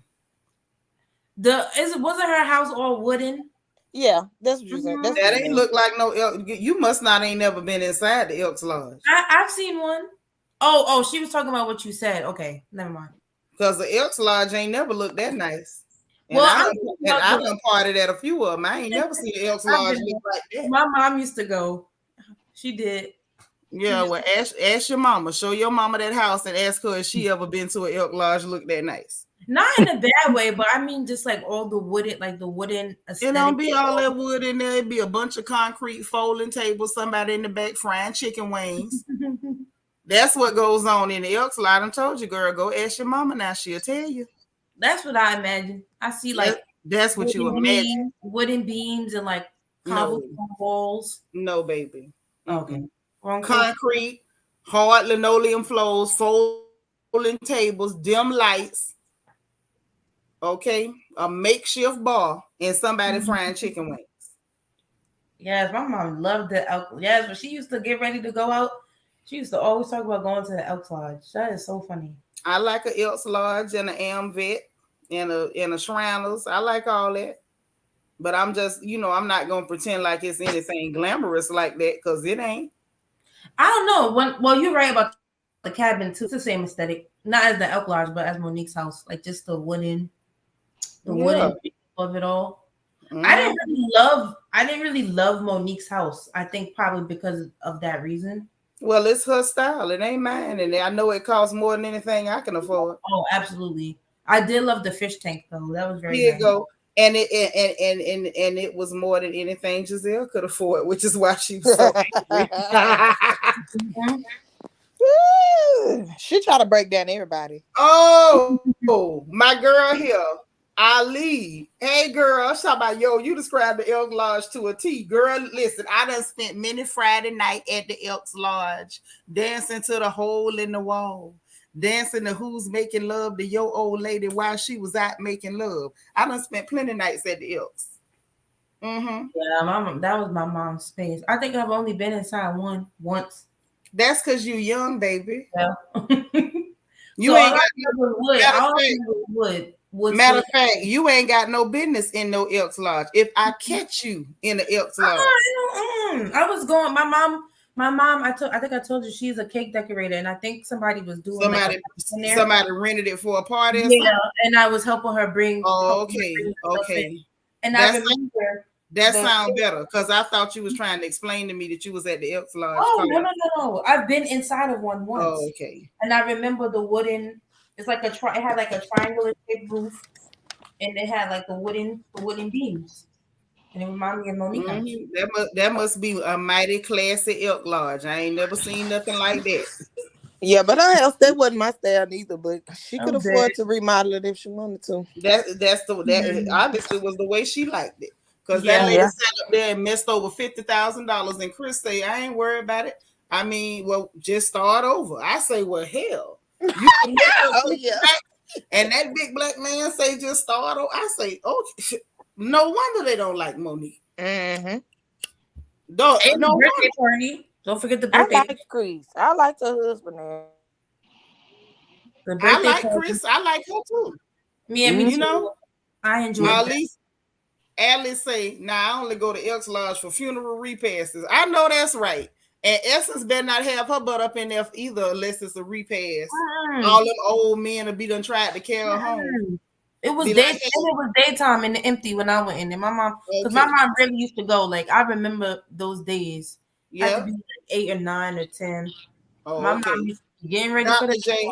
Wasn't her house all wooden? Yeah, that's what you said. That's That what you ain't mean. look like no Elk. You must not ain't never been inside the Elks Lodge. I've seen one. Oh, she was talking about what you said. Okay, never mind. Because the Elks Lodge ain't never looked that nice. And Well, I I'm done parted at a few of them. I ain't never seen the Elks Lodge look like that. My mom used to go. She did. Yeah, well, ask your mama. Show your mama that house and ask her if she ever been to an Elk Lodge look that nice. Not in a bad way, but I mean just like all the wooden, aesthetic. It don't be all that wood in there. It be a bunch of concrete folding tables, somebody in the back frying chicken wings. That's what goes on in the Elks Lodge. I told you, girl, go ask your mama now. She'll tell you. That's what I imagine. I see like that's what you imagine. Wooden beams and like cobblestone walls. No, baby. Okay. Concrete, hard linoleum floors, folding tables, dim lights. Okay, a makeshift bar and somebody frying chicken wings. Yes, my mom loved the Elk. Yes, when she used to get ready to go out, she used to always talk about going to the Elk Lodge. That is so funny. I like a Elks Lodge and an Amvet and a Shriners. I like all that. But I'm just, I'm not gonna pretend like it's anything glamorous like that because it ain't. I don't know. Well, you're right about the cabin too. It's the same aesthetic, not as the Elk Lodge, but as Monique's house, like just the wooden of it all. I didn't really love Monique's house. I think probably because of that reason. Well, it's her style. It ain't mine, and I know it costs more than anything I can afford. Oh, absolutely. I did love the fish tank though. That was very Here nice. you go. And it was more than anything Giselle could afford, which is why she was so angry. She try to break down everybody. Oh, my girl here, Ali. Hey, girl, I'm talking about, you described the Elks Lodge to a T. Girl, listen, I done spent many Friday night at the Elks Lodge, dancing to the hole in the wall, dancing to Who's Making Love to your old lady while she was out making love. I done spent plenty nights at the Elks. Yeah, that was my mom's space. I think I've only been inside once. That's because you young, baby. Yeah. You ain't got wood. Matter of fact, you ain't got no business in no Elks Lodge. If I catch you in the Elks Lodge, I was going. My mom. I think I told you she's a cake decorator, and I think somebody was doing somebody rented it for a party. Or something. And I was helping her bring. Oh, okay. And I remember. That sounds better because I thought you was trying to explain to me that you was at the Elks Lodge. Oh, no. I've been inside of one once. Oh, okay. And I remember the wooden, it had like a triangular shaped roof and it had like the wooden beams. And it reminded me of Monique. That must be a mighty classy Elk Lodge. I ain't never seen nothing like that. Yeah, but her house, that wasn't my style either, but she could afford to remodel it if she wanted to. That obviously was the way she liked it. Because that lady sat up there and messed over $50,000, and Chris say, I ain't worried about it. I mean, well, just start over. I say, well, hell. And that big black man say, just start over. I say, oh, no wonder they don't like Monique. Mm-hmm. No birthday party. Don't forget the birthday. I like Chris. I like her husband. I like Chris. I like her too. Me too. I enjoy it. Alice say, now I only go to Elks Lodge for funeral repasses. I know that's right. And Essence better not have her butt up in there either unless it's a repass. All them old men will be done tried to carry her home. It was daytime in the empty when I went in there. My mom, because my mom really used to go. Like I remember those days. Yeah, I had to be like 8 or 9 or 10. My mom used to be getting ready for the day.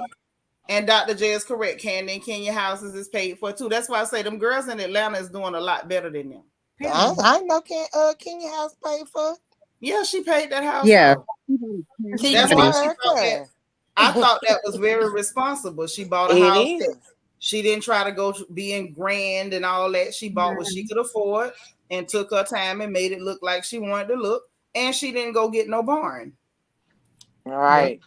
And Dr. J is correct. Candy and Kenya houses is paid for too. That's why I say them girls in Atlanta is doing a lot better than them. I know Kenya house paid for. Yeah, she paid that house. Yeah. That's why I thought that was very responsible. She bought a house. She didn't try to go being grand and all that. She bought what she could afford and took her time and made it look like she wanted to look. And she didn't go get no barn. All right.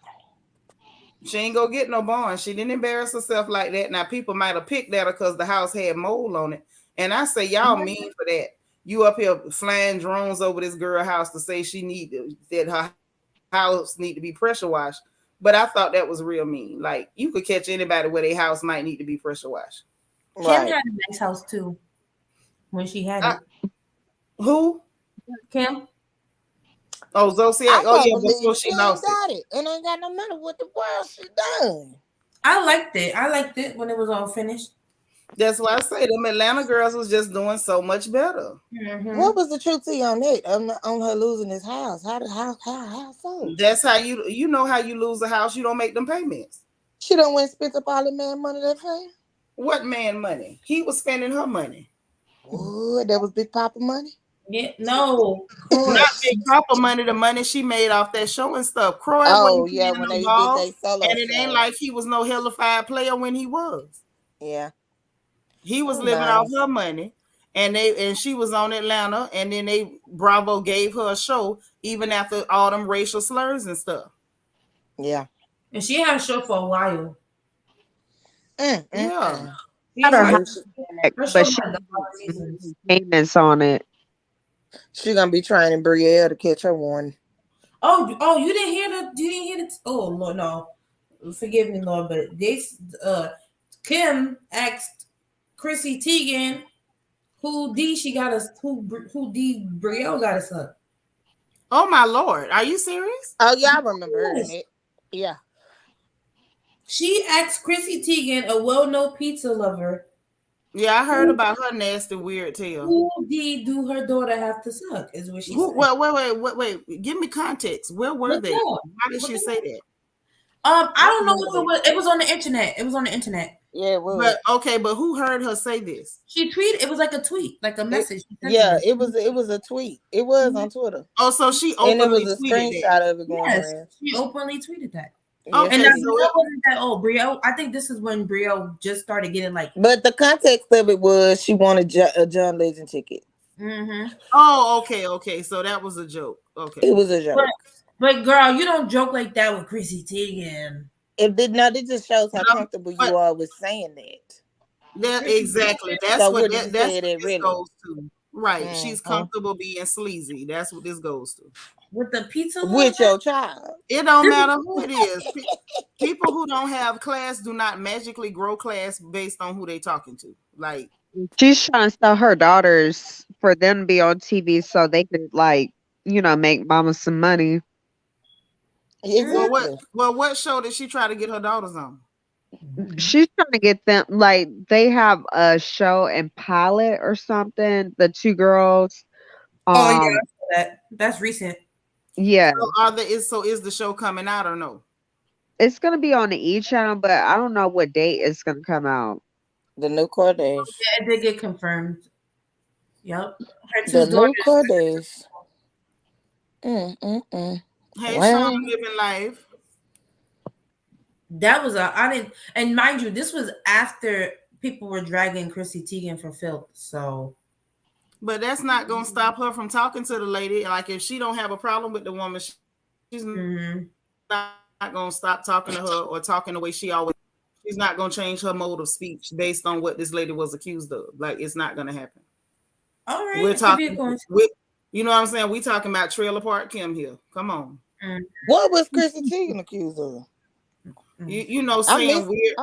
She ain't gonna get no bond. She didn't embarrass herself like that. Now people might have picked at her because the house had mold on it. And I say y'all mean for that. You up here flying drones over this girl house to say that her house need to be pressure washed. But I thought that was real mean. Like you could catch anybody where their house might need to be pressure washed. Kim had a nice house too when she had it. Who? Kim. Oh, Zosiak. Oh yeah, before she lost got it. And ain't got no matter what the world she done. I liked it when it was all finished. That's why I say them Atlanta girls was just doing so much better. Mm-hmm. What was the truth on that? On her losing his house. How so? That's how you know how you lose a house, you don't make them payments. She don't went and spent up all the man money that time? What man money? He was spending her money. Oh, that was Big Papa money? Yeah, no. Not Big Papa money, the money she made off that show and stuff. Croy when they did they solo and it ain't like he was no hellified player when he was. Yeah. He was living off her money, and she was on Atlanta, and then Bravo gave her a show even after all them racial slurs and stuff. Yeah. And she had a show for a while. Yeah. But she payments on it. She gonna be trying to Brielle to catch her one. Oh, you didn't hear the oh Lord, no. Forgive me, Lord, but Kim asked Chrissy Teigen who D Brielle got us up. Oh my Lord, are you serious? Oh yeah, I remember it. Yeah. She asked Chrissy Teigen, a well-known pizza lover. Yeah, I heard about her nasty weird tail. Who do her daughter have to suck? Is what she said. Well, wait. Give me context. Where were they? Why did she say that? I don't know if it was. It was on the internet. Yeah, it was. But who heard her say this? She tweeted. It was like a tweet, like a message. It was a tweet. It was on Twitter. Oh, so she openly and it was a screenshot of it going around. She openly tweeted that. Okay, and wasn't that Brielle? I think this is when Brielle just started getting like. But the context of it was she wanted a John Legend ticket. Mm-hmm. Oh, okay. So that was a joke. Okay, it was a joke. But girl, you don't joke like that with Chrissy Teigen. It just shows how comfortable you are with saying that. Exactly. That's what this really goes to. Right. Mm-hmm. She's comfortable being sleazy. That's what this goes to. With the pizza with your child. It don't matter who it is. People who don't have class do not magically grow class based on who they talking to. Like she's trying to sell her daughters for them to be on TV so they can make mama some money. Exactly. What show did she try to get her daughters on? She's trying to get them they have a show in Pilot or something. The two girls. That's recent. Yeah. So is the show coming out or no? It's gonna be on the E channel, but I don't know what date it's gonna come out. The new Cordays. Yeah, it did get confirmed. Yep. The new Cordays. Hey, Sean, living life. That was and mind you, this was after people were dragging Chrissy Teigen for filth. So, but that's not gonna stop her from talking to the lady. Like if she don't have a problem with the woman, she's not gonna stop talking to her or talking the way she always. She's not gonna change her mode of speech based on what this lady was accused of. Like it's not gonna happen. All right, we're talking. You know what I'm saying? We talking about Trailer Park Kim here. Come on. What was Chrissy Teigen accused of? Saying weird,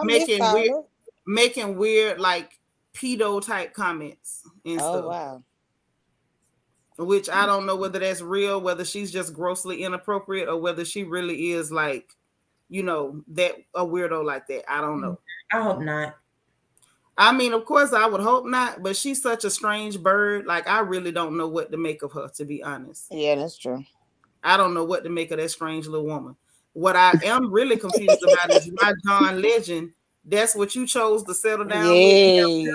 making weird like pedo type comments and stuff. Wow. Which I don't know whether that's real, whether she's just grossly inappropriate, or whether she really is like, that a weirdo like that. I don't know. I hope not. I mean, of course, I would hope not, but she's such a strange bird. Like, I really don't know what to make of her, to be honest. Yeah, that's true. I don't know what to make of that strange little woman. What I am really confused about is my John Legend. That's what you chose to settle down with.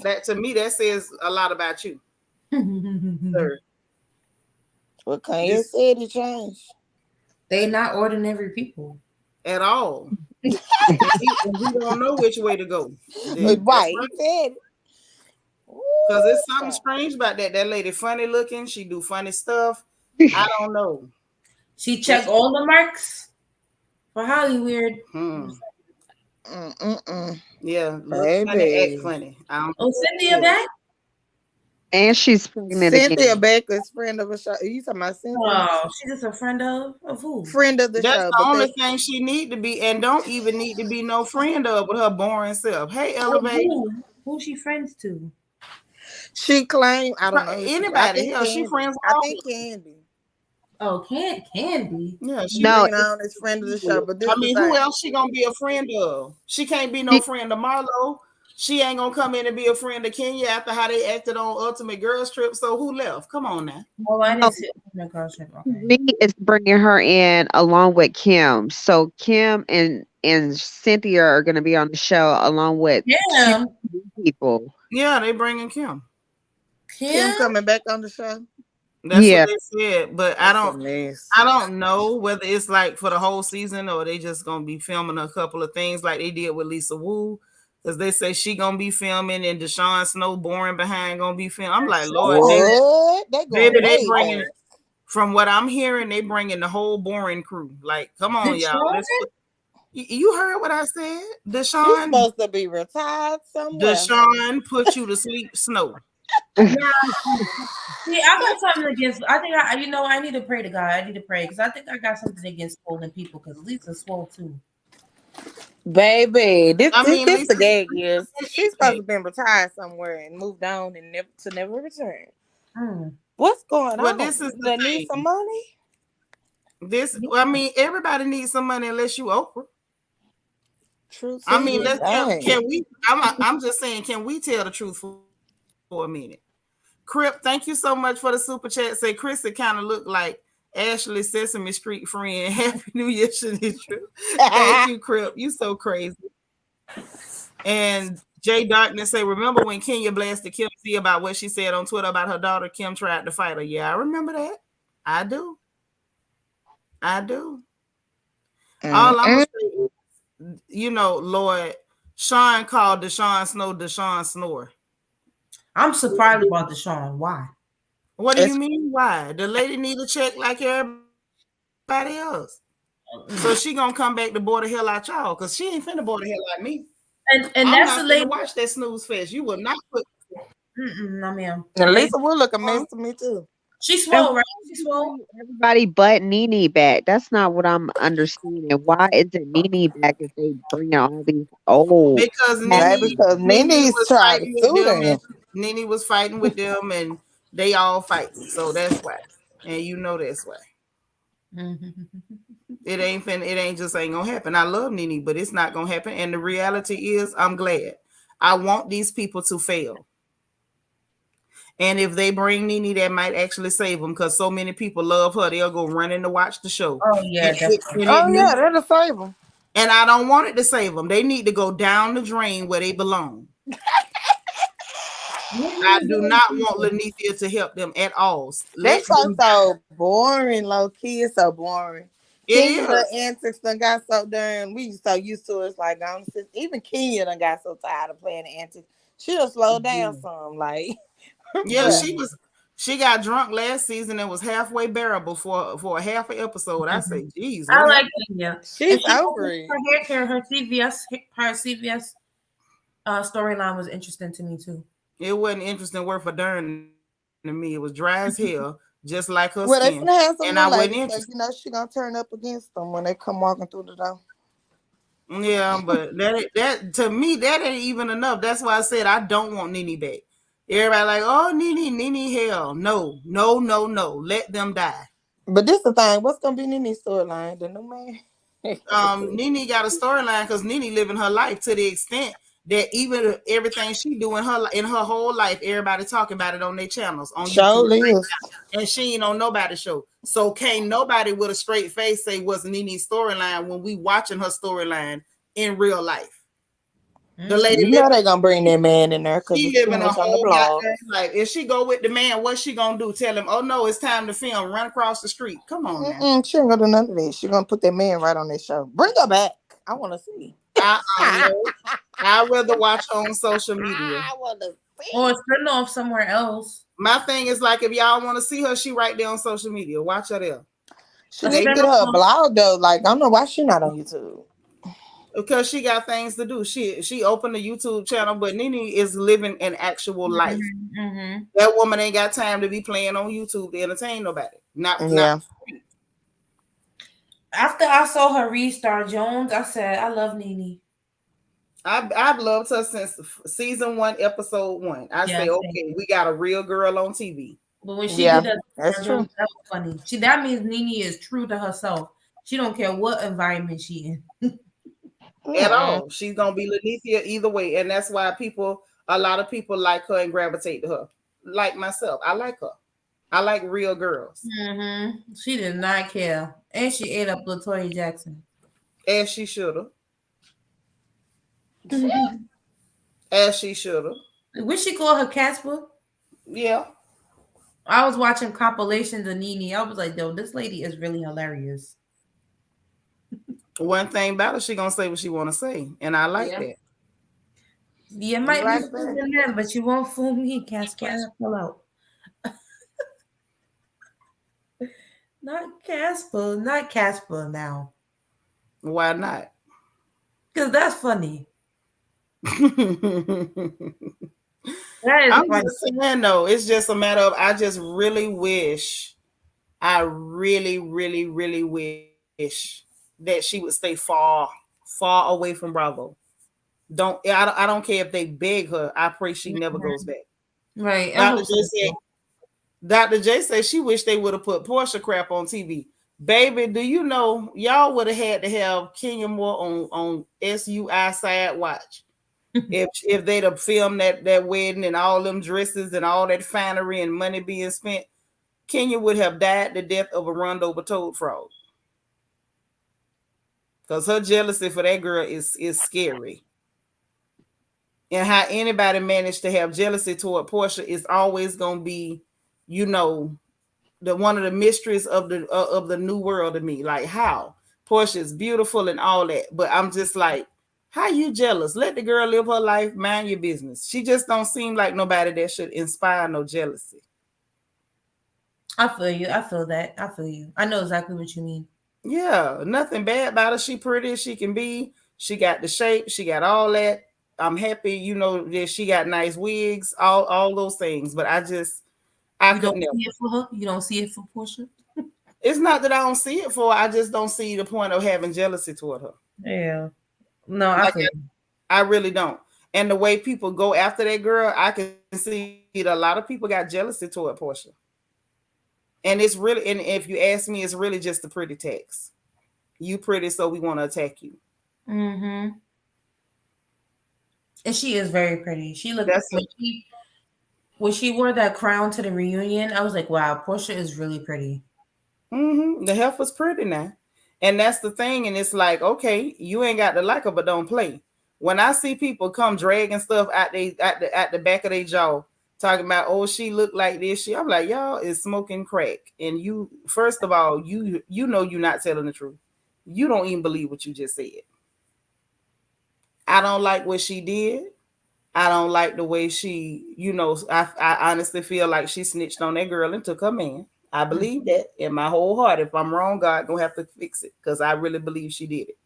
That to me, that says a lot about you. Sir. What Kanye said he changed. They're not ordinary people at all. We don't know which way to go. Right. Because there's something strange about that. That lady funny looking. She do funny stuff. I don't know. She checked all the marks. For Holly weird. Yeah, look funny, act funny. Oh, Cynthia back? And she's pregnant Cynthia again. Baker's friend of the show. You talking about Cynthia? Oh, she's just a friend of who? Friend of the That's show. the only thing she need to be, and don't even need to be no friend of with her boring self. Hey, Elevate. Who she friends to? She claimed, I don't know. Anybody. Hell, she friends with I all think Candy. Oh, Candy. Yeah, she No, bringing on as friend of the show. But this who else she gonna be a friend of? She can't be no friend of Marlo. She ain't gonna come in and be a friend of Kenya after how they acted on Ultimate Girls Trip. So who left? Come on now. Oh, I didn't see Ultimate Girls Trip. Okay. Me is bringing her in along with Kim. So Kim and Cynthia are going to be on the show along with people. Yeah, they bringing Kim. Kim coming back on the show. That's what they said, but I don't know whether it's like for the whole season or they just gonna be filming a couple of things like they did with Lisa Wu, because they say she gonna be filming and Deshaun Snow boring behind gonna be filming. I'm like, Lord, they bringing it. From what I'm hearing, they bringing the whole boring crew. Like, come on, y'all. You heard what I said? Deshaun She's supposed to be retired somewhere. Deshaun put you to sleep, Snow. See, I got something against. I think I need to pray to God. I need to pray because I think I got something against swollen people because Lisa's swole too. Baby, this the gag years. She's supposed to have been retired somewhere and moved on and never return. What's going on? This is they need some money. Everybody needs some money unless you Oprah. True. Can we? I'm just saying, can we tell the truth for a minute? Crip, thank you so much for the super chat. Say Chris, it kind of looked like Ashley Sesame Street friend. Happy New Year, Seanitra. Thank you, Crip. You so crazy. And Jay Darkness say, remember when Kenya blasted Kim Z about what she said on Twitter about her daughter? Kim tried to fight her. Yeah, I remember that. I do. All I'm gonna say is, Lord, Sean called Deshaun Snow Deshaun Snore. I'm surprised about Deshaun. Why? What do you mean? Why? The lady need a check like everybody else. So she gonna come back to bore the hell out y'all because she ain't finna bore the hell out me. And I'm that's not the lady. Watch that snooze fest. You will not put. No, ma'am. And Lisa will look amazing to me too. She swole, right? She swole. Everybody but Nene back. That's not what I'm understanding. Why isn't Nene back if they bring all these old? Because Nene's trying to sue them. Nene was fighting with them, and they all fight. So that's why, and that's why. It ain't just ain't gonna happen. I love Nene, but it's not gonna happen. And the reality is, I'm glad. I want these people to fail. And if they bring Nene, that might actually save them because so many people love her. They'll go running to watch the show. Oh, yeah. That'll save them. And I don't want it to save them. They need to go down the drain where they belong. I do not want Lanithia to help them at all. That show's so boring, low key. It's so boring. Kenya antics done got so darn. We so used to it. It's like even Kenya done got so tired of playing the antics. She'll slow down some. Like she got drunk last season and was halfway bearable for a half an episode. I say, geez. I like Kenya. She's over it. Her CVS storyline was interesting to me too. It wasn't interesting work for Dern to me. It was dry as hell, just like her well, skin. And I wasn't interested. She gonna turn up against them when they come walking through the door. Yeah, but that to me, that ain't even enough. That's why I said I don't want Nene back. Everybody like, oh, Nene, hell. No. Let them die. But this the thing. What's gonna be Nene's storyline? The new man? Nene got a storyline because Nene living her life to the extent that even everything she do in her whole life, everybody talking about it on their channels. On YouTube, and she ain't on nobody's show. So can't nobody with a straight face say what's Nene's storyline when we watching her storyline in real life. The lady, they gonna bring that man in there because she living a whole life. If she go with the man, what's she gonna do? Tell him, oh no, it's time to film. Run across the street. Come on, now. She ain't gonna do none of this. She gonna put that man right on that show. Bring her back. I want to see. I'd rather watch on social media. I want to see. Or spin off somewhere else. My thing is like if y'all want to see her, she right there on social media. Watch her there. She need to get her a blog though. Like, I don't know why she not on YouTube. Because she got things to do. She opened a YouTube channel, but Nene is living an actual life. Mm-hmm. That woman ain't got time to be playing on YouTube to entertain nobody. Not Yeah. After I saw her read Star Jones, I said, I love Nene. I've loved her since season 1, episode 1. I say, okay, we got a real girl on TV. But when she Yeah, did that's Star true. Jones, that was funny. That means Nene is true to herself. She don't care what environment she in. At all. She's gonna be Lanicia either way. And that's why a lot of people like her and gravitate to her. Like myself. I like her. I like real girls. Mm-hmm. She did not care. And she ate up LaToya Jackson. As she should have. As she should have. Would she call her Casper? Yeah. I was watching compilations of Nene. I was like, yo, this lady is really hilarious. One thing about her, she gonna say what she wanna say. And I like that. You might be fooling them, but you won't fool me, Casper. Pull out. Not Casper now. Why not? Because that's funny. I'm just saying though, it's just a matter of I just really wish, I really, really, really wish that she would stay far away from Bravo. I don't care if they beg her. I pray she never goes back. Right. Dr. J said she wished they would have put Portia crap on TV. Baby, do you know y'all would have had to have Kenya Moore on SUI side watch if they'd have filmed that wedding and all them dresses and all that finery and money being spent. Kenya would have died the death of a run over toad frog. Because her jealousy for that girl is scary. And how anybody managed to have jealousy toward Portia is always going to be, the one of the mysteries of the new world to me. Like how Portia is beautiful and all that, but I'm just like, how you jealous? Let the girl live her life, mind your business. She just don't seem like nobody that should inspire no jealousy. I feel you. I feel that. I feel you. I know exactly what you mean. Yeah, nothing bad about her. She pretty as she can be. She got the shape. She got all that. I'm happy, that she got nice wigs, all those things. But I couldn't. See it for her? You don't see it for Portia? It's not that I don't see it for her. I just don't see the point of having jealousy toward her. Yeah. No, I really don't. And the way people go after that girl, I can see that a lot of people got jealousy toward Portia. And it's really, and if you ask me, it's really just a pretty text. You pretty, so we want to attack you. Mm-hmm. And she is very pretty. She looked when she wore that crown to the reunion, I was like, wow, Portia is really pretty. Mm-hmm. The health was pretty now. And that's the thing. And it's like, okay, you ain't got to like her, but don't play. When I see people come dragging stuff at the back of their jaw, talking about, oh, she looked like this, I'm like, y'all is smoking crack. And you, first of all, you know you're not telling the truth. You don't even believe what you just said. I don't like what she did. I don't like the way she, I honestly feel like she snitched on that girl and took her man. I believe that in my whole heart. If I'm wrong, God gonna have to fix it because I really believe she did it.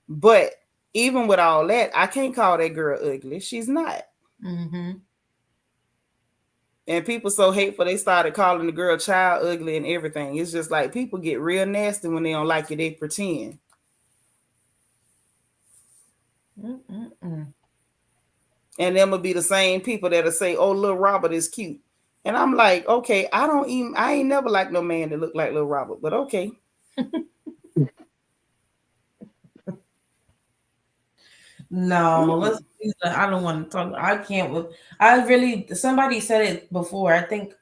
But even with all that, I can't call that girl ugly. She's not. Mm-hmm. And people so hateful, they started calling the girl child ugly and everything. It's just like people get real nasty when they don't like you. They pretend. Mm-mm-mm. And them will be the same people that'll say, oh, little Robert is cute. And I'm like, okay, I ain't never liked no man that look like little Robert, but okay. No, I don't want to talk. I can't. Somebody said it before. I think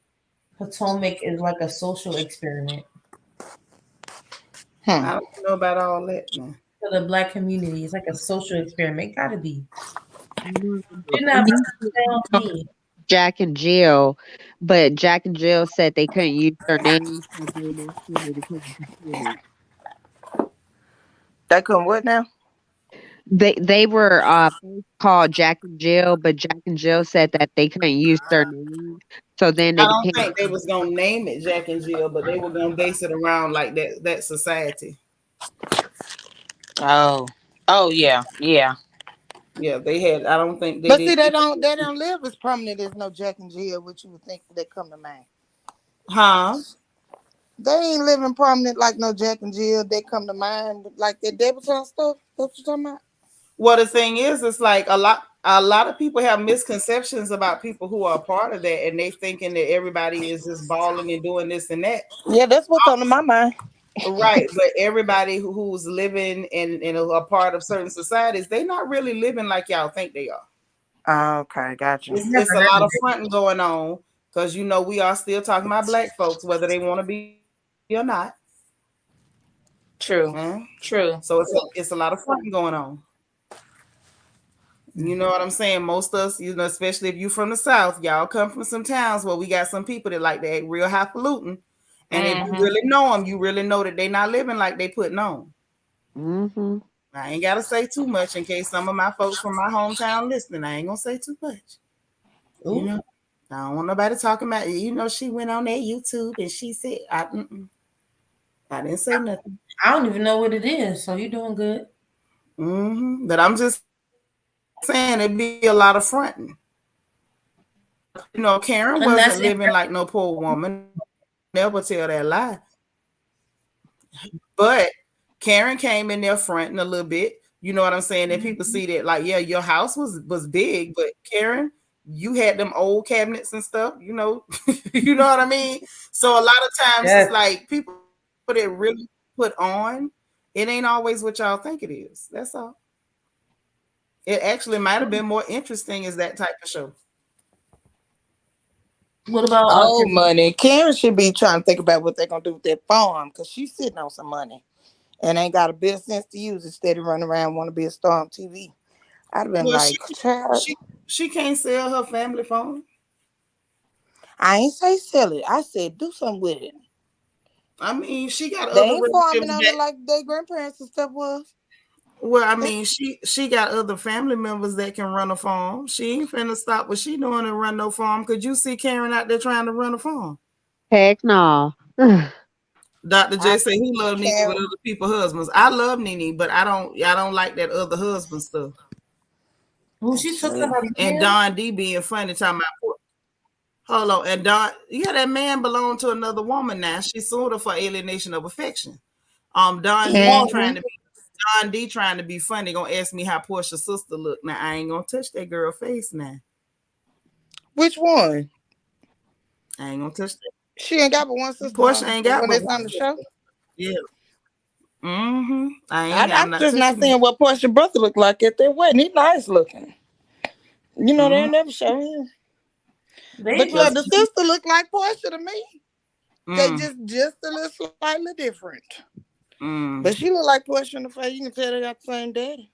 Potomac is like a social experiment. I don't know about all that, man. For the Black community, it's like a social experiment. Gotta be. You're not me. Jack and Jill, but Jack and Jill said they couldn't use their names. They couldn't what now? They were called Jack and Jill, but Jack and Jill said that they couldn't use their name, so then I they don't became. think they was gonna name it Jack and Jill, but they were gonna base it around like that society. Oh. Oh yeah, yeah. Yeah, they had. I don't think they But see, did. they don't live as prominent as no Jack and Jill, which you would think that come to mind. Huh? They ain't living prominent like no Jack and Jill. They come to mind like that debutante stuff. That's what you talking about? Well, the thing is, it's like a lot of people have misconceptions about people who are a part of that, and they thinking that everybody is just balling and doing this and that. Yeah, that's what come to my mind. Right, but everybody who's living in a part of certain societies, they not really living like y'all think they are. Okay, gotcha. It's a lot of fronting going on because we are still talking about black folks, whether they want to be or not. True. True. So it's a lot of fronting going on. You know what I'm saying? Most of us, especially if you from the South, y'all come from some towns where we got some people that like to act real highfalutin. And if you really know them, you really know that they not living like they putting on. Mm-hmm. I ain't got to say too much in case some of my folks from my hometown listening. I ain't going to say too much. I don't want nobody talking about, she went on that YouTube and she said, I didn't say nothing. I don't even know what it is, so you're doing good. But I'm just saying it'd be a lot of fronting. Karen wasn't living like no poor woman. Never tell that lie. But Karen came in there fronting a little bit. You know what I'm saying? And people see that, like, yeah, your house was big, but Karen, you had them old cabinets and stuff, you know what I mean? So a lot of times it's like people that really put on, it ain't always what y'all think it is. That's all. It actually might have been more interesting as that type of show. What about money? Karen should be trying to think about what they're gonna do with that farm because she's sitting on some money and ain't got a bit of sense to use. Instead of running around want to be a star on TV. I'd have been she can't sell her family farm. I ain't say sell it. I said do something with it. I mean, she got they other ain't farming on relatives it like their grandparents and stuff was. Well, I mean, she got other family members that can run a farm. She ain't finna stop what she doing and run no farm. Could you see Karen out there trying to run a farm? Heck no. Dr. J said he loved Nene with other people's husbands. I love Nene, but I don't like that other husband stuff. Well, she took somebody. And Don D being funny talking about. Hold on, and Don, that man belonged to another woman now. She sued her for alienation of affection. Don D trying to be funny, gonna ask me how Portia's sister look. Now I ain't gonna touch that girl face now. Which one? I ain't gonna touch that. She ain't got but one sister. Portia ain't got but one on the show. Yeah. I'm just not seeing what Portia's brother looked like at their wedding. He nice looking. They never show him. But the sister looked like Portia to me. They just a little slightly different. But she look like Portia in the face. You can tell they got the same daddy.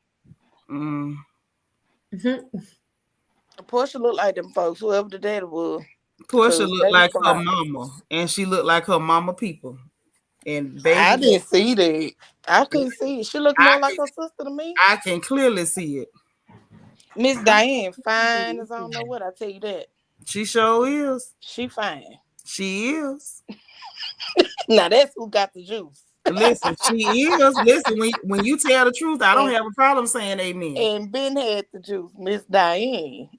Portia look like them folks, whoever the daddy was. Portia looked like her mama, and she looked like her mama people. And baby, I didn't see that. I couldn't see it. She looked more like her sister to me. I can clearly see it. Miss Diane, fine as I don't know what. I tell you that. She sure is. She fine. She is. Now that's who got the juice. Listen, she is. Listen, when you tell the truth, I don't have a problem saying amen. And Ben had the juice, Miss Diane.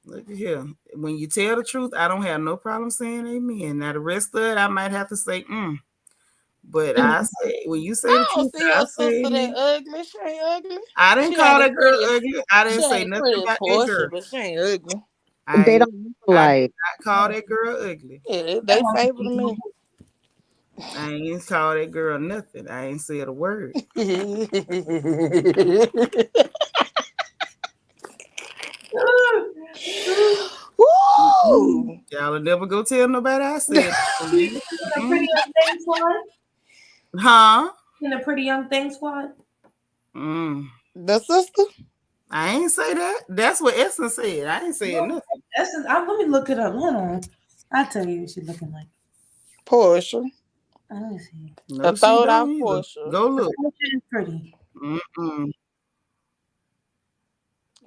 Look at here. When you tell the truth, I don't have no problem saying amen. Now the rest of it, I might have to say But I say when you say the truth, I say sister that ugly. She ain't ugly. I didn't call that girl ugly. I didn't say nothing about that girl. But she ain't ugly. They don't look I like. did not call that girl ugly. Yeah, they favor me. I ain't call that girl nothing. I ain't said a word. Woo! Y'all will never go tell nobody I said. Pretty Young Thing Squad? Huh? In a Pretty Young Thing Squad? The sister? I ain't say that. That's what Essence said. I ain't saying nothing. Essence, let me look it up. Hold on. I'll tell you what she's looking like. Portia. Let me see. No, throw it out Portia. Go look. She's pretty.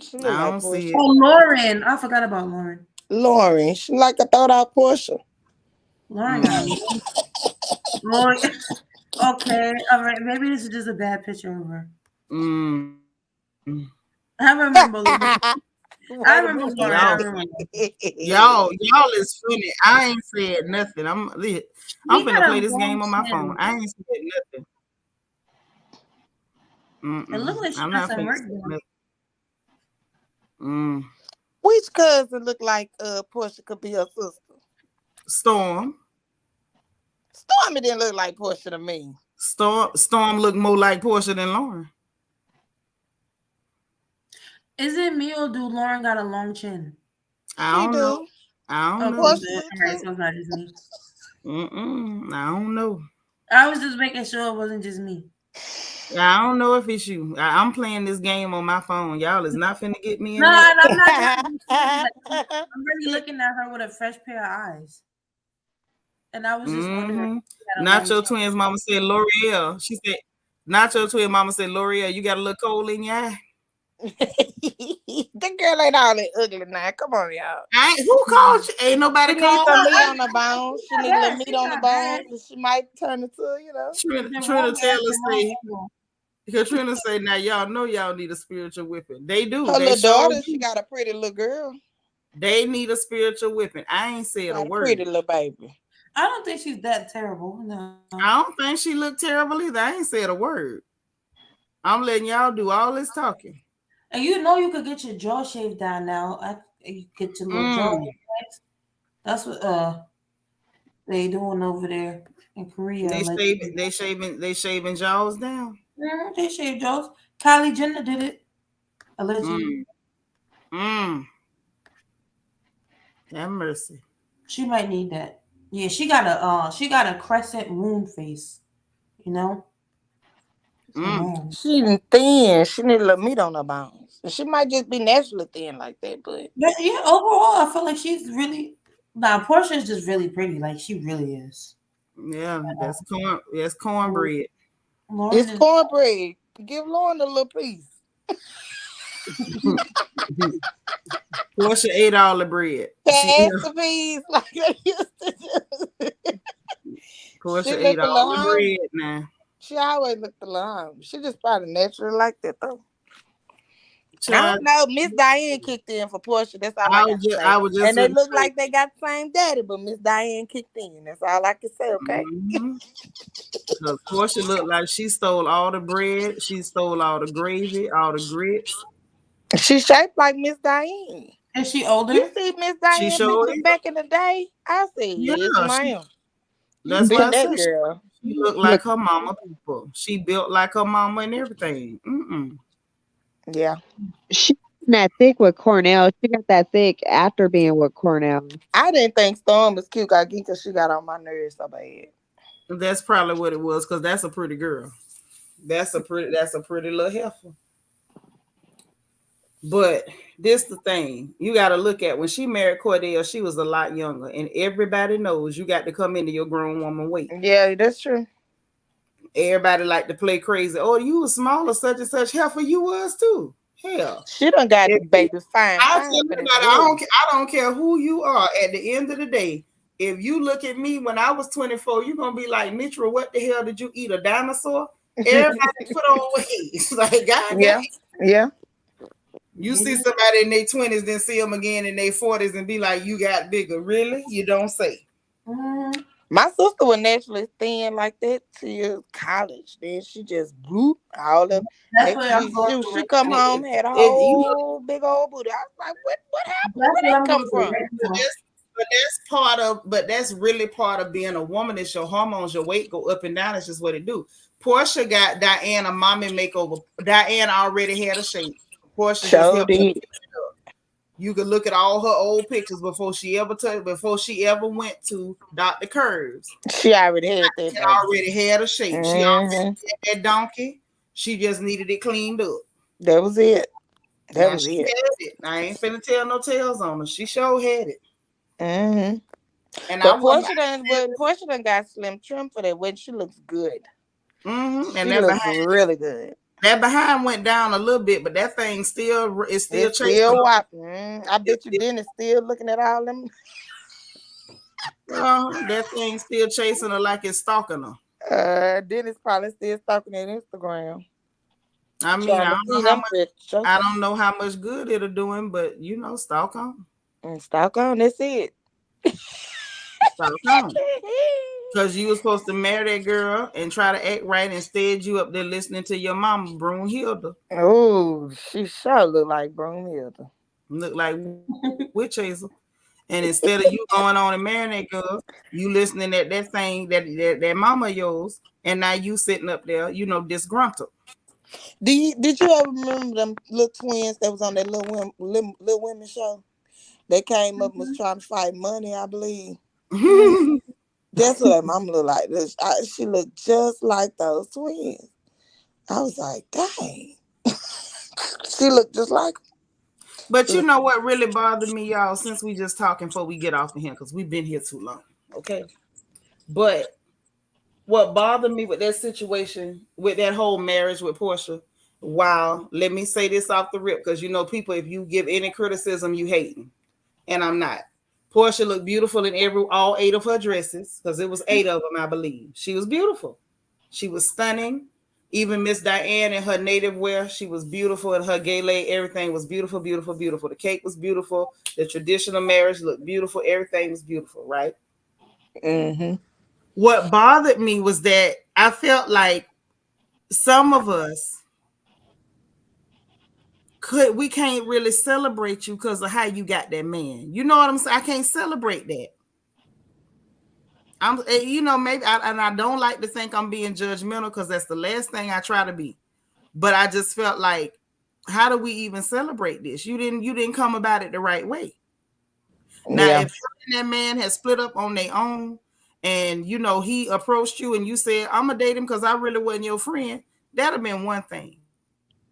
She I look like don't see Portia. it. Oh, Lauren. I forgot about Lauren. Lauren, she like a thought out Portia. Lauren got a Lauren. Okay, all right. Maybe this is just a bad picture of her. Mm. I remember Lauren. I Wait a remember minute. Lauren. I Y'all, remember. y'all is funny. I ain't said nothing. I'm He finna got a play this long game on my phone. chin. I ain't said nothing. It looked like she I'm got not some finna work say done. nothing. Mm. Which cousin look like Portia could be her sister? Storm. Stormy didn't look like Portia to me. Storm look more like Portia than Lauren. Is it me or do Lauren got a long chin? I She don't know. do. I don't Okay, know. Portia good. do All right, too. so it's not just me. I don't know. I was just making sure it wasn't just me. I don't know if it's you. I'm playing this game on my phone. Y'all is not finna get me in No, that. and I'm not trying to be funny, but I'm really looking at her with a fresh pair of eyes. And I was just wondering if she had a long Nacho chin. twins mama said L'Oreal. She said Nacho twin mama said L'Oreal, you got a little coal in your eye. That girl ain't all that ugly now. Come on, y'all. Who called you? Ain't nobody She needs called some her. meat on the bones. She Not needs a little bad. meat She's on the not bad. bones. She might turn into, The Trina wrong Taylor the wrong say, angle. Katrina say, now y'all know y'all need a spiritual whipping. They do. her They little sure daughter. She do. got a pretty little girl. They need a spiritual whipping. I ain't said a Got a pretty word. little baby. I don't think she's that terrible. No. I don't think she looked terrible either. I ain't said a word. I'm letting y'all do all this talking. And you know you could get your jaw shaved down now. You get your little jaw. That's what they doing over there in Korea. They shaving jaws down. They shave jaws. Kylie Jenner did it. Allegedly. Have mercy. She might need that. Yeah, she got a crescent moon face. You know? So, She thin. She need a little meat on her bones. She might just be naturally thin like that, but yeah, overall, I feel like she's really. Now, Portia is just really pretty. Like she really is. Yeah, that's corn. That's cornbread. Lauren it's is. cornbread. Give Lauren a little piece. Portia ate all the bread. Pass the piece like they used to do. Portia She ate look a all little the hungry. bread now. She always looked a little hungry. She just probably naturally like that though. I Child, don't know. Miss Diane kicked in for Portia. That's all I got to say. I was just And they gonna look say, like they got the same daddy, but Miss Diane kicked in. That's all I can say, okay? Because Portia looked like she stole all the bread, she stole all the gravy, all the grits. She shaped like Miss Diane. Is she older? You see Miss She Diane showed pictures it. back in the day? I said, Yeah, yes, ma'am. that's You why I been that said girl. she looked like her mama people. She built like her mama and everything. Yeah. She wasn't that thick with Cornell. She got that thick after being with Cornell. I didn't think Storm was cute because she got on my nerves so bad. That's probably what it was, because that's a pretty girl. That's a pretty little heifer. But this the thing. You got to look at when she married Cordell, she was a lot younger. And everybody knows you got to come into your grown woman weight. Yeah, that's true. Everybody like to play crazy. Oh, you was smaller, such and such heifer you was too. Hell. She done got the If baby fine I tell for this everybody, world. I don't care who you are. At the end of the day, if you look at me when I was 24, you're gonna be like, Mitra, what the hell did you eat? A dinosaur? Everybody put on weight. Like, God damn. Yeah. You see somebody in their 20s, then see them again in their 40s and be like, you got bigger. Really? You don't say. My sister was naturally thin like that till college. Then she just blew all the That's next what I'm going through. she come home, had a If you whole big old booty. I was like, what happened? Where that come from? but that's really part of being a woman. It's your hormones, your weight go up and down. It's just what it do. Portia got Diane a mommy makeover. Diane already had a shape. Portia just helped her. You could look at all her old pictures before she ever went to Dr. Curves. She already had that. She already had a shape. She already had that donkey. She just needed it cleaned up. That was it. Had it. I ain't finna tell no tales on her. She sure had it. And but Portia done got slim trim for that when she looks good. And she looks really good. That behind went down a little bit, but that thing still is still It's chasing still her. whopping. I bet you Dennis still looking at all them. That thing still chasing her like it's stalking her. Dennis probably still stalking at Instagram. I mean, Trying to see them pictures. I don't know how much good it'll do him, but stalk on. And stalk on, that's it. Stalk on. Because you were supposed to marry that girl and try to act right. Instead, you up there listening to your mama, Broomhilda. Oh, she sure look like Broomhilda. Look like witch hazel. And instead of you going on and marrying that girl, you listening at that thing that mama of yours, and now you sitting up there, disgruntled. Did you ever remember them little twins that was on that little women show? They came up and was trying to fight money, I believe. That's what her mama looked like. She looked just like those twins. I was like, dang. She looked just like them. But you know what really bothered me, y'all, since we just talking before we get off of here, because we've been here too long. Okay. But what bothered me with that situation, with that whole marriage with Portia, wow, let me say this off the rip, because people, if you give any criticism, you hating. And I'm not. Portia looked beautiful in all 8 of her dresses, because it was 8 of them, I believe. She was beautiful. She was stunning. Even Miss Diane in her native wear, she was beautiful, and her gay leg, everything was beautiful, beautiful, beautiful. The cake was beautiful. The traditional marriage looked beautiful. Everything was beautiful, right? Mm-hmm. What bothered me was that I felt like some of us we can't really celebrate you because of how you got that man. You know what I'm saying? I can't celebrate that. Maybe I don't like to think I'm being judgmental, because that's the last thing I try to be. But I just felt like, how do we even celebrate this? You didn't come about it the right way. Now, if that man has split up on their own, and he approached you and you said, I'm gonna date him because I really wasn't your friend, that'd have been one thing.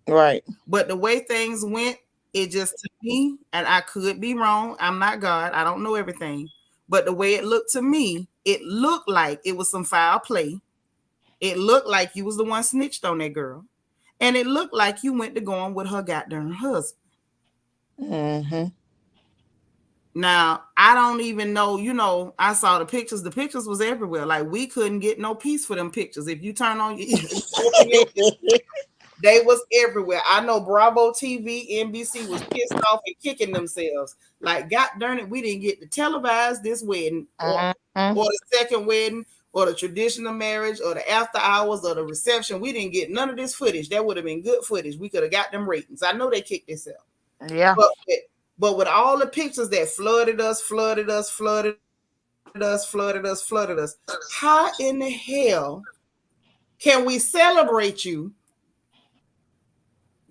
Right. But the way things went, it just, to me, and I could be wrong, I'm not God, I don't know everything, but the way it looked to me, it looked like it was some foul play. It looked like you was the one snitched on that girl. And it looked like you went to going with her goddamn husband. Mm-hmm. Now, I don't even know, I saw the pictures. The pictures was everywhere. Like, we couldn't get no peace for them pictures. If you turn on they was everywhere. I know Bravo TV, NBC was pissed off and kicking themselves. Like, God darn it, we didn't get to televise this wedding, or the second wedding, or the traditional marriage, or the after hours, or the reception. We didn't get none of this footage. That would have been good footage. We could have got them ratings. I know they kicked themselves. Yeah. But with all the pictures that flooded us, how in the hell can we celebrate you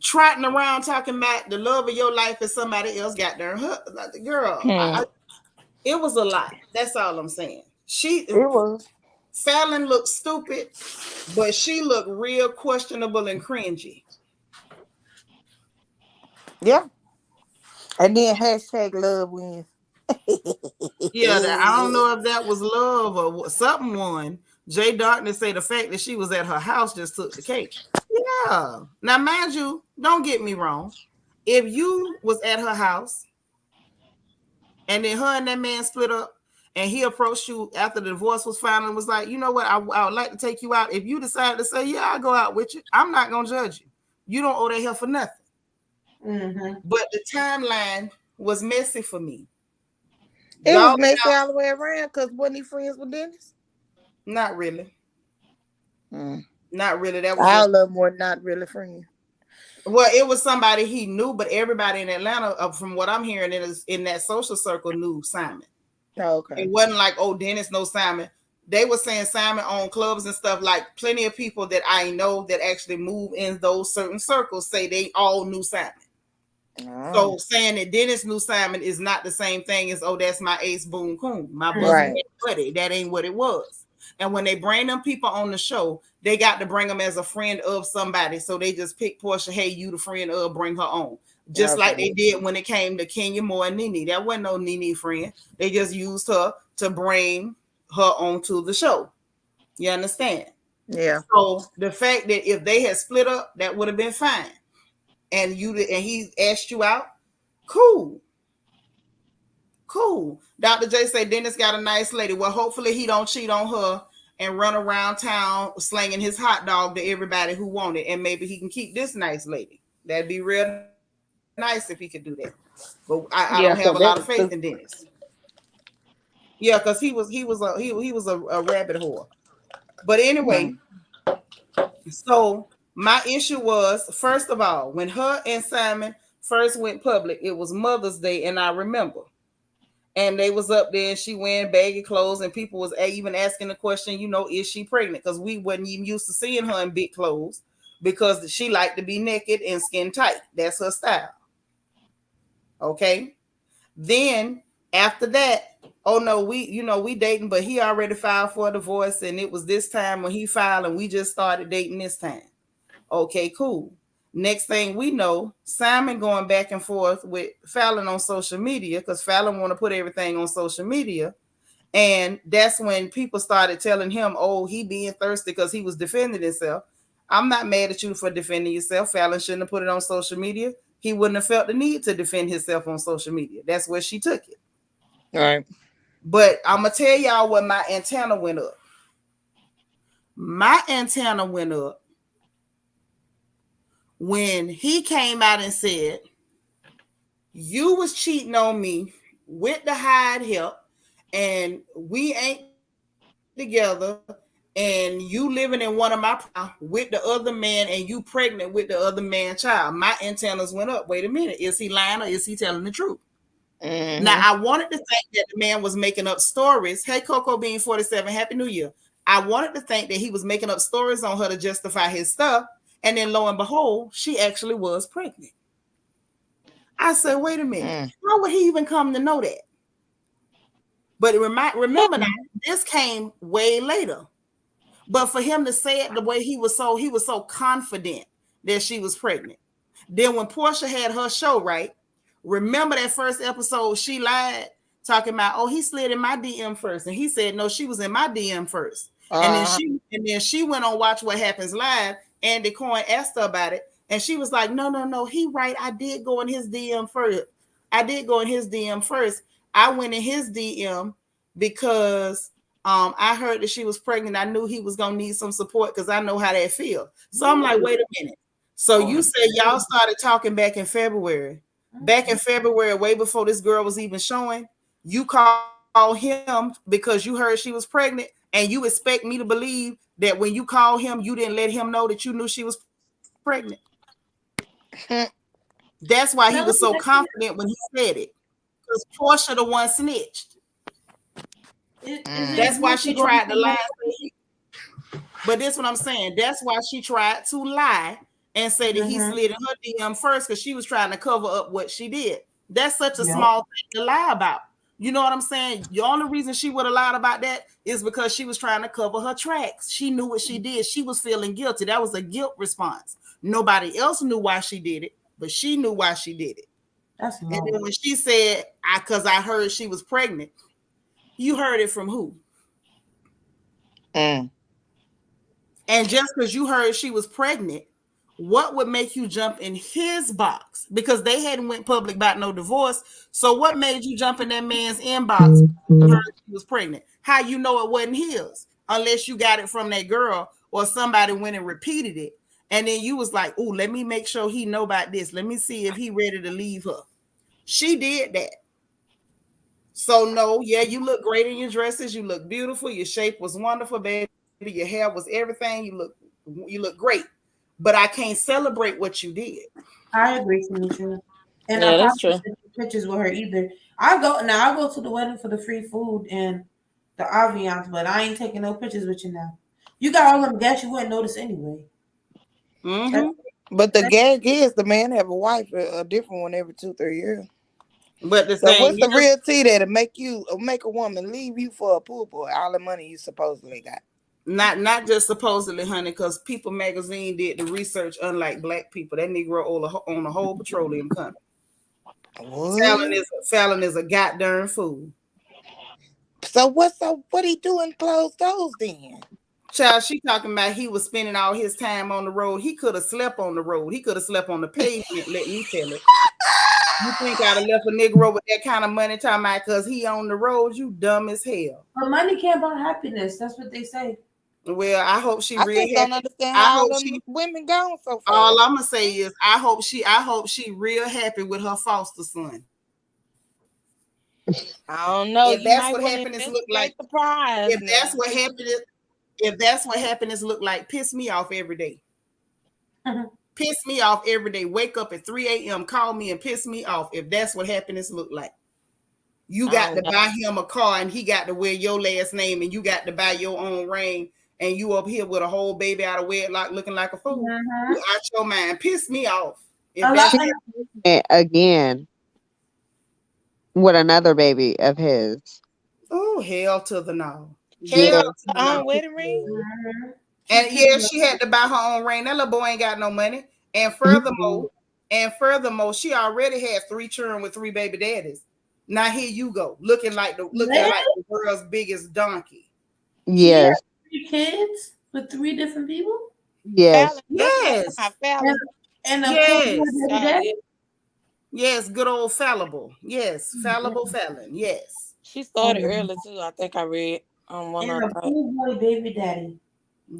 trotting around talking about the love of your life and somebody else got there? Girl, it was a lot. That's all I'm saying. It was. Fallon looked stupid, but she looked real questionable and cringy. Yeah. And then #love wins. Yeah, I don't know if that was love or something won. Jay Darkness say the fact that she was at her house just took the cake. Yeah. Now, mind you, don't get me wrong. If you was at her house and then her and that man split up and he approached you after the divorce was final and was like, you know what, I would like to take you out. If you decided to say, yeah, I'll go out with you, I'm not going to judge you. You don't owe that hell for nothing. Mm-hmm. But the timeline was messy for me. It was messy all the way around, because wasn't he friends with Dennis? Not really. Not really. That was all of them were not really friends. Well, it was somebody he knew, but everybody in Atlanta, from what I'm hearing, in that social circle knew Simon. Oh, okay. It wasn't like, oh, Dennis knows Simon. They were saying Simon owned clubs and stuff. Like, plenty of people that I know that actually move in those certain circles say they all knew Simon. Oh. So saying that Dennis knew Simon is not the same thing as, oh, that's my ace boom coon, my buddy. That ain't what it was. And when they bring them people on the show, they got to bring them as a friend of somebody. So they just pick Portia, hey, you the friend of, bring her on. Just like they did when it came to Kenya Moore and Nene. That wasn't no Nene friend. They just used her to bring her onto the show. You understand? Yeah. So the fact that if they had split up, that would have been fine. And he asked you out, cool. Cool. Dr. J said Dennis got a nice lady. Well, hopefully he don't cheat on her and run around town slinging his hot dog to everybody who want it. And maybe he can keep this nice lady. That'd be real nice if he could do that. But I don't have a lot of faith Yeah, in so that Dennis. Yeah, because he was a rabbit whore. But anyway, so my issue was, first of all, when her and Simon first went public, it was Mother's Day, and I remember. And they was up there and she wearing baggy clothes and people was even asking the question, is she pregnant? Because we wasn't even used to seeing her in big clothes because she liked to be naked and skin tight. That's her style. Okay. Then after that, oh no, we dating, but he already filed for a divorce and it was this time when he filed and we just started dating this time. Okay, cool. Next thing we know, Simon going back and forth with Fallon on social media because Fallon want to put everything on social media. And that's when people started telling him, oh, he being thirsty because he was defending himself. I'm not mad at you for defending yourself. Fallon shouldn't have put it on social media. He wouldn't have felt the need to defend himself on social media. That's where she took it. All right. But I'm going to tell y'all when my antenna went up. My antenna went up when he came out and said, you was cheating on me with the hired help and we ain't together and you living in one of my with the other man and you pregnant with the other man's child. My antennas went up. Wait a minute. Is he lying or is he telling the truth? Mm-hmm. Now, I wanted to think that the man was making up stories. Hey, Coco Bean 47, Happy New Year. I wanted to think that he was making up stories on her to justify his stuff. And then lo and behold, she actually was pregnant. I said, wait a minute. How would he even come to know that? But remember now, this came way later. But for him to say it the way he was so confident that she was pregnant. Then when Portia had her show, right? Remember that first episode, she lied, talking about, oh, he slid in my DM first. And he said, no, she was in my DM first. And then she went on Watch What Happens Live. Andy Cohen asked her about it. And she was like, no, he right. I did go in his DM first. I went in his DM because I heard that she was pregnant. I knew he was going to need some support because I know how that feels. So I'm like, wait a minute. So you said y'all started talking back in February. Back in February, way before this girl was even showing, you called him because you heard she was pregnant, and you expect me to believe that when you called him, you didn't let him know that you knew she was pregnant. That's why he was so confident when he said it. Because Portia the one snitched. That's why she tried to lie. But that's what I'm saying. That's why she tried to lie and say that he slid in her DM first because she was trying to cover up what she did. That's such a small thing to lie about. You know what I'm saying? The only reason she would have lied about that is because she was trying to cover her tracks. She knew what she did. She was feeling guilty. That was a guilt response. Nobody else knew why she did it, but she knew why she did it. That's and then when she said, because I heard she was pregnant, you heard it from who? And just because you heard she was pregnant, what would make you jump in his box? Because they hadn't went public about no divorce. So what made you jump in that man's inbox when you heard she was pregnant? How you know it wasn't his? Unless you got it from that girl or somebody went and repeated it. And then you was like, oh, let me make sure he know about this. Let me see if he ready to leave her. She did that. So no, yeah, you look great in your dresses. You look beautiful. Your shape was wonderful, baby. Your hair was everything. You look great. But I can't celebrate what you did. I agree, Seanitra. And yeah, I that's probably true. take pictures with her either. I go to the wedding for the free food and the ambiance, but I ain't taking no pictures with you now. You got all them gas you wouldn't notice anyway. But the gag is the man have a wife, a different one every 2-3 years. But so what's the real tea that'll make a woman leave you for a pool boy? All the money you supposedly got. Not just supposedly, honey, because People Magazine did the research. Unlike black people, that Negro own a whole petroleum company. Fallon is a goddamn fool. So what he doing closed doors then? Child, she talking about he was spending all his time on the road. He could have slept on the road. He could have slept on the pavement. Let me tell it. You think I'd have left a Negro with that kind of money talking about because he on the road? You dumb as hell. But money can't buy happiness. That's what they say. Well, I hope she I real just don't happy. understand I how all hope them she. women gone so fast. All I'm gonna say is I hope she real happy with her foster son. I don't know. If You that's might what want to happiness look like, investigate the prize if that's what happiness, if that's what happiness look like, piss me off every day. Piss me off every day. Wake up at 3 a.m. Call me and piss me off. If that's what happiness look like, you got to buy him a car and he got to wear your last name and you got to buy your own ring and you up here with a whole baby out of wedlock looking like a fool. You out your mind. Piss me off. If that's again with another baby of his. oh, hell to the no. Yes. Hell to the no. wedding ring. And yeah, she had to buy her own ring. That little boy ain't got no money. And furthermore, she already had 3 children with 3 baby daddies. Now here you go, looking like the world's biggest donkey. Yes. 3 kids with 3 different people. Yes. Yes. And yes. Yes, good old fallible. Yes, fallible Fallon. Yes. She started early too. I think I read on one and of a pool boy baby daddy.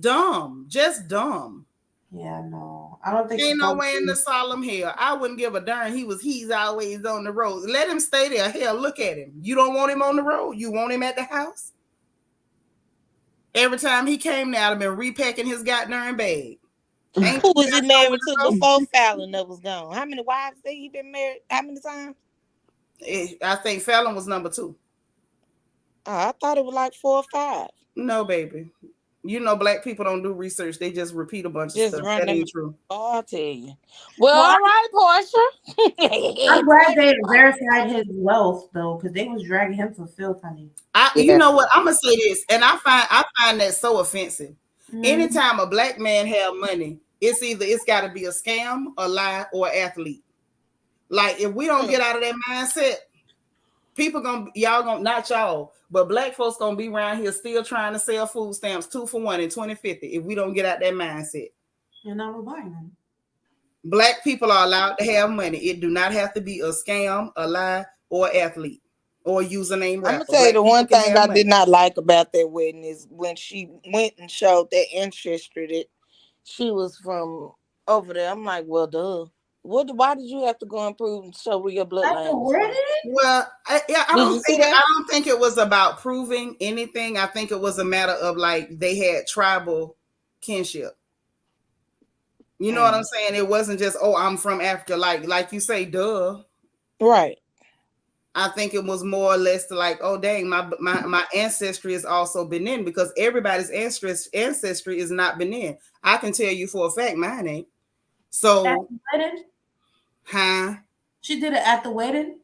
Dumb, just dumb. Yeah, no, I don't think ain't no way in the solemn hell. I wouldn't give a darn. He's always on the road. Let him stay there. Hell, look at him. You don't want him on the road. You want him at the house. Every time he came now, I've been repacking his goddamn bag. Who was he married to before Fallon that was gone? How many wives did he been married? How many times? I think Fallon was number 2. Oh, I thought it was like 4 or 5. No, baby. You know, black people don't do research. They just repeat a bunch of stuff. That ain't true. Oh, I'll tell you. Well, all right, Portia. I'm glad they verified his wealth though, because they was dragging him for filth, honey. You know what? I'm gonna say this, and I find that so offensive. Anytime a black man have money, it's got to be a scam, a lie, or an athlete. Like if we don't get out of that mindset, y'all gonna not y'all, but black folks gonna be around here still trying to sell food stamps 2 for $1 in 2050 if we don't get out that mindset. You're not buying them. Black people are allowed to have money. It do not have to be a scam, a lie, or athlete, or username. I'm gonna tell you the one thing I did not like about that wedding is when she went and showed that ancestry that she was from over there. I'm like, well, duh. Why did you have to go and prove and show where your bloodline? Well, I don't think it was about proving anything. I think it was a matter of like they had tribal kinship. You know what I'm saying? It wasn't just, oh, I'm from Africa, like you say, duh. Right. I think it was more or less like, oh dang, my ancestry is also Benin, because everybody's ancestry is not Benin. I can tell you for a fact mine ain't. So, she did it at the wedding.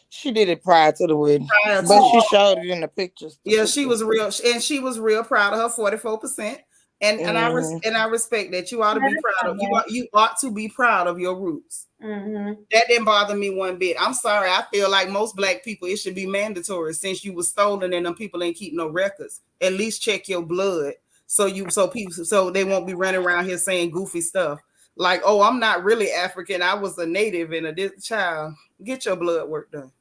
She did it prior to the wedding, but she showed it in the pictures. Yeah, she was real, and she was real proud of her 44%. And I respect that. You ought to be proud of you ought to be proud of your roots. That didn't bother me one bit. I'm sorry. I feel like most black people, it should be mandatory since you was stolen and them people ain't keep no records. At least check your blood so they won't be running around here saying goofy stuff like, oh, I'm not really African. I was a native and a child. Get your blood work done.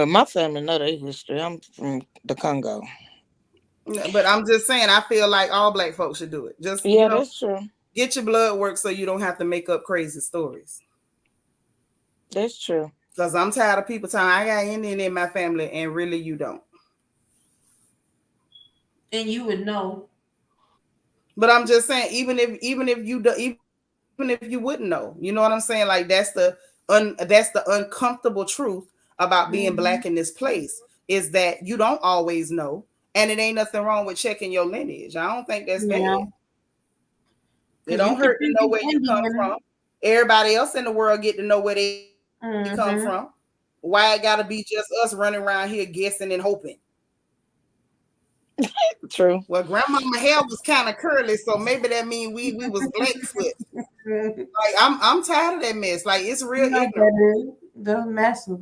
My family know their history. I'm from the Congo. But I'm just saying, I feel like all black folks should do it. Just that's true. Get your blood work so you don't have to make up crazy stories. That's true. Because I'm tired of people telling I got Indian in my family, and really you don't. And you would know. But I'm just saying, even if you wouldn't know, you know what I'm saying? Like that's the uncomfortable truth about being black in this place is that you don't always know. And it ain't nothing wrong with checking your lineage. I don't think that's bad. It don't hurt to know where you come from. Everybody else in the world get to know where they come from. Why it gotta be just us running around here guessing and hoping? True. Well, grandmama hair was kind of curly, so maybe that means we was Blackfoot. Like I'm tired of that mess. Like it's real ignorant. That's massive.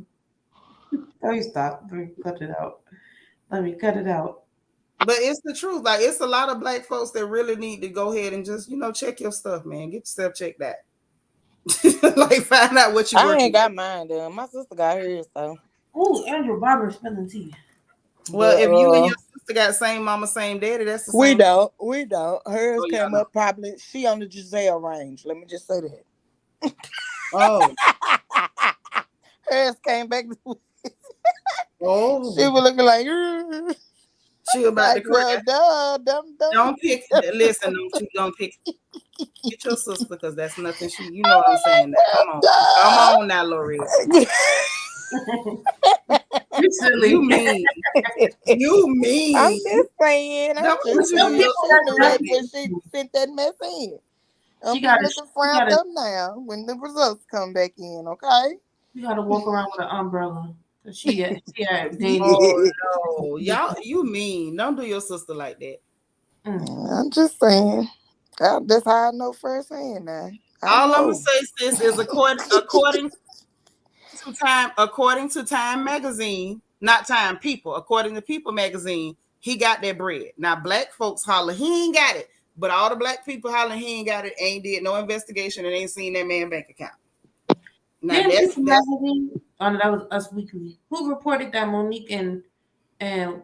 Oh, you stop. Let me cut it out. But it's the truth. Like it's a lot of black folks that really need to go ahead and just, check your stuff, man. Get yourself checked out. Like find out what you I working ain't got with. mine done. My sister got hers though. Oh, Andrew Barber spilling tea. Well, But if you and your sister got same mama, same daddy, that's the we same. don't. We don't. Hers Oh, y'all came know. up probably. She on the Giselle range. Let me just say that. Oh, Hers came back. oh, She was looking like, "Ugh." she about to Like, well, cry. duh, dumb. Don't pick. Listen, don't pick. Get your sister because that's nothing. You know what I'm saying. Now. Come on now, Lori. You silly. You mean, you I'm mean. just saying. Don't She put you in knew your that sister. when she sent that mess in. I'm She just gotta- looking she frowned gotta- up now when the results come back in. Okay. You gotta walk around with an umbrella. She had dated. Oh no, y'all, you mean? Don't do your sister like that. I'm just saying. That's how I know firsthand now. All I'm gonna say, sis, is according to Time magazine, not Time People, according to People magazine, he got that bread. Now black folks holler he ain't got it, but all the black people hollering he ain't got it, ain't did no investigation and ain't seen that man bank account. Now Didn't that's People magazine? Oh, no, that was Us Weekly. Who reported that Monique and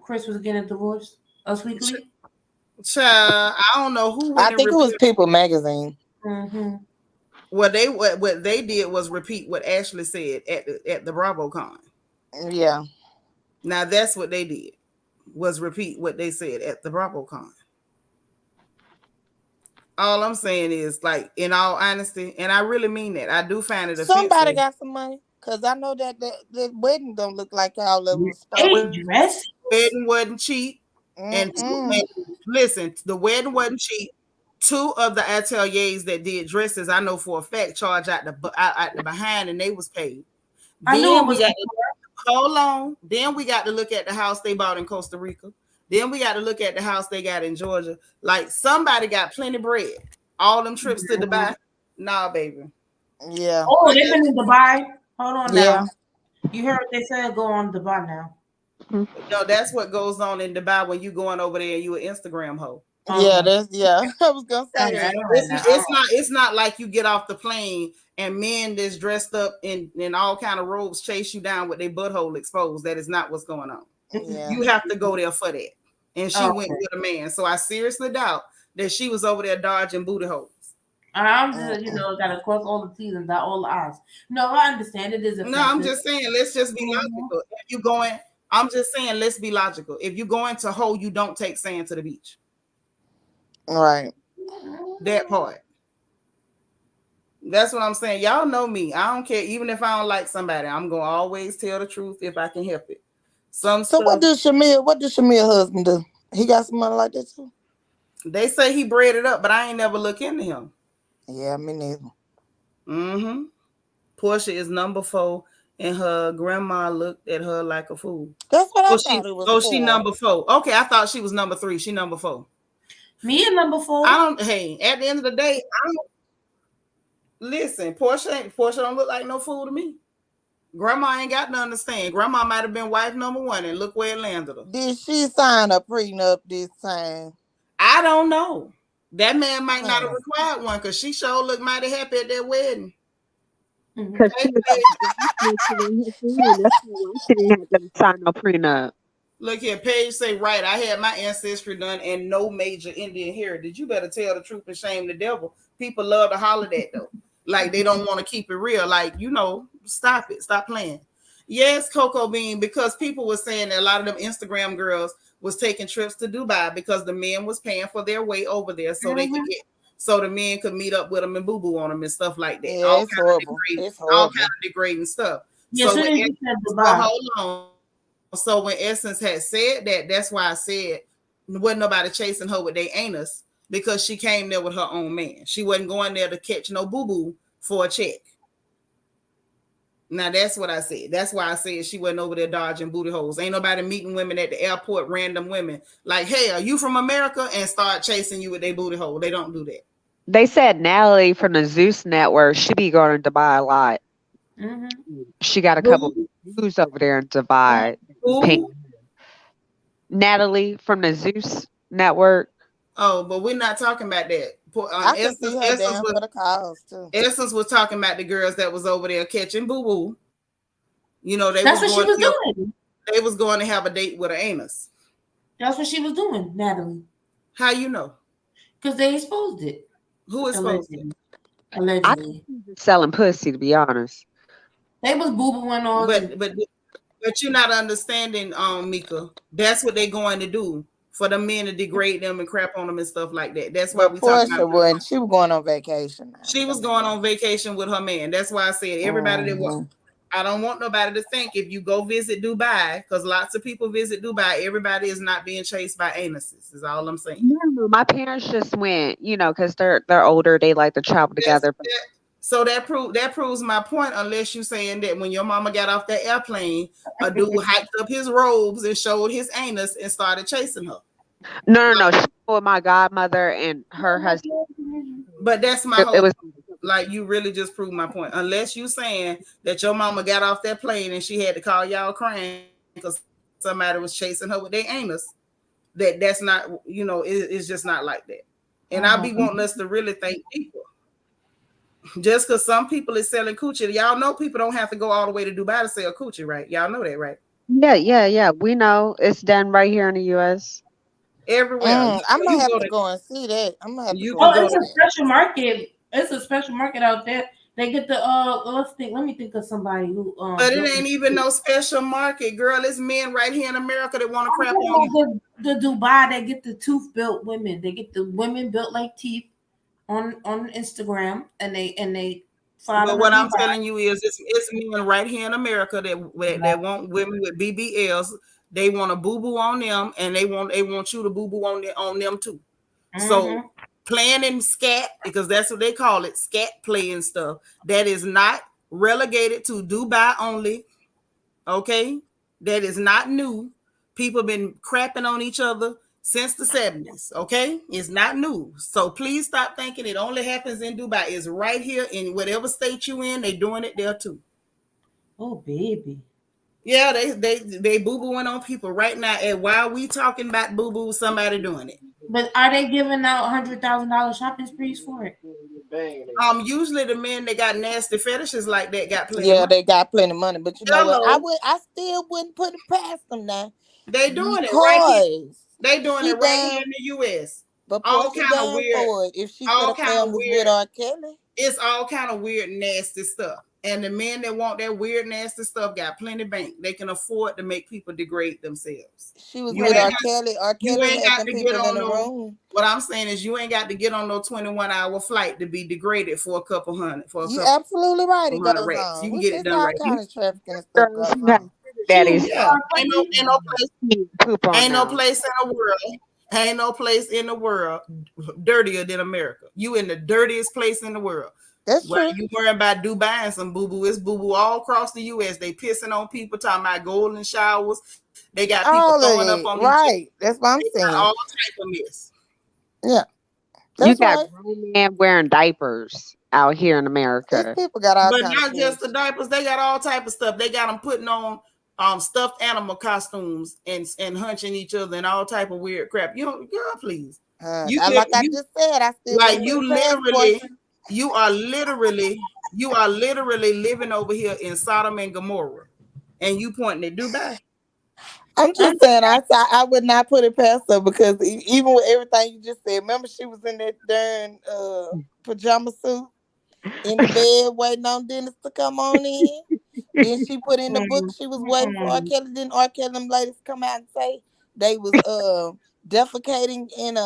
Chris was getting a divorce? Us Weekly. child, I don't know who went I and think it was People magazine. Mm-hmm. what they did was repeat what Ashley said at the BravoCon. Yeah. Now that's what they did was repeat what they said at the BravoCon. All I'm saying is, like, in all honesty, and I really mean that, I do find it Somebody offensive. got some money. Cause I know that the wedding don't look like all of them Hey, dress. The wedding wasn't cheap. And listen, the wedding wasn't cheap. Two of the ateliers that did dresses, I know for a fact, charged out the behind, and they was paid. I know it was. Hold on. Then we got to look at the house they bought in Costa Rica. Then we got to look at the house they got in Georgia. Like somebody got plenty bread. All them trips to Dubai. Nah, baby. Yeah. Oh, they've been in Dubai. Hold on now. Yeah. You heard what they said? Go on Dubai now. No, that's what goes on in Dubai when you going over there and you an Instagram hoe. Yeah, I was gonna say that. It's not like you get off the plane and men that's dressed up in all kind of robes chase you down with their butthole exposed. That is not what's going on. Yeah. You have to go there for that. And she went with a man. So I seriously doubt that she was over there dodging booty holes. I'm just, gotta cross all the T's and dot all the I's. No, I understand it is offensive. No, I'm just saying, let's just be logical. If you going, I'm just saying, let's be logical. If you're going to hoe, you don't take sand to the beach. Right. That part. That's what I'm saying. Y'all know me. I don't care. Even if I don't like somebody, I'm gonna always tell the truth if I can help it. So what does Shamir husband do? He got some money like that too? They say he bred it up, but I ain't never look into him. Yeah, me neither. Mm-hmm. Portia is number 4, and her grandma looked at her like a fool. That's what I thought it was. She number 4. Okay, I thought she was number 3. She number 4. Me and number 4. Hey, at the end of the day, listen, Portia don't look like no fool to me. Grandma ain't got to understand. Grandma might have been wife number 1, and look where it landed her. Did she sign a prenup this time? I don't know. That man might not have required one because she sure looked mighty happy at that wedding. Because she didn't have to sign no prenup. Look here, Paige say, right, I had my ancestry done and no major Indian heritage. You better tell the truth and shame the devil. People love to holler that, though. Like, they don't want to keep it real. Like, stop it. Stop playing. Yes, Cocoa Bean, because people were saying that a lot of them Instagram girls was taking trips to Dubai because the men was paying for their way over there so they could so the men could meet up with them and boo-boo on them and stuff like that. Yeah, all it's kind horrible. all kind of degrading stuff. Yeah, so Dubai. Hold on. So when Essence had said that, that's why I said wasn't nobody chasing her with their anus because she came there with her own man. She wasn't going there to catch no boo-boo for a check. Now that's what I said. That's why I said she wasn't over there dodging booty holes. Ain't nobody meeting women at the airport, random women. Like, hey, are you from America? And start chasing you with their booty hole. They don't do that. They said Natalie from the Zeus Network, she be going to Dubai a lot. She got a couple of views over there in Dubai. Natalie from the Zeus Network. Oh, but we're not talking about that. I can see her down for the cause too. Essence was talking about the girls that was over there catching boo boo. You know, That's what she was doing. They was going to have a date with an anus. That's what she was doing, Natalie. How you know? Because they exposed it. Who exposed it? Allegedly. Selling pussy, to be honest. They was boo-booing all but you're not understanding, Mika. That's what they're going to do for the men to degrade them and crap on them and stuff like that. That's why we talking about. When she was going on vacation. She was going on vacation with her man. That's why I said everybody that was. I don't want nobody to think if you go visit Dubai, because lots of people visit Dubai, everybody is not being chased by anuses, is all I'm saying. No, my parents just went, because they're older, they like to travel together. So that proves my point, unless you're saying that when your mama got off that airplane, a dude hiked up his robes and showed his anus and started chasing her. No. She was my godmother and her husband. But that's my whole. It was like you really just proved my point. Unless you saying that your mama got off that plane and she had to call y'all crying because somebody was chasing her with their anus, that's not, it's just not like that. And I be wanting us to really think deeper. Just because some people is selling coochie, y'all know people don't have to go all the way to Dubai to sell coochie, right? Y'all know that, right? Yeah. We know it's done right here in the U.S. Everywhere. I'm gonna have to go and see that. I'm gonna have to go. Oh, it's a special market. It's a special market out there. They get the let me think of somebody who but it ain't even no special market, girl. It's men right here in America that want to crap on the Dubai. They get the tooth built women. They get the women built like teeth on Instagram, and they but what I'm telling you is it's men right here in America that want women with BBLs. They want a boo-boo on them, and they want you to boo-boo on them too. So playing in scat, because that's what they call it, scat play and stuff, that is not relegated to Dubai only. Okay? That is not new. People been crapping on each other since the 70s. Okay? It's not new. So please stop thinking it only happens in Dubai. It's right here in whatever state you in, they doing it there too. Oh, baby. Yeah, they boo-booing on people right now. And while we talking about boo-boo, somebody doing it. But are they giving out $100,000 shopping sprees for it? Usually the men that got nasty fetishes like that got plenty. Yeah, they got plenty of money. But you know what? I still wouldn't put it past them now. They doing it right here. They doing it right here in the U.S. But all kind of weird. For it if she could have found with R. Kelly, it's all kind of weird, nasty stuff. And the men that want that weird, nasty stuff got plenty bank. They can afford to make people degrade themselves. She was with R. Kelly. R. Kelly ain't got to get on the room. What I'm saying is, you ain't got to get on no 21-hour flight to be degraded for a couple hundred. You're absolutely right. It goes on. You can get it done right. Kind of trafficking and stuff goes on. Ain't no place in the world. Ain't no place in the world dirtier than America. You in the dirtiest place in the world. That's true. You worrying about Dubai and some boo-boo. It's boo-boo all across the U.S. They pissing on people, talking about golden showers. They got people throwing up on right. That's what I'm saying. All type of mess. Yeah. You got grown men wearing diapers out here in America. These people got all but not just the diapers. They got all type of stuff. They got them putting on stuffed animal costumes and hunching each other and all type of weird crap. Girl, please. I just said, I still like you are literally living over here in Sodom and Gomorrah, and you pointing at Dubai. I'm just saying, I would not put it past her, because even with everything you just said, remember she was in that darn pajama suit in the bed waiting on Dennis to come on in. Then she put in the book she was waiting for R. Kelly. Didn't R. Kelly them ladies come out and say they was defecating in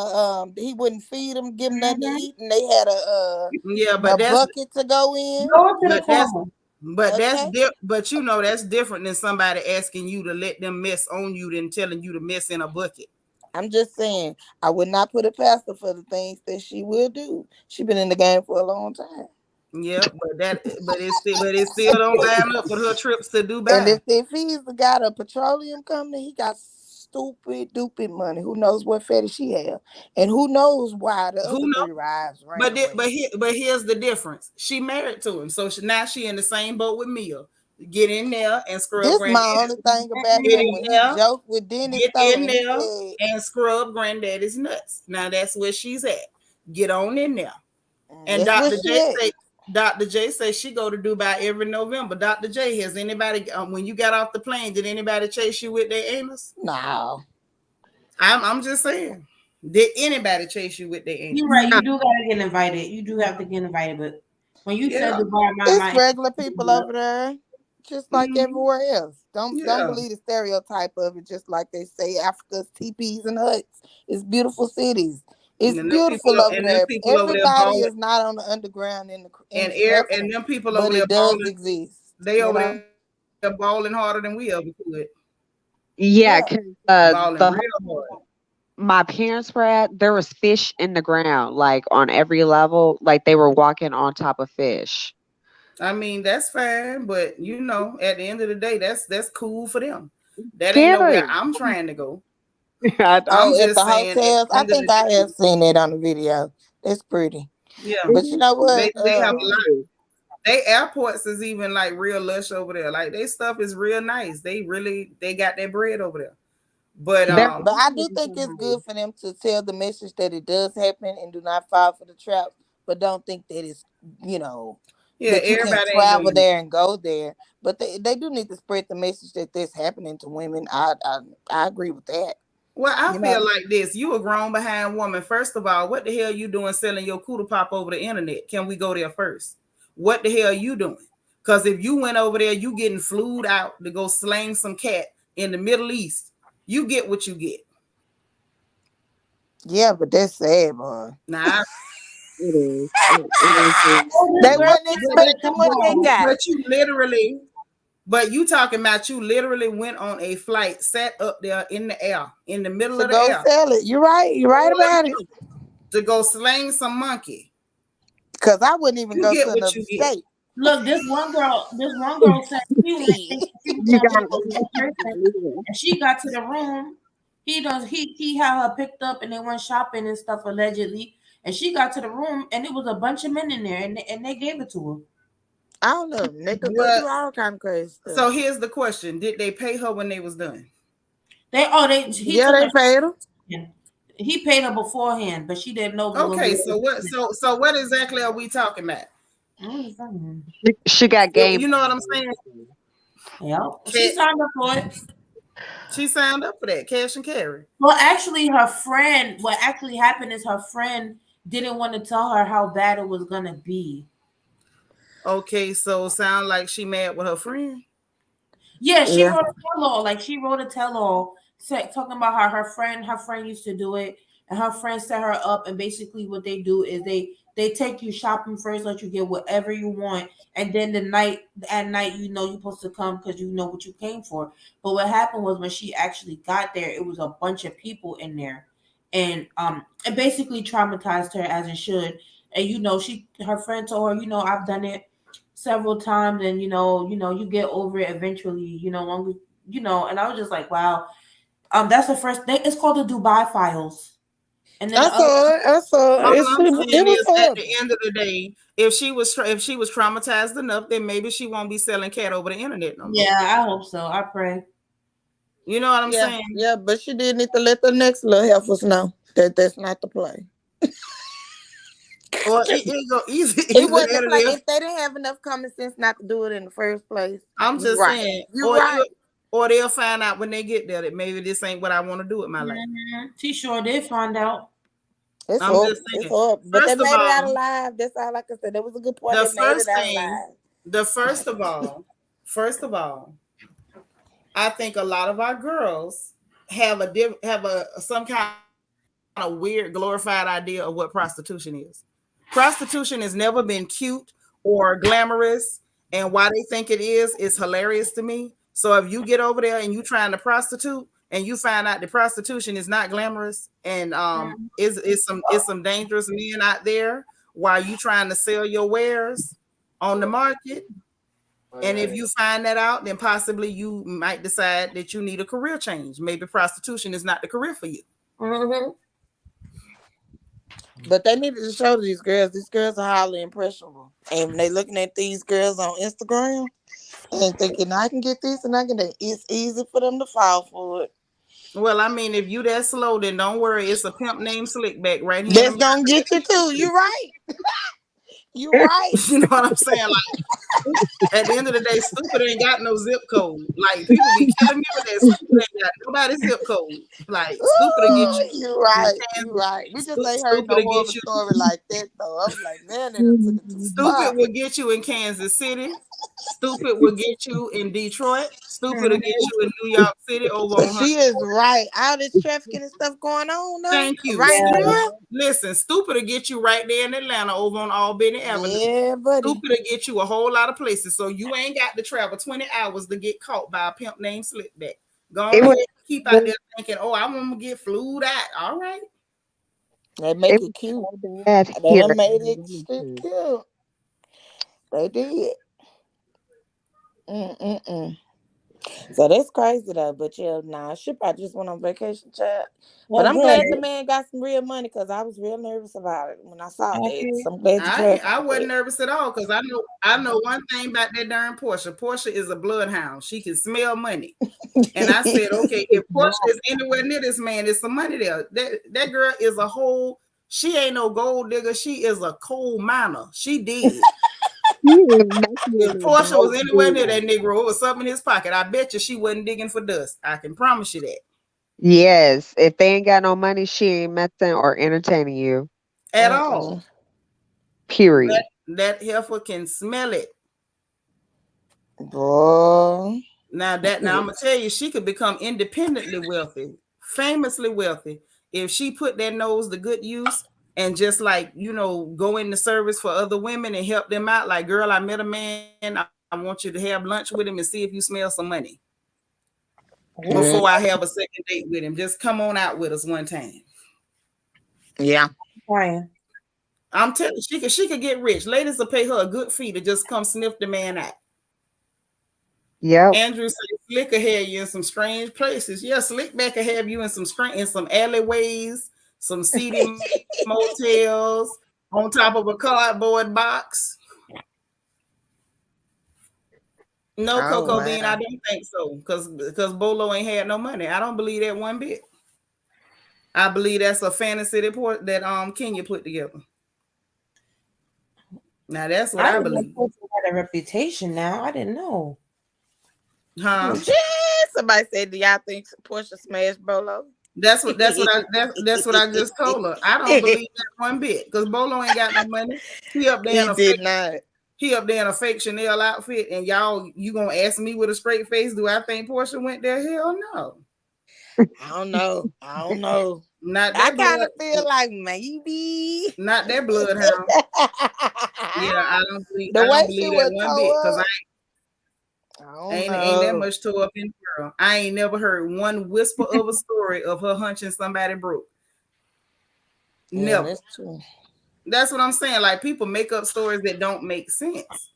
he wouldn't feed them, give them nothing to eat, and they had a bucket to go in. But that's different than somebody asking you to let them mess on you than telling you to mess in a bucket. I'm just saying, I would not put it past her for the things that she will do. She's been in the game for a long time. Yeah, but it still don't line up with her trips to Dubai. And if he's got a petroleum company, he got stupid money. Who knows what fetish he have, and who knows why the other three wives ran away. But here's the difference. She married to him, so now she in the same boat with Mia. Get in there and scrub This my granddaddy. only thing about Get him in when he there, joked with Dennis get though, in and he there said, and scrub granddaddy's nuts. Now that's where she's at. Get on in there. And "That's what she at." Dr. J says she go to Dubai every November. Dr. J, has anybody when you got off the plane, did anybody chase you with their anus? No. I'm just saying. Did anybody chase you with their anus? You're right. You do gotta get invited. You do have to get invited. But when you said Yeah. Dubai, It's regular people over there, just like Mhm. everywhere else. Don't Yeah. believe the stereotype of it. Just like they say, Africa's teepees and huts. It's beautiful cities. It's And them beautiful over them there. people over there Everybody balling, is not on the underground in and the air, snuffing, them people but over there it does balling. exist. They You over know. there balling harder than we ever could. Yeah, Yeah. because Balling the real hard. my parents were at, there was fish in the ground, like on every level, like they were walking on top of fish. I mean, that's fine, but you know, at the end of the day, that's cool for them. That ain't nowhere Scary. I'm trying to go. I'm Oh, at the just saying, at hotels, the I end of think the I day, have seen it on the video. It's pretty. yeah, It But you is know pretty. what? they have a lot. They airports is even like real lush over there. Like they stuff is real nice. They got their bread over there. But They're But I do think it's good for them to tell the message that it does happen and do not fall for the trap, but don't think that it's, you know, yeah, that you can everybody ain't travel doing it. there and go there. But they do need to spread the message that this happening to women. I agree with that. Well, I You feel know, like this. You a grown behind woman. First of all, what the hell you doing selling your cooter pop over the internet? Can we go there first? What the hell are you doing? Because if you went over there, you getting flued out to go slang some cat in the Middle East. You get what you get. yeah, but that's sad, boy. Now, it is. It is. They wasn't but, expecting what they got. but you literally, but you talking about you literally went on a flight, sat up there in the air, in the middle To of the go air, sell it. You're right. You're right about it. to go slang some monkey. Because I wouldn't even You go get to what another you get. state. look, this one girl said she was You gonna be got the first person, and she got to the room. He had her picked up, and they went shopping and stuff allegedly. And she got to the room, and it was a bunch of men in there, and they gave it to her. I don't know. They could go But do all kind of crazy stuff. so here's the question: did they pay her when they was done? He Yeah, took they her. paid her. He paid her beforehand, but she didn't know it was gonna Okay, be. so what? So what exactly are we talking about? she got game. You know what I'm saying? Yeah, she signed up for it. She signed up for that cash and carry. Well, actually, what actually happened is her friend didn't want to tell her how bad it was gonna be. Okay, so sound like she mad with her friend. Yeah, she Yeah. wrote a tell-all. Like she wrote a tell-all talking about how her friend used to do it, and her friend set her up. And basically, what they do is they take you shopping first, let you get whatever you want, and then at night, you're supposed to come because you know what you came for. But what happened was when she actually got there, it was a bunch of people in there, and it basically traumatized her as it should. And her friend told her, I've done it several times, and you get over it eventually, long and I was just like, wow. That's the first thing. It's called the Dubai Files. And then I the other saw it. I saw All it. I'm It saying was is, at horrible. the end of the day, if she was traumatized enough, then maybe she won't be selling cat over the internet no more. Yeah, I hope so. I pray. You know what I'm Yeah, saying? yeah, but she did need to let the next little heifers know that that's not the play. Or it go easy. It Either wasn't that the or play. they'll- If they didn't have enough common sense not to do it in the first place, I'm you just right. saying, You right. or they'll find out when they get there that maybe this ain't what I want to do with my life. She sure did find out. It's I'm horrible. just It's saying. horrible. But they First of made it out all, alive. That's all I can say. That was a good part. the They made it first out thing, alive. first of all, I think a lot of our girls have some kind of weird glorified idea of what prostitution is. Prostitution has never been cute or glamorous, and why they think it is hilarious to me. So if you get over there and you trying to prostitute and you find out the prostitution is not glamorous and is some dangerous men out there while you trying to sell your wares on the market. And if you find that out, then possibly you might decide that you need a career change. Maybe prostitution is not the career for you. Mm-hmm. But they needed to show these girls. These girls are highly impressionable. And when they looking at these girls on Instagram, And thinking I can get this and I can do. It's easy for them to fall for it. Well, I mean, if you that slow, then don't worry. It's a pimp named Slickback right here in That's America. gonna get you too. You're right. You're right. You know what I'm saying? Like, at the end of the day, stupid ain't got no zip code. Like, people be killing me with that. Stupid ain't got nobody's zip code. Like, stupid to get you. You're right. in You're Kansas. right. We just ain't heard Stupid no to more of get a you. story like that though. I was like, man, they done took it too Stupid far. will get you in Kansas City. Stupid will get you in Detroit. Stupid will get you in New York City over on She is right. All this trafficking and stuff going on now. Thank you. Right Yeah. there. Listen, stupid to get you right there in Atlanta over on Albany Avenue. Yeah, buddy. Stupid to get you a whole lot of places. So you ain't got to travel 20 hours to get caught by a pimp named Slickback. Go It on was- ahead, keep out there thinking, oh, I want to get flued out. All right. They make it it was cute. so bad They here. done made it shit cute. They did. Mm-mm-mm. So that's crazy though. But yeah, nah, she probably just went on vacation, child. But Well, I'm glad good. the man got some real money because I was real nervous about it when I saw that. Okay. So I'm glad you I clarified wasn't that. nervous at all because I know one thing about that darn Portia. Portia is a bloodhound. She can smell money. And I said, okay, if Portia is anywhere near this man, there's some money there. That girl is a whole, she ain't no gold digger. She is a coal miner. She did. If Portia was anywhere near that Negro, it was something in his pocket. I bet you she wasn't digging for dust. I can promise you that. Yes, if they ain't got no money, she ain't messing or entertaining you. At all. Period. That heifer can smell it. Boy. Now I'm gonna tell you, she could become independently wealthy, famously wealthy, if she put that nose to good use and just like go into service for other women and help them out. Like, girl, I met a man. I want you to have lunch with him and see if you smell some money before I have a second date with him. Just come on out with us one time. Yeah. Fine. I'm telling you, she could get rich. Ladies will pay her a good fee to just come sniff the man out. Yep. Andrew said Slick will have you in some strange places. Yeah, Slickback will have you in some alleyways, some seedy motels, on top of a cardboard box. No, Coco Bean, I don't think so. Because Bolo ain't had no money. I don't believe that one bit. I believe that's a fantasy that Kenya put together. Now that's what I believe. Had a reputation now. I didn't know. Huh? Yeah, somebody said, "Do y'all think Portia smashed Bolo?" That's what I just told her. I don't believe that one bit because Bolo ain't got no money. He up there in a fake Chanel outfit, and you gonna ask me with a straight face? Do I think Portia went there? Hell no. I don't know. Not that. I kind of feel like maybe not that bloodhound. Yeah, I don't believe that one bit because ain't that much tore up in the world. I ain't never heard one whisper of a story of her hunching somebody broke. Never. Yeah, that's true. That's what I'm saying. Like, people make up stories that don't make sense.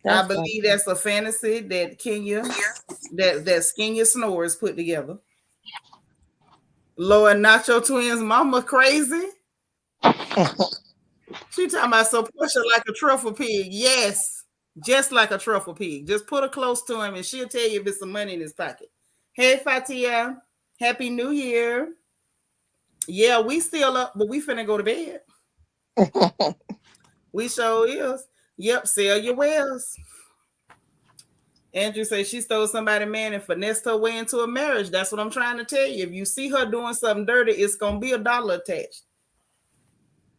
I believe that's a fantasy that Kenya Snores put together. Lord, Nacho Twins mama crazy. She talking about so Portia like a truffle pig. Yes, just like a truffle pig. Just put her close to him and she'll tell you if it's some money in his pocket. Hey, Fatia, Happy New Year. Yeah, we still up, but we finna go to bed. We sure is. Yep, sell your wares. Andrew says she stole somebody's man and finessed her way into a marriage. That's what I'm trying to tell you. If you see her doing something dirty, it's gonna be $1 attached.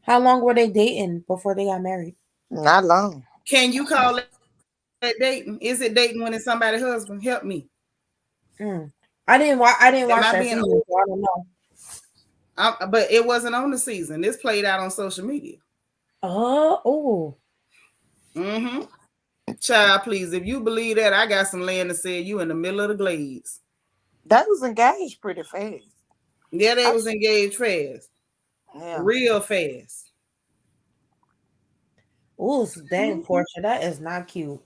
How long were they dating before they got married? Not long. Can you call that dating? Is it dating when it's somebody's husband? Help me. I didn't watch that season, so I don't know. But it wasn't on the season. This played out on social media. Mm-hmm. Child, please, if you believe that, I got some land to sell you in the middle of the glades. That was engaged pretty fast. Yeah, they was engaged fast. Yeah. Real fast. Oh, dang, Portia, that is not cute.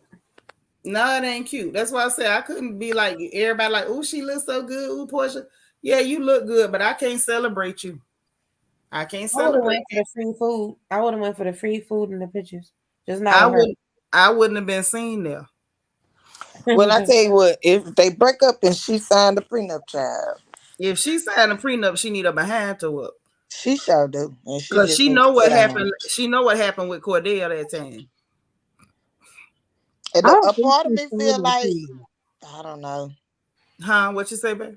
No, it ain't cute. That's why I said I couldn't be like everybody like, oh, she looks so good. Oh, Portia. Yeah, you look good, but I can't celebrate you. I can't celebrate. I would have went for the free food and the pictures. Just not. I wouldn't have been seen there. Well, I tell you what, if they break up and she signed a prenup, child, If she signed a prenup, she need a behind to up. she sure do, and she Cause just she need to know sit what down. happened. She know what happened with Cordell that time. And I don't a think part of she me said feel that like, too. I don't know. Huh? What you say, babe?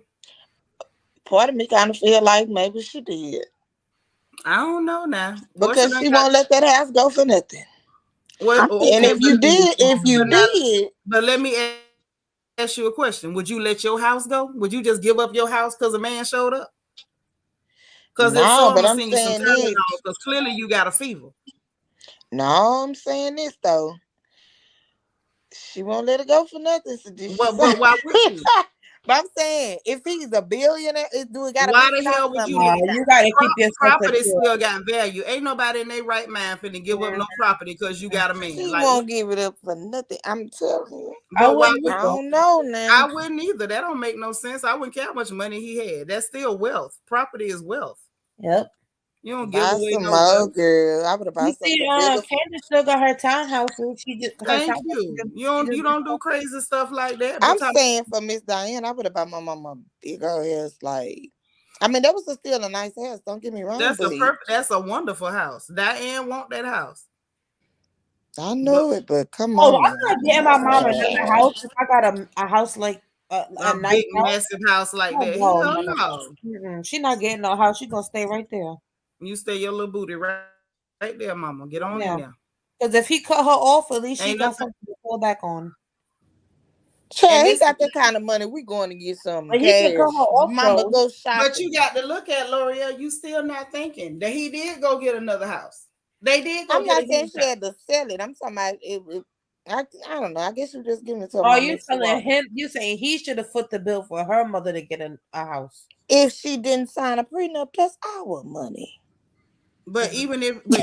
Part of me kind of feel like maybe she did I don't know now. Portia because done she got won't let that house go for nothing. well, I think And okay, if Portia you did did, if but you something. now, did, but let me ask you a question. Would you let your house go? Would you just give up your house because a man showed up? Because if so, no. I'm But gonna I'm send you some saying this. Tylenol because clearly you got a fever. No, I'm saying this though. She won't let it go for nothing. So did she But say? why would you? But I'm saying, if he's a billionaire, do it got a Why million the hell dollars? would I'm you? giving it You out. gotta keep yourself Property secure. still got value. Ain't nobody in their right mind finna give up no property because you got a man. She Like, won't give it up for nothing. I'm telling you. I but why wouldn't would I either. don't know I now. wouldn't either. That don't make no sense. I wouldn't care how much money he had. That's still wealth. Property is wealth. Yep. You don't give Buy away some no more, wealth. girl. I would have You bought see, something bigger. Candace still got her townhouses. She just her Thank townhouse. you. She just You don't do crazy stuff like that. I'm But saying for Miss Diane, I would have bought my mama a bigger house. Like, I mean, that was still a nice house. Don't get me wrong, but that's a wonderful house. Diane want that house. I But know it. But come Oh, on I'm now. not getting my mom another house. If I got a house like a a nice big house, massive house like oh, that. no, Hell no, no. no. She not getting no house. She gonna stay right there. You stay your little booty right there, mama. Get on in Yeah, there. because if he cut her off, at least she Ain't got nothing. something to fall back on. Child, And he this got that kind of money. We going to get some But he can cut her cash. off Mama, though. go but you shopping. got to look at L'Oreal. You still not thinking that he did go get another house. They did go I'm get a not saying huge she house. had to sell it. I'm talking about it. I don't know. I guess you just giving it to her Are mama you if she telling want it. him? You saying he should have foot the bill for her mother to get a house? If she didn't sign a prenup, that's our money. But even if, but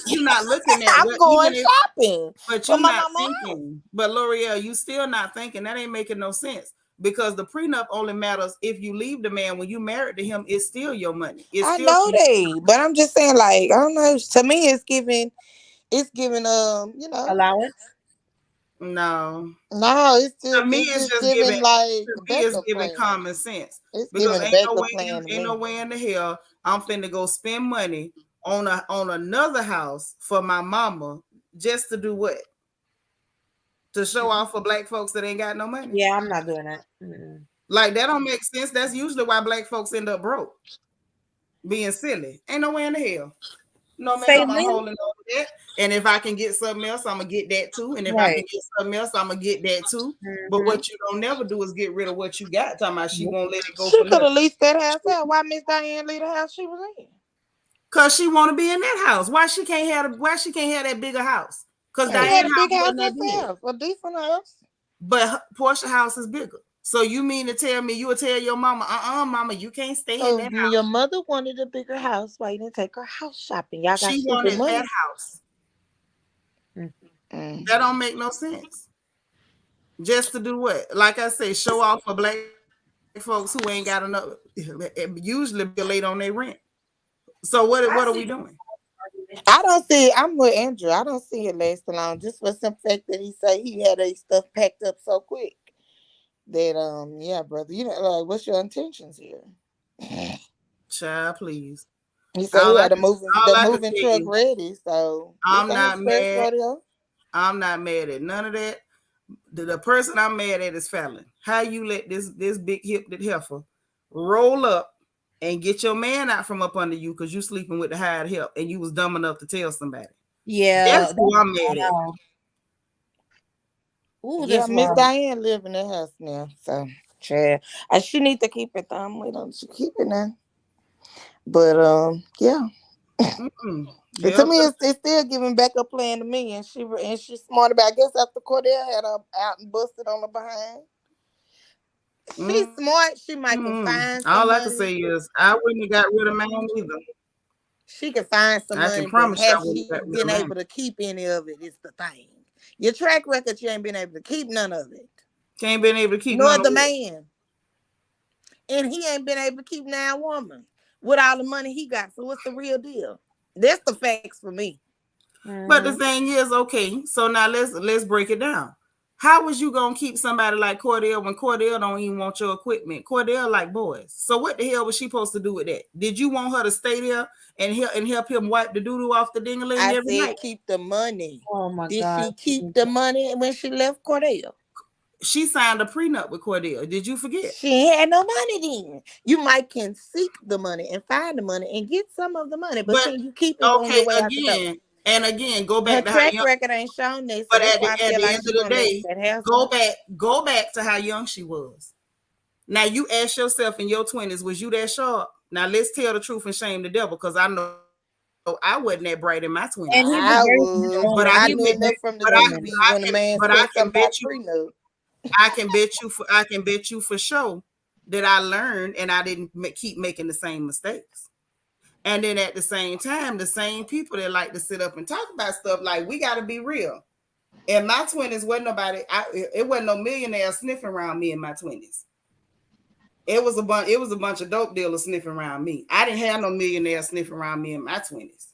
you not looking at I'm what going even if, shopping but for you my not mama house. thinking. But L'Oreal, you still not thinking. That ain't making no sense because the prenup only matters if you leave the man. When you married to him, it's still your money. It's I still know they, but I'm just saying, like, I don't know. To me, it's giving, Allowance? no. no, To me, it's it's just just giving. giving like To a me, it's backup giving plan. common sense It's because giving a backup plan to ain't me. no way in the hell I'm finna go spend money on another house for my mama just to do what? To show off for black folks that ain't got no money. Yeah, I'm not doing that. Mm-mm. Like that don't make sense. That's usually why black folks end up broke, being silly. Ain't no way in the hell. No, ma'am, Say I'm Lynn? holding on to that. And if I can get something else, I'm gonna get that too. And if I Right. can get something else, I'm gonna get that too. But Mm-hmm. what you don't never do is get rid of what you got. Talking about she won't let it go She for could nothing. have leased that house out. Why Miss Diane leave the house she was in? Cause she want to be in that house. Why she can't have that bigger house? Cause She Diane had a big house house wasn't that big. herself, a decent house. But Portia house is bigger. So you mean to tell me you would tell your mama, mama, you can't stay in So that when house. your mother wanted a bigger house, why you didn't take her house shopping? Y'all got She stupid wanted that money. house. Mm. That don't make no sense. Just to do what? Like I say, show off for black folks who ain't got enough. Usually be late on their rent. So what are we doing? I don't see. I'm with Andrew. I don't see it lasting long. Just for some fact that he say he had his stuff packed up so quick. That yeah, brother. You know, like, what's your intentions here? Child, please. He said All he I had can, all the I can moving tell truck you, ready. So this I'm ain't his not first mad. rodeo. I'm not mad at none of that. The person I'm mad at is Fallon. How you let this big hipped heifer roll up and get your man out from up under you because you sleeping with the hired help and you was dumb enough to tell somebody. Yeah, That's who I'm mad at. wow. Ooh, Yeah, this Miss one. Diane live in the house now. So, Chad, she need to keep it. We don't keep it now. But yeah. And to Yeah, me, it's still giving back a plan to me, and she's smart about. I guess after Cordell had her out and busted on her behind, she's smart. She might can find some all I can money. say is I wouldn't have got rid of mine either. She can find some I can money, but promise you I has wouldn't she have got rid of been mine. able to keep any of it? Is the thing. Your track record, you ain't been able to keep none of it. Can't been able to keep Nor none of the it. man, and he ain't been able to keep now woman with all the money he got. So what's the real deal? That's the facts for me. But the thing is, okay, so now let's break it down. How was you gonna keep somebody like Cordell when Cordell don't even want your equipment? Cordell like boys. So what the hell was she supposed to do with that? Did you want her to stay there and help him wipe the doo-doo off the ding-a-ling I every said night? keep the money. Oh my Did God. she keep the money when she left Cordell? She signed a prenup with Cordell. Did you forget? She ain't had no money then. You might can seek the money and find the money and get some of the money, but can you keep it on your way out the door? Again, go Her back to how track young. record ain't shown that, so But that's at why I the feel like end she's of the gonna day, let that happen. go back to how young she was. Now you ask yourself in your 20s, was you that sharp? Now let's tell the truth and shame the devil, because I know I wasn't that bright in my 20s. And he was I very was, controlling. but I I can knew bet- enough from the but I- TV when a man but I said can something about bet you- prenup. I can bet you for sure that I learned and I didn't keep making the same mistakes. And then at the same time, the same people that like to sit up and talk about stuff, like, we got to be real. In my 20s, wasn't nobody. It wasn't no millionaire sniffing around me in my 20s. It was a bunch of dope dealers sniffing around me. I didn't have no millionaire sniffing around me in my 20s.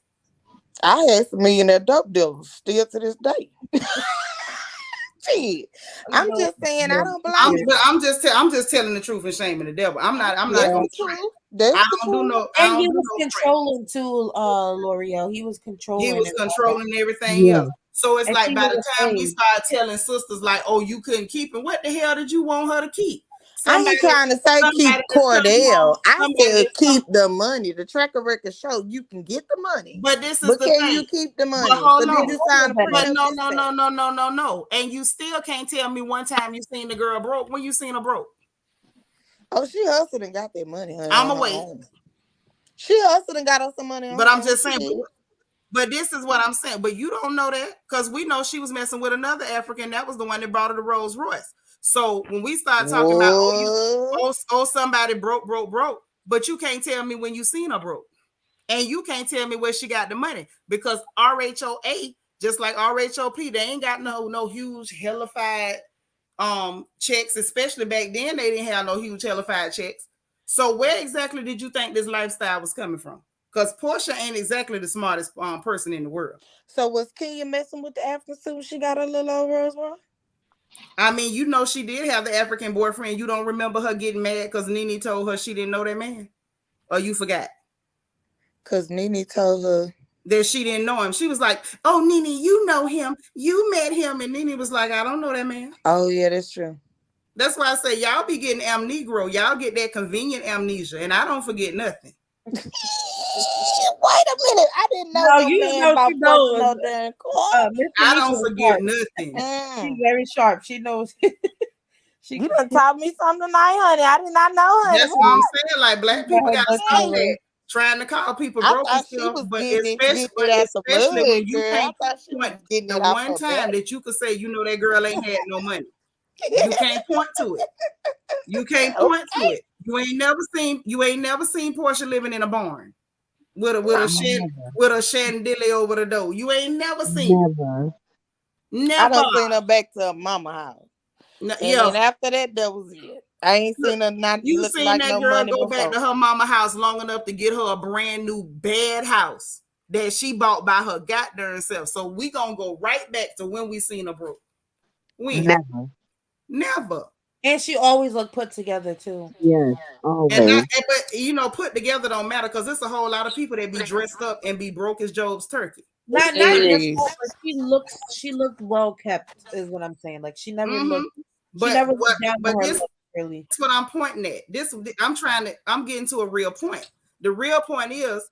I had some millionaire dope dealers still to this day. Shit. I'm just saying I don't blame you. I'm just telling the truth and shaming the devil. I'm not That's gonna. the truth. That's I the don't do truth. no. I And don't he do was no prank. controlling too, L'Oreal. He was controlling. He was it. controlling everything Yeah. else. So it's And like she by was the time we afraid. started telling sisters like, "Oh, you couldn't keep him," what the hell did you want her to keep? I ain't trying to say keep Cordell. I said keep the money. The track record show you can get the money, But this is but the can thing. you keep the money? But hold So on. did you sign a But prenup? no. And you still can't tell me one time you seen the girl broke. When you seen her broke? Oh, she hustled and got that money. I'm away. She hustled and got us some money. But I'm just saying. But this is what I'm saying. But you don't know that, because we know she was messing with another African. That was the one that brought her the Rolls Royce. So when we start talking about somebody broke, but you can't tell me when you seen her broke, and you can't tell me where she got the money, because RHOA, just like RHOP, they ain't got no huge hellified checks, especially back then. They didn't have no huge hellified checks. So where exactly did you think this lifestyle was coming from? Because Portia ain't exactly the smartest person in the world. So was Kenya messing with the African suit when she got a little old Rolls Royce? I mean, you know, she did have the African boyfriend. You don't remember her getting mad because Nene told her she didn't know that man? Or you forgot? Because Nene told her that she didn't know him. She was like, "Oh, Nene, you know him. You met him." And Nene was like, "I don't know that man." Oh, yeah, that's true. That's why I say y'all be getting amnegro. Y'all get that convenient amnesia. And I don't forget nothing. Wait a minute. I didn't know No, that you man know about she knows. no damn I don't forget nothing. She's very sharp. She knows. You done taught me something tonight, honey. I did not know, honey. That's what I'm saying. Like, black people got to stop that. Trying to call people broke and stuff, but especially when you can't point the one time that you could say, you know, that girl ain't had no money. You can't point to it. You can't point to it. You ain't never seen Portia living in a barn with a chandelier over the door. You ain't never seen. Never. I done seen her back to her mama house. And then after that was it. I ain't seen her not you look seen like that no girl money go before. back to her mama house long enough to get her a brand new bad house that she bought by her goddamn self. So we gonna go right back to when we seen her broke. When? Never. And she always looked put together too. Yes, always. But you know, put together don't matter, because there's a whole lot of people that be dressed up and be broke as Job's turkey. Not just that, but she looked well kept, is what I'm saying. Like she never looked. She never looked down on her look, really. That's what I'm pointing at. I'm getting to a real point. The real point is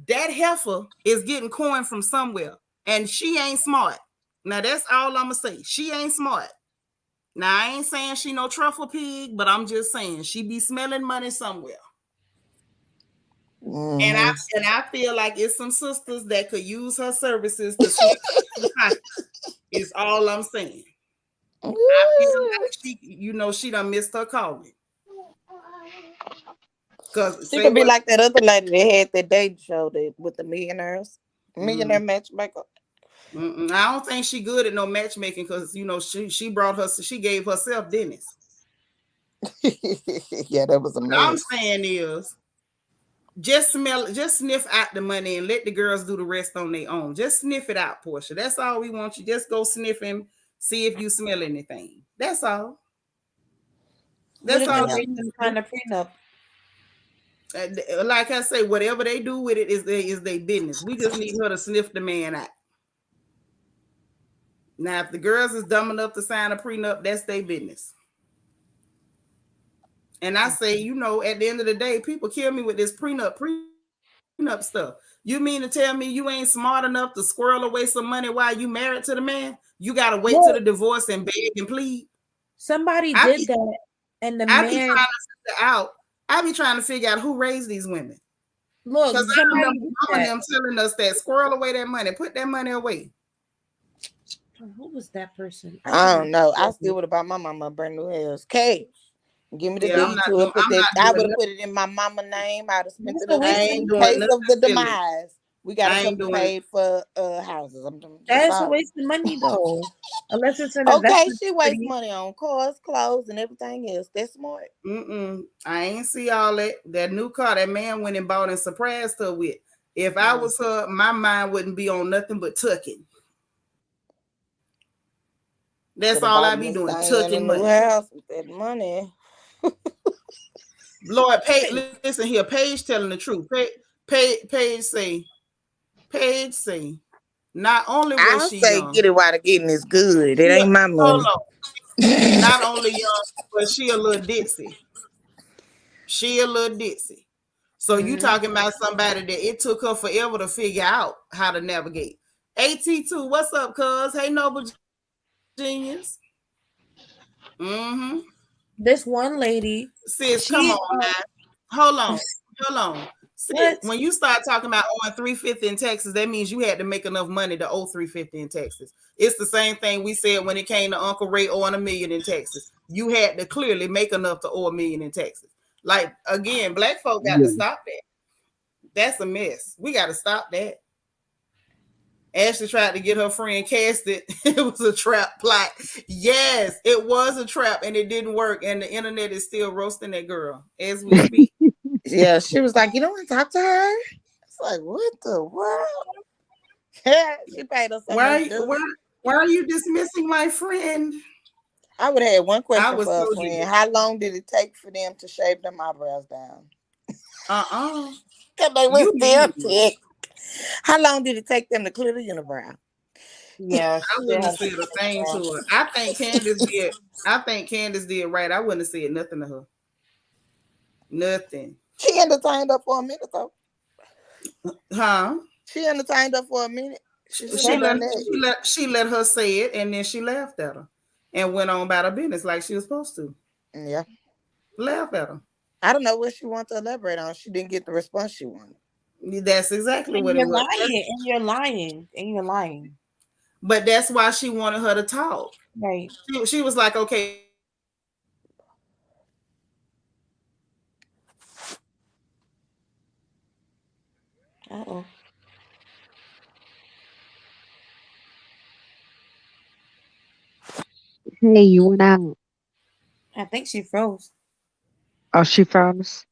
that heifer is getting coin from somewhere, and she ain't smart. Now that's all I'm gonna say. She ain't smart. Now I ain't saying she no truffle pig, but I'm just saying she be smelling money somewhere. Mm-hmm. And I feel like it's some sisters that could use her services to see. Is all I'm saying. I feel like she done missed her calling. Cause she could be like that other lady that had that dating show with the millionaire matchmaker. I don't think she good at no matchmaking, because she gave herself Dennis. Yeah, that was amazing. What I'm saying is just sniff out the money and let the girls do the rest on their own. Just sniff it out, Portia. That's all we want you. Just go sniff See if you smell anything. That's all. What That's if they all have they some kind of prenup? like I say, whatever they do with it is their business. We just need her to sniff the man out. Now, if the girls is dumb enough to sign a prenup, that's their business. And I say, you know, at the end of the day, people kill me with this prenup stuff. You mean to tell me you ain't smart enough to squirrel away some money while you married to the man? You gotta wait till the divorce and beg and plead. Somebody did that, and the I be man. trying to figure out. I be trying to figure out who raised these women. Look, Because I somebody remember did mama that. them telling us that squirrel away that money, put that money away. Who was that person? I don't know. I still would have bought my mama a brand new house. Cash. Give me the Yeah, I'm deed not to doing. it. Put I'm that. not I doing would have nothing. put it in my mama name. I'd have spent That's it a in I waste of ain't in doing case nothing of the silly. demise. We got I a ain't couple doing. paid for houses. I'm just That's a sorry. waste of money, though. Unless it's an Okay, investment. she wastes money on cars, clothes, and everything else. That's smart. I ain't see all that. That new car that man went and bought and surprised her with. If I was her, my mind wouldn't be on nothing but tucking. That's Could have all bought I me be a doing, stand a tucking new money. house with that money. Lord, listen here. Paige telling the truth. Paige say, not only was I'll she say young, get it while the getting is good. It ain't my hold money. on. Not only young, but she a little ditzy. So you talking about somebody that it took her forever to figure out how to navigate. AT2, what's up, cuz? Hey, Noble Genius. This one lady, Sis, come she on, man. Hold on. Sis, what? when you start talking about owing 350 in Texas, that means you had to make enough money to owe 350 in Texas. It's the same thing we said when it came to Uncle Ray owing $1 million in Texas. You had to clearly make enough to owe $1 million in Texas. Like, again, black folk got to stop that. That's a mess. We got to stop that. Ashley tried to get her friend casted. It was a trap plot. Yes, it was a trap and it didn't work. And the internet is still roasting that girl as we speak. Yeah, she was like, you don't want to talk to her? It's like, what the world? She paid us so much. Why are you dismissing my friend? I would have had one I question was for so a friend. deep. How long did it take for them to shave them eyebrows down? Because they were You still mean. thick. How long did it take them to clear the unibrow? Yeah, I wouldn't have said a thing to her. I think Candace did right. I wouldn't have said nothing to her. Nothing. She entertained her for a minute, though. Huh? She entertained her for a minute. She let her say it, and then she laughed at her and went on about her business like she was supposed to. Yeah. Laugh at her. I don't know what she wanted to elaborate on. She didn't get the response she wanted. That's exactly and what you're it was. lying, and you're lying. But that's why she wanted her to talk. Right. She was like, okay. Uh-oh. Hey, you went out. I think she froze. Oh, she froze.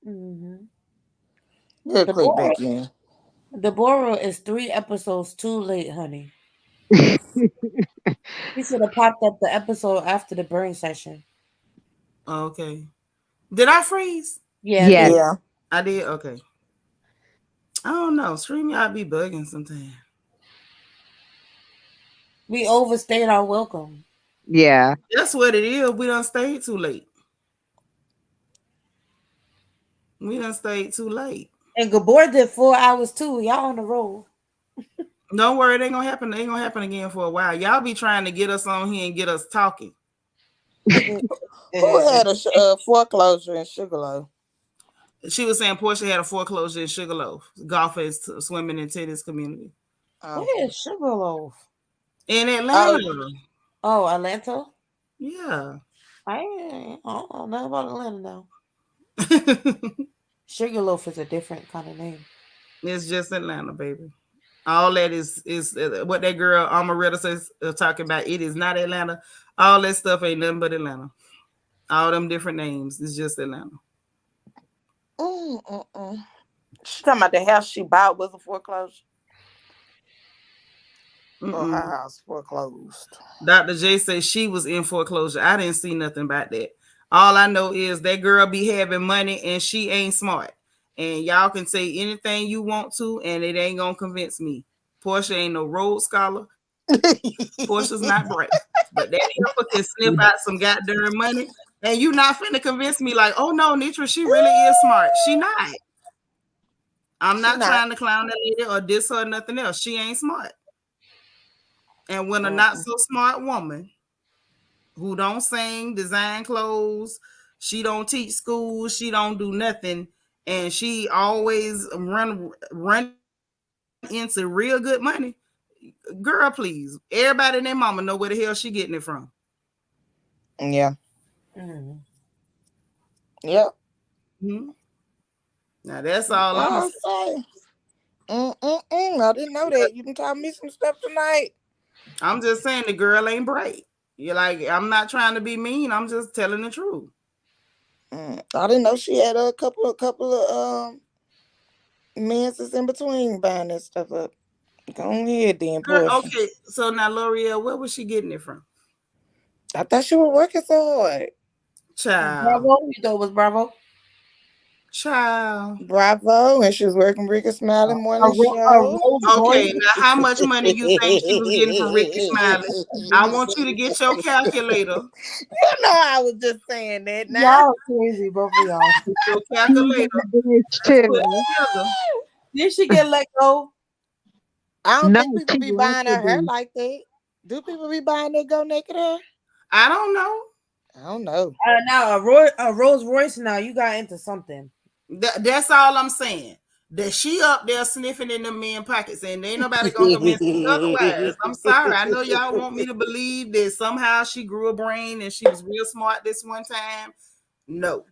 Mm-hmm. We'll click back in. Deborah is 3 episodes too late, honey. He should have popped up the episode after the burn session. Okay. Did I freeze? Yeah, Yes. Yeah. I did. Okay. I don't know. Streaming, I be bugging sometimes. we overstayed our welcome. Yeah. That's what it is. We done stayed too late. And Gabor did 4 hours too. Y'all on the road. Don't worry, it ain't gonna happen. It ain't gonna happen again for a while. Y'all be trying to get us on here and get us talking. Who had a foreclosure in Sugarloaf? She was saying Portia had a foreclosure in Sugarloaf, golfers, swimming, and tennis community. Where is Sugarloaf? In Atlanta. Oh, Atlanta? Yeah. I don't know about Atlanta now. Sugarloaf is a different kind of name. It's just Atlanta, baby. All that is what that girl Amaretta says talking about. It is not Atlanta. All that stuff ain't nothing but Atlanta. All them different names. It's just Atlanta. She talking about the house she bought was a foreclosure. Or her Mm-mm. house foreclosed. Dr. J says she was in foreclosure. I didn't see nothing about that. All I know is that girl be having money and she ain't smart. And y'all can say anything you want to, and it ain't gonna convince me. Portia ain't no Rhodes Scholar. Portia's not bright. But that heifer can sniff out some goddamn money. And you not finna convince me like, oh no, Nitra, she really is smart. She not. I'm She not not. trying to clown that lady or diss her or nothing else. She ain't smart. And when a not Mm-mm. so smart woman who don't sing, design clothes, she don't teach school, she don't do nothing, and she always run into real good money. Girl, please. Everybody and their mama know where the hell she getting it from. Yeah. Mm. Yep. Mm-hmm. Now that's all I'm I'll saying. say. I didn't know that. You can tell me some stuff tonight. I'm just saying the girl ain't bright. You're like, I'm not trying to be mean. I'm just telling the truth. I didn't know she had a couple of menses in between buying that stuff up. Go ahead then, Girl, Portia. okay, so now L'Oreal, where was she getting it from? I thought she was working so hard. Child. Bravo, you thought it was Bravo? Child. Bravo, and she was working Ricky Smiley morning A show. Rolls Okay, Royce. now how much money you think she was getting from Ricky Smiley? I want you to get your calculator. You know I was just saying that now. Y'all crazy, both of y'all. Get your She's calculator. a bitch Let's put too. it together. Did she get let go? I don't No, think people she be left buying the her hair bitch. like that. Do people be buying their go naked hair? I don't know. I don't know. Now a Rolls Royce. Now you got into something. That's all I'm saying. That she up there sniffing in the men pockets, and ain't nobody gonna convince me otherwise. I'm sorry. I know y'all want me to believe that somehow she grew a brain and she was real smart this one time. No,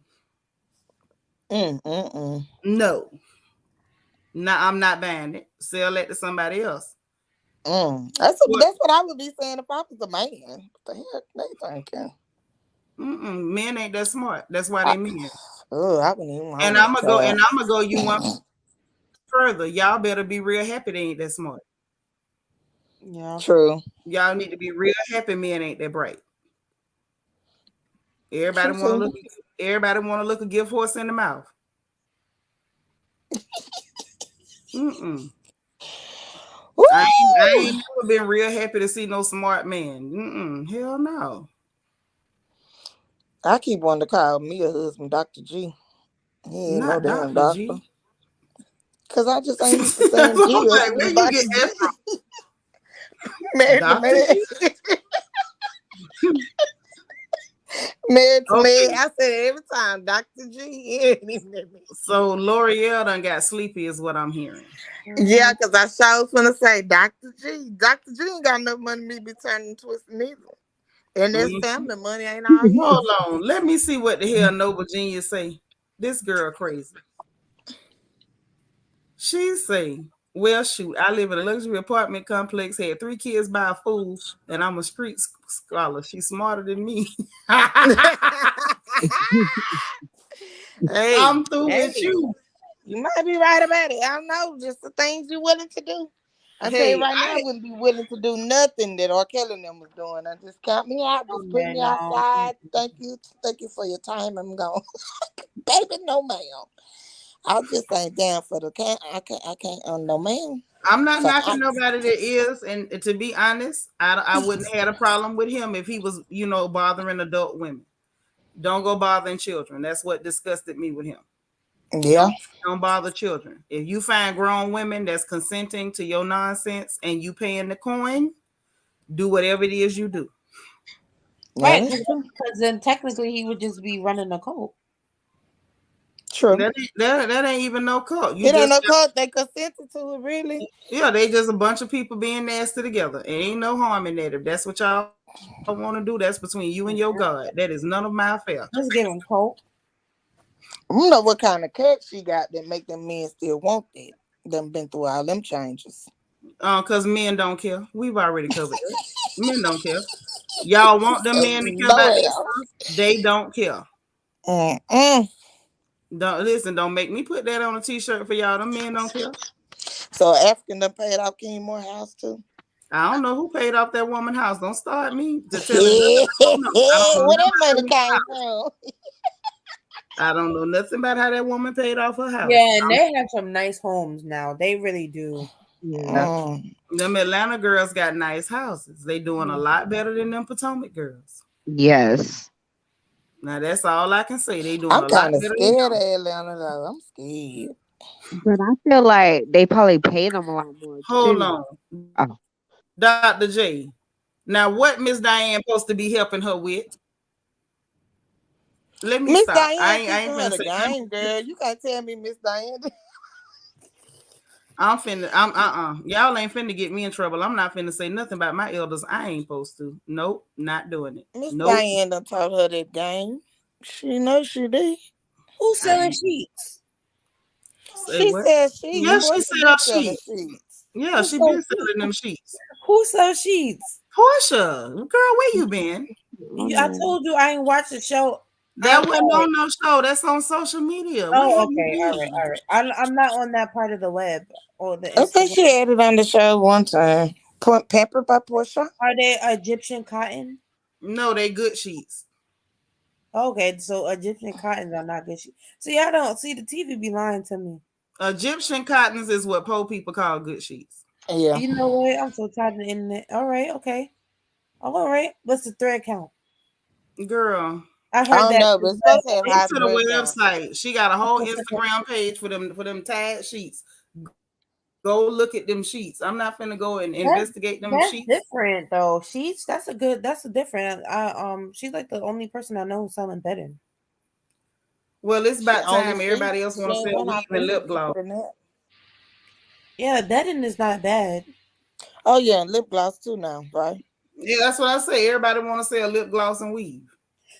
Mm. no, no. I'm not buying it. Sell it to somebody else. That's What? what I would be saying if I was a man. What the heck they thinking? Men ain't that smart. That's why they men. I wouldn't even want And to I'm gonna go. say. And I'm gonna go. You one further. Y'all better be real happy they ain't that smart. Yeah. True. Y'all need to be real happy men ain't that bright. Everybody True want to too. look. Everybody want to look a gift horse in the mouth. Mm-mm. I ain't Woo! never been real happy to see no smart man. Hell no. I keep wanting to call me a husband Dr. G. He ain't no Not damn Dr. doctor. G. Cause I just ain't used to That's saying what G. I'm That's like, be where you get Dr. that G. Married to from? Dr. man. G? Married to man. Okay. I said every time Dr. G. He ain't even that man. So L'Oreal done got sleepy is what I'm hearing. Yeah, because I sure was gonna say Dr. G. Dr. G ain't got enough money to be turning twisting either. And this Mhm. family money ain't all Hold his. on. Let me see what the hell Nova Genius say. This girl crazy. She say, well, shoot, I live in a luxury apartment complex, had 3 kids by a fool, and I'm a street scholar. She's smarter than me. hey, I'm through with hey, you. you might be right about it. I don't know, just the things you're willing to do. I tell you Hey, right now, I wouldn't be willing to do nothing that R. Kelly and them was doing. I just count me out, Oh just put yeah, me no. outside. Thank you for your time. I'm gone, baby. No ma'am. I just ain't down for the I can't no ma'am. I'm not So I, knocking nobody that is, and to be honest, I wouldn't have had a problem with him if he was, bothering adult women. Don't go bothering children. That's what disgusted me with him. yeah, Don't bother children. If you find grown women that's consenting to your nonsense and you paying the coin, do whatever it is you do. yeah, Right, that's true. because then technically he would just be running a cult. True. That ain't even no cult. You It ain't just no cult. They consented to it, really. yeah, they just a bunch of people being nasty together. It ain't no harm in that. If that's what y'all want to do, that's between you and your God. That is none of my affair. Let's give him cult. I don't know what kind of cut she got that make them men still want that. Them been through all them changes. Because men don't care. We've already covered that. Men don't care. Y'all want them men to care about Lord this else. stuff? They don't care. Mm-mm. Don't listen. Don't make me put that on a t-shirt for y'all. Them men don't care. So African done paid off King Moore house too. I don't know who paid off that woman's house. Don't start me to telling nothing I don't know. I don't know Where nothing that about money that woman's came house. from? I don't know nothing about how that woman paid off her house. Yeah, and they have some nice homes now. They really do. Yeah. Them Atlanta girls got nice houses. They doing a lot better than them Potomac girls. Yes. Now that's all I can say. They doing I'm a lot kind of better than scared of them. Atlanta though. I'm scared. But I feel like they probably paid them a lot more Hold too. on, Oh. Dr. J. Now what Miss Diane supposed to be helping her with? Let me Miss stop. I Diane ain't. I teaching ain't her finna the say nothing. game, girl. You can't tell me Miss Diane. I'm finna. Y'all ain't finna get me in trouble. I'm not finna say nothing about my elders. I ain't supposed to. Nope, not doing it. Miss Nope. Diane done taught her that game. She knows she did. Who's I selling ain't sheets? say She what. said she. Yeah, she Portia said her been selling sheets. sheets. Yeah, Who she sells been sheets? selling them sheets. Who sells sheets? Portia, girl, where you been? I told you I ain't watched the show. That wasn't on no show. That's on social media. Where Oh, have you okay. All right. been? All right. I'm not on that part of the web or the I think Instagram. she had it on the show one time. Pampered by Portia. Are they Egyptian cotton? No, they good sheets. Okay, so Egyptian cottons are not good. See, I don't see the TV be lying to me. Egyptian cottons is what poor people call good sheets. Yeah. You know what? I'm so tired of the internet. All right. Okay. All right. What's the thread count? Girl, I I heard don't that. know, but it's supposed to have go high to thread the count. website. She got a whole Instagram page for them tag sheets. Go look at them sheets. I'm not finna go and investigate them That's sheets. different though. She's that's a good. That's a different. She's like the only person I know who's selling bedding. Well, it's She about only time she. everybody else She want to ain't sell went weave out and there lip cheaper gloss. than that. Yeah, bedding is not bad. Oh yeah, and lip gloss too now, right? Yeah, that's what I say. Everybody want to sell lip gloss and weave.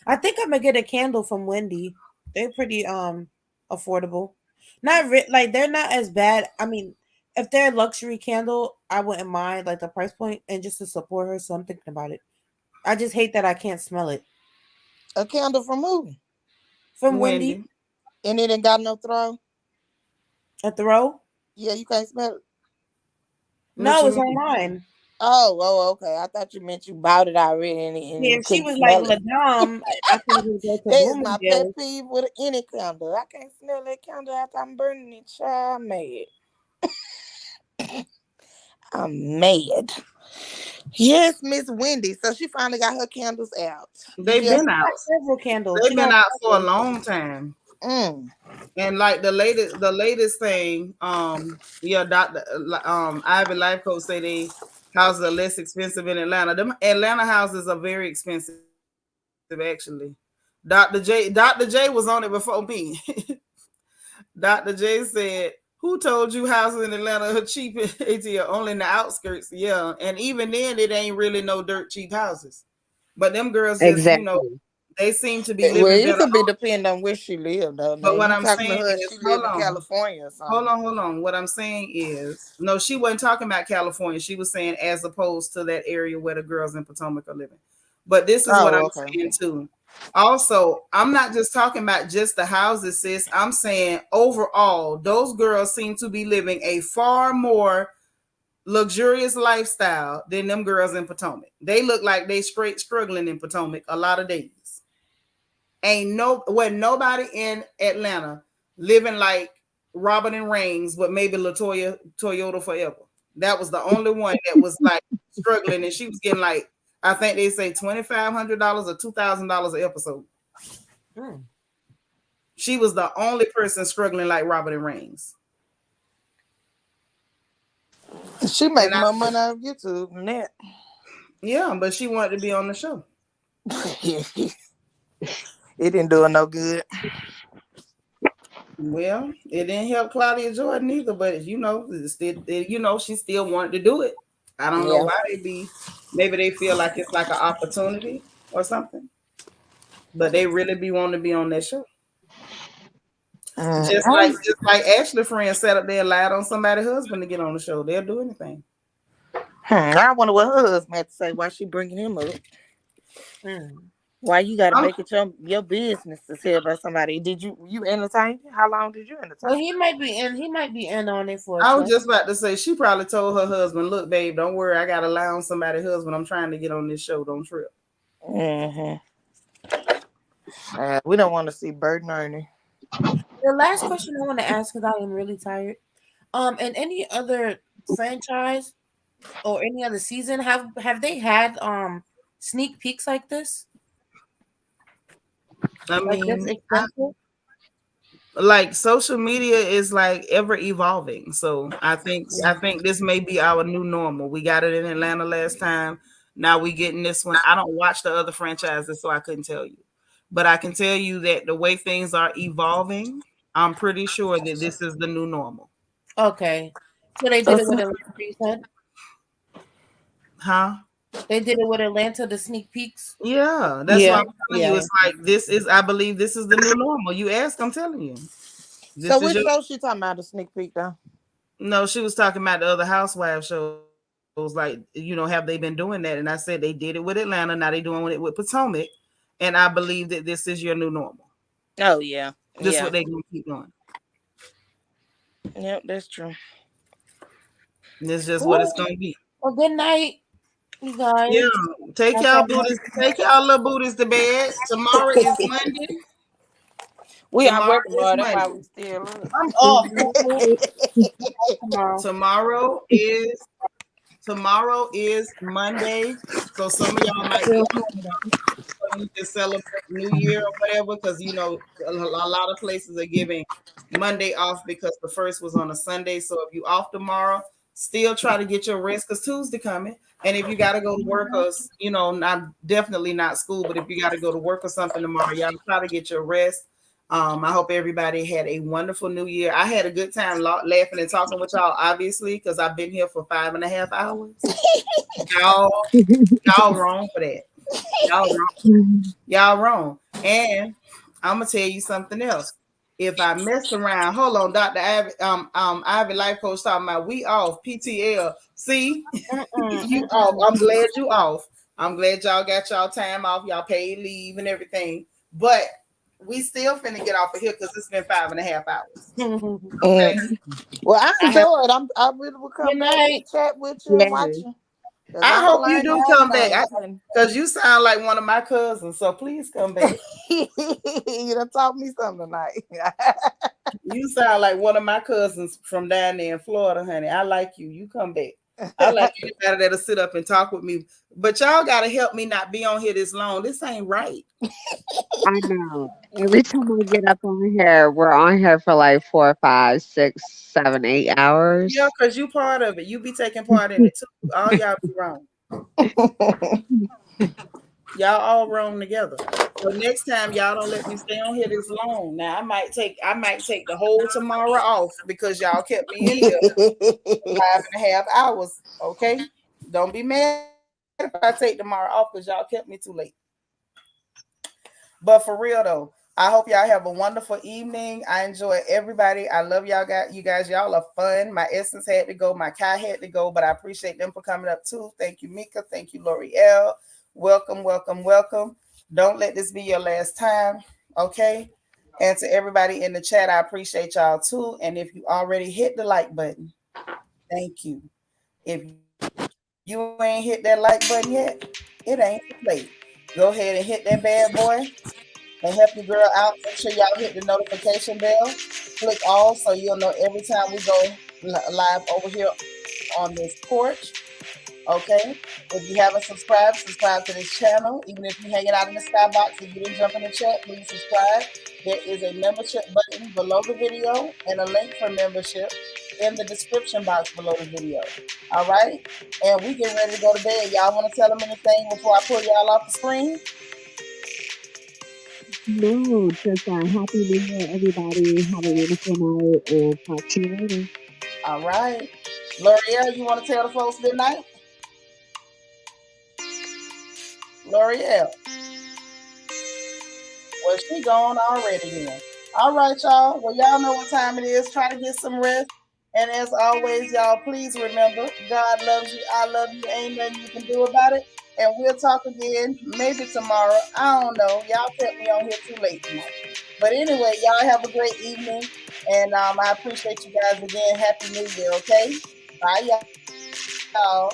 I think I'm gonna get a candle from Wendy. They're pretty affordable. Not like they're not as bad. I mean, if they're a luxury candle, I wouldn't mind like the price point and just to support her. So I'm thinking about it. I just hate that I can't smell it A candle from who? from Wendy. Wendy. And it ain't got no throw. A throw? Yeah, you can't smell it. What No, you it's mean? online. Oh, okay. I thought you meant you bought it already and Yeah, you if she couldn't was like smell it. Ladam, I could even go to That is my pet Bloomingdale's. peeve with any candle. I can't smell that candle after I'm burning it. Child, I'm mad. I'm mad. Yes, Miss Wendy. So she finally got her candles out. You They've just been out. Got several candles. They've She been got out for a several. long time. mm. And like the latest thing, yeah, Doctor, Ivy Life Coach say they houses are less expensive in Atlanta. Them Atlanta houses are very expensive, actually. Dr. J was on it before me. Dr. J said, "Who told you houses in Atlanta are cheap? ATL only in the outskirts, yeah. And even then, it ain't really no dirt cheap houses. But them girls just, Exactly. they seem to be Well, living it better. could be depending on where she lived, though. Now But what you I'm talking to saying her and is, she hold live in on. California or Hold something. on, hold on. What I'm saying is, no, she wasn't talking about California. She was saying as opposed to that area where the girls in Potomac are living. But this is what Oh, I'm okay. saying too. Also, I'm not just talking about just the houses, sis. I'm saying overall, those girls seem to be living a far more luxurious lifestyle than them girls in Potomac. They look like they straight struggling in Potomac a lot of days. Wasn't nobody in Atlanta living like Robin and Reigns, but maybe Latoya Toyota Forever. That was the only one that was like struggling, and she was getting like, I think they say $2,500 or $2,000 an episode. Hmm. She was the only person struggling like Robin and Reigns. She And make more money out of YouTube than that. yeah, but she wanted to be on the show. It didn't do her no good. Well, it didn't help Claudia Jordan either, but she still wanted to do it. I don't know Yeah. why maybe they feel like it's like an opportunity or something, but they really be wanting to be on that show. Mm. Just like Ashley friend sat up there and lied on somebody's husband to get on the show. They'll do anything. I wonder what her husband had to say. Why she bringing him up? Hmm. Why you gotta I'm, make it your business to tell about somebody? Did you entertain? How long did you Well, entertain? he might be in. He might be in on it for a I was trip. just about to say she probably told her husband, "Look, babe, don't worry. I got to lie on somebody's husband. I'm trying to get on this show. Don't trip." Mm-hmm. We don't want to see Bert and Ernie. The last question I want to ask, because I am really tired. And any other franchise or any other season have they had sneak peeks like this, I like this mean, expensive? like social media is like ever evolving. So I think this may be our new normal. We got it in Atlanta last time. Now we getting this one. I don't watch the other franchises, so I couldn't tell you. But I can tell you that the way things are evolving, I'm pretty sure that this is the new normal. Okay, so they So, did it with Atlanta. You said Huh? they did it with Atlanta. The sneak peeks. Yeah, that's what yeah, I'm telling you. yeah. It's like this is I believe this is the new normal. You ask, I'm telling you. So This is which your show she talking about? The sneak peek though. No, she was talking about the other housewives shows. Like, have they been doing that? And I said they did it with Atlanta. Now they doing it with Potomac. And I believe that this is your new normal. Oh yeah, This is what yeah. they gonna keep doing. Yep, that's true. This is just what it's Well, gonna be. well, good night, you guys. Yeah. Take That's y'all all. booties, take y'all little booties to bed. Tomorrow is Monday. We are Tomorrow working, is boy. That's why Monday. we still up. I'm Good off. night. Tomorrow. Tomorrow is tomorrow is Monday. So some of y'all might be off so you can celebrate New Year or whatever, because a lot of places are giving Monday off because the first was on a Sunday. So if you off tomorrow, still try to get your rest because Tuesday coming. And if you got to go to work or not definitely not school, but if you got to go to work or something tomorrow, y'all try to get your rest. I hope everybody had a wonderful New Year. I had a good time laughing and talking with y'all, obviously, because I've been here for 5.5 hours. Y'all, y'all wrong for that. Y'all wrong. Y'all wrong. And I'm gonna tell you something else. If I messed around, hold on, Dr. Ivy, Ivy Life Coach talking about we off PTL. See, you off. I'm glad you off. I'm glad y'all got y'all time off, y'all paid leave and everything. But we still finna get off of here because it's been 5.5 hours. Okay. Well, I I have enjoyed. I really will come Good back night. and chat with you and Yes. watch you. 'Cause I I'm hope you learning do all come back. things. Because you sound like one of my cousins. So please come back. You done taught me something tonight. You sound like one of my cousins from down there in Florida, honey. I like you. You come back. I like anybody that'll sit up and talk with me. But y'all gotta help me not be on here this long. This ain't right. I know. Every time I get up on here, we're on here for like 4, 5, 6, 7, 8 hours. Yeah, because you part of it. You be taking part in it too. All y'all be wrong. Y'all all wrong together. So next time y'all don't let me stay on here this long. Now I might take the whole tomorrow off because y'all kept me in here 5.5 hours. Okay. Don't be mad if I take tomorrow off because y'all kept me too late. But for real though, I hope y'all have a wonderful evening. I enjoy everybody. I love y'all guys. You guys, y'all are fun. My Essence had to go. My Kai had to go, but I appreciate them for coming up too. Thank you, Mika. Thank you, L'Oreal. Welcome, welcome, welcome. Don't let this be your last time. Okay. And to everybody in the chat, I appreciate y'all too. And if you already hit the like button, thank you. If you ain't hit that like button yet, it ain't too late. Go ahead and hit that bad boy and help your girl out. Make sure y'all hit the notification bell. Click all so you'll know every time we go live over here on this porch. Okay. If you haven't subscribed, subscribe to this channel. Even if you're hanging out in the skybox and you didn't jump in the chat, please subscribe. There is a membership button below the video and a link for membership in the description box below the video. All right. And we get ready to go to bed. Y'all want to tell them anything before I pull y'all off the screen? No, just happy New Year, everybody. Have a wonderful night and talk to you later. All right. L'Oreal, you want to tell the folks good night? L'Oreal. Well, she gone already then. All right, y'all. Well, y'all know what time it is. Try to get some rest. And as always, y'all, please remember, God loves you. I love you. Ain't nothing you can do about it. and we'll talk again maybe tomorrow. I don't know. Y'all kept me on here too late tonight. But anyway, y'all have a great evening. And I appreciate you guys again. Happy New Year, okay? Bye, y'all.